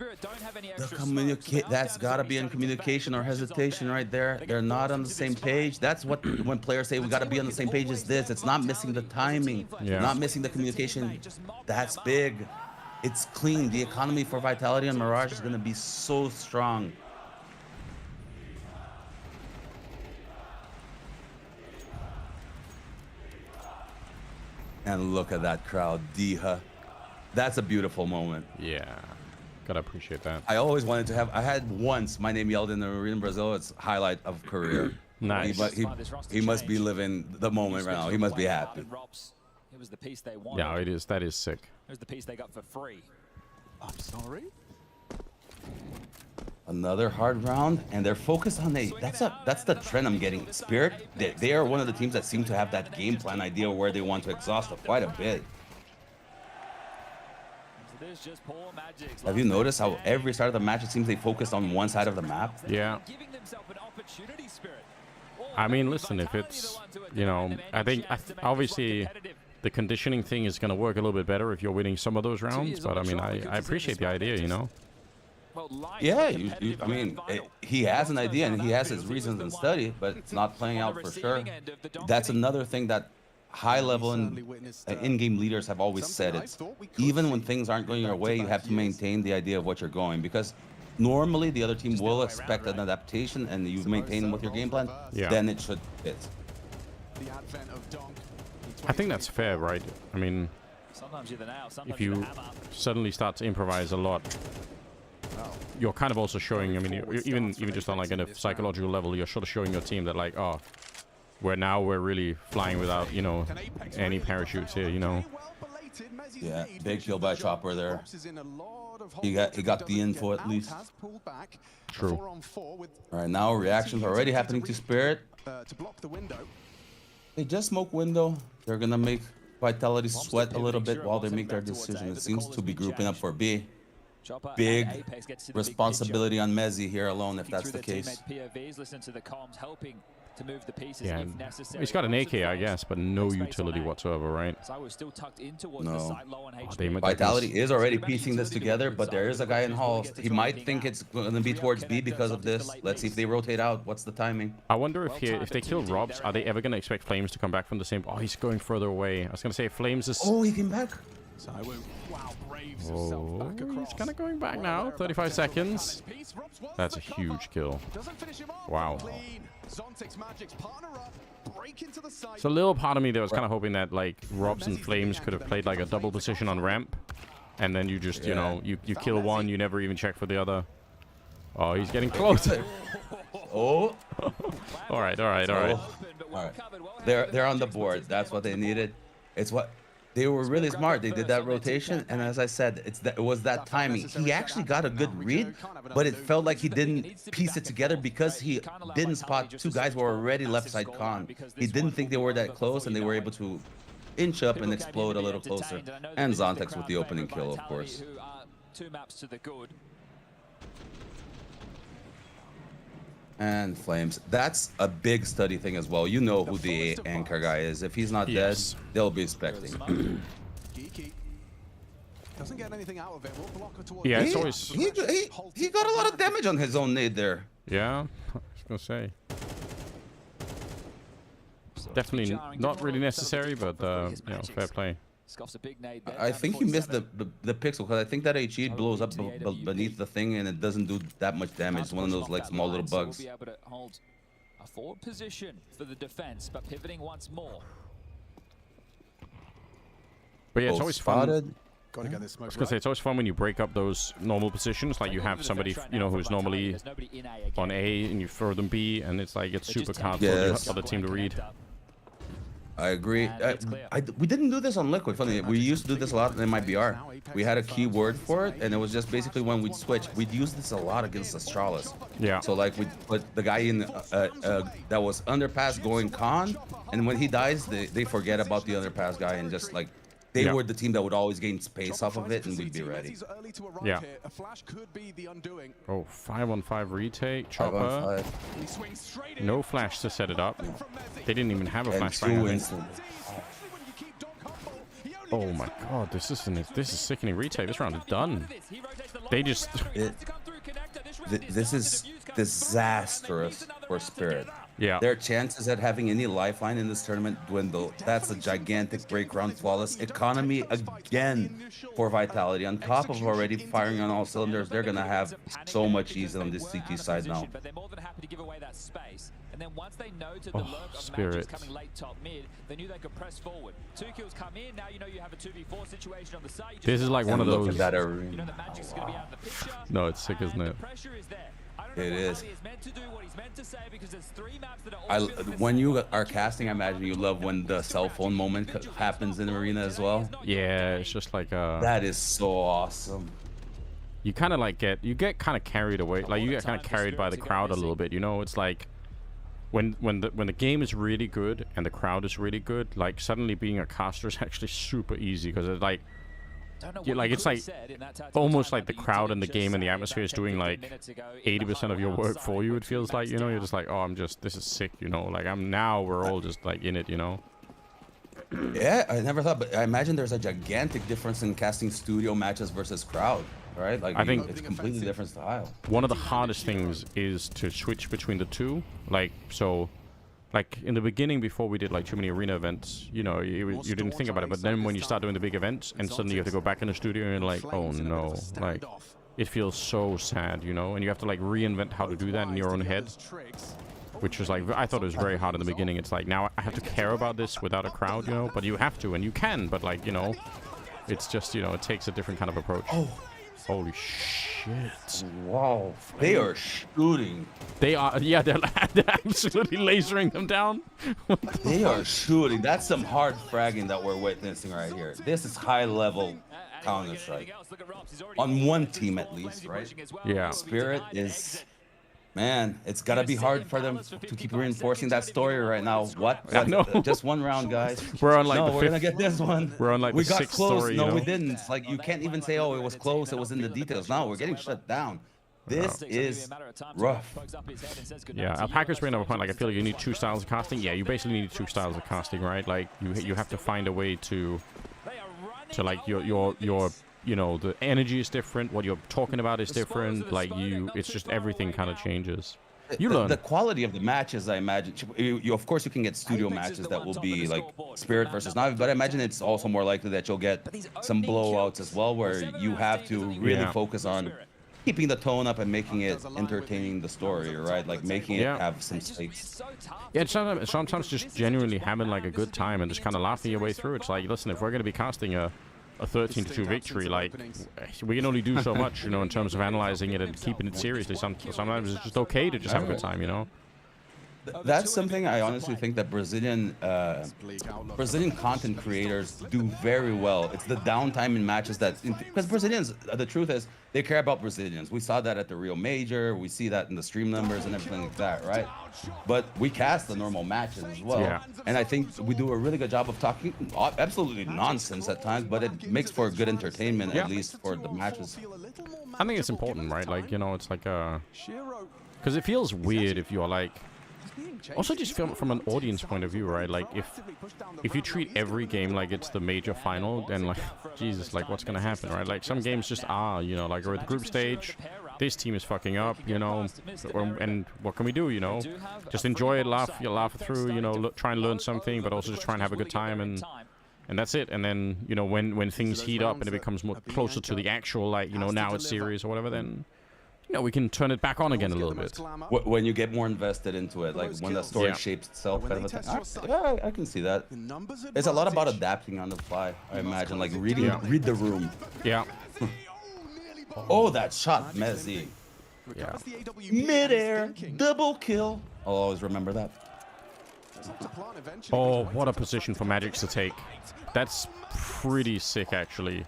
got to be in communication or hesitation right there. They're not on the same page. That's what, when players say we got to be on the same page as this, it's not missing the timing, not missing the communication. That's big. It's clean. The economy for Vitality and Mirage is going to be so strong. And look at that crowd, Diha. That's a beautiful moment. Yeah, gotta appreciate that. I always wanted to have. I had once my name yelled in the arena in Brazil. It's highlight of career. Nice. He must be living the moment right now. He must be happy. It was the piece they wanted. Yeah, it is. That is sick. It was the piece they got for free. I'm sorry. Another hard round, and they're focused on that's the trend I'm getting. Spirit, they are one of the teams that seem to have that game plan idea where they want to exhaust quite a bit. Have you noticed how every start of the match it seems they focused on one side of the map? Yeah. I mean, listen, if it's, you know, I think obviously the conditioning thing is going to work a little bit better if you're winning some of those rounds, but I mean, I appreciate the idea, you know. Yeah, I mean, he has an idea and he has his reasons and study, but it's not playing out for sure. That's another thing that high-level and in-game leaders have always said. It's even when things aren't going your way, you have to maintain the idea of what you're going, because normally the other team will expect an adaptation, and you maintain with your game plan, then it should fit. I think that's fair, right? I mean, if you suddenly start to improvise a lot, you're kind of also showing, I mean, even just on like a psychological level, you're sort of showing your team that, like, oh, we're really flying without, you know, any parachutes here, you know. Yeah, big kill by Chopper there. He got the info at least. True. All right, now reactions are already happening to Spirit. They just smoke window. They're gonna make Vitality sweat a little bit while they make their decision. It seems to be grouping up for B. Big responsibility on Mezzi here alone, if that's the case. Yeah, he's got an AK, I guess, but no utility whatsoever, right? No. Vitality is already piecing this together, but there is a guy in Hall. He might think it's going to be towards B because of this. Let's see if they rotate out. What's the timing? I wonder if they kill Robs, are they ever going to expect Flames to come back from the same... Oh, he's going further away. I was going to say Flames is... Oh, he came back. Oh, he's kind of going back now. 35 seconds. That's a huge kill. Wow. So a little part of me that was kind of hoping that, like, Robs and Flames could have played like a double position on ramp, and then you just, you know, you kill one, you never even check for the other. Oh, he's getting close. Oh. all right. They're on the board. That's what they needed. It's what They were really smart. They did that rotation, and as I said, it was that timing. He actually got a good read, but it felt like he didn't piece it together because he didn't spot two guys who were already left side con. He didn't think they were that close, and they were able to inch up and explode a little closer. And Zontex with the opening kill, of course. 2 maps to the good. And Flames. That's a big study thing as well. You know who the anchor guy is. If he's not dead, they'll be expecting. Doesn't get anything out of it. We'll block her towards Yeah, it's always... He got a lot of damage on his own nade there. Yeah, I was gonna say. Definitely not really necessary, but you know, fair play. I think he missed the pixel because I think that HE blows up beneath the thing and it doesn't do that much damage. It's one of those like small little bugs. Be able to hold a forward position for the defense, but pivoting once more. But yeah, it's always fun. Gotta get this I was gonna say it's always fun when you break up those normal positions. Like you have somebody, you know, who's normally on A and you throw them B, and it's like it's super hard for the other team to read. I agree. We didn't do this on Liquid. Funny, we used to do this a lot in my BR. We had a keyword for it, and it was just basically when we'd switch. We'd use this a lot against Astralis. Yeah. So like we'd put the guy in that was underpass going con, and when he dies, they forget about the underpass guy and just like they were the team that would always gain space off of it, and we'd be ready. Yeah. Oh, 5-on-5 retake, chopper. No flash to set it up. They didn't even have a flashbang. Oh my god, this is sickening retake. This round is done. They just this is disastrous for Spirit. Yeah. Their chances at having any lifeline in this tournament dwindle. That's a gigantic break round. Flawless economy again for Vitality. On top of already firing on all cylinders, they're gonna have so much ease on this CT side now. But they're more than happy to give away that space. And then once they noted the lurk of Spirit. matches coming late top mid, they knew they could press forward. 2 kills come in, now you know you have a 2v4 situation on the side. This is like one of those. That arena. You know the magic's gonna be out of the picture. No, it's sick, isn't it? The pressure is there. It is. When when you are casting, I imagine you love when the cell phone moment happens in arena as well. Yeah, it's just like that is so awesome. You kind of like get kind of carried away, like you get kind of carried by the crowd a little bit. You know, it's like when the game is really good and the crowd is really good, like suddenly being a caster is actually super easy because it's like. Yeah, like it's like almost like the crowd and the game and the atmosphere is doing like 80% of your work for you. It feels like, you know, you're just like, oh, this is sick, you know, like we're all just like in it, you know. Yeah, I never thought, but I imagine there's a gigantic difference in casting studio matches versus crowd, right? Like I think it's completely different style. One of the hardest things is to switch between the two, like so. Like in the beginning, before we did like too many arena events, you know, you didn't think about it. But then when you start doing the big events, and suddenly you have to go back in the studio, and you're like, oh no, like it feels so sad, you know. And you have to like reinvent how to do that in your own head, which was like I thought it was very hard in the beginning. It's like now I have to care about this without a crowd, you know. But you have to, and you can. But like, you know, it's just, you know, it takes a different kind of approach. Oh. Holy shit. Wow. They are shooting. They are, yeah, they're absolutely lasering them down. They are shooting. That's some hard fragging that we're witnessing right here. This is high level Counter-Strike. On one team at least, right? Yeah. Spirit is... Man, it's gotta be hard for them to keep reinforcing that story right now. What? Just one round, guys. We're on like no, the we're gonna get this one. We're on like we the got sixth close. story. No, you know? we didn't. It's like you can't even say, oh, it was close. It was in the details. No, we're getting shut down. This is rough. Yeah, Alpaca's bringing up a point. Like I feel like you need 2 styles of casting. Yeah, you basically need 2 styles of casting, right? Like you have to find a way to like your you know, the energy is different. What you're talking about is different. Like it's just everything kind of changes. You learn. The quality of the matches, I imagine. You of course you can get studio matches that will be like Spirit versus Navi, but I imagine it's also more likely that you'll get some blowouts as well, where you have to really focus on keeping the tone up and making it entertaining the story, right? Like making it have some stakes. Yeah, sometimes just genuinely having like a good time and just kind of laughing your way through. It's like, listen, if we're going to be casting a 13-2 victory, like we can only do so much, you know, in terms of analyzing it and keeping it seriously. Sometimes it's just okay to just have a good time, you know. That's something I honestly think that Brazilian content creators do very well. It's the downtime in matches because Brazilians, the truth is, they care about Brazilians. We saw that at the Rio Major. We see that in the stream numbers and everything like that, right? But we cast the normal matches as well. Yeah. And I think we do a really good job of talking absolutely nonsense at times, but it makes for good entertainment, at least for the matches. I think it's important, right? Like, you know, it's like because it feels weird if you're like, also just from an audience point of view, right? Like if you treat every game like it's the major final, then like, Jesus, like what's gonna happen, right? Like some games just are, you know, like we're at the group stage, this team is fucking up, you know, and what can we do, you know? Just enjoy it, laugh it through, you know, try and learn something, but also just try and have a good time, and that's it. And then, you know, when things heat up and it becomes more closer to the actual, like, you know, now it's serious or whatever, then, you know, we can turn it back on again a little bit. When you get more invested into it, like when the story shapes itself, kind of a thing. Yeah, I can see that. It's a lot about adapting on the fly, I imagine, like read the room. Yeah. Oh, that shot, Messi. Yeah. Mid-air, double kill. I'll always remember that. Oh, what a position for Magic to take. That's pretty sick, actually.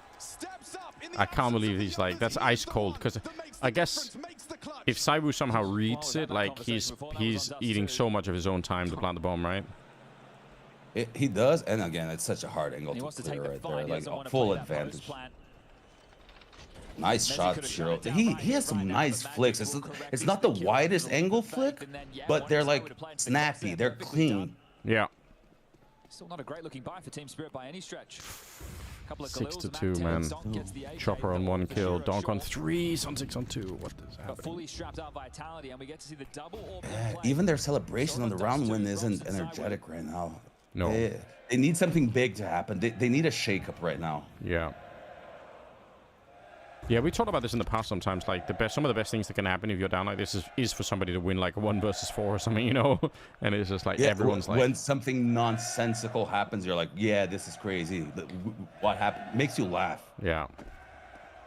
I can't believe he's like, that's ice cold, because I guess if Zews somehow reads it, like he's eating so much of his own time to plant the bomb, right? He does, and again, it's such a hard angle to clear right there, like a full advantage. Nice shot, Shiro. He has some nice flicks. It's not the widest angle flick, but they're like snappy. They're clean. Yeah. Still not a great looking buy for Team Spirit by any stretch. 6-2, man. Chopper on 1 kill, Donk on 3, Sun6 on 2. What is happening? Fully strapped out Vitality, and we get to see the double. Even their celebration on the round win isn't energetic right now. No. They need something big to happen. They need a shakeup right now. Yeah. Yeah, we talked about this in the past sometimes. Like some of the best things that can happen if you're down like this is for somebody to win like a 1 versus 4 or something, you know. And it's just like everyone's like, when something nonsensical happens, you're like, yeah, this is crazy. What happened makes you laugh. Yeah.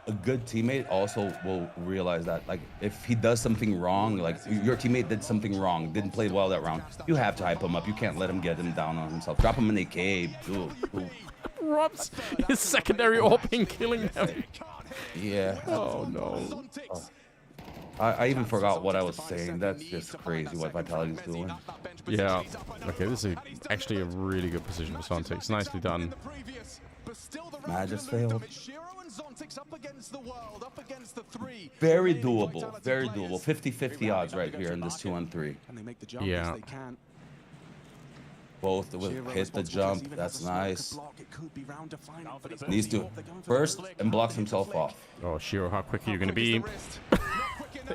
A good teammate also will realize that, like, if he does something wrong, like your teammate did something wrong, didn't play well that round, you have to hype him up. You can't let him get him down on himself. Drop him in AK. Ooh. Rob's his secondary AWP killing them. Yeah. Oh no. Oh. I even forgot what I was saying. That's just crazy what Vitality's doing. Yeah. Okay, this is actually a really good position for Sun6. Nicely done. Magic failed. Very doable. Very doable. 50-50 odds right here in this 2-on-3. Yeah. Both will hit the jump. That's nice. Needs to first and blocks himself off. Oh, Shiro, how quick are you going to be?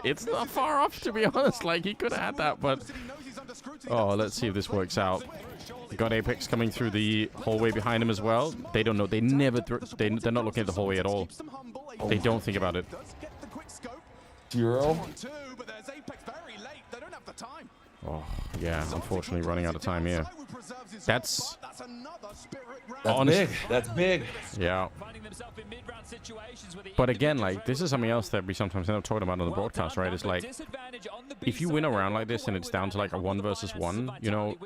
It's not far off, to be honest. Like, he could have had that, but... Oh, let's see if this works out. We got Apex coming through the hallway behind him as well. They don't know. They never... They're not looking at the hallway at all. They don't think about it. Shiro. Oh, yeah, unfortunately running out of time here. That's big. That's big. Yeah. But again, like, this is something else that we sometimes end up talking about on the broadcast, right? It's like, if you win a round like this and it's down to like a 1 versus 1, you know,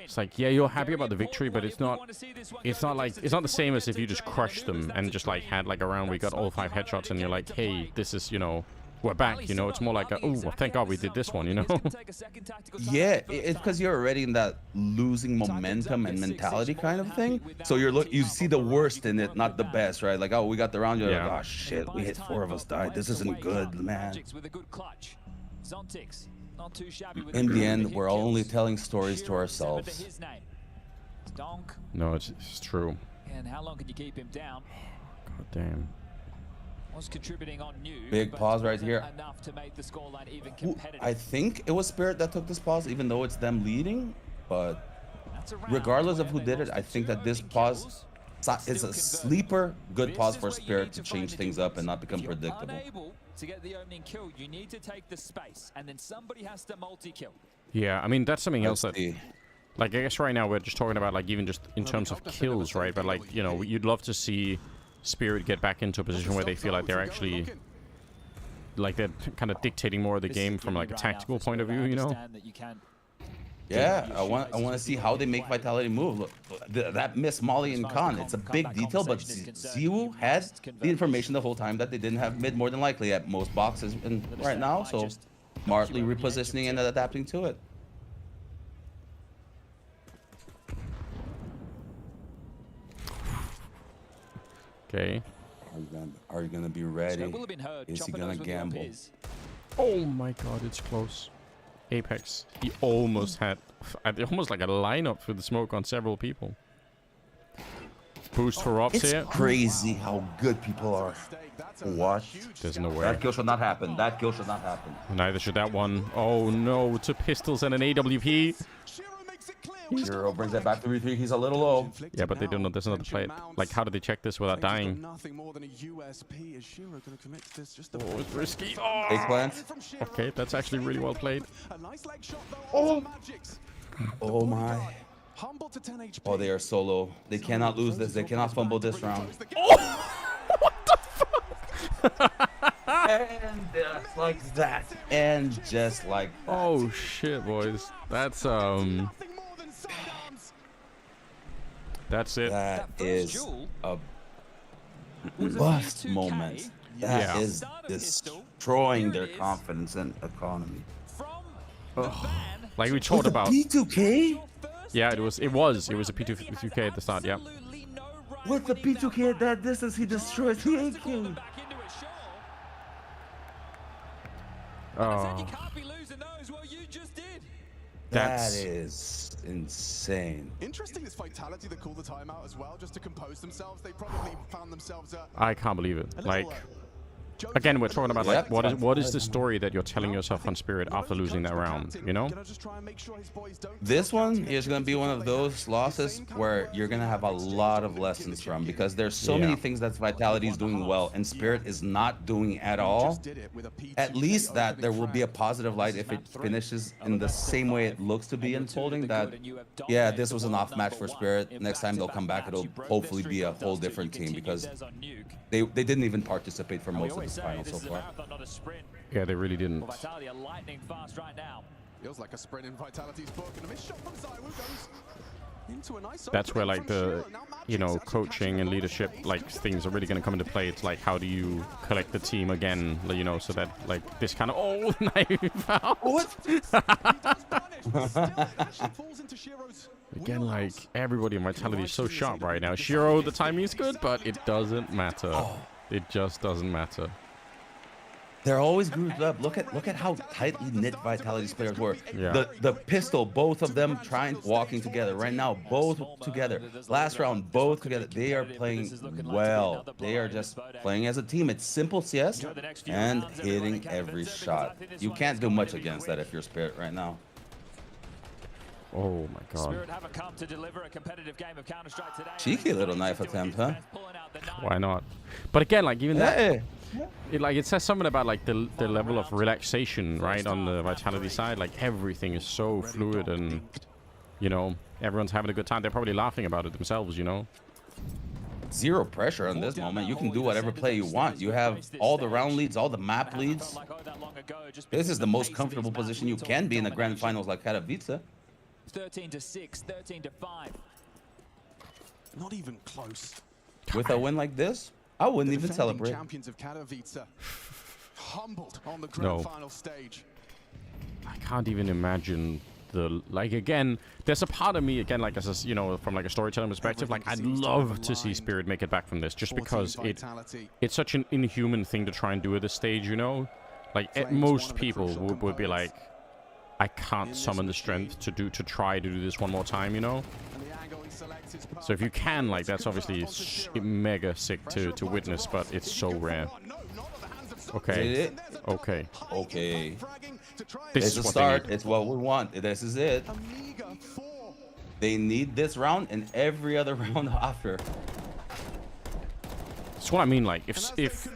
it's like, yeah, you're happy about the victory, but it's not the same as if you just crushed them and just like had like a round where you got all 5 headshots and you're like, hey, this is, you know, we're back, you know. It's more like, oh, well, thank God we did this one, you know. Yeah, it's because you're already in that losing momentum and mentality kind of thing. So you see the worst in it, not the best, right? Like, oh, we got the round. You're like, oh shit, we hit 4 of us died. This isn't good, man. In the end, we're only telling stories to ourselves. No, it's true. And how long can you keep him down? God damn. Was contributing on new, big pause right here. Enough to make the scoreline even competitive. I think it was Spirit that took this pause, even though it's them leading. But regardless of who did it, I think that this pause is a sleeper good pause for Spirit to change things up and not become predictable. Unable to get the opening kill, you need to take the space, and then somebody has to multi-kill. Yeah, I mean, that's something else that... Like, I guess right now we're just talking about, like, even just in terms of kills, right? But, like, you know, you'd love to see Spirit get back into a position where they feel like they're actually, like, they're kind of dictating more of the game from like a tactical point of view, you know. Yeah, I want to see how they make Vitality move. Look, that miss Molly and Khan, it's a big detail, but Zews had the information the whole time that they didn't have mid more than likely at most boxes right now, so smartly repositioning and adapting to it. Okay. Are you gonna be ready? Is he gonna gamble? Oh my god, it's close. Apex. He almost had almost like a lineup for the smoke on several people. Boost for Ops here. It's crazy how good people are. What? There's no way. That kill should not happen. That kill should not happen. Neither should that one. Oh no, 2 pistols and an AWP. Hero brings that back to 3-3. He's a little low. Yeah, but they don't know there's another plate. Like, how did they check this without dying? Oh, it's risky. Big plant. Okay, that's actually really well played. Oh. Oh my. Oh, they are solo. They cannot lose this. They cannot fumble this round. Oh! What the fuck? And just like that. And just like that. Oh shit, boys. That's That's it. That is a bust moment. That is destroying their confidence and economy. Like we talked about. P2K? Yeah, it was a P2K at the start, yeah. With the P2K at that distance, he destroys the AK. Oh. That is insane. Interesting, this Vitality that called the timeout as well, just to compose themselves. They probably found themselves I can't believe it. Like, again, we're talking about like what is the story that you're telling yourself on Spirit after losing that round, you know? This one is going to be one of those losses where you're going to have a lot of lessons from, because there's so many things that Vitality is doing well and Spirit is not doing at all. At least that there will be a positive light if it finishes in the same way it looks to be unfolding, that yeah, this was an off match for Spirit. Next time they'll come back, it'll hopefully be a whole different team, because they didn't even participate for most of the final so far. Yeah, they really didn't. Vitality are lightning fast right now. Feels like a sprint in Vitality's book, and a missed shot from Zews goes into a nice. That's where like the, you know, coaching and leadership like things are really going to come into play. It's like, how do you collect the team again, you know, so that like this kind of knife out. What? Again, like everybody in Vitality is so sharp right now. Shiro, the timing is good, but it doesn't matter. It just doesn't matter. They're always grouped up. Look at how tightly knit Vitality's players were. Yeah. The pistol, both of them walking together. Right now, both together. Last round, both together. They are playing well. They are just playing as a team. It's simple CS and hitting every shot. You can't do much against that if you're Spirit right now. Oh my god. Spirit haven't come to deliver a competitive game of Counter-Strike today. Cheeky little knife attempt, huh? Why not? But again, like even that, it says something about like the level of relaxation, right, on the Vitality side. Like everything is so fluid, and you know, everyone's having a good time. They're probably laughing about it themselves, you know. Zero pressure on this moment. You can do whatever play you want. You have all the round leads, all the map leads. This is the most comfortable position you can be in the grand finals like Katowice. 13-6, 13-5. Not even close. With a win like this, I wouldn't even celebrate. Champions of Katowice humbled on the grand final stage. I can't even imagine the, like, again, there's a part of me, again, like as a, you know, from like a storytelling perspective, like I'd love to see Spirit make it back from this, just because it's such an inhuman thing to try and do at this stage, you know. Like most people would be like, I can't summon the strength to try to do this one more time, you know. So if you can, like, that's obviously mega sick to witness, but it's so rare. Okay. Okay. Okay. This is the start. It's what we want. This is it. They need this round and every other round after. That's what I mean. Like, if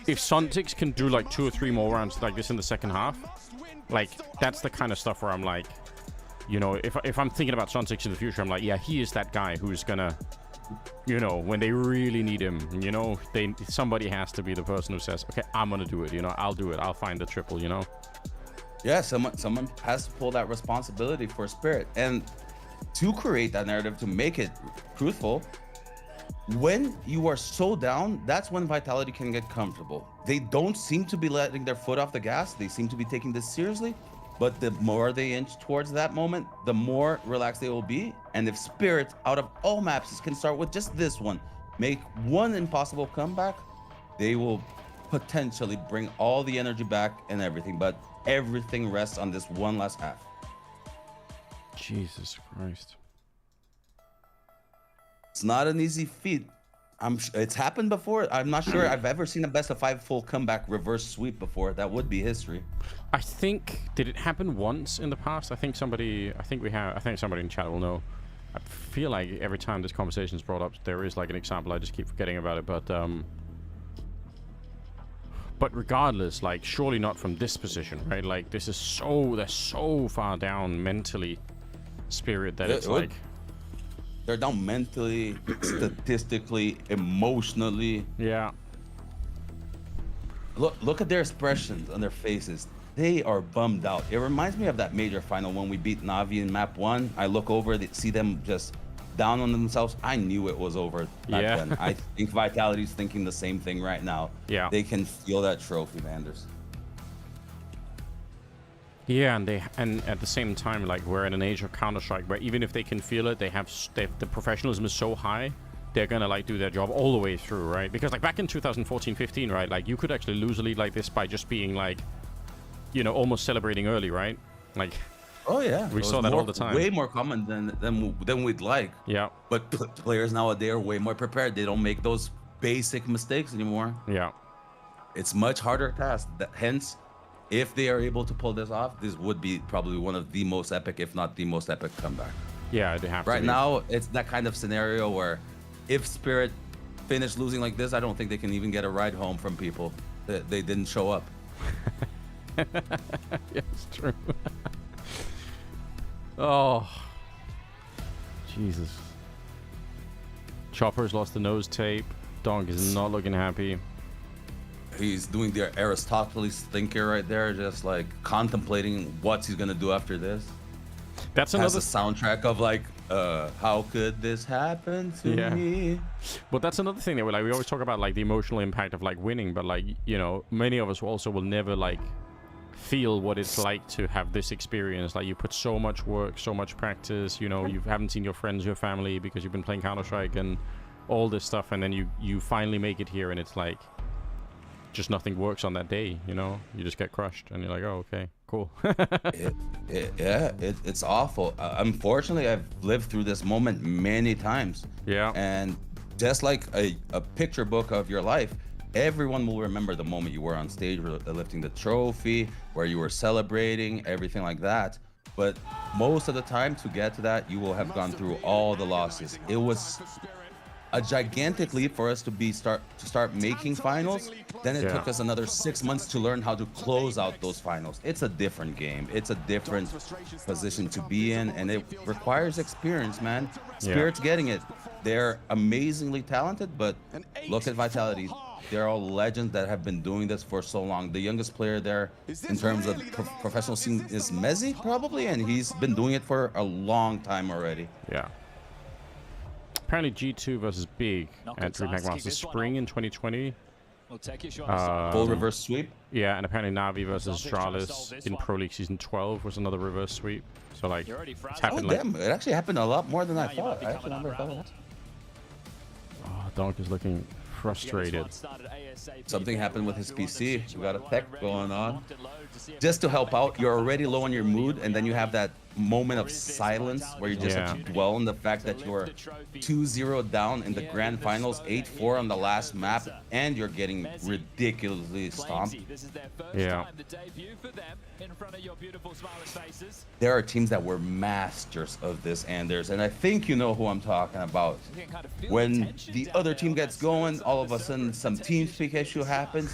Sontics can do like 2 or 3 more rounds like this in the second half, like that's the kind of stuff where I'm like, you know, if I'm thinking about Sontics in the future, I'm like, yeah, he is that guy who's gonna, you know, when they really need him, you know, somebody has to be the person who says, okay, I'm gonna do it, you know, I'll do it, I'll find the triple, you know. Yeah, someone has to pull that responsibility for Spirit, and to create that narrative, to make it truthful. When you are so down, that's when Vitality can get comfortable. They don't seem to be letting their foot off the gas. They seem to be taking this seriously, but the more they inch towards that moment, the more relaxed they will be. And if Spirit, out of all maps, can start with just this one, make one impossible comeback, they will potentially bring all the energy back and everything, but everything rests on this one last half. Jesus Christ. It's not an easy feat. It's happened before. I'm not sure I've ever seen a best of 5 full comeback reverse sweep before. That would be history. I think, did it happen once in the past? I think somebody in chat will know. I feel like every time this conversation is brought up, there is like an example. I just keep forgetting about it, but regardless, like, surely not from this position, right? Like, this is they're so far down mentally, Spirit, that it's like... They're down mentally, statistically, emotionally. Yeah. Look at their expressions on their faces. They are bummed out. It reminds me of that major final when we beat Na'Vi in map 1. I look over, see them just down on themselves. I knew it was over back then. I think Vitality's thinking the same thing right now. Yeah. They can feel that trophy, Manders. Yeah, and at the same time, like, we're in an age of Counter-Strike where even if they can feel it, the professionalism is so high, they're gonna like do their job all the way through, right? Because like back in 2014-15, right, like you could actually lose a lead like this by just being like, you know, almost celebrating early, right? Like, oh yeah, we saw that all the time. Way more common than we'd like. Yeah. But players nowadays are way more prepared. They don't make those basic mistakes anymore. Yeah. It's much harder task. Hence, if they are able to pull this off, this would be probably one of the most epic, if not the most epic comeback. Yeah, they have to. Right now, it's that kind of scenario where if Spirit finish losing like this, I don't think they can even get a ride home from people. They didn't show up. Yeah, it's true. Oh, Jesus. Chopper's lost the nose tape. Donk is not looking happy. He's doing the Aristotle's thinker right there, just like contemplating what he's gonna do after this. That's another soundtrack of like, how could this happen to me? But that's another thing that we always talk about, like the emotional impact of like winning, but like, you know, many of us also will never like feel what it's like to have this experience. Like, you put so much work, so much practice, you know, you haven't seen your friends, your family, because you've been playing Counter-Strike and all this stuff, and then you finally make it here, and it's like just nothing works on that day, you know? You just get crushed, and you're like, oh, okay, cool. It's awful. Unfortunately, I've lived through this moment many times. Yeah. And just like a picture book of your life, everyone will remember the moment you were on stage lifting the trophy, where you were celebrating, everything like that. But most of the time, to get to that, you will have gone through all the losses. It was a gigantic leap for us to start making finals. Then it took us another 6 months to learn how to close out those finals. It's a different game. It's a different position to be in, and it requires experience, man. Spirit's getting it. They're amazingly talented, but look at Vitality. They're all legends that have been doing this for so long. The youngest player there in terms of professional scene is Mezzi, probably, and he's been doing it for a long time already. Yeah. Apparently G2 versus Big at DreamHack Masters Spring in 2020. Full reverse sweep? Yeah, and apparently Na'Vi versus Astralis in Pro League Season 12 was another reverse sweep. So, like, it's happened damn, it actually happened a lot more than I thought. I actually never thought of that. Oh, Donk is looking frustrated. Something happened with his PC. We got a tech going on. Just to help out, you're already low on your mood, and then you have that moment of silence where you just have to dwell on the fact that you're 2-0 down in the grand finals, 8-4 on the last map, and you're getting ridiculously stomped. Yeah. There are teams that were masters of this, Anders, and I think you know who I'm talking about. When the other team gets going, all of a sudden some team speak issue happens.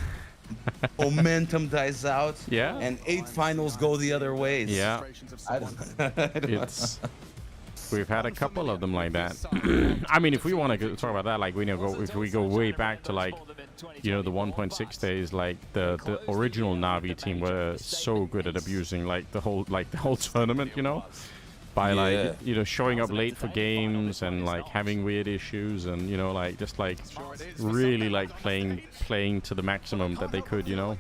Momentum dies out, and 8 finals go the other ways. Yeah, we've had a couple of them like that. I mean, if we want to talk about that, like, we know, if we go way back to like you know, the 1.6 days, like the original Navi team were so good at abusing like the whole tournament, you know, by like, you know, showing up late for games and like having weird issues and, you know, like just like really like playing to the maximum that they could, you know.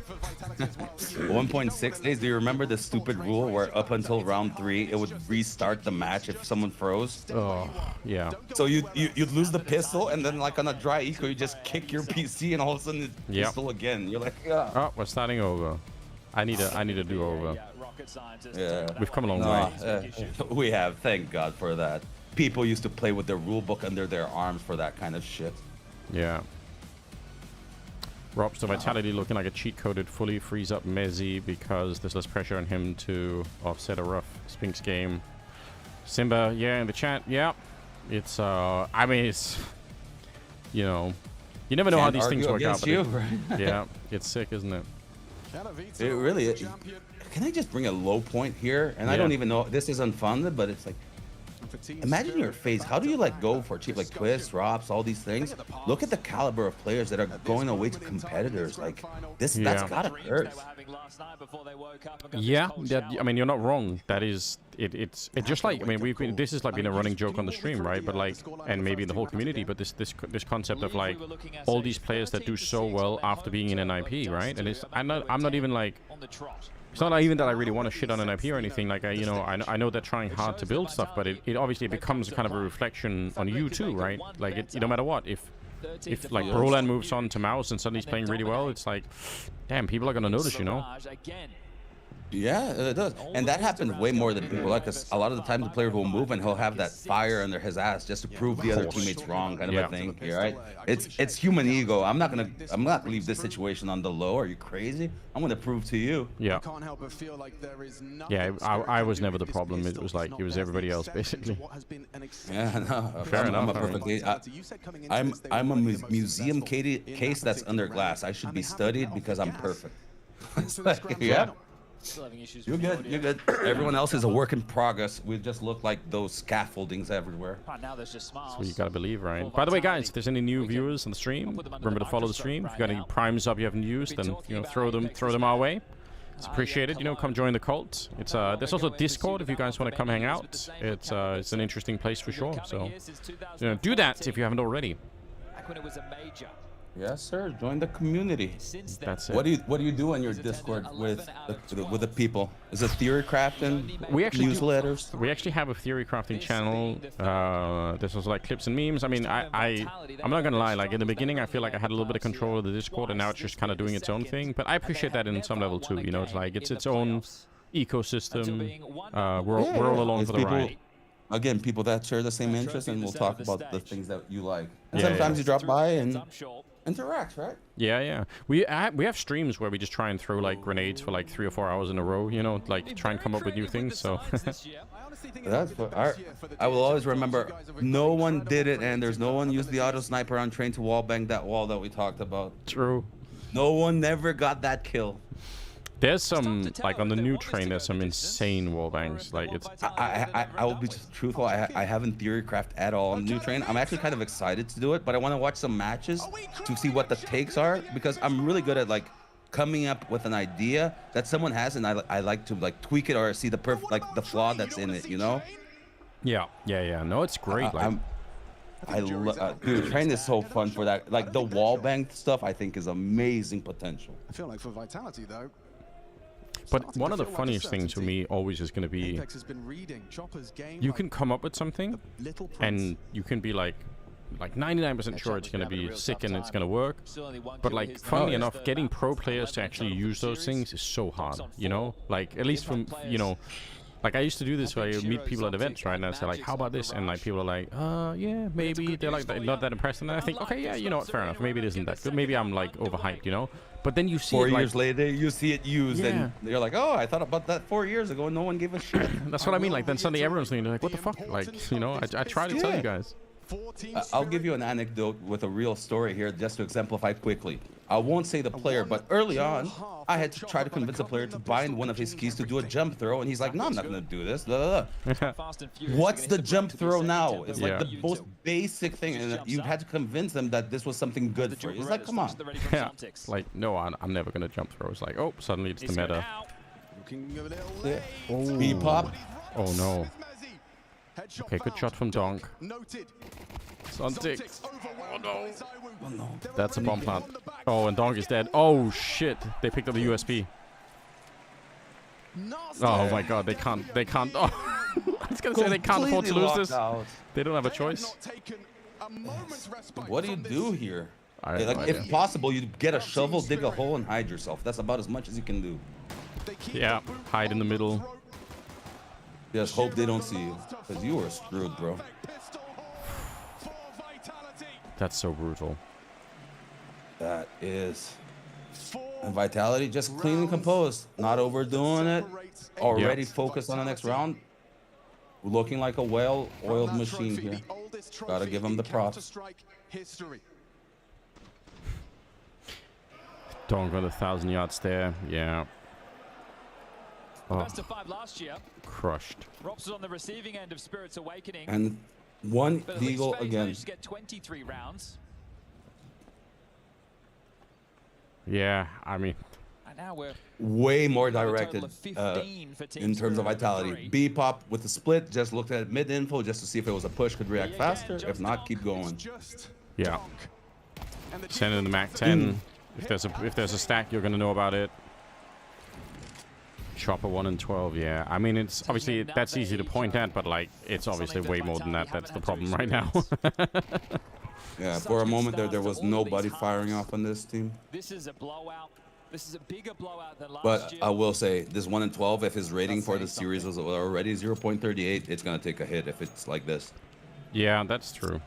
1.6 days. Do you remember the stupid rule where up until round 3 it would restart the match if someone froze? Oh, yeah. So you'd lose the pistol, and then like on a dry eco you just kick your PC, and all of a sudden it's pistol again. You're like, oh, we're starting over. I need a do over. Yeah, we've come a long way. We have, thank God for that. People used to play with their rule book under their arms for that kind of shit. Yeah. Rob's the Vitality looking like a cheat-coded fully freeze up Mezzi because there's less pressure on him to offset a rough Spinks game. Simba, yeah, in the chat, yeah. It's, I mean, it's, you know, you never know how these things work out. But yeah, it's sick, isn't it? It really is. Can I just bring a low point here? And I don't even know, this is unfunded, but it's like, imagine your face. How do you like go for cheap, like Twist, Rops, all these things? Look at the caliber of players that are going away to competitors. Like this, that's gotta hurt. Yeah, I mean, you're not wrong. That is, it's just like, I mean, this has like been a running joke on the stream, right? But like, and maybe in the whole community, but this concept of like all these players that do so well after being in an IP, right? And it's, I'm not even like, it's not even that I really want to shit on an IP or anything. Like, I know they're trying hard to build stuff, but it obviously becomes kind of a reflection on you too, right? Like, no matter what, if like Brolan moves on to Mouse and suddenly he's playing really well, it's like, damn, people are gonna notice, you know. Yeah, it does, and that happens way more than people like. Cause a lot of the time the player will move and he'll have that fire under his ass just to prove the other teammates wrong, kind of a thing. Right? It's human ego. I'm not gonna leave this situation on the low. Are you crazy? I'm gonna prove to you. Yeah. Yeah, I was never the problem. It was like it was everybody else basically. Yeah, no, fair enough. I'm a museum case that's under glass. I should be studied because I'm perfect. Yeah. You're good. You're good. Everyone else is a work in progress. We just look like those scaffoldings everywhere. So you gotta believe, right? By the way, guys, if there's any new viewers on the stream, remember to follow the stream. If you got any primes up you haven't used, then throw them our way. It's appreciated. Come join the cult. It's there's also Discord if you guys want to come hang out. It's an interesting place for sure. So do that if you haven't already. Yes, sir. Join the community. That's it. What do you do on your Discord with the people? Is it theory crafting? Newsletters? We actually have a theory crafting channel. There's also like clips and memes. I mean, I'm not gonna lie. Like in the beginning, I feel like I had a little bit of control of the Discord, and now it's just kind of doing its own thing. But I appreciate that in some level too. It's like it's its own ecosystem. We're all along for the ride. Again, people that share the same interests, and we'll talk about the things that you like. And sometimes you drop by and interact, right? Yeah. We have streams where we just try and throw like grenades for like 3 or 4 hours in a row. Like try and come up with new things. So I will always remember. No one did it, and there's no one used the auto sniper on train to wallbang that wall that we talked about. True. No one never got that kill. There's some, like on the new train, there's some insane wallbangs. Like it's. I will be just truthful. I haven't theory craft at all on the new train. I'm actually kind of excited to do it, but I want to watch some matches to see what the takes are, because I'm really good at like coming up with an idea that someone has, and I like to like tweak it or see the the flaw that's in it. Yeah. No, it's great. Dude, train is so fun for that. Like the wallbang stuff, I think is amazing potential. I feel like for Vitality though. But one of the funniest things for me always is going to be, you can come up with something, and you can be like 99% sure it's going to be sick and it's going to work. But like, funnily enough, getting pro players to actually use those things is so hard. Like at least from like I used to do this where I meet people at events, right? And I say like, how about this? And like people are like, yeah, maybe. They're like not that impressed, and I think, okay, yeah, you know what, fair enough. Maybe it isn't that good. Maybe I'm like overhyped, But then you see 4 years later, you see it used, and you're like, oh, I thought about that 4 years ago, and no one gave a shit. That's what I mean. Like then suddenly everyone's like, what the fuck? Like, I tried to tell you guys. I'll give you an anecdote with a real story here just to exemplify quickly. I won't say the player, but early on, I had to try to convince a player to bind one of his keys to do a jump throw, and he's like, no, I'm not going to do this. Blah, blah, blah. What's the jump throw now? It's like the most basic thing, and you had to convince him that this was something good for you. He's like, come on. Yeah. Like, no, I'm never going to jump throw. It's like, oh, suddenly it's the meta. Oh. B-pop. Oh, no. Okay, good shot from Donk. It's on tick. Oh, no. Oh, no. That's a bomb plant. Oh, and Donk is dead. Oh, shit. They picked up the USB. Oh, my God. They can't. Oh. I was going to say they can't afford to lose this. They don't have a choice. What do you do here? Like, if possible, you get a shovel, dig a hole, and hide yourself. That's about as much as you can do. Yeah, hide in the middle. Just hope they don't see you, because you are screwed, bro. That's so brutal. That is. And Vitality, just clean and composed. Not overdoing it. Already focused on the next round. Looking like a well-oiled machine here. Gotta give him the props. Donk got 1,000 yards there. Yeah. Oh. Best of 5 last year. Crushed. Rops was on the receiving end of Spirit's Awakening. And one Deagle again. To get 23 rounds. Yeah, I mean, and now we're way more directed in terms of Vitality. B-pop with the split, just looked at mid info just to see if it was a push, could react faster. If not, keep going. Yeah. Send it in the Mac 10. If there's a stack, you're gonna know about it. Chopper 1 and 12, yeah. I mean, it's obviously that's easy to point at, but like it's obviously way more than that. That's the problem right now. Yeah, for a moment there was nobody firing off on this team. This is a blowout. This is a bigger blowout than last but year. I will say, this 1 and 12, if his rating for the series was already 0.38, it's gonna take a hit if it's like this. Yeah, that's true.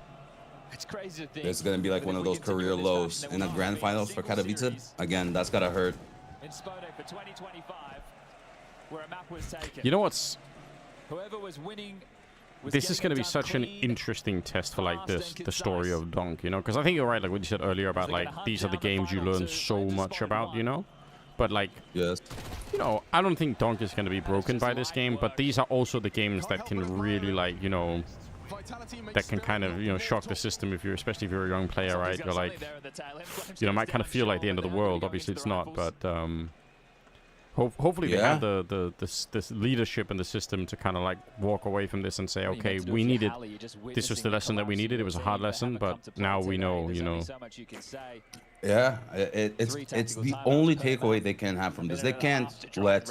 It's crazy to think. It's gonna be like one of those career lows in the grand finals for Katowice. Again, that's gotta hurt. In Spodek for 2025, where a map was taken. You know what's? Whoever was winning. This is going to be such an interesting test for like the story of Donk, you know, because I think you're right, like what you said earlier about like these are the games you learn so much about, you know, but like, yes, you know, I don't think Donk is going to be broken by this game, but these are also the games that can really like, you know, that can kind of, you know, shock the system if you're, especially if you're a young player, right? You're like, you know, might kind of feel like the end of the world. Obviously, it's not, but hopefully they have the leadership and the system to kind of like walk away from this and say, okay, we needed, this was the lesson that we needed. It was a hard lesson, but now we know, you know. Yeah, it's the only takeaway they can have from this. They can't let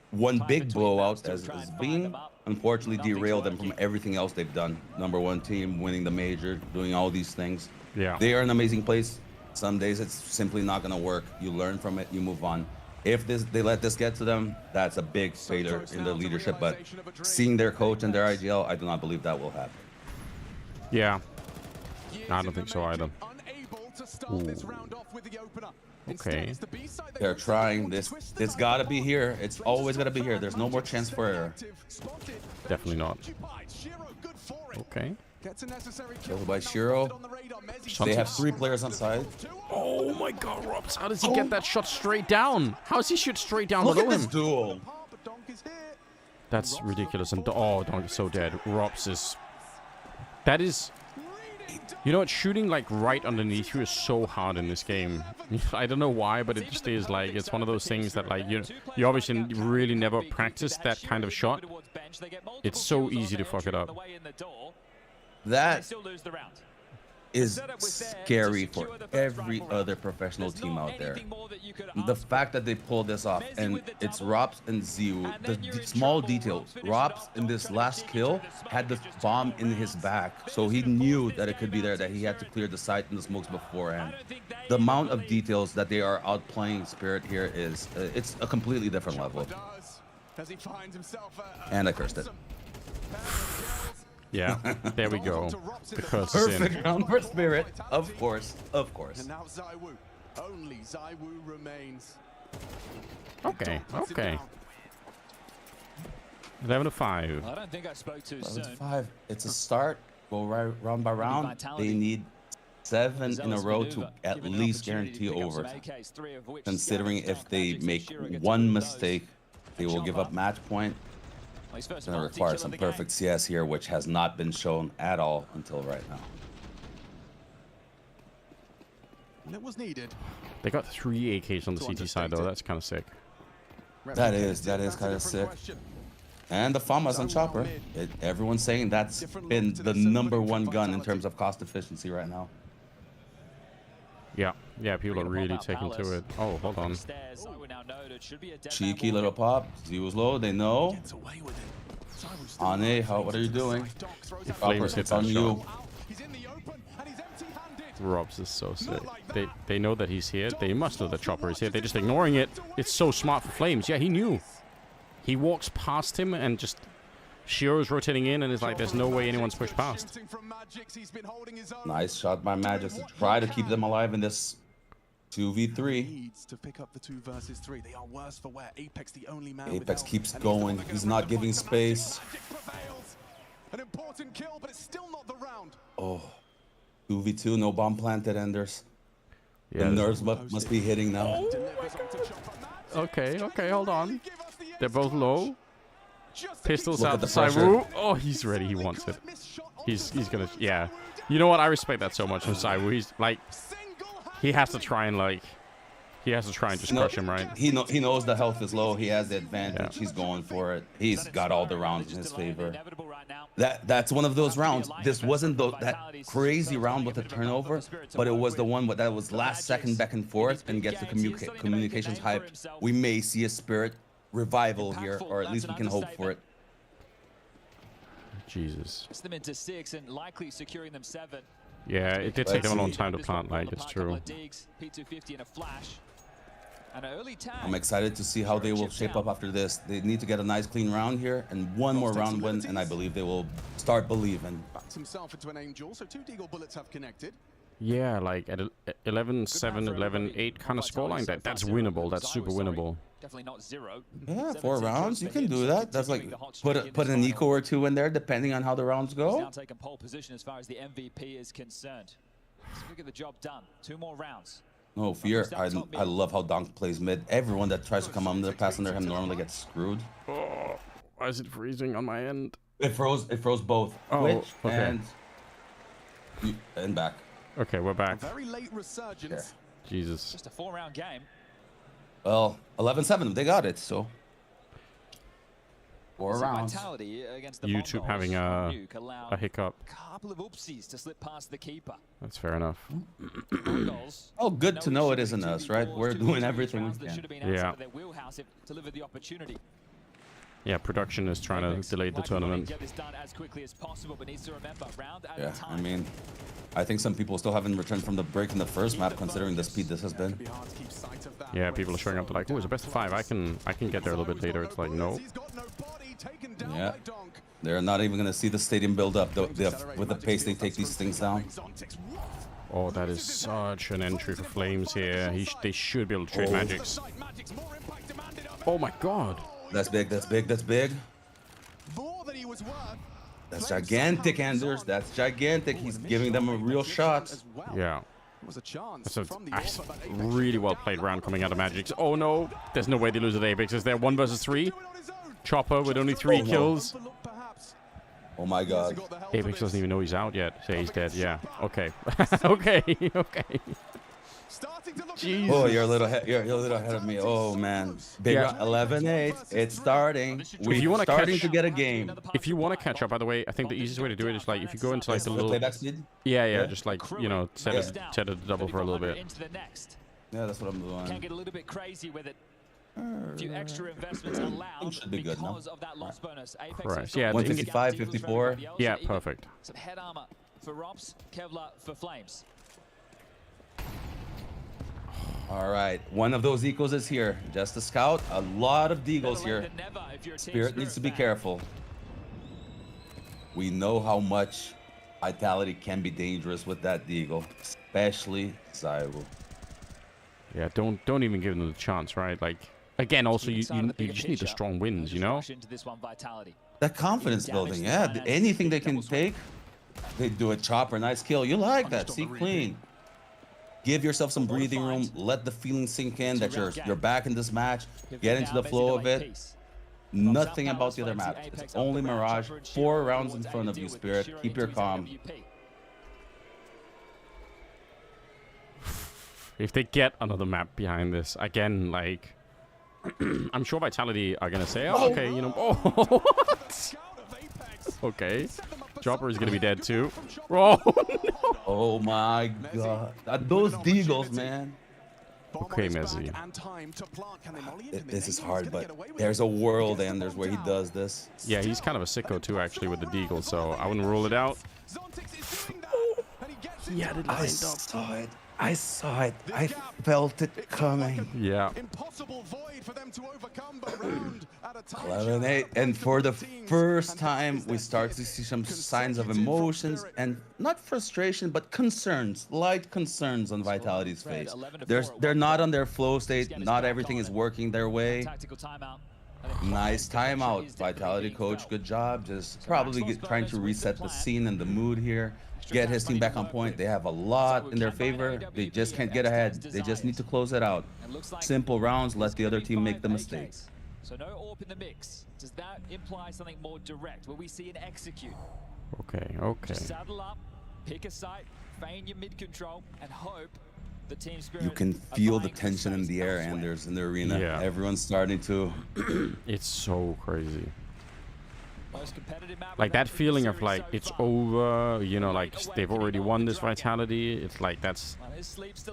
one big blowout as being, unfortunately, derail them from everything else they've done. #1 team, winning the major, doing all these things. Yeah, they are an amazing place. Some days it's simply not going to work. You learn from it, you move on. If they let this get to them, that's a big failure in their leadership. But seeing their coach and their IGL, I do not believe that will happen. Yeah, I don't think so either. Ooh. Okay. They're trying this. It's got to be here. It's always got to be here. There's no more chance for error. Definitely not. Okay. Killed by Shiro. They have 3 players on side. Oh my God, Robs! How does he get that shot straight down? How does he shoot straight down Look below at this him? duel. That's ridiculous. And oh, Donk is so dead. Robs is. That is. You know what? Shooting like right underneath you is so hard in this game. I don't know why, but it just is like it's one of those things that like you obviously really never practice that kind of shot. It's so easy to fuck it up. That is scary for every other professional team out there. The fact that they pulled this off, and it's Rops and Zews. The small details. Rops in this last kill had the bomb in his back, so he knew that it could be there, that he had to clear the site and the smokes beforehand. The amount of details that they are outplaying Spirit here is, it's a completely different level. And I cursed it. Yeah, there we go. The curse Perfect is in. round for Spirit, of course, of course. And now Zywoo. Only Zywoo remains. Okay, okay. 11-5. I don't think I spoke too 11 to soon. 5. It's a start. go right round by round, they need 7 in a row to at least guarantee overtime. Considering if they make one mistake, they will give up match point. It's going to require some perfect CS here, which has not been shown at all until right now. And it was needed. They got 3 AKs on the CT side though. That's kind of sick. That is kind of sick. And the FAMA's on Chopper. Everyone's saying that's been the #1 gun in terms of cost efficiency right now. Yeah, people are really taking to it. Oh, hold on. Cheeky little pop. Zews low, they know. Ane, what are you doing? Flames hit on that you. Robs is so sick. They know that he's here. They must know that Chopper is here. They're just ignoring it. It's so smart for Flames. Yeah, he knew. He walks past him and just Shiro's rotating in and it's like there's no way anyone's pushed past. Nice shot by Magix to try to keep them alive in this 2v3. Needs to pick up the 2 versus 3. They are worse for wear. Apex the only man. Apex keeps going. He's not giving space. An important kill, but it's still not the round. Oh, 2v2, no bomb planted, Enders. Yeah, the nerves must be hitting now. Okay, hold on. They're both low. Pistols Look out at the the side. pressure. Oh, he's ready. He wants it. He's gonna. Yeah. You know what? I respect that so much from Saiwu. He's like, he has to try and just crush him, right? He knows the health is low. He has the advantage. Yeah. He's going for it. He's got all the rounds in his favor. That's one of those rounds. This wasn't that crazy round with the turnover, but it was the one that was last second back and forth and gets the communications hype. We may see a Spirit revival here, or at least we can hope for it. Jesus. Them into 6 and likely securing them 7. Yeah, it did take them a long time to plant, like, it's true. P250 in a flash. An early tag. I'm excited to see how they will shape up after this. They need to get a nice clean round here and one more round win, and I believe they will start believing. Backs himself into an Angel, so 2 Deagle bullets have connected. Yeah, like at 11-7, 11-8 kind of scoreline, that's winnable. That's super winnable. Definitely not 0. Yeah, 4 rounds, you can do that. That's like put an eco or 2 in there, depending on how the rounds go. Now taking pole position as far as the MVP is concerned. So we get the job done. 2 more rounds. No fear. I love how Donk plays mid. Everyone that tries to come under pass under him normally gets screwed. Oh, why is it freezing on my end? It froze both. Oh, Twitch okay. and back. Okay, we're back. A very late resurgence. Yeah. Jesus. Just a 4-round game. Well, 11-7, they got it, so 4 rounds. YouTube having a hiccup. Couple of oopsies to slip past the keeper. That's fair enough. Oh, good to know it isn't us, right? We're doing everything we can. Yeah. Yeah, production is trying to delay the tournament. Yeah, I mean, I think some people still haven't returned from the break in the first map, considering the speed this has been. Yeah, people are showing up. They're like, "Oh, it's a best of 5. I can get there a little bit later." It's like, no. Yeah, they're not even gonna see the stadium build up with the pace they take these things down. Oh, that is such an entry for Flames here. They should be able to trade Magix. Oh my God. That's big, that's big, that's big. That's gigantic, Anders. That's gigantic. He's giving them a real shot. Yeah. That's a really well played round coming out of Magix. Oh no, there's no way they lose with Apex. Is there 1 versus 3? Chopper with only 3 kills. Oh my God. Apex doesn't even know he's out yet. Say he's dead. Yeah. Okay. Okay. Jesus. Oh, you're a little ahead of me. Oh man. Big 11-8. It's starting. We're starting to get a game. If you want to catch up, by the way, I think the easiest way to do it is like if you go into like the little playback speed. Yeah, just like set it to double for a little bit. Yeah, that's what I'm doing. Can get a little bit crazy with it. A few extra investments allowed should be good now. of that loss bonus. Right. Yeah, 155, 54. Yeah, perfect. Some head armor for Robs, Kevlar for Flames. All right, one of those equals is here. Just a scout, a lot of deagles here. Spirit needs to be careful. We know how much vitality can be dangerous with that deagle, especially Zews. Yeah, don't even give them the chance, right? Like again, also you just need the strong wins, you know. That confidence building, yeah. Anything they can take. They do a chopper, nice kill. You like that? See, clean. Give yourself some breathing room. Let the feeling sink in that you're back in this match. Get into the flow of it. Nothing about the other map. It's only Mirage. 4 rounds in front of you, Spirit. Keep your calm. If they get another map behind this, again, like, I'm sure Vitality are gonna say, oh, okay, you know, oh, what? Okay, Chopper is gonna be dead too. Oh, no. Oh my god, those deagles, man. Okay, Messi. This is hard, but there's a world, and there's where he does this. Yeah, he's kind of a sicko too, actually, with the deagle, so I wouldn't rule it out. He had it lined up. Saw it. I saw it. I felt it coming. Yeah. 11-8, and for the first time, we start to see some signs of emotions and not frustration, but concerns, light concerns on Vitality's face. They're not on their flow state. Not everything is working their way. Nice timeout, Vitality coach. Good job. Just probably trying to reset the scene and the mood here. Get his team back on point. They have a lot in their favor. They just can't get ahead. They just need to close it out. Simple rounds. Let the other team make the mistakes. So no AWP in the mix. Does that imply something more direct where we see an execute? Okay, okay. Just saddle up, pick a site, feign your mid control, and hope the team spirit. You can feel the tension in the air, Anders, in the arena. Yeah. Everyone's starting to. It's so crazy. Like that feeling of like it's over, you know, like they've already won this Vitality. It's like that's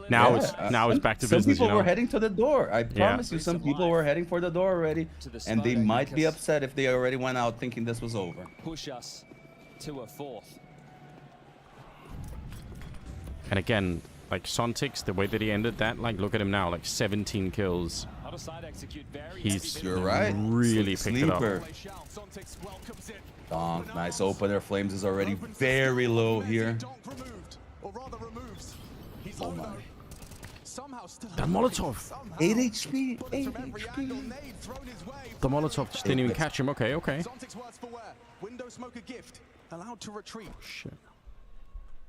now it's back to business. Some people you know? were heading to the door. I promise you, some people were heading for the door already, and they might be upset if they already went out thinking this was over. Push us to a 4th. And again, like Sontix, the way that he ended that, like look at him now, like 17 kills. He's really picked it up. Donk, nice opener. Flames is already very low here. Oh my. That Molotov. 8 HP. 8 HP. The Molotov just didn't even catch him. Okay, okay. Shit.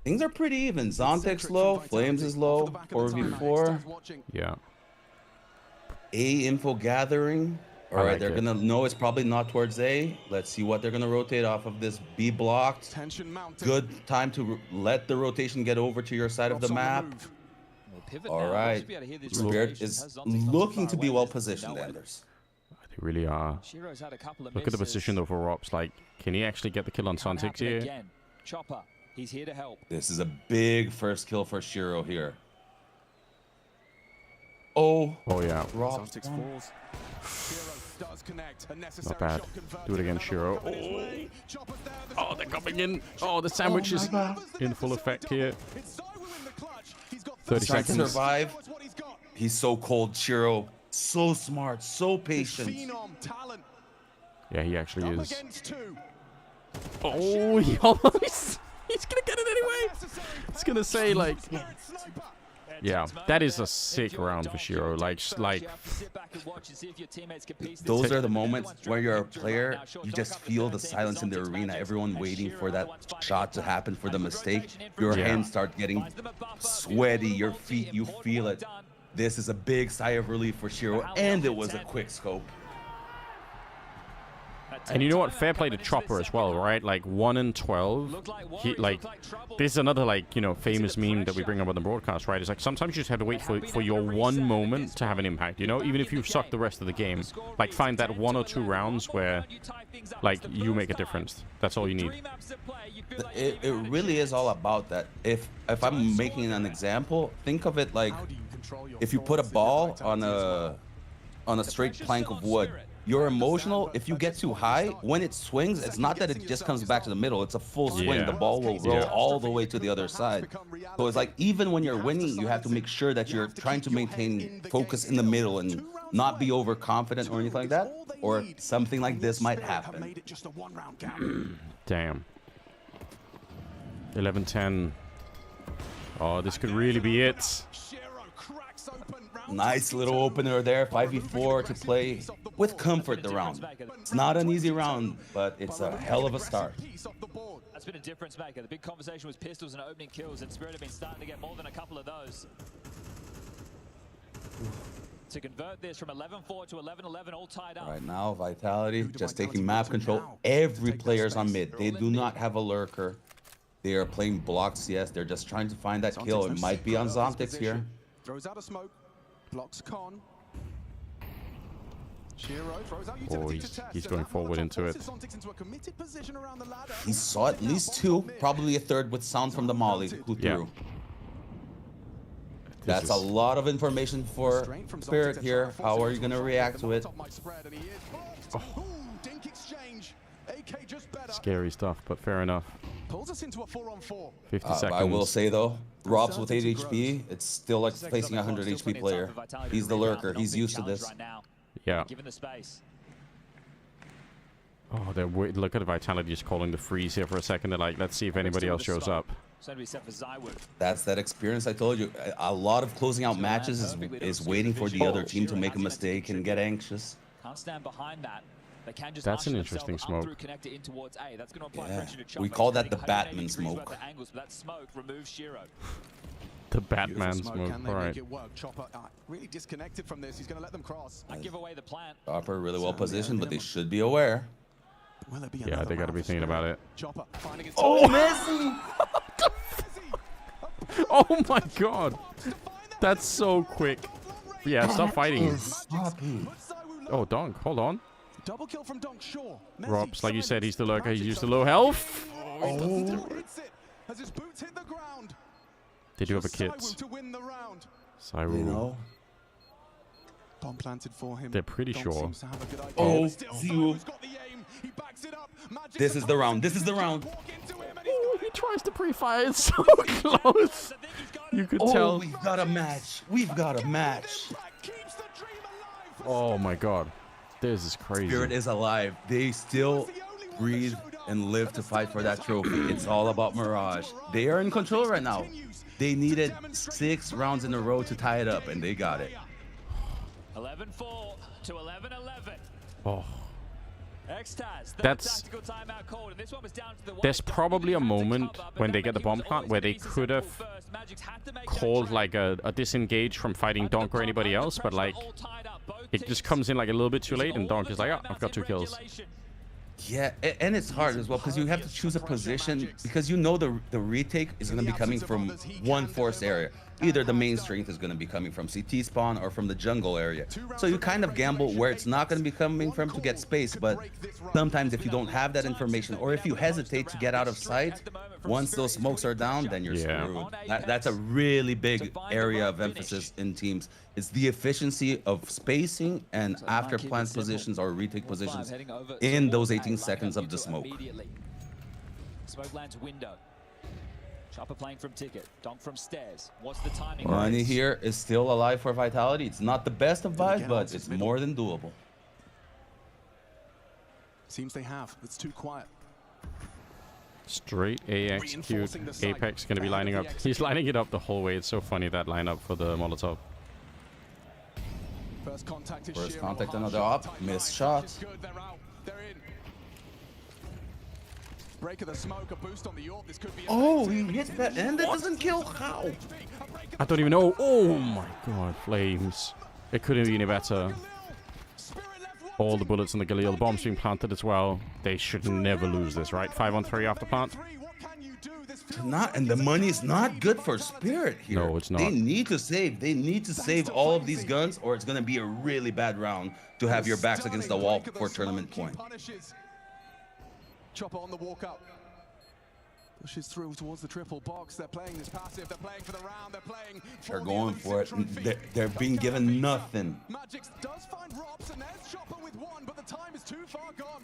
Things are pretty even. Zontek's low. Flames is low. 4v4. Yeah. A info gathering. All right, they're gonna know it's probably not towards A. Let's see what they're gonna rotate off of this. B blocked. Good time to let the rotation get over to your side of the map. All right, Spirit is looking to be well positioned, Anders. They really are. Look at the position though for Rops. Like, can he actually get the kill on Sontix here? Chopper, he's here to help. This is a big first kill for Shiro here. Oh yeah. Rops. Not bad. Do it again, Shiro. Oh, they're coming in. Oh, the sandwich is in full effect here. 30 seconds. Survive. He's so cold, Shiro. So smart, so patient. Yeah, he actually is. Oh, he almost. He's gonna get it anyway. It's gonna say like. Yeah, that is a sick round for Shiro. Like, those are the moments where you're a player, you just feel the silence in the arena, everyone waiting for that shot to happen, for the mistake. Your hands start getting sweaty, your feet, you feel it. This is a big sigh of relief for Shiro, and it was a quick scope. And you know what? Fair play to Chopper as well, right? Like 1 in 12. He like this is another like, you know, famous meme that we bring up on the broadcast, right? It's like sometimes you just have to wait for your one moment to have an impact, you know? Even if you suck the rest of the game, like find that 1 or 2 rounds where like you make a difference. That's all you need. It really is all about that. If I'm making an example, think of it like if you put a ball on a straight plank of wood. You're emotional. If you get too high, when it swings, it's not that it just comes back to the middle. It's a full swing. The ball will roll all the way to the other side. So it's like even when you're winning, you have to make sure that you're trying to maintain focus in the middle and not be overconfident or anything like that, or something like this might happen. Damn. 11-10. Oh, this could really be it. Nice little opener there, 5v4 to play with comfort the round. It's not an easy round, but it's a hell of a start. That's been a difference maker. The big conversation was pistols and opening kills, and Spirit have been starting to get more than a couple of those. To convert this from 11-4 to 11-11, all tied up. Right now, Vitality just taking map control. Every player's on mid. They do not have a lurker. They are playing block CS. They're just trying to find that kill. It might be on Zontics here. Throws out a smoke, blocks con. Oh, he's going forward into it. He saw at least two, probably a third with sound from the Molly who threw. That's a lot of information for Spirit here. How are you going to react to it? Oh. Scary stuff, but fair enough. Pulls us into a 4-on-4. 50 seconds. I will say though, Rob's with 8 HP, it's still like facing a 100 HP player. He's the lurker. He's used to this. Yeah. Given the space. Oh, look at Vitality just calling the freeze here for a second. They're like, let's see if anybody else shows up. That's that experience I told you. A lot of closing out matches is waiting for the other team to make a mistake and get anxious. Can't stand behind that. They can just that's an interesting smoke. Yeah. We call that the Batman smoke. The Batman smoke, right. Chopper really disconnected from this. He's going to let them cross. I give away the plant. Chopper really well positioned, but they should be aware. Yeah, they got to be thinking about it. Chopper finding it. Oh, Messi! Oh my god. That's so quick. Yeah, stop fighting. Oh, Donk, hold on. Double kill from Donk, sure. Robs, like you said, he's the lurker. He used the low health. Oh. As his boots hit the ground. They do have a kit. Cyru. Bomb planted for him. They're pretty sure. Oh, Zews. This is the round. This is the round. Oh, he tries to pre-fire. It's so close. You could tell. We've got a match. We've got a match. Oh my god. This is crazy. Spirit is alive. They still breathe and live to fight for that trophy. It's all about Mirage. They are in control right now. They needed 6 rounds in a row to tie it up, and they got it. 11-4 to 11-11. Oh. That's there's probably a moment when they get the bomb plant where they could have called like a disengage from fighting Donk or anybody else, but like it just comes in like a little bit too late, and Donk is like, oh, I've got 2 kills. Yeah, and it's hard as well because you have to choose a position because you know the retake is going to be coming from one force area. Either the main strength is going to be coming from CT spawn or from the jungle area. So you kind of gamble where it's not going to be coming from to get space, but sometimes if you don't have that information or if you hesitate to get out of sight, once those smokes are down, then you're screwed. That's a really big area of emphasis in teams. It's the efficiency of spacing and after plant positions or retake positions in those 18 seconds of the smoke. Smoke lands window. Chopper playing from ticket. Donk from stairs. What's the timing? Money here is still alive for Vitality. It's not the best of vibes, but it's more than doable. Seems they have. It's too quiet. Straight A execute. Apex going to be lining up. He's lining it up the whole way. It's so funny, that lineup for the Molotov. First contact, Another op. Missed shot. Break of the smoke, a boost on the AWP. This could be he hit that and it doesn't kill. How? I don't even know. Oh my god, flames. It couldn't be any better. All the bullets in the Galil. The bomb's being planted as well. They should never lose this, right? 5-on-3 after plant. And the money is not good for Spirit here. No, it's not. They need to save. They need to save all of these guns, or it's going to be a really bad round to have your backs against the wall for tournament point. Chopper on the walk up. Pushes through towards the triple box. They're playing this passive. They're playing for the round. They're playing for They're going for it. They're being given nothing. Magix does find Robs, and there's Chopper with 1, but the time is too far gone.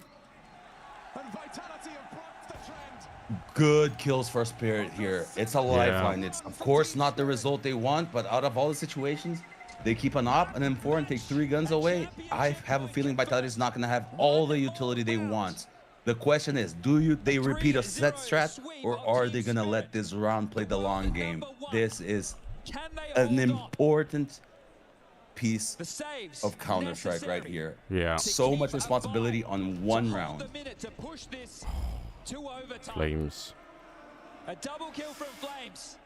And Vitality have blocked the trend. Good kills for Spirit here. It's a lifeline. It's of course not the result they want, but out of all the situations, they keep an op and then 4 and take 3 guns away. I have a feeling Vitality is not going to have all the utility they want. The question is, they repeat a set strat, or are they going to let this round play the long game? This is an important piece of Counter-Strike right here. Yeah. So much responsibility on one round. to overtime. Flames. A double kill from Flames.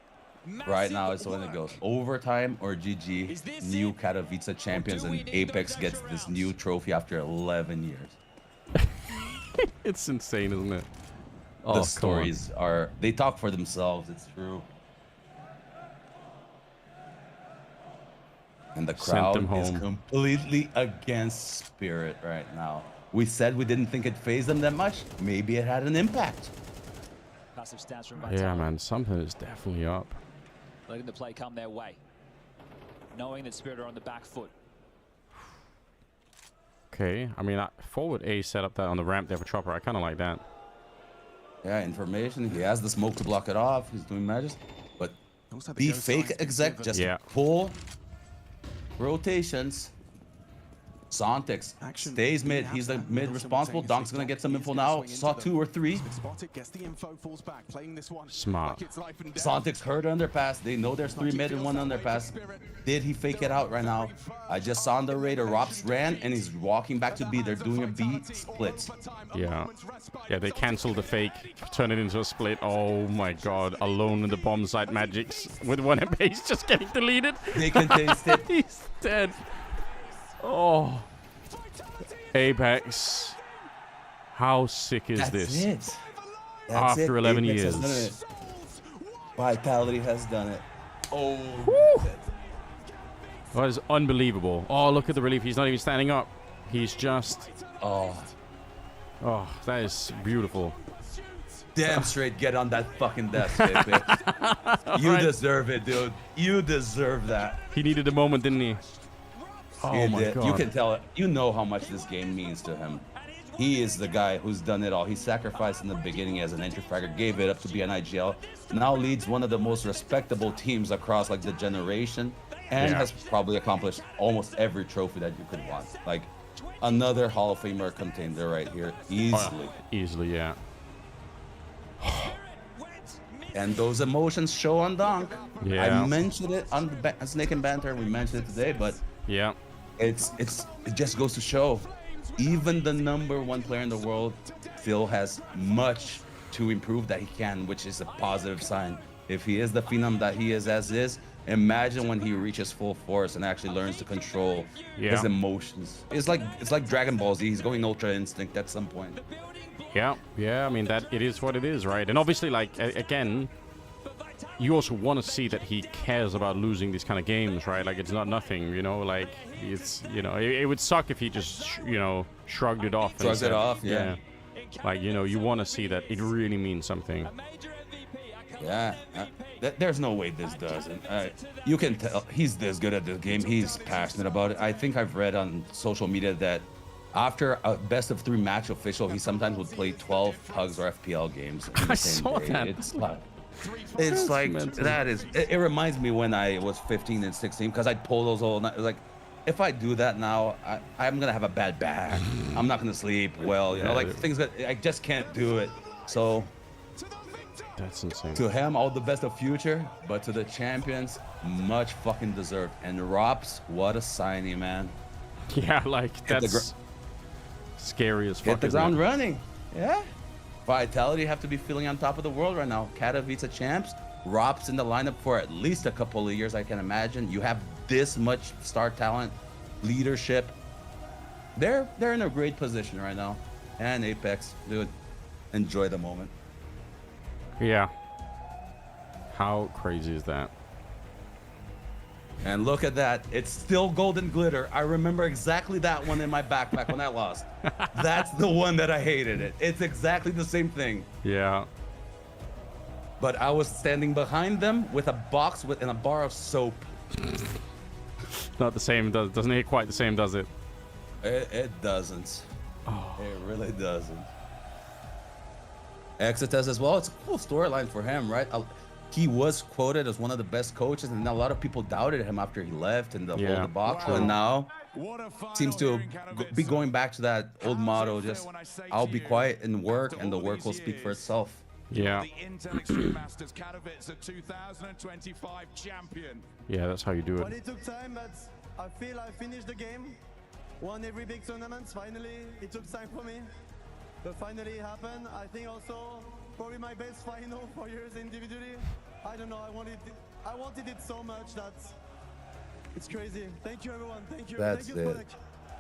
Right now it's when it goes overtime or GG. New Katowice champions, and Apex gets this new trophy after 11 years. It's insane, isn't it? The stories are, they talk for themselves. It's true. And the crowd is completely against Spirit right now. We said we didn't think it phased them that much. Maybe it had an impact. Massive stance from Vitality. Yeah, man, something is definitely up. Letting the play come their way. Knowing that Spirit are on the back foot. Okay, I mean, forward A set up that on the ramp there for Chopper. I kind of like that. Yeah, information. He has the smoke to block it off. He's doing magic. But the fake exec just pull rotations. Sontics stays mid. He's the mid responsible. Donk's gonna get some info now. Saw 2 or 3. Smart. Sontics heard underpass. They know there's 3 mid and 1 underpass. Did he fake it out right now? I just saw on the radar. Rops ran and he's walking back to B. They're doing a B split. Yeah. Yeah, they canceled the fake, turn it into a split. Oh my god. Alone in the bomb site magics with 1 base just getting deleted. They can taste it. He's dead. Oh, Apex. How sick is this? That's After 11 years. Vitality has done it. Oh. That is unbelievable. Oh, look at the relief. He's not even standing up. He's just... Oh, that is beautiful. Damn straight get on that fucking desk, baby. You deserve it, dude. You deserve that. He needed a moment, didn't he? Oh my god. You can tell it. You know how much this game means to him. He is the guy who's done it all. He sacrificed in the beginning as an entry fragger, gave it up to be an IGL, now leads one of the most respectable teams across like the generation, and has probably accomplished almost every trophy that you could want. Like another Hall of Famer contender right here, easily. Easily, yeah. And those emotions show on Donk. Yeah. I mentioned it on the Snake and Banter. We mentioned it today, but yeah, it just goes to show, even the #1 player in the world still has much to improve that he can, which is a positive sign. If he is the phenom that he is as is, imagine when he reaches full force and actually learns to control his emotions. It's like Dragon Ball Z. He's going Ultra Instinct at some point. Yeah, I mean, that it is what it is, right? And obviously, like, again, you also want to see that he cares about losing these kind of games, right? Like, it's not nothing, you know? Like, it's, you know, it would suck if he just, you know, shrugged it off. Shrugged it off, yeah. Like, you know, you want to see that it really means something. Yeah, there's no way this doesn't. You can tell he's this good at this game. He's passionate about it. I think I've read on social media that after a best-of-3 match official, he sometimes would play 12 Pugs or FPL games in the same day. That. It's like that is. It reminds me when I was 15 and 16 because I'd pull those all night. Like, if I do that now, I'm gonna have a bad back. I'm not gonna sleep well. You know, like things that I just can't do it. So that's insane. To him, all the best of future, but to the champions, much fucking deserved. And Rops, what a signing, man. Yeah, like that's scary as fuck. Get the ground running. Yeah. Vitality have to be feeling on top of the world right now. Katowice champs, Rops in the lineup for at least a couple of years, I can imagine. You have this much star talent, leadership. They're in a great position right now. And Apex, dude, enjoy the moment. Yeah. How crazy is that? And look at that. It's still golden glitter. I remember exactly that one in my backpack when I lost. That's the one that I hated it. It's exactly the same thing. Yeah. But I was standing behind them with a box and a bar of soap. Not the same. Doesn't hit quite the same, does it? It doesn't. Oh. It really doesn't. Exitus as well. It's a cool storyline for him, right? He was quoted as one of the best coaches, and a lot of people doubted him after he left and the whole debacle. Wow. And now seems to be going back to that old motto: just I'll be quiet and work, and the work will speak for itself. Yeah. Yeah, that's how you do it. But it took time, but I feel I finished the game. Won every big tournament. Finally, it took time for me. But finally it happened. I think also probably my best final 4 years individually. I don't know. I wanted it so much that it's crazy. Thank you everyone. Thank you. That's Thank you, it. Spodek.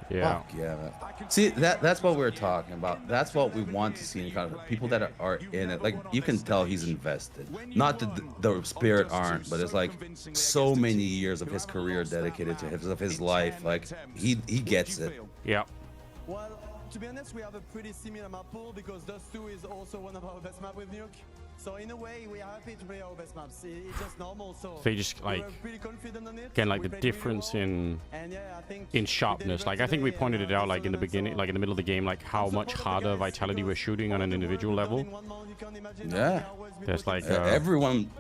Yeah. Fuck yeah, man. See, that's what we're talking about. That's what we want to see in kind of people that are in it. Like, you can tell he's invested. Not that the Spirit aren't, but it's like so many years of his career dedicated to his life. Like, he gets it. Yeah. Well, to be honest, we have a pretty similar map pool because Dust 2 is also one of our best maps with Nuke. So in a way, we are happy to play our best maps. It's just normal. So They just like pretty confident on it. again, like We the played really difference well. in And yeah, I think sharpness. Like I think we pointed it out like in the beginning, like in the middle of the game, like how much harder Vitality was shooting on an individual level. Yeah. There's like Everyone.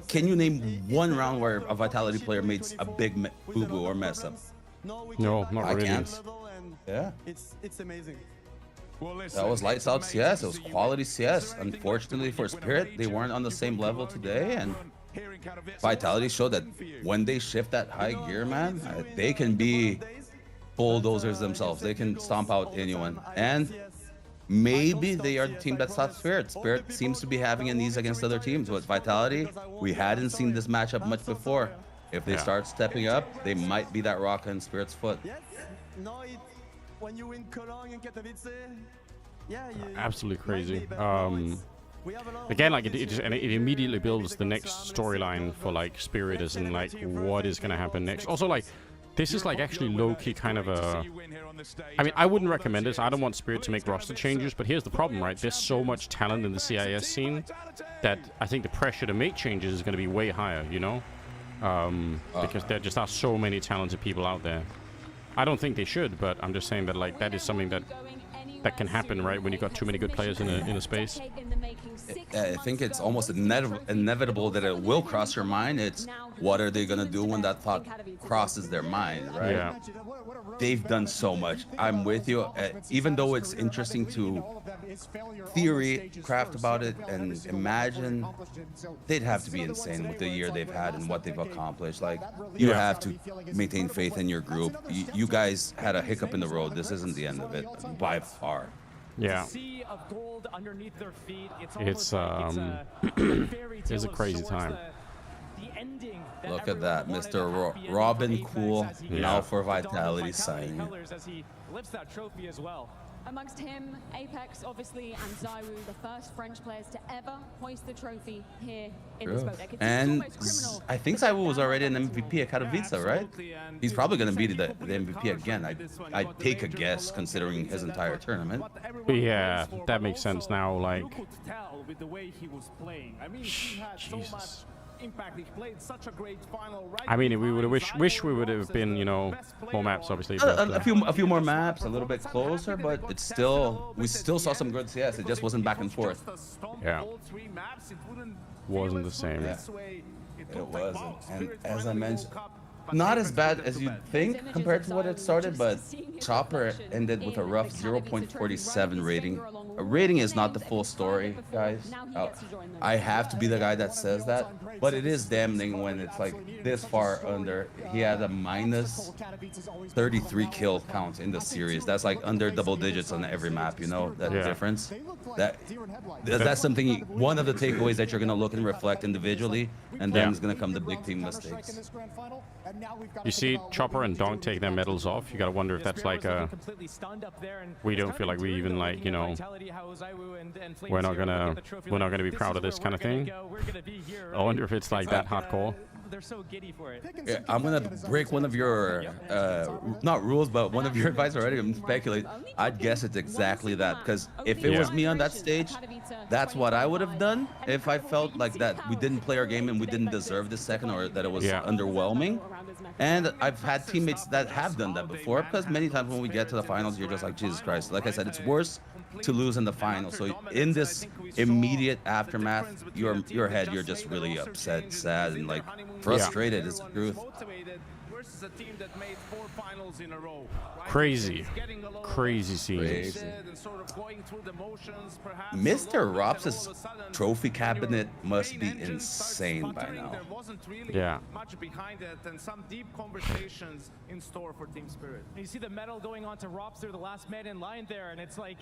Can you name one round where a Vitality player made a big boo-boo or mess up? No, not I really. can't. Yeah. It's amazing. That was lights out CS. It was quality CS. Unfortunately for Spirit, they weren't on the same level today, and Vitality showed that when they shift that high gear, man, they can be bulldozers themselves. They can stomp out anyone. And maybe they are the team that stopped Spirit. Spirit seems to be having an ease against other teams. With Vitality, we hadn't seen this matchup much before. If they start stepping up, they might be that rock in Spirit's foot. Yes. No, when you win Cologne and Katowice, yeah, Absolutely crazy. Again, like it immediately builds the next storyline for like Spirit as in like what is gonna happen next. Also, like this is like actually low-key kind of a. I mean, I wouldn't recommend this. I don't want Spirit to make roster changes, but here's the problem, right? There's so much talent in the CIS scene that I think the pressure to make changes is going to be way higher, you know? Because there just are so many talented people out there. I don't think they should, but I'm just saying that like that is something that can happen, right? When you got too many good players in a space. I think it's almost inevitable that it will cross your mind. It's what are they gonna do when that thought crosses their mind, right? Yeah. They've done so much. I'm with you. Even though it's interesting to theory craft about it and imagine, they'd have to be insane with the year they've had and what they've accomplished. Like, you have to maintain faith in your group. You guys had a hiccup in the road. This isn't the end of it by far. Yeah. It's it's a crazy time. Look at that, Mr. Robin Cool, now for Vitality signing. Amongst him, Apex, obviously, and Zews, the first French players to ever hoist the trophy here in the Spodek. And I think Zews was already an MVP at Katowice, right? He's probably going to be the MVP again. I'd take a guess, considering his entire tournament. Yeah, that makes sense now. Like, with the way he was playing. I mean, he had so much impact. He played such a great final. Right, I mean, we would have wish we would have been, you know, more maps, obviously. But, a few more maps, a little bit closer, but it's still, we still saw some good CS. It just wasn't back and forth. Yeah, wasn't the same. Yeah. It wasn't, and as I mentioned, not as bad as you'd think compared to what it started, but Chopper ended with a rough 0.47 rating. A rating is not the full story, guys. I have to be the guy that says that, but it is damning when it's like this far under. He had a minus 33 kill count in the series. That's like under double digits on every map, you know, that difference. That's something, one of the takeaways that you're going to look and reflect individually, and then it's going to come the big team mistakes. You see Chopper and Donk take their medals off. You gotta wonder if that's like a. We don't feel like we even like, you know. We're not gonna be proud of this kind of thing. I wonder if it's like that hardcore. They're so giddy for it. Yeah, I'm gonna break one of your not rules, but one of your advice already and speculate. I'd guess it's exactly that, because if it was me on that stage, that's what I would have done if I felt like that we didn't play our game and we didn't deserve the second, or that it was underwhelming. And I've had teammates that have done that before, because many times when we get to the finals, you're just like, Jesus Christ. Like I said, it's worse to lose in the final. So in this immediate aftermath, your head, you're just really upset, sad, and like frustrated. It's the truth. Crazy scenes. Mr. Rops' trophy cabinet must be insane by now. Yeah. Much behind it, and some deep conversations in store for Team Spirit. You see the medal going on to Rops. They're the last man in line there, and it's like,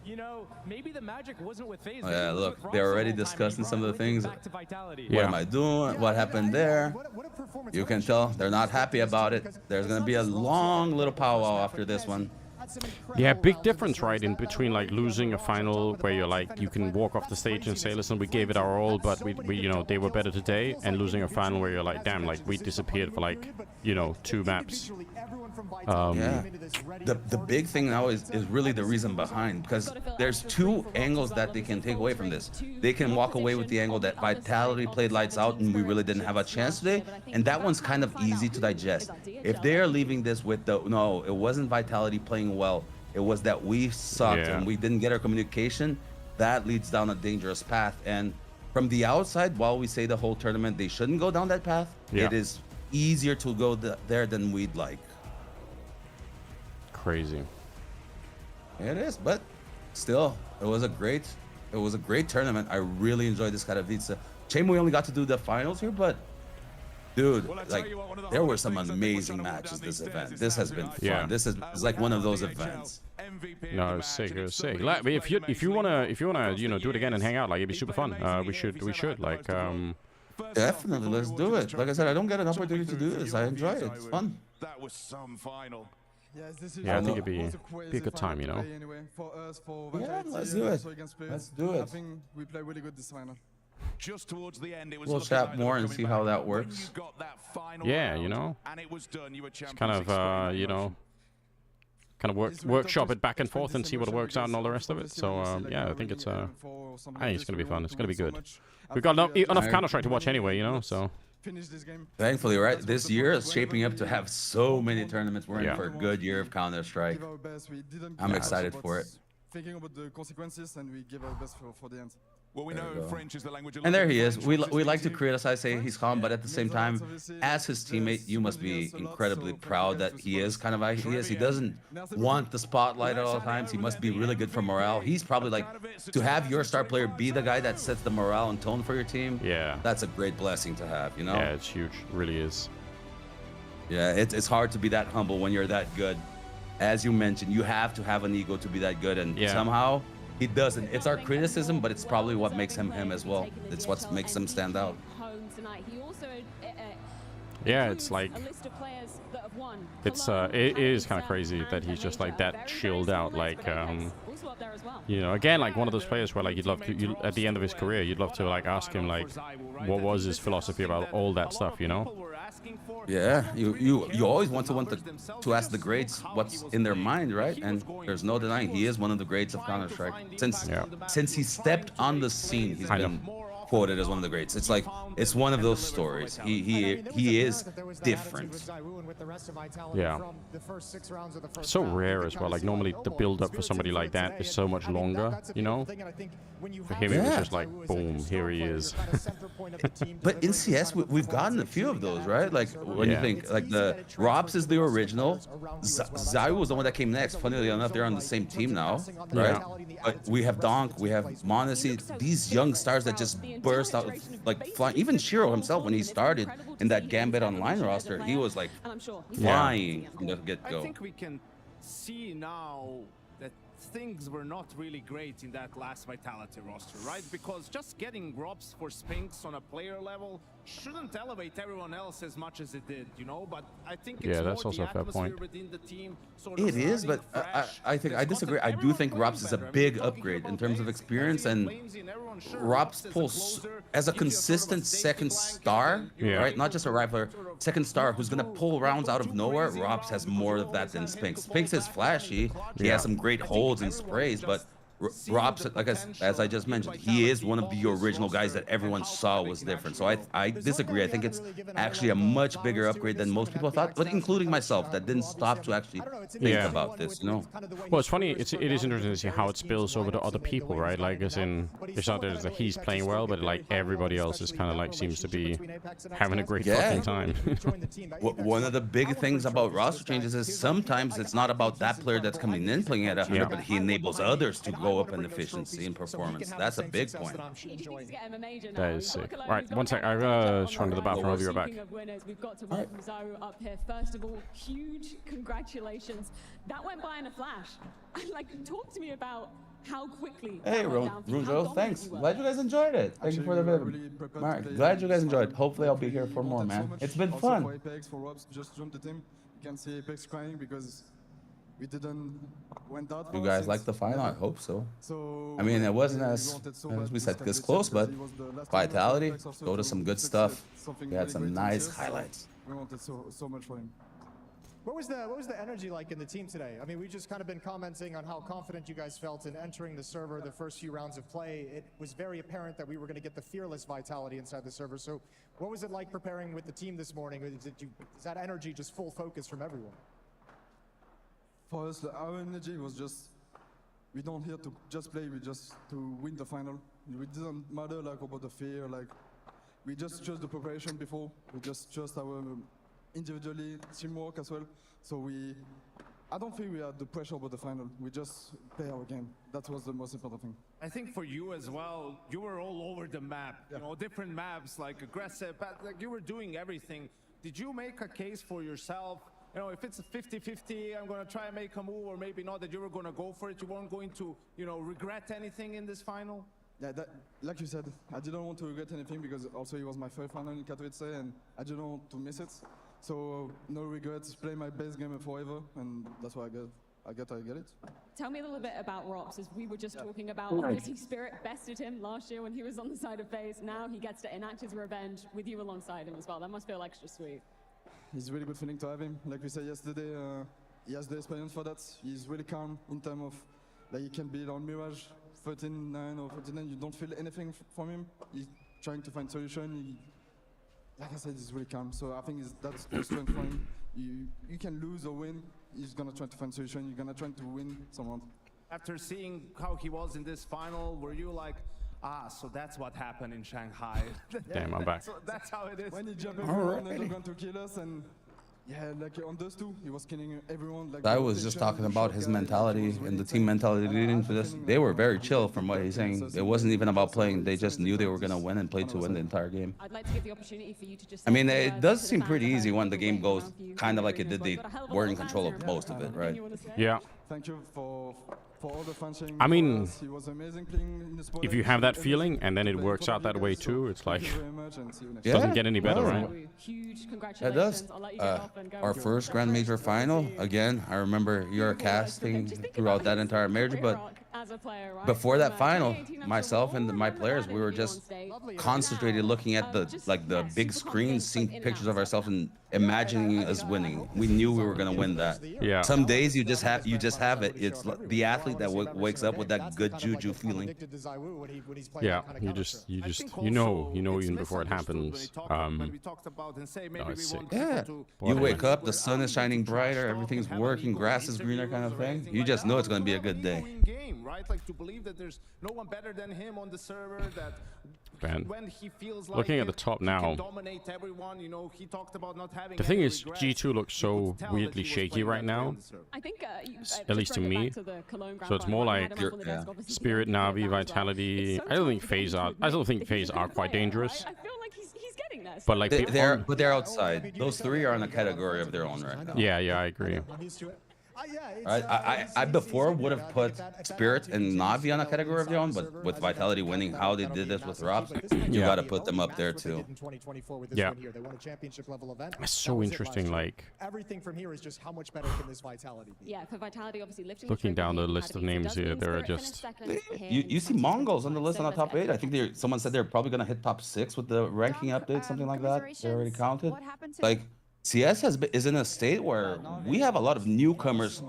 You know, maybe the magic wasn't with FaZe. Oh, yeah, look, they're already discussing some of the things. What am I doing? What happened there? You can tell they're not happy about it. There's gonna be a long little powwow after this one. Yeah, big difference, right, in between like losing a final where you're like, you can walk off the stage and say, listen, we gave it our all, but we you know, they were better today, and losing a final where you're like, damn, like we disappeared for like, you know, 2 maps. Yeah, the big thing now is really the reason behind, because there's 2 angles that they can take away from this. They can walk away with the angle that Vitality played lights out and we really didn't have a chance today, and that one's kind of easy to digest. If they're leaving this with the, no, it wasn't Vitality playing well, it was that we sucked and we didn't get our communication, that leads down a dangerous path. And from the outside, while we say the whole tournament they shouldn't go down that path, it is easier to go there than we'd like. Crazy. It is, but still, it was a great tournament. I really enjoyed this Katowice. Shame we only got to do the finals here, but dude, like there were some amazing matches this event. This has been fun. This is like one of those events. No, it was sick. It was sick. Like, if you wanna you know, do it again and hang out, like it'd be super fun. We should like definitely, let's do it. Like I said, I don't get an opportunity to do this. I enjoy it. It's fun. That was some final. Yeah, I think it'd be a good time, you know. Yeah, let's do it. Let's do it. I think we play really good this final. Just towards the end, it was we'll chat more and see how that works. Yeah, you know. It's kind of you know, kind of workshop it back and forth and see what works out and all the rest of it. So yeah, I think it's I think it's gonna be fun. It's gonna be good. We've got enough Counter-Strike to watch anyway, you know. So. Thankfully, right? This year is shaping up to have so many tournaments. We're in for a good year of Counter-Strike. I'm excited for it. Thinking about the consequences, and we give our best for the end. Well, we know French is the language of and there he is. We like to criticize, say he's calm, but at the same time, as his teammate, you must be incredibly proud that he is kind of like he is. He doesn't want the spotlight at all times. He must be really good for morale. He's probably like, to have your star player be the guy that sets the morale and tone for your team. Yeah, that's a great blessing to have, you know? Yeah, it's huge. It really is. Yeah, it's hard to be that humble when you're that good. As you mentioned, you have to have an ego to be that good, and somehow he doesn't. It's our criticism, but it's probably what makes him him as well. It's what makes him stand out. Yeah, it's like it is kind of crazy that he's just like that chilled out, like you know, again, like one of those players where like you'd love to, at the end of his career, you'd love to like ask him like what was his philosophy about all that stuff, you know? Yeah, you always want to ask the greats what's in their mind, right? And there's no denying he is one of the greats of Counter-Strike. Since he stepped on the scene, he's been quoted as one of the greats. It's like, it's one of those stories. He is different. Yeah. So rare as well. Like normally the build up for somebody like that is so much longer, you know? For him it was just like, boom, here he is. But in CS, we've gotten a few of those, right? Like when you think, like the Robs is the original. Zews was the one that came next. Funnily enough, they're on the same team now, right? But we have Donk, we have Monacy, these young stars that just burst out like flying. Even Shiro himself, when he started in that Gambit Online roster, he was like flying from the get-go. I think we can see now that things were not really great in that last Vitality roster, right? Because just getting Robs for Spinks on a player level shouldn't elevate everyone else as much as it did, you know? But I think it's that's also a fair point. Within the team, it is, but I think I disagree. I do think Robs is a big upgrade in terms of experience, and Robs pulls as a consistent second star, right? Not just a rifler, second star who's gonna pull rounds out of nowhere. Robs has more of that than Spinks. Spinks is flashy. He has some great holds and sprays, but Robs, like as I just mentioned, he is one of the original guys that everyone saw was different. So I disagree. I think it's actually a much bigger upgrade than most people thought, but including myself, that didn't stop to actually think about this, you know? Well, it's funny. It is interesting to see how it spills over to other people, right? Like, as in, it's not that he's playing well, but like everybody else is kind of like seems to be having a great fucking time. One of the big things about roster changes is sometimes it's not about that player that's coming in playing at 100, but he enables others to go up in efficiency and performance. That's a big point. That is sick. All right, one sec. I'm gonna run to the bathroom. I'll be right back. We've got to welcome Zews up here. First of all, huge congratulations. That went by in a flash. Like, talk to me about how quickly. Hey, Runjo, thanks. Glad you guys enjoyed it. Thank you for the bit. Mark, glad you guys enjoyed. Hopefully, I'll be here for more, man. It's been fun. For Apex, for Robs, just joined the team. You can see Apex crying because we didn't went out. You guys like the final? I hope so. I mean, it wasn't as we said, this close, but Vitality, go to some good stuff. We had some nice highlights. We wanted so much for him. What was the energy like in the team today? I mean, we've just kind of been commenting on how confident you guys felt in entering the server the first few rounds of play. It was very apparent that we were going to get the fearless Vitality inside the server. So what was it like preparing with the team this morning? Is that energy just full focus from everyone? For us, our energy was just, we don't here to just play, we just to win the final. It didn't matter like about the fear, like we just chose the preparation before. We just chose our individually teamwork as well. So I don't think we had the pressure about the final. We just play our game. That was the most important thing. I think for you as well, you were all over the map. You know, different maps, like aggressive, like you were doing everything. Did you make a case for yourself? You know, if it's a 50-50, I'm going to try and make a move, or maybe not, that you were going to go for it. You weren't going to, you know, regret anything in this final? Yeah, like you said, I didn't want to regret anything because also it was my first final in Katowice and I didn't want to miss it. So no regrets, play my best game forever, and that's what I get it. Tell me a little bit about Rops, as we were just talking about. Obviously, Spirit bested him last year when he was on the side of FaZe. Now he gets to enact his revenge with you alongside him as well. That must feel extra sweet. It's a really good feeling to have him. Like we said yesterday, he has the experience for that. He's really calm in terms of, like he can be on Mirage 13-9 or 14-9. You don't feel anything from him. He's trying to find solution. Like I said, he's really calm. So I think that's the strength for him. You can lose or win. He's gonna try to find solution. You're gonna try to win someone. After seeing how he was in this final, were you like, so that's what happened in Shanghai? Damn, I'm back. So that's how it is. When he jumped everyone and they're going to kill us, and yeah, like on those two, he was killing everyone. Like I was just talking about his mentality and the team mentality leading to this. They were very chill from what he's saying. It wasn't even about playing. They just knew they were going to win and played to win the entire game. I'd like to give the opportunity for you to just... I mean, it does seem pretty easy when the game goes kind of like it did. They were in control of most of it, right? Yeah. Thank you for all the fans sharing. I mean, he was amazing playing in the spot. if you have that feeling and then it works out that way too, it's like, it doesn't get any better, right? Huge congratulations. It does. I'll let you get off and go. Our first Grand Major final, again, I remember your casting throughout that entire major, but before that final, myself and my players, we were just concentrated looking at the big screens, seeing pictures of ourselves and imagining us winning. We knew we were gonna win that. Yeah. Some days you just have it. It's the athlete that wakes up with that good juju feeling. Yeah, you know even before it happens. Yeah, you wake up, the sun is shining brighter, everything's working, grass is greener, kind of thing. You just know it's gonna be a good day. Right, like to believe that there's no one better than him on the server, that when he feels like looking at the top now, dominate everyone, you know, he talked about not having the thing is, G2 looks so weirdly shaky right now. I think, at least to me. So it's more like Spirit, Na'Vi, Vitality. I don't think FaZe are quite dangerous. I feel like he's getting there. But like they're outside. Those three are in a category of their own right now. Yeah, I agree. I before would have put Spirit and Na'Vi on a category of their own, but with Vitality winning how they did this with Robs, you got to put them up there too. Yeah. It's so interesting, like everything from here is just how much better can this Vitality be? Yeah, for Vitality obviously lifting looking down the list of names here, there are just you see Mongols on the list on the top 8. I think someone said they're probably gonna hit top 6 with the ranking update, something like that. They already counted. Like CS is in a state where we have a lot of newcomers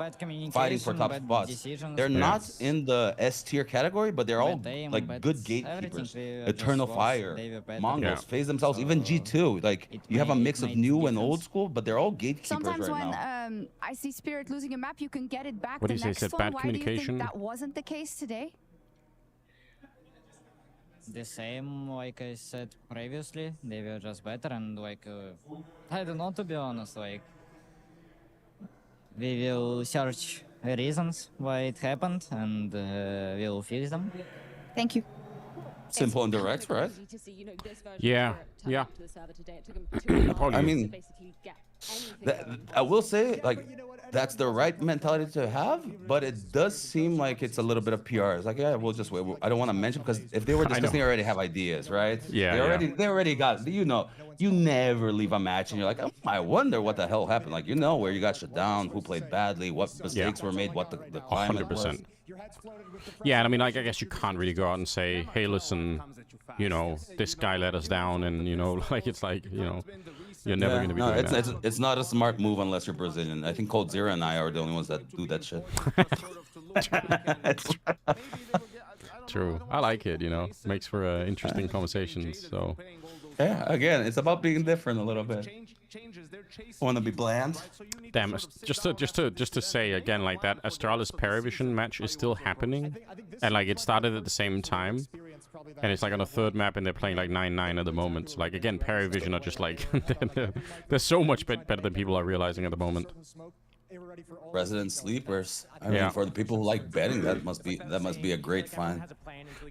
fighting for top spots. They're not in the S tier category, but they're all like good gatekeepers. Eternal Fire, Mongols, FaZe themselves, even G2. Like you have a mix of new and old school, but they're all gatekeepers Sometimes right when now. I see Spirit losing a map, you can get it back What the do you say? next Is it one. bad Why do you think communication? that wasn't the case today? The same, like I said previously, they were just better, and like I don't know, to be honest, like we will search reasons why it happened and we'll fix them. Thank you. Simple and direct, right? Yeah. I mean, I will say, like, that's the right mentality to have, but it does seem like it's a little bit of PR. It's like, yeah, we'll just wait. I don't want to mention because if they were discussing, they already have ideas, right? Yeah, they already got. You know, you never leave a match and you're like, oh, I wonder what the hell happened. Like, you know, where you got shut down, who played badly, what mistakes were made, what the climate was. Yeah, and I mean, like, I guess you can't really go out and say, hey, listen, you know, this guy let us down, and, you know, like, it's like, you know, you're never going to be doing that. It's not a smart move unless you're Brazilian. I think Cold Zero and I are the only ones that do that shit. True. I like it, you know. Makes for interesting conversations, so... Yeah, again, it's about being different a little bit. Want to be bland? Damn, just to say again, like, that Astralis Paravision match is still happening, and like it started at the same time, and it's like on a third map, and they're playing like 9-9 at the moment. So, like, again, Paravision are just like they're so much better than people are realizing at the moment. Resident sleepers. I mean, for the people who like betting, that must be a great find.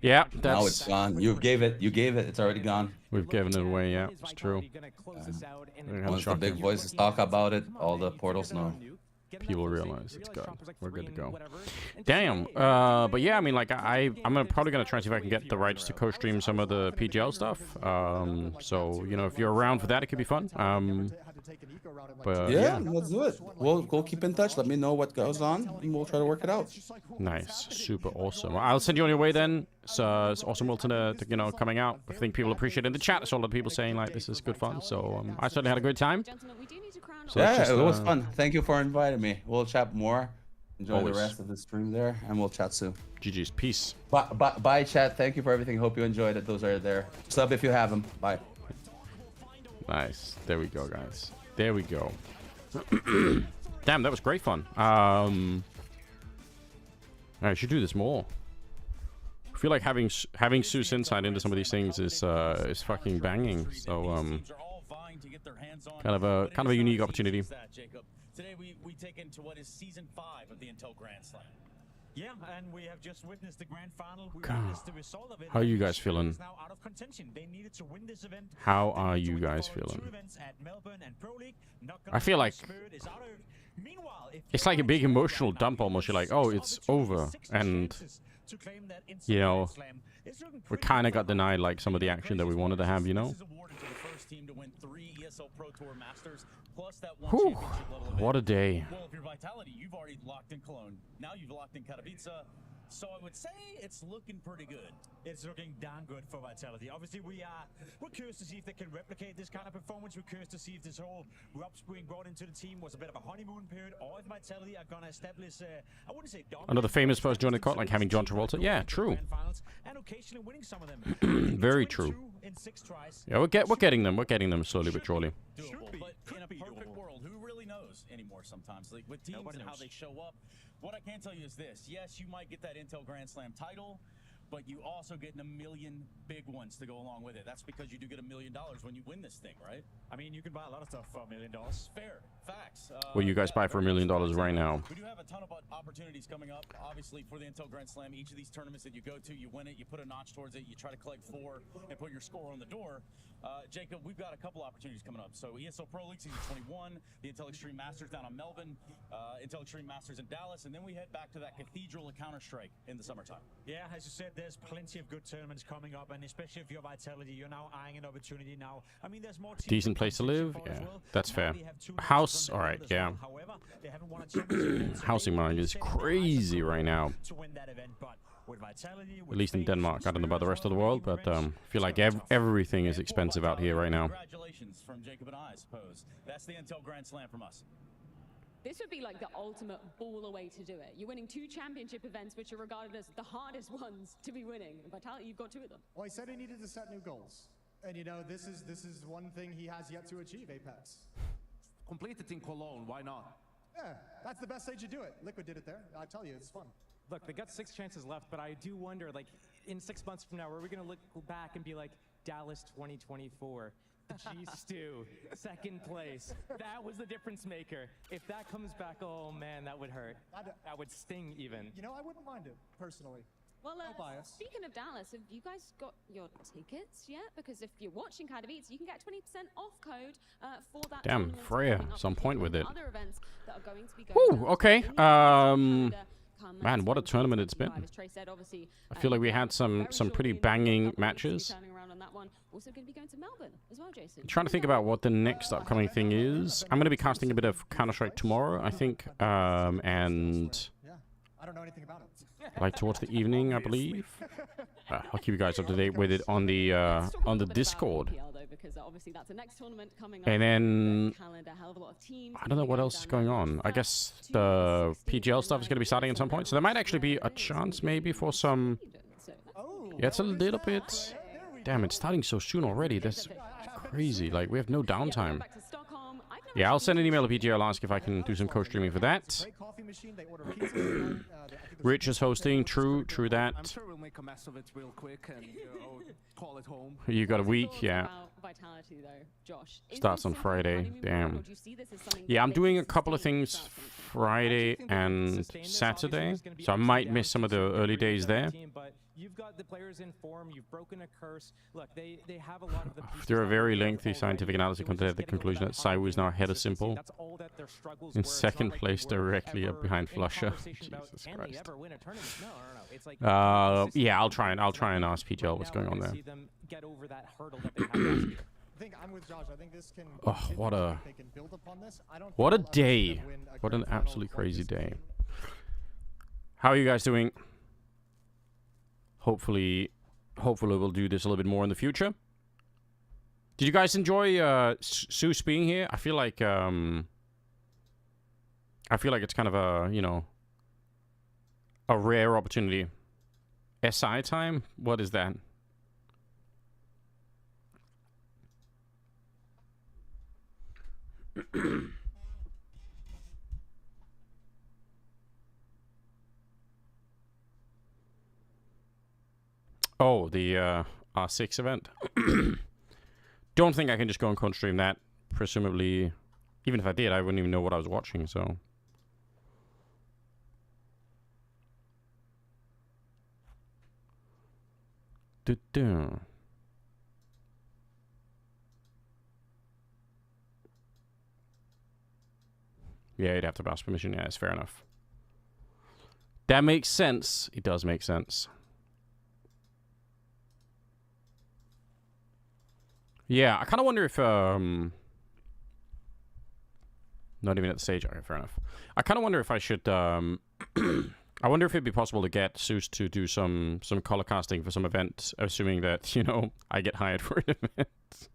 Yeah, that's... Now it's gone. You gave it. It's already gone. We've given it away. Yeah, it's true. Once the big voices talk about it, all the portals know. People realize it's good. We're good to go. Damn. But yeah, I mean, like, I'm probably gonna try and see if I can get the rights to co-stream some of the PGL stuff. So, you know, if you're around for that, it could be fun. But yeah, let's do it. We'll keep in touch. Let me know what goes on, and we'll try to work it out. Nice, super awesome. I'll send you on your way then. So it's awesome, Wilton, to you know, coming out. I think people appreciate it in the chat. There's a lot of people saying like this is good fun. So I certainly had a good time. So yeah, just, it was fun. Thank you for inviting me. We'll chat more. Enjoy always. The rest of the stream there, and we'll chat soon. GG's. Peace. Bye, chat. Thank you for everything. Hope you enjoyed it. Those are there. Sub if you have them. Bye. Nice. There we go, guys. There we go. Damn, that was great fun. I should do this more. I feel like having Zews insight into some of these things is fucking banging. So kind of a unique opportunity. Today we take into what is season 5 of the Intel Grand Slam. Yeah, and we have just witnessed the grand final. We witnessed the result of it. How are you guys feeling? Now out of contention. They needed to win this event. How are you guys feeling? I feel like it's like a big emotional dump almost. You're like, oh, it's over, and you know, we kind of got denied like some of the action that we wanted to have, you know. Whew, what a day. Well, if you're Vitality, you've already locked in Cologne. Now you've locked in Katowice. So I would say it's looking pretty good. It's looking damn good for Vitality. Obviously, we're curious to see if they can replicate this kind of performance. We're curious to see if this whole Robs being brought into the team was a bit of a honeymoon period, or if Vitality are going to establish, I wouldn't say another famous person joining the court, like having John Travolta. Yeah, true. Very true. Yeah, we're getting them. We're getting them slowly but surely. But in a perfect world, who really knows anymore sometimes? Like with teams and how they show up. What I can tell you is this. Yes, you might get that Intel Grand Slam title, but you also get a million big ones to go along with it. That's because you do get $1 million when you win this thing, right? I mean, you can buy a lot of stuff for $1 million. Fair. Facts. What you guys buy for $1 million right now? We do have a ton of opportunities coming up, obviously, for the Intel Grand Slam. Each of these tournaments that you go to, you win it, you put a notch towards it, you try to collect 4 and put your score on the door. Jacob, we've got a couple opportunities coming up. So ESL Pro League Season 21, the Intel Extreme Masters down on Melbourne, Intel Extreme Masters in Dallas, and then we head back to that Cathedral of Counter-Strike in the summertime. Yeah, as you said, there's plenty of good tournaments coming up, and especially if you're Vitality, you're now eyeing an opportunity now. I mean, there's more decent place to live. Yeah, that's fair. House, all right, yeah. Housing market is crazy right now. At least in Denmark. I don't know about the rest of the world, but I feel like everything is expensive out here right now. Congratulations from Jacob and I suppose. That's the Intel Grand Slam from us. This would be like the ultimate ball way to do it. You're winning 2 championship events, which are regarded as the hardest ones to be winning. Vitality, you've got 2 of them. Well, he said he needed to set new goals. And you know, this is one thing he has yet to achieve, Apex. Complete it in Cologne, why not? Yeah, that's the best stage to do it. Liquid did it there. I tell you, it's fun. Look, they got 6 chances left, but I do wonder, like, in 6 months from now, are we going to look back and be like, Dallas 2024, the G-Stew, 2nd place. That was the difference maker. If that comes back, oh man, that would hurt. That would sting even. You know, I wouldn't mind it, personally. Well, speaking of Dallas, have you guys got your tickets yet? Because if you're watching Katowice, you can get 20% off code for that. Damn, Freya, some point with it. Other events that are going to be going Ooh, okay. Man, what a tournament it's been. I feel like we had some pretty banging matches. Also going to be going to Melbourne as well, Jason. I'm trying to think about what the next upcoming thing is. I'm going to be casting a bit of Counter-Strike tomorrow, I think, and I don't know anything about it. like towards the evening, I believe. I'll keep you guys up to date with it on the Discord. And then I don't know what else is going on. I guess the PGL stuff is going to be starting at some point, so there might actually be a chance maybe for some. Yeah, it's a little bit. Damn, it's starting so soon already. That's crazy. Like, we have no downtime. Yeah, I'll send an email to PGL, ask if I can do some co-streaming for that. Rich is hosting. True that. I'm sure we'll make a mess of it real quick and call it home. You got a week, yeah. Starts on Friday. Damn. Yeah, I'm doing a couple of things Friday and Saturday, so I might miss some of the early days there. You've got the players in form. You've broken a curse. Look, they have a lot of the. Through a very lengthy scientific analysis, come to the conclusion that Zews is now ahead of Simple. In second place, directly up behind Flusher. Jesus Christ. Yeah, I'll try and ask PGL what's going on there. Oh, what a day! What an absolutely crazy day. How are you guys doing? Hopefully we'll do this a little bit more in the future. Did you guys enjoy Zews being here? I feel like it's kind of a, you know, a rare opportunity. SI time? What is that? Oh, the R6 event. Don't think I can just go and co-stream that. Presumably, even if I did, I wouldn't even know what I was watching, so. Yeah, you'd have to ask permission. Yeah, it's fair enough. That makes sense. It does make sense. Yeah, I kind of wonder if, not even at the stage. Okay, fair enough. I kind of wonder if I should, I wonder if it'd be possible to get Zews to do some color casting for some event, assuming that, you know, I get hired for an event.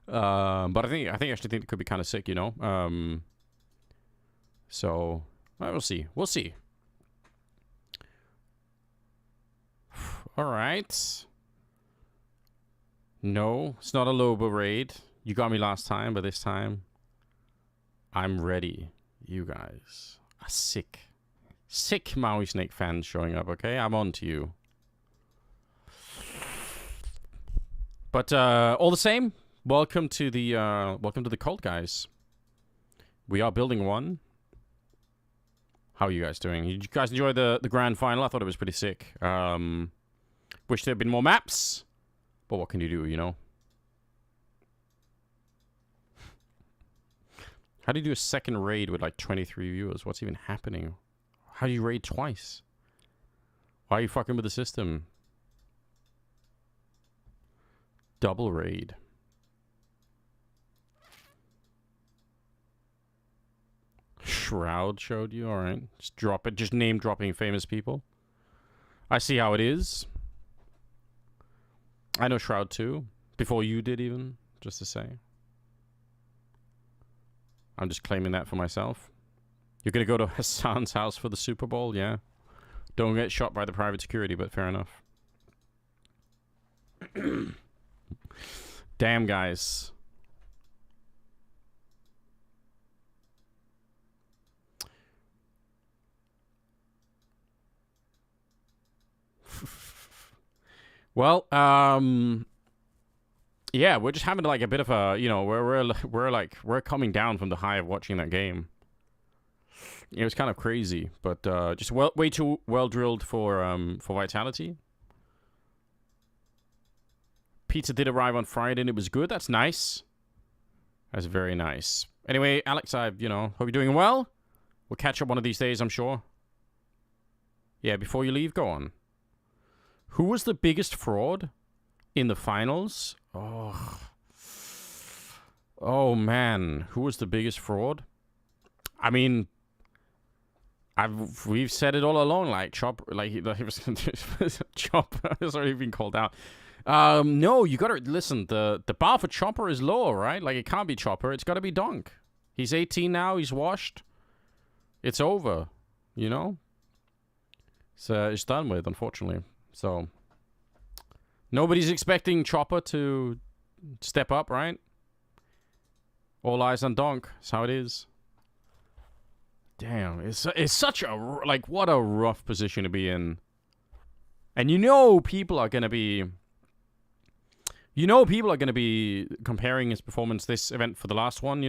But I actually think it could be kind of sick, you know. So, we'll see. We'll see. All right. No, it's not a Lobo raid. You got me last time, but this time, I'm ready. You guys are sick. Sick Maui Snake fans showing up, okay? I'm on to you. But all the same, welcome to the cult, guys. We are building one. How are you guys doing? Did you guys enjoy the grand final? I thought it was pretty sick. Wish there had been more maps. But what can you do, you know? How do you do a second raid with like 23 viewers? What's even happening? How do you raid twice? Why are you fucking with the system? Double raid. Shroud showed you? Alright. Just drop it. Just name dropping famous people. I see how it is. I know Shroud too. Before you did even. Just to say. I'm just claiming that for myself. You're going to go to Hassan's house for the Super Bowl? Yeah. Don't get shot by the private security, but fair enough. Damn, guys. Well, yeah, we're just having like a bit of a, you know, we're coming down from the high of watching that game. It was kind of crazy, but just way too well drilled for Vitality. Pizza did arrive on Friday and it was good. That's nice. That's very nice. Anyway, Alex, I hope you're doing well. We'll catch up one of these days, I'm sure. Yeah, before you leave, go on. Who was the biggest fraud in the finals? Oh man, who was the biggest fraud? I mean, we've said it all along. Like Chopper, like he was Chopper has already been called out. No, you gotta listen. The bar for Chopper is lower, right? Like it can't be Chopper. It's gotta be Donk. He's 18 now. He's washed. It's over. You know. It's done with, unfortunately. So nobody's expecting Chopper to step up, right? All eyes on Donk. That's how it is. Damn, it's such a what a rough position to be in. And people are gonna be. People are gonna be comparing his performance this event for the last one.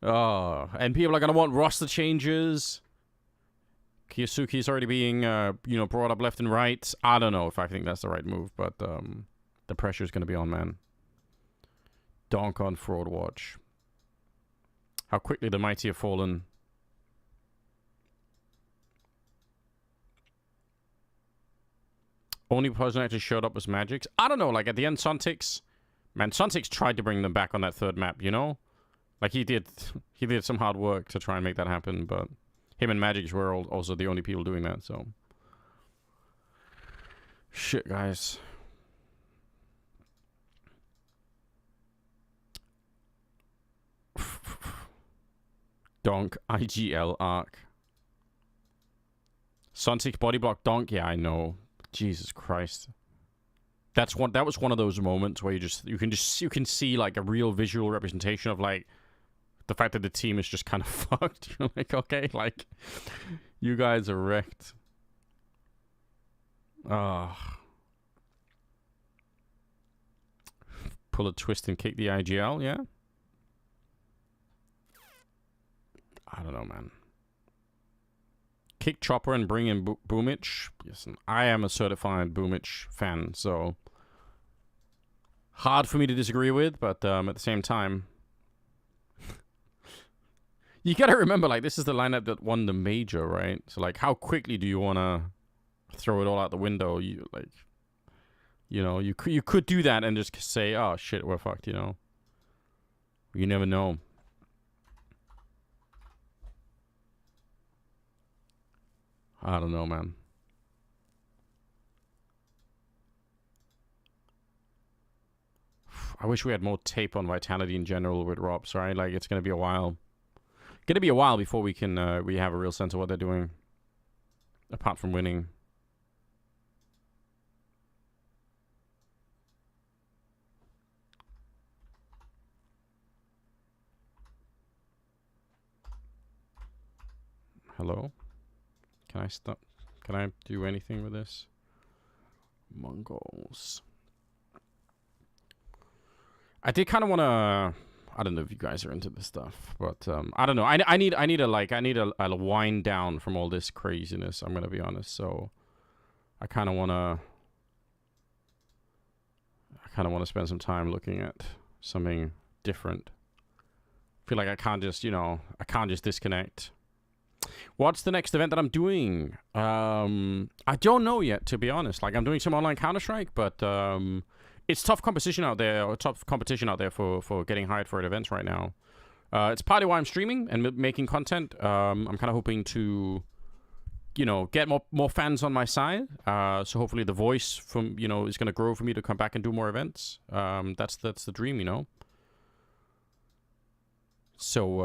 And people are gonna want roster changes. Kiyasuki's already being, brought up left and right. I don't know if I think that's the right move, but the pressure's gonna be on, man. Donk on Fraud Watch. How quickly the mighty have fallen. Only person who actually showed up was Magix. I don't know, like at the end, Suntix. Man, Suntix tried to bring them back on that third map, Like he did some hard work to try and make that happen, but him and Magix were also the only people doing that, so. Shit, guys. Donk, IGL, Arc. Suntix body block Donk, yeah, I know. Jesus Christ. That was one of those moments where you can see like a real visual representation of like the fact that the team is just kind of fucked. You're like, okay, like you guys are wrecked. Pull a twist and kick the IGL, yeah? I don't know, man. Kick Chopper and bring in Boomich. Listen, I am a certified Boomich fan, so hard for me to disagree with, but at the same time, you gotta remember, like, this is the lineup that won the major, right? So, like, how quickly do you want to throw it all out the window? You could do that and just say, oh, shit, we're fucked, You never know. I don't know, man. I wish we had more tape on Vitality in general with Robs, right? Like, it's going to be a while. Going to be a while before we can we have a real sense of what they're doing. Apart from winning. Hello? Can I stop? Can I do anything with this? Mongols. I did kind of want to. I don't know if you guys are into this stuff, but I don't know. I need a wind down from all this craziness. I'm gonna be honest. So I kind of want to spend some time looking at something different. I feel like I can't just disconnect. What's the next event that I'm doing? I don't know yet, to be honest. Like, I'm doing some online Counter-Strike, but it's tough competition out there, for getting hired for events right now. It's partly why I'm streaming and making content. I'm kind of hoping to, get more fans on my side. So hopefully the voice from, is going to grow for me to come back and do more events. That's the dream, So,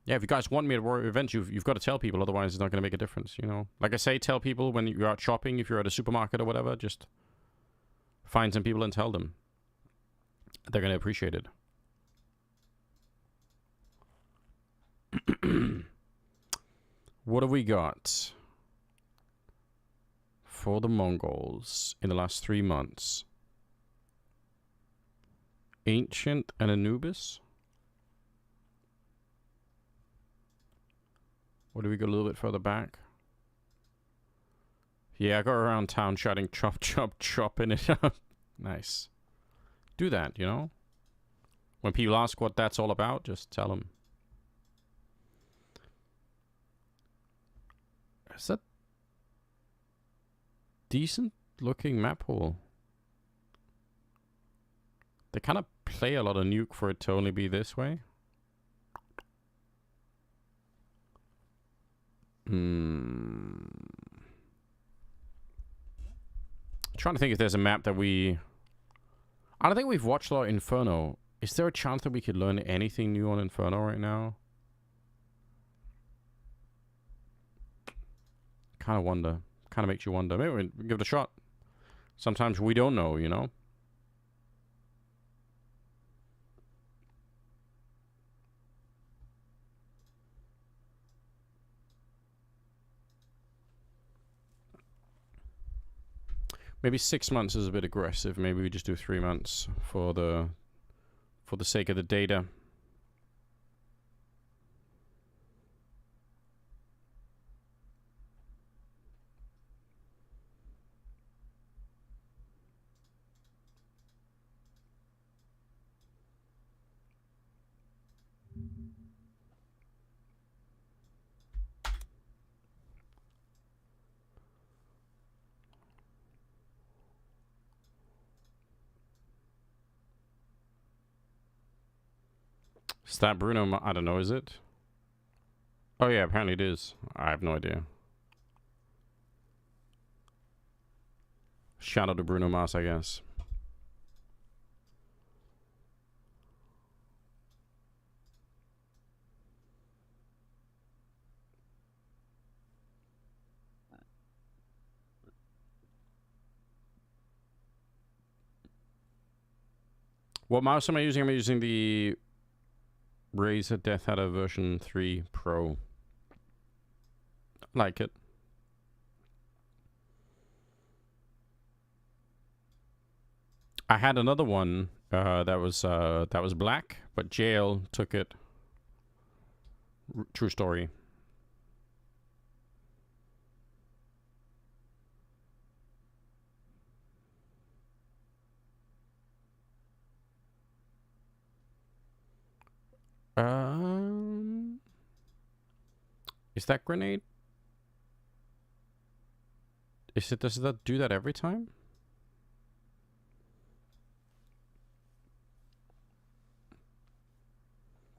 yeah, if you guys want me at events, you've got to tell people, otherwise it's not going to make a difference, Like I say, tell people when you're out shopping, if you're at a supermarket or whatever, just find some people and tell them. They're going to appreciate it. What have we got for the Mongols in the last 3 months? Ancient and Anubis? Or do we go a little bit further back? Yeah, I go around town shouting chop, chop, chopping it up. Nice. Do that, you know? When people ask what that's all about, just tell them. Is that decent looking map hole? They kind of play a lot of nuke for it to only be this way. Trying to think if there's a map that we... I don't think we've watched a lot of Inferno. Is there a chance that we could learn anything new on Inferno right now? Kind of wonder. Kind of makes you wonder. Maybe we give it a shot. Sometimes we don't know, you know? Maybe 6 months is a bit aggressive. Maybe we just do 3 months for the sake of the data. Is that Bruno? I don't know, is it? Oh yeah, apparently it is. I have no idea. Shout out to Bruno Mars, I guess. What mouse am I using? I'm using the Razer Death Adder version 3 Pro. Like it. I had another one that was black, but JL took it. True story. Is that grenade? Does that do that every time?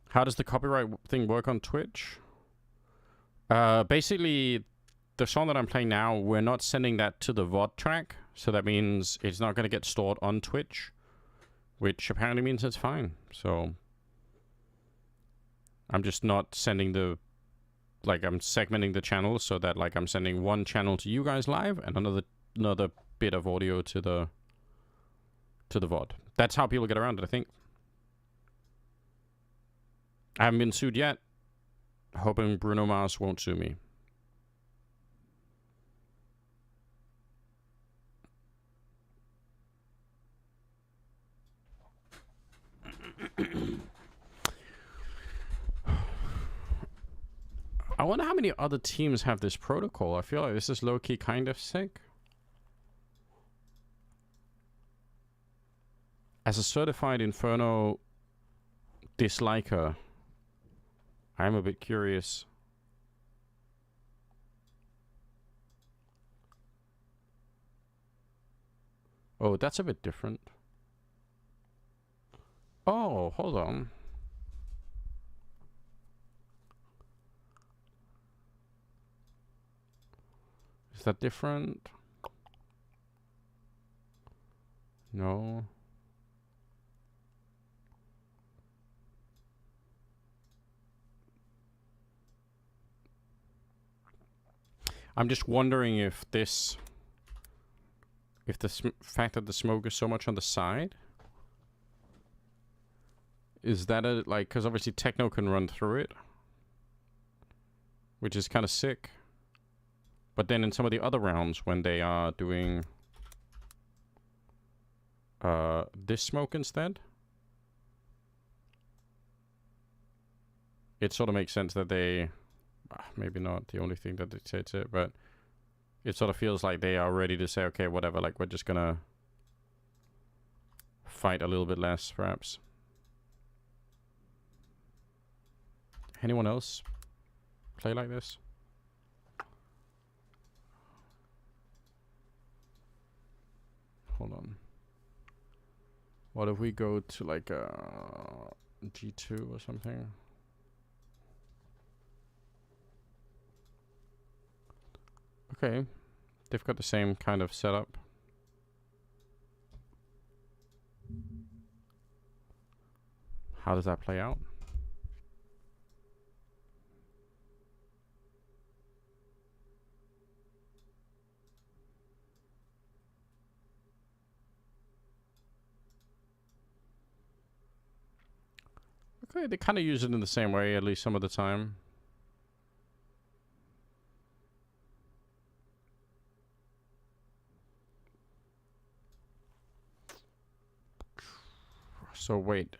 How does the copyright thing work on Twitch? Basically, the song that I'm playing now, we're not sending that to the VOD track, so that means it's not going to get stored on Twitch, which apparently means it's fine. So I'm just not sending the... Like, I'm segmenting the channels so that, like, I'm sending one channel to you guys live and another bit of audio to the VOD. That's how people get around it, I think. I haven't been sued yet. Hoping Bruno Mars won't sue me. I wonder how many other teams have this protocol. I feel like this is low-key kind of sick. As a certified Inferno disliker, I'm a bit curious. Oh, that's a bit different. Oh, hold on. Is that different? No. I'm just wondering if this... If the fact that the smoke is so much on the side... Is that a... Like, because obviously Techno can run through it. Which is kind of sick. But then in some of the other rounds, when they are doing this smoke instead, it sort of makes sense that they maybe not the only thing that dictates it, but it sort of feels like they are ready to say, okay, whatever, like we're just gonna fight a little bit less, perhaps. Anyone else play like this? Hold on. What if we go to like a G2 or something? Okay, they've got the same kind of setup. How does that play out? Okay, they kind of use it in the same way, at least some of the time. So wait.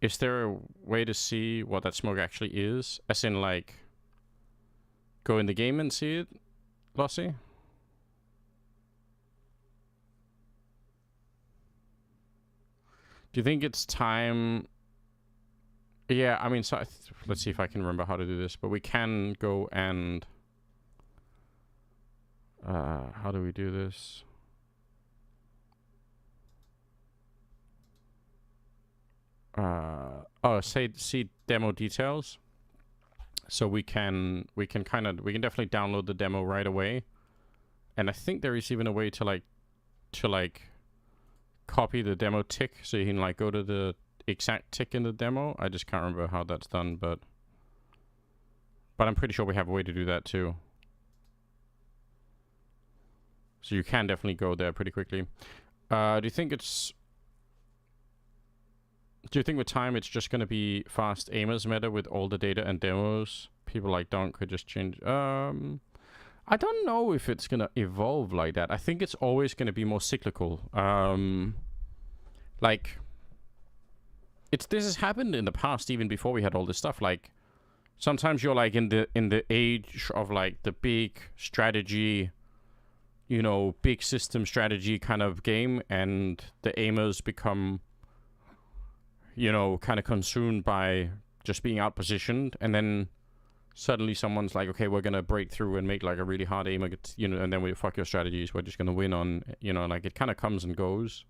Is there a way to see what that smoke actually is? As in, like, go in the game and see it, Lossy? Do you think it's time? Yeah, I mean, so let's see if I can remember how to do this. But we can go and... how do we do this? Oh, see demo details. So we can definitely download the demo right away. And I think there is even a way to copy the demo tick, so you can like go to the exact tick in the demo. I just can't remember how that's done, but I'm pretty sure we have a way to do that too. So you can definitely go there pretty quickly. Do you think with time it's just going to be fast aimers meta with all the data and demos? People like Donk could just change. I don't know if it's going to evolve like that. I think it's always going to be more cyclical. Like, this has happened in the past, even before we had all this stuff. Like, sometimes you're like in the age of like the big strategy, you know, big system strategy kind of game, and the aimers become, you know, kind of consumed by just being out positioned, and then suddenly someone's like, okay, we're gonna break through and make like a really hard aim, you know, and then we fuck your strategies. We're just gonna win on, you know, like it kind of comes and goes.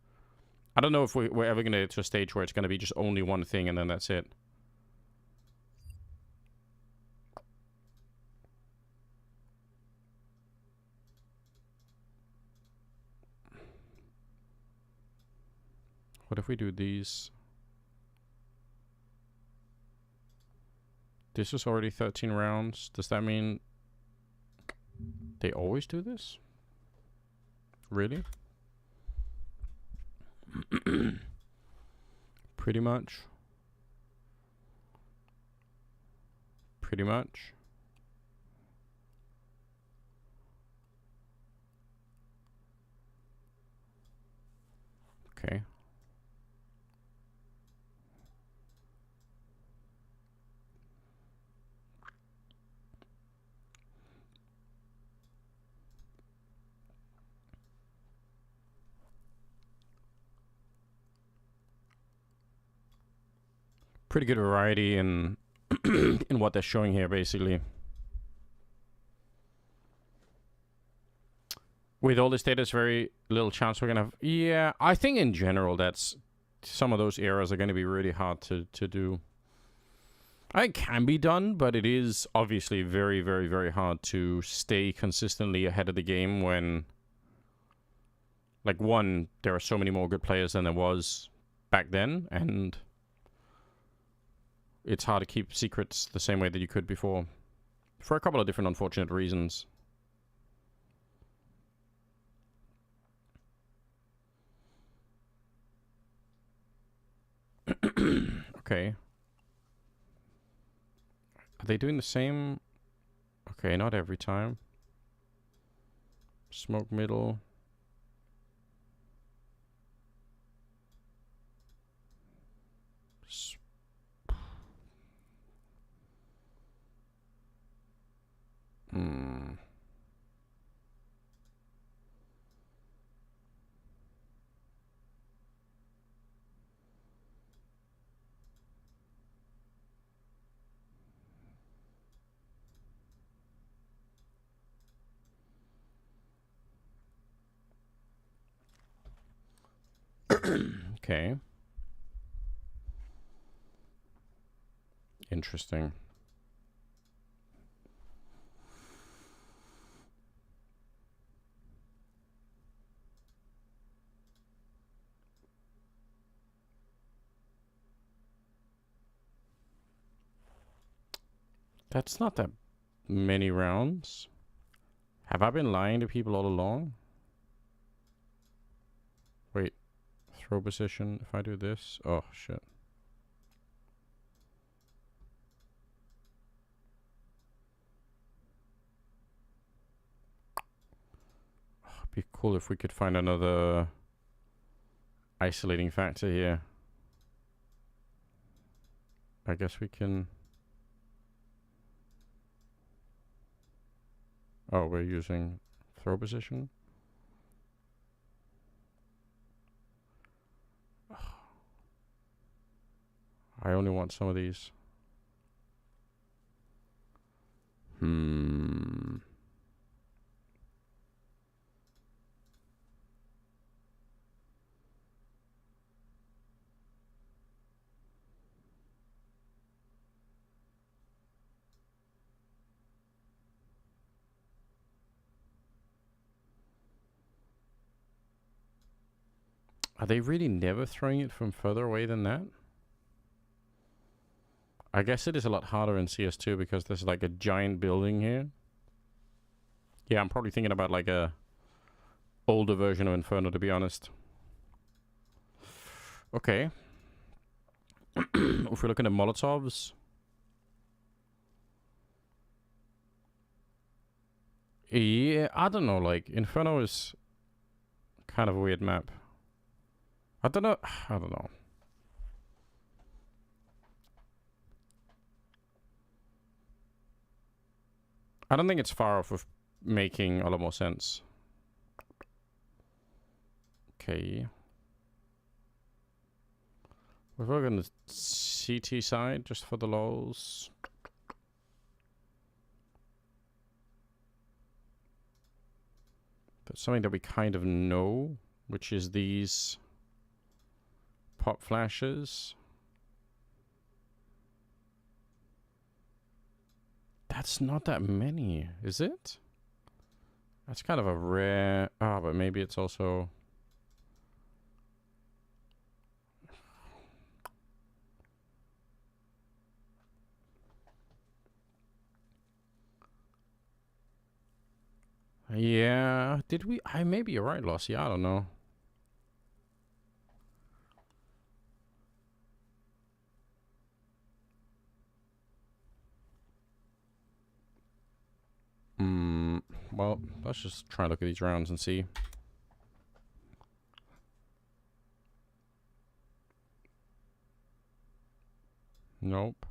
I don't know if we're ever gonna get to a stage where it's gonna be just only one thing and then that's it. What if we do these? This is already 13 rounds. Does that mean they always do this? Really? Pretty much. Pretty much. Okay. Pretty good variety in in what they're showing here, basically. With all this data, there's very little chance we're gonna have. Yeah, I think in general that's some of those eras are going to be really hard to do. It can be done, but it is obviously very, very, very hard to stay consistently ahead of the game when, like, one, there are so many more good players than there was back then, and it's hard to keep secrets the same way that you could before, for a couple of different unfortunate reasons. Okay. Are they doing the same? Okay, not every time. Smoke middle. Okay. Interesting. That's not that many rounds. Have I been lying to people all along? Wait. Throw position. If I do this. Oh, shit. Oh, it'd be cool if we could find another isolating factor here. I guess we can... Oh, we're using throw position. I only want some of these. Are they really never throwing it from further away than that? I guess it is a lot harder in CS2 because there's like a giant building here. Yeah, I'm probably thinking about like a older version of Inferno, to be honest. Okay. If we're looking at Molotovs. Yeah, I don't know, like Inferno is kind of a weird map. I don't know. I don't think it's far off of making a lot more sense. Okay. We're working on the CT side just for the lols. That's something that we kind of know, which is these pop flashes. That's not that many, is it? That's kind of a rare... Ah, but maybe it's also... Yeah, did we... maybe you're right, Lossy, I don't know. Well, let's just try and look at these rounds and see. Nope.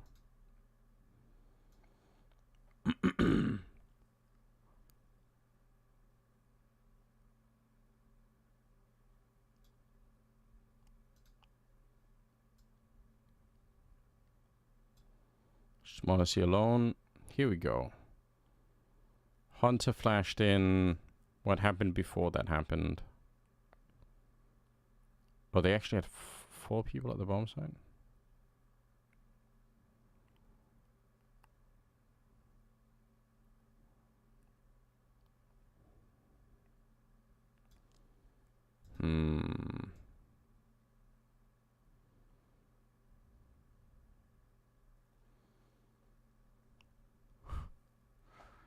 Just want to see alone. Here we go. Hunter flashed in. What happened before that happened? Oh, they actually had 4 people at the bomb site?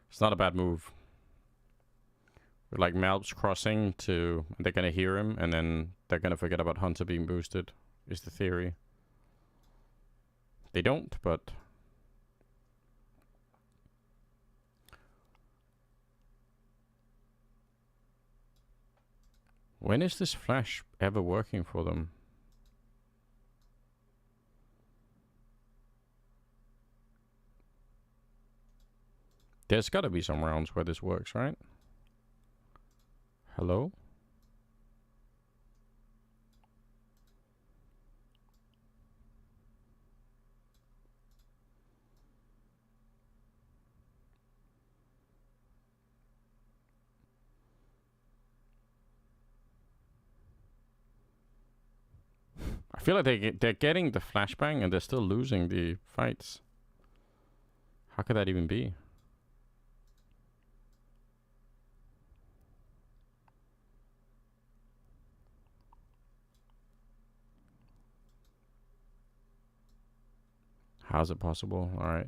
It's not a bad move. With like Malps crossing to... They're gonna hear him, and then they're gonna forget about Hunter being boosted, is the theory. They don't, but... When is this flash ever working for them? There's gotta be some rounds where this works, right? Hello? feel like they're getting the flashbang and they're still losing the fights. How could that even be? How's it possible? All right.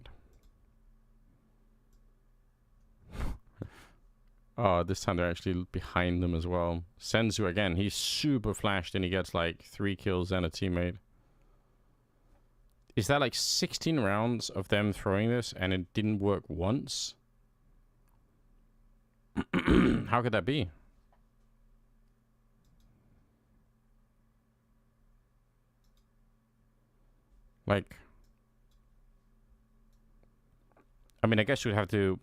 Oh, this time they're actually behind them as well. Senzu, again, he's super flashed and he gets like 3 kills and a teammate. Is that like 16 rounds of them throwing this and it didn't work once? How could that be? Like, I mean, I guess you'd have to...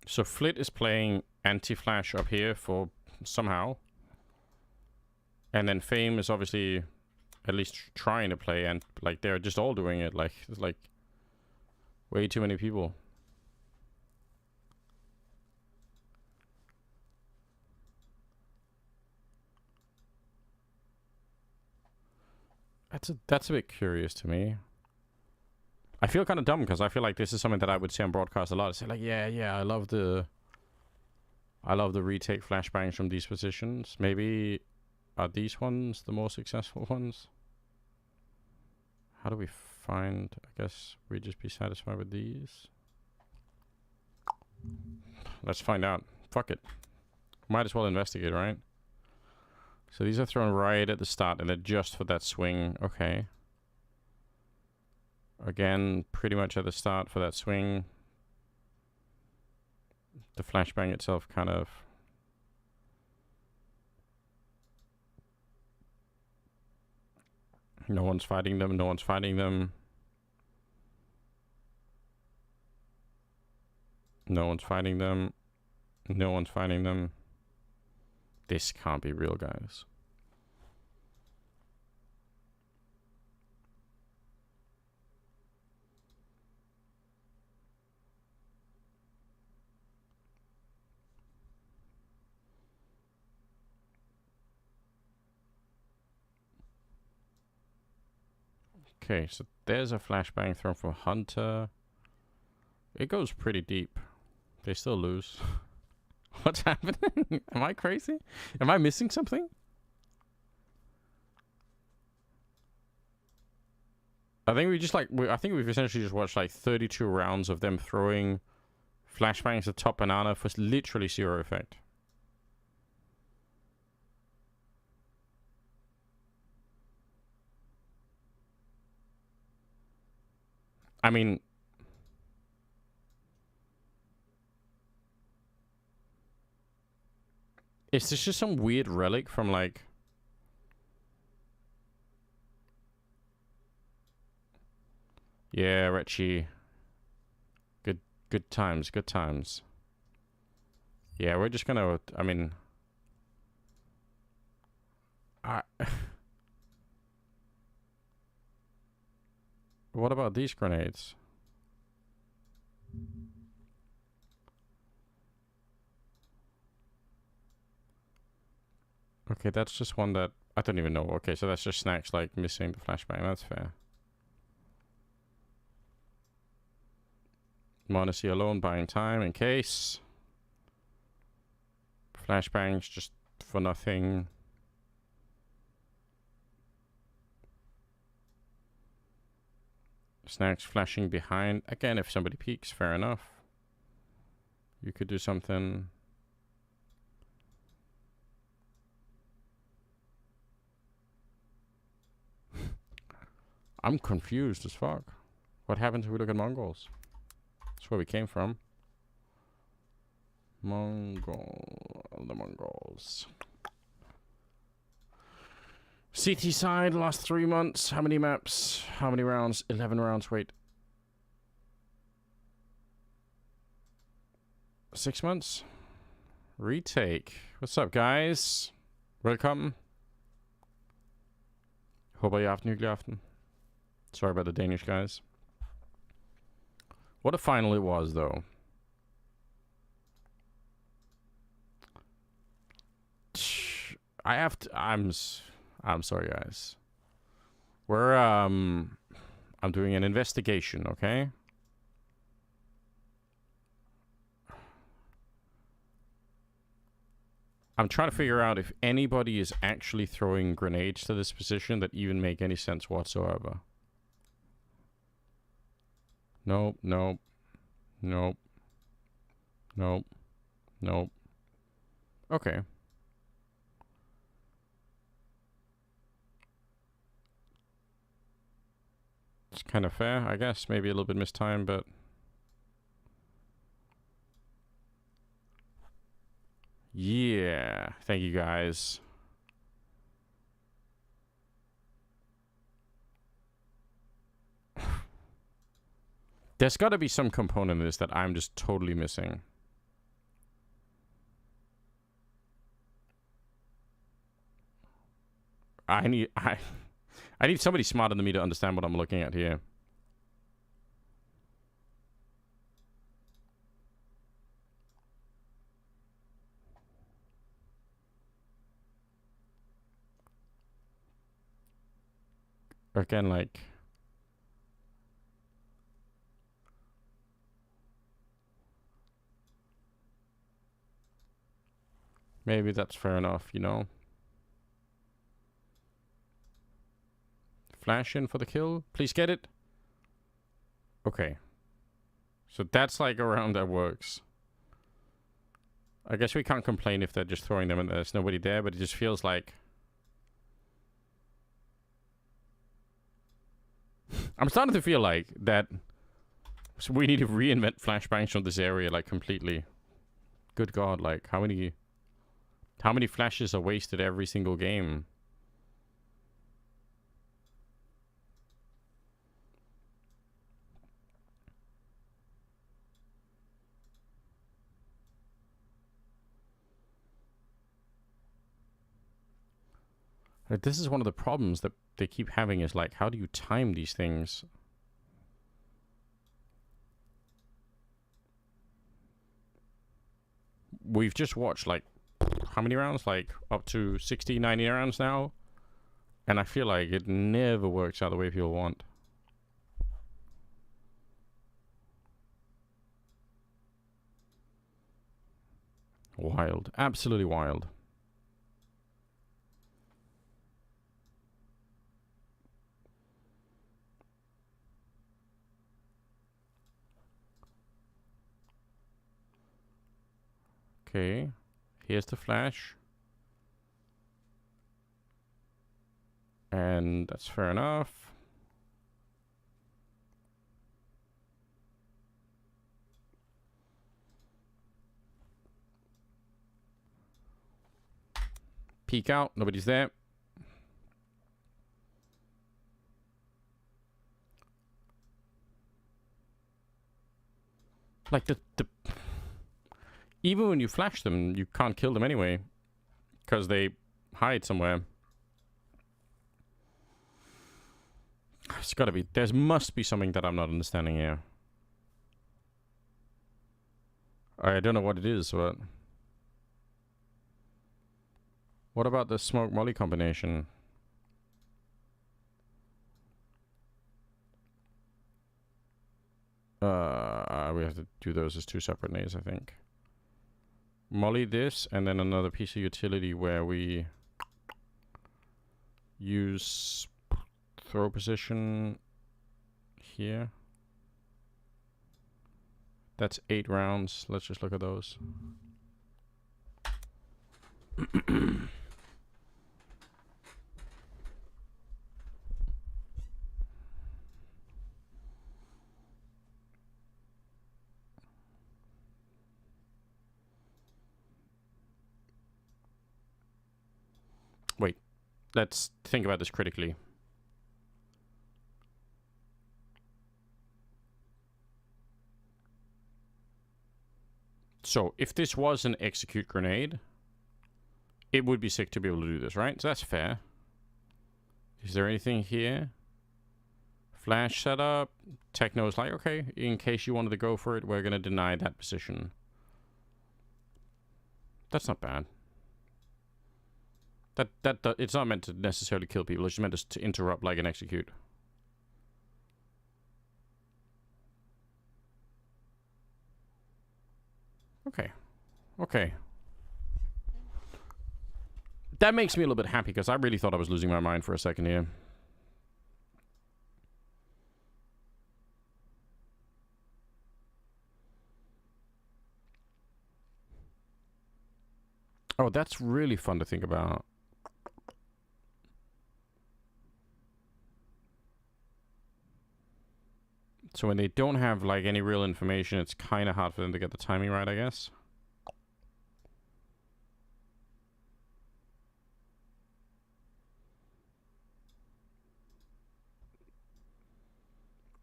So Flit is playing anti-flash up here for somehow. And then Fame is obviously at least trying to play, and like they're just all doing it. Like, there's like way too many people. That's a bit curious to me. I feel kind of dumb because I feel like this is something that I would say on broadcast a lot. I say like, yeah, I love the retake flashbangs from these positions. Maybe are these ones the more successful ones? How do we find? I guess we'd just be satisfied with these. Let's find out. Fuck it. Might as well investigate, right? So these are thrown right at the start and they're just for that swing. Okay. Again, pretty much at the start for that swing. The flashbang itself kind of... No one's fighting them, no one's fighting them. No one's fighting them. No one's fighting them. This can't be real, guys. Okay, so there's a flashbang thrown from Hunter. It goes pretty deep. They still lose. What's happening? Am I crazy? Am I missing something? I think we just like... I think we've essentially just watched like 32 rounds of them throwing flashbangs at top banana for literally 0 effect. I mean... Is this just some weird relic from like... Yeah, Retchie. Good times, good times. Yeah, we're just gonna... I mean... What about these grenades? Okay, that's just one that... I don't even know. Okay, so that's just Snacks like missing the flashbang. That's fair. Monacy alone buying time in case. Flashbangs just for nothing. Snacks flashing behind. Again, if somebody peeks, fair enough. You could do something. I'm confused as fuck. What happens if we look at Mongols? That's where we came from. The Mongols. CT side, last 3 months. How many maps? How many rounds? 11 rounds, wait. 6 months? Retake. What's up, guys? Welcome. Håber I aften, hyggelig aften. Sorry about the Danish guys. What a final it was, though. I have to. I'm sorry, guys. We're I'm doing an investigation. Okay. I'm trying to figure out if anybody is actually throwing grenades to this position that even make any sense whatsoever. Nope, nope, nope, nope, nope. Okay. It's kind of fair, I guess. Maybe a little bit mistimed, but... Yeah, thank you guys. There's got to be some component in this that I'm just totally missing. I need somebody smarter than me to understand what I'm looking at here. Again, like... Maybe that's fair enough, you know? Flash in for the kill. Please get it. Okay. So that's like a round that works. I guess we can't complain if they're just throwing them and there's nobody there, but it just feels like... I'm starting to feel like that we need to reinvent flashbangs on this area, like, completely. Good God, like, how many flashes are wasted every single game? Like, this is one of the problems that they keep having is, like, how do you time these things? We've just watched, like, how many rounds? Like, up to 60, 90 rounds now? And I feel like it never works out the way people want. Wild. Absolutely wild. Okay, here's the flash. And that's fair enough. Peek out, nobody's there. Like the even when you flash them, you can't kill them anyway, because they hide somewhere. It's gotta be. There must be something that I'm not understanding here. I don't know what it is, but... What about the smoke molly combination? We have to do those as two separate nades, I think. Molly this, and then another piece of utility where we use throw position here. That's 8 rounds. Let's just look at those. Wait, let's think about this critically. So, if this was an execute grenade, it would be sick to be able to do this, right? So that's fair. Is there anything here? Flash setup. Techno's like, okay, in case you wanted to go for it, we're going to deny that position. That's not bad. That it's not meant to necessarily kill people. It's meant to interrupt, like, and execute. Okay. Okay. That makes me a little bit happy, because I really thought I was losing my mind for a second here. Oh, that's really fun to think about. So when they don't have, like, any real information, it's kind of hard for them to get the timing right, I guess.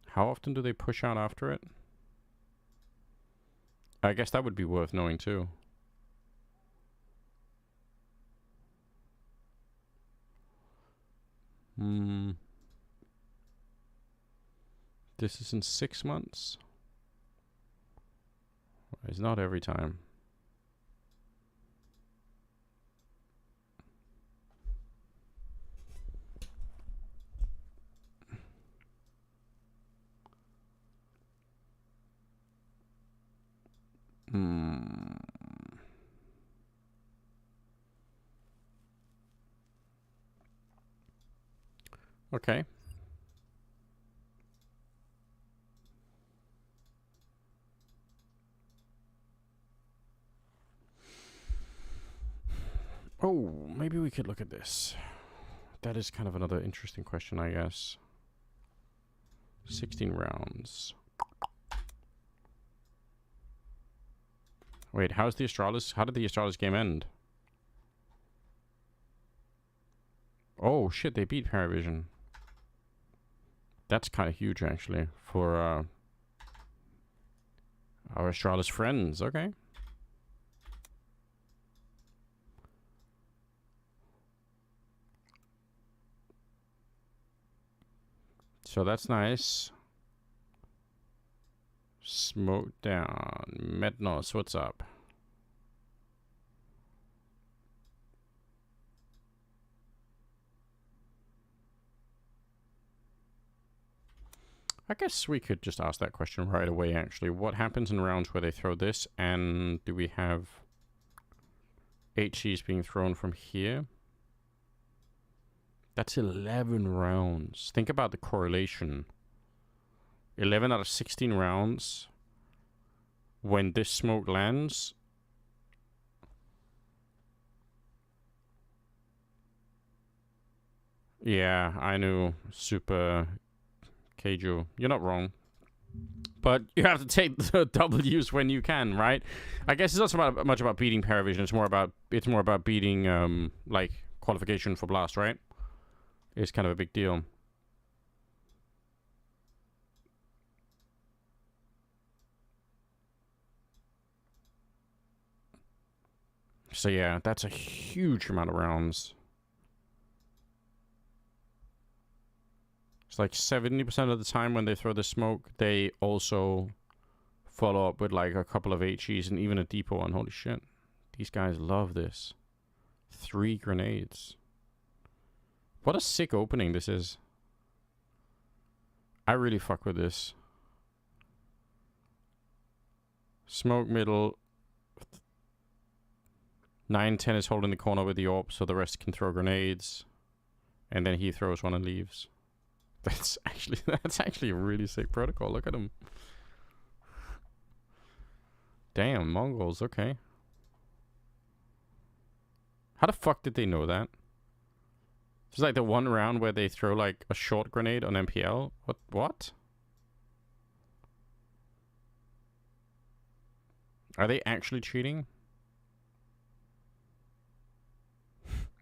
How often do they push out after it? I guess that would be worth knowing, too. This is in 6 months? It's not every time. Okay. Oh, maybe we could look at this. That is kind of another interesting question, I guess. 16 rounds. Wait, how's the Astralis? How did the Astralis game end? Oh, shit, they beat Paravision. That's kind of huge, actually, for our Astralis friends. Okay. So that's nice. Smoke down. Metnos, what's up? I guess we could just ask that question right away, actually. What happens in rounds where they throw this? And do we have HEs being thrown from here? That's 11 rounds. Think about the correlation. 11 out of 16 rounds. When this smoke lands... Yeah, I knew. Super... Keiju, you're not wrong. But you have to take the W's when you can, right? I guess it's not so much about beating Paravision. It's more about beating like qualification for Blast, right? It's kind of a big deal. So yeah, that's a huge amount of rounds. It's like 70% of the time when they throw the smoke, they also follow up with like a couple of HEs and even a deeper one. Holy shit. These guys love this. 3 grenades. What a sick opening this is. I really fuck with this. Smoke middle. 9-10 is holding the corner with the AWP, so the rest can throw grenades. And then he throws one and leaves. That's actually a really sick protocol. Look at him. Damn, Mongols, okay. How the fuck did they know that? It's like the one round where they throw like a short grenade on MPL. What? Are they actually cheating?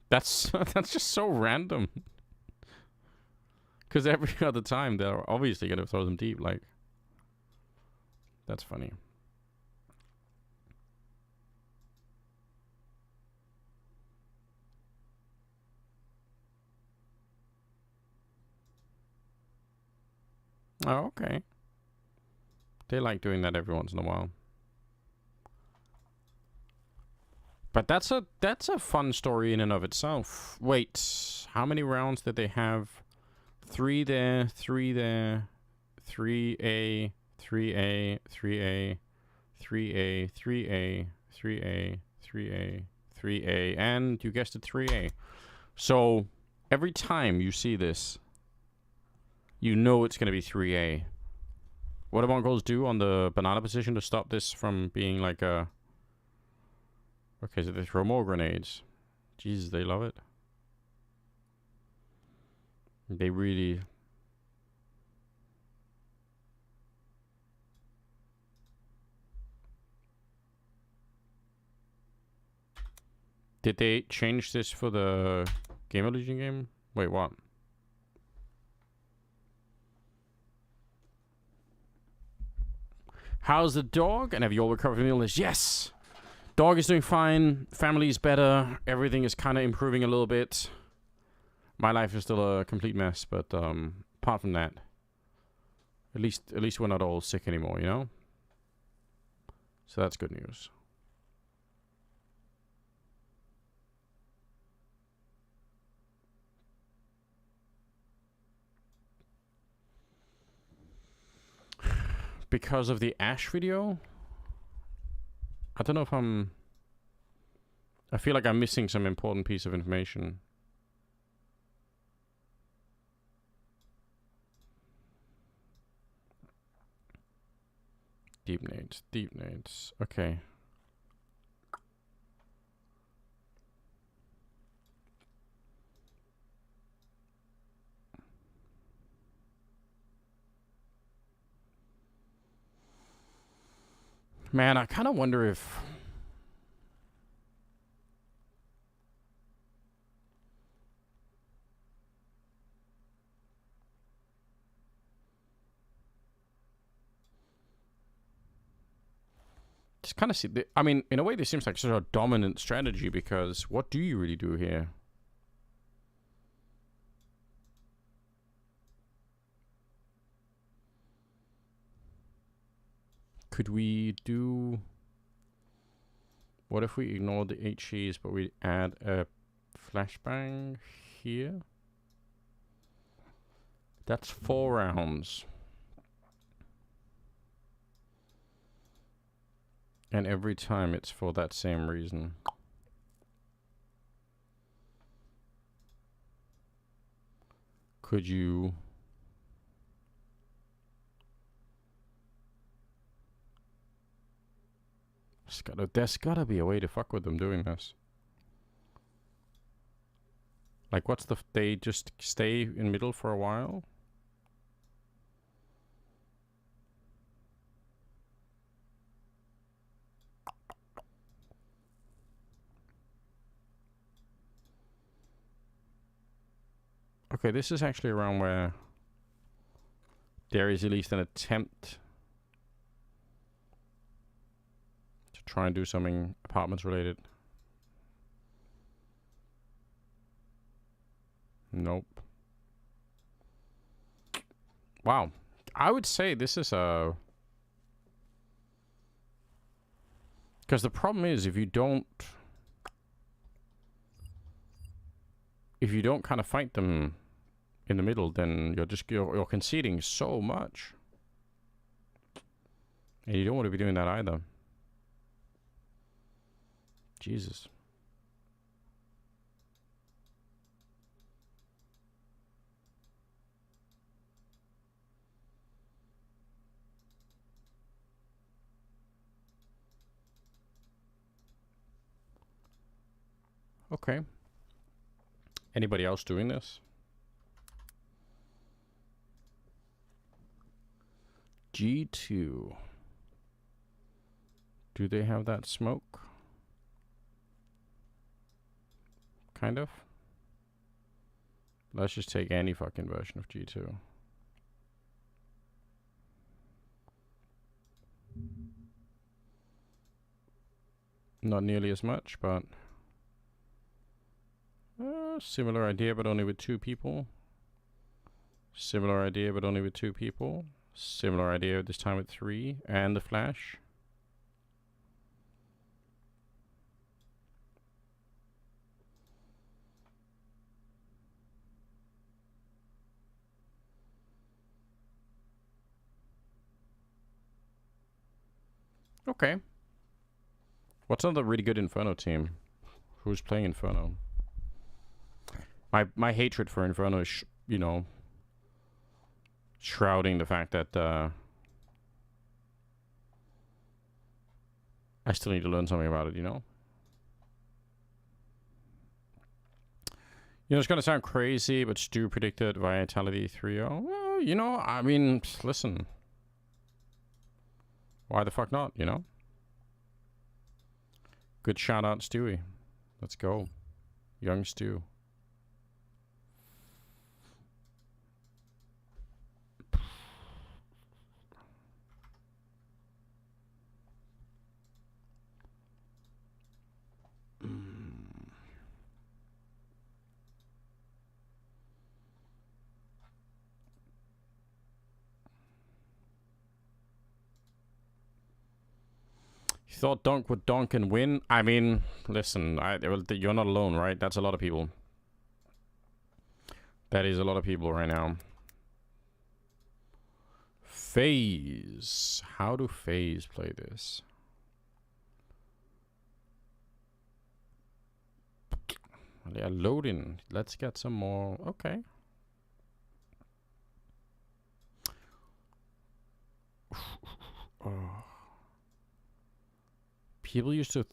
That's just so random. Because every other time they're obviously going to throw them deep, like... That's funny. Oh, okay. They like doing that every once in a while. But that's a fun story in and of itself. Wait, how many rounds did they have? 3 there, 3 there, 3A, 3A, 3A, 3A, 3A, 3A, 3A, 3A, and you guessed it, 3A. So every time you see this, you know it's going to be 3A. What do Mongols do on the banana position to stop this from being like a... Okay, so they throw more grenades. Jesus, they love it. They really... Did they change this for the Game of Legion game? Wait, what? How's the dog? And have you all recovered from the illness? Yes! Dog is doing fine. Family's better. Everything is kind of improving a little bit. My life is still a complete mess, but apart from that, at least we're not all sick anymore, you know? So that's good news. Because of the Ash video? I don't know if I feel like I'm missing some important piece of information. Deep nades. Okay. Man, I kind of wonder if... Just kind of see... I mean, in a way, this seems like such a dominant strategy because what do you really do here? Could we do... What if we ignore the HEs, but we add a flashbang here? That's 4 rounds. And every time it's for that same reason. Could you... There's gotta be a way to fuck with them doing this. Like, what's the... They just stay in middle for a while? Okay, this is actually around where there is at least an attempt to try and do something apartments related. Nope. Wow. I would say this is a... Because the problem is if you don't kind of fight them in the middle, then you're conceding so much. And you don't want to be doing that either. Jesus. Okay. Anybody else doing this? G2. Do they have that smoke? Kind of. Let's just take any fucking version of G2. Not nearly as much, but... similar idea, but only with 2 people. Similar idea, but only with 2 people. Similar idea, this time with 3. And the flash. Okay. What's another really good Inferno team? Who's playing Inferno? My hatred for Inferno is, you know, shrouding the fact that I still need to learn something about it, you know? You know, it's going to sound crazy, but Stu predicted Vitality 3-0. Well, you know, I mean, listen. Why the fuck not, you know? Good shout out, Stewie. Let's go. Young Stu. You thought Donk would donk and win? I mean, listen, you're not alone, right? That's a lot of people. That is a lot of people right now. FaZe. How do FaZe play this? They are loading. Let's get some more. Okay. Oh. People used to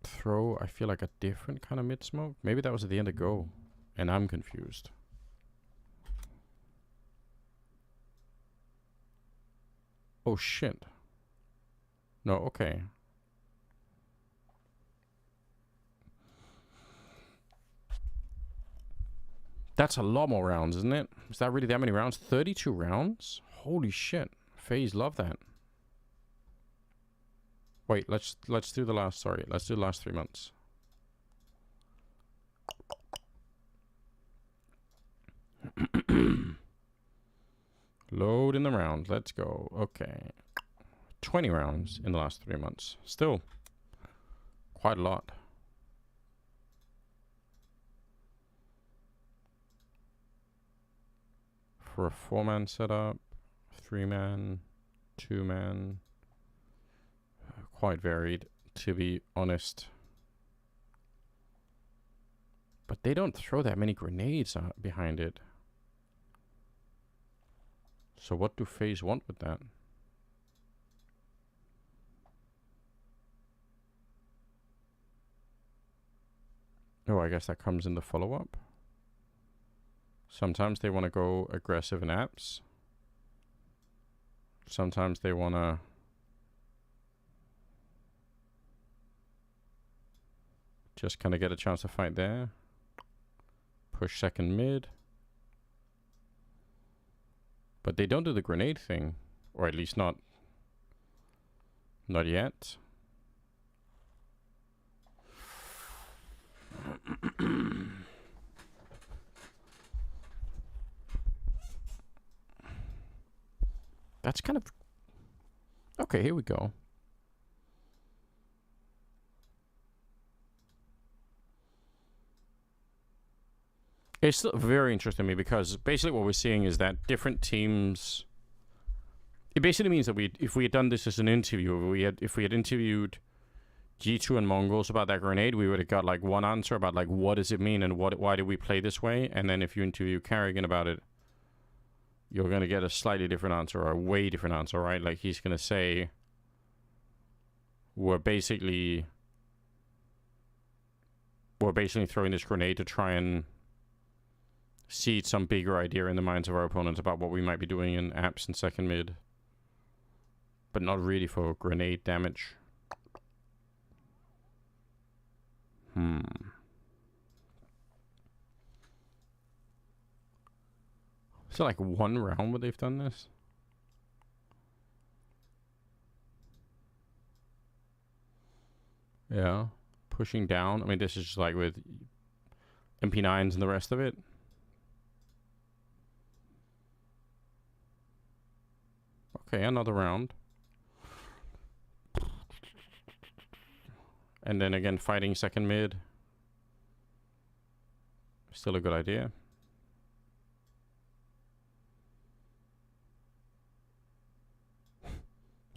throw, I feel like, a different kind of mid-smoke. Maybe that was at the end of Go, and I'm confused. Oh, shit. No, okay. That's a lot more rounds, isn't it? Is that really that many rounds? 32 rounds? Holy shit. FaZe love that. Wait, let's do the last, sorry, let's do the last 3 months. Load in the round, let's go. Okay. 20 rounds in the last 3 months. Still quite a lot. For a 4-man setup, 3-man, 2-man. Quite varied, to be honest. But they don't throw that many grenades behind it. So what do FaZe want with that? Oh, I guess that comes in the follow-up. Sometimes they want to go aggressive in apps. Sometimes they want to just kind of get a chance to fight there. Push second mid. But they don't do the grenade thing. Or at least not yet. That's kind of... Okay, here we go. It's still very interesting to me because basically what we're seeing is that different teams... It basically means that if we had done this as an interview, if we had interviewed G2 and Mongols about that grenade, we would have got like one answer about like what does it mean and why do we play this way, and then if you interview Carrigan about it, you're going to get a slightly different answer or a way different answer, right? Like he's going to say we're basically throwing this grenade to try and seed some bigger idea in the minds of our opponents about what we might be doing in apps and second mid, but not really for grenade damage. Is it like one round where they've done this? Yeah. Pushing down. I mean, this is just like with MP9s and the rest of it. Okay, another round. And then again, fighting second mid. Still a good idea.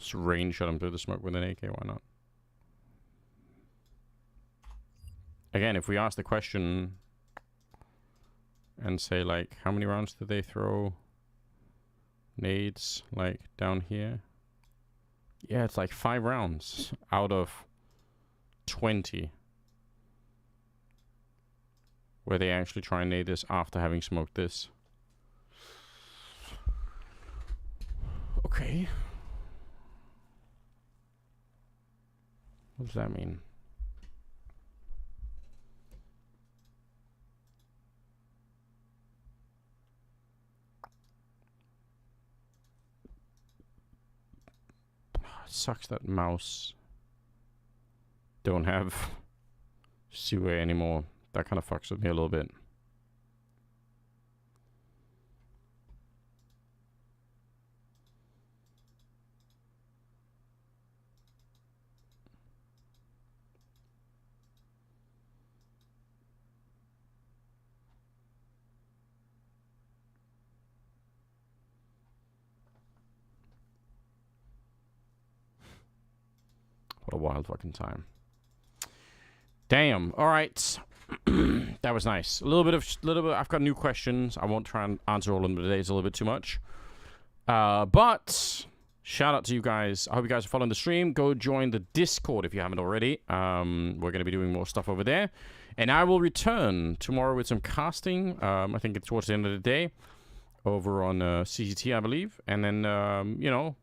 Just range shot him through the smoke with an AK, why not? Again, if we ask the question and say, like, how many rounds did they throw nades, like, down here? Yeah, it's like 5 rounds out of 20 where they actually try and nade this after having smoked this. Okay. What does that mean? It sucks that mouse don't have sewer anymore. That kind of fucks with me a little bit. What a wild fucking time. Damn. All right. That was nice. A little bit. I've got new questions. I won't try and answer all of them today. It's a little bit too much. But shout out to you guys. I hope you guys are following the stream. Go join the Discord if you haven't already. We're going to be doing more stuff over there. And I will return tomorrow with some casting. I think it's towards the end of the day over on CCT, I believe. And then, you know,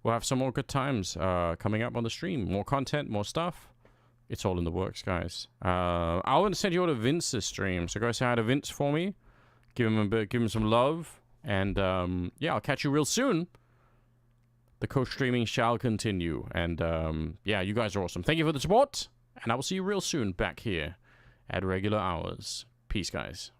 we'll have some more good times coming up on the stream. More content, more stuff. It's all in the works, guys. I want to send you all to Vince's stream. So go say hi to Vince for me. Give him some love. And yeah, I'll catch you real soon. The co-streaming shall continue. And yeah, you guys are awesome. Thank you for the support. And I will see you real soon back here at regular hours. Peace, guys.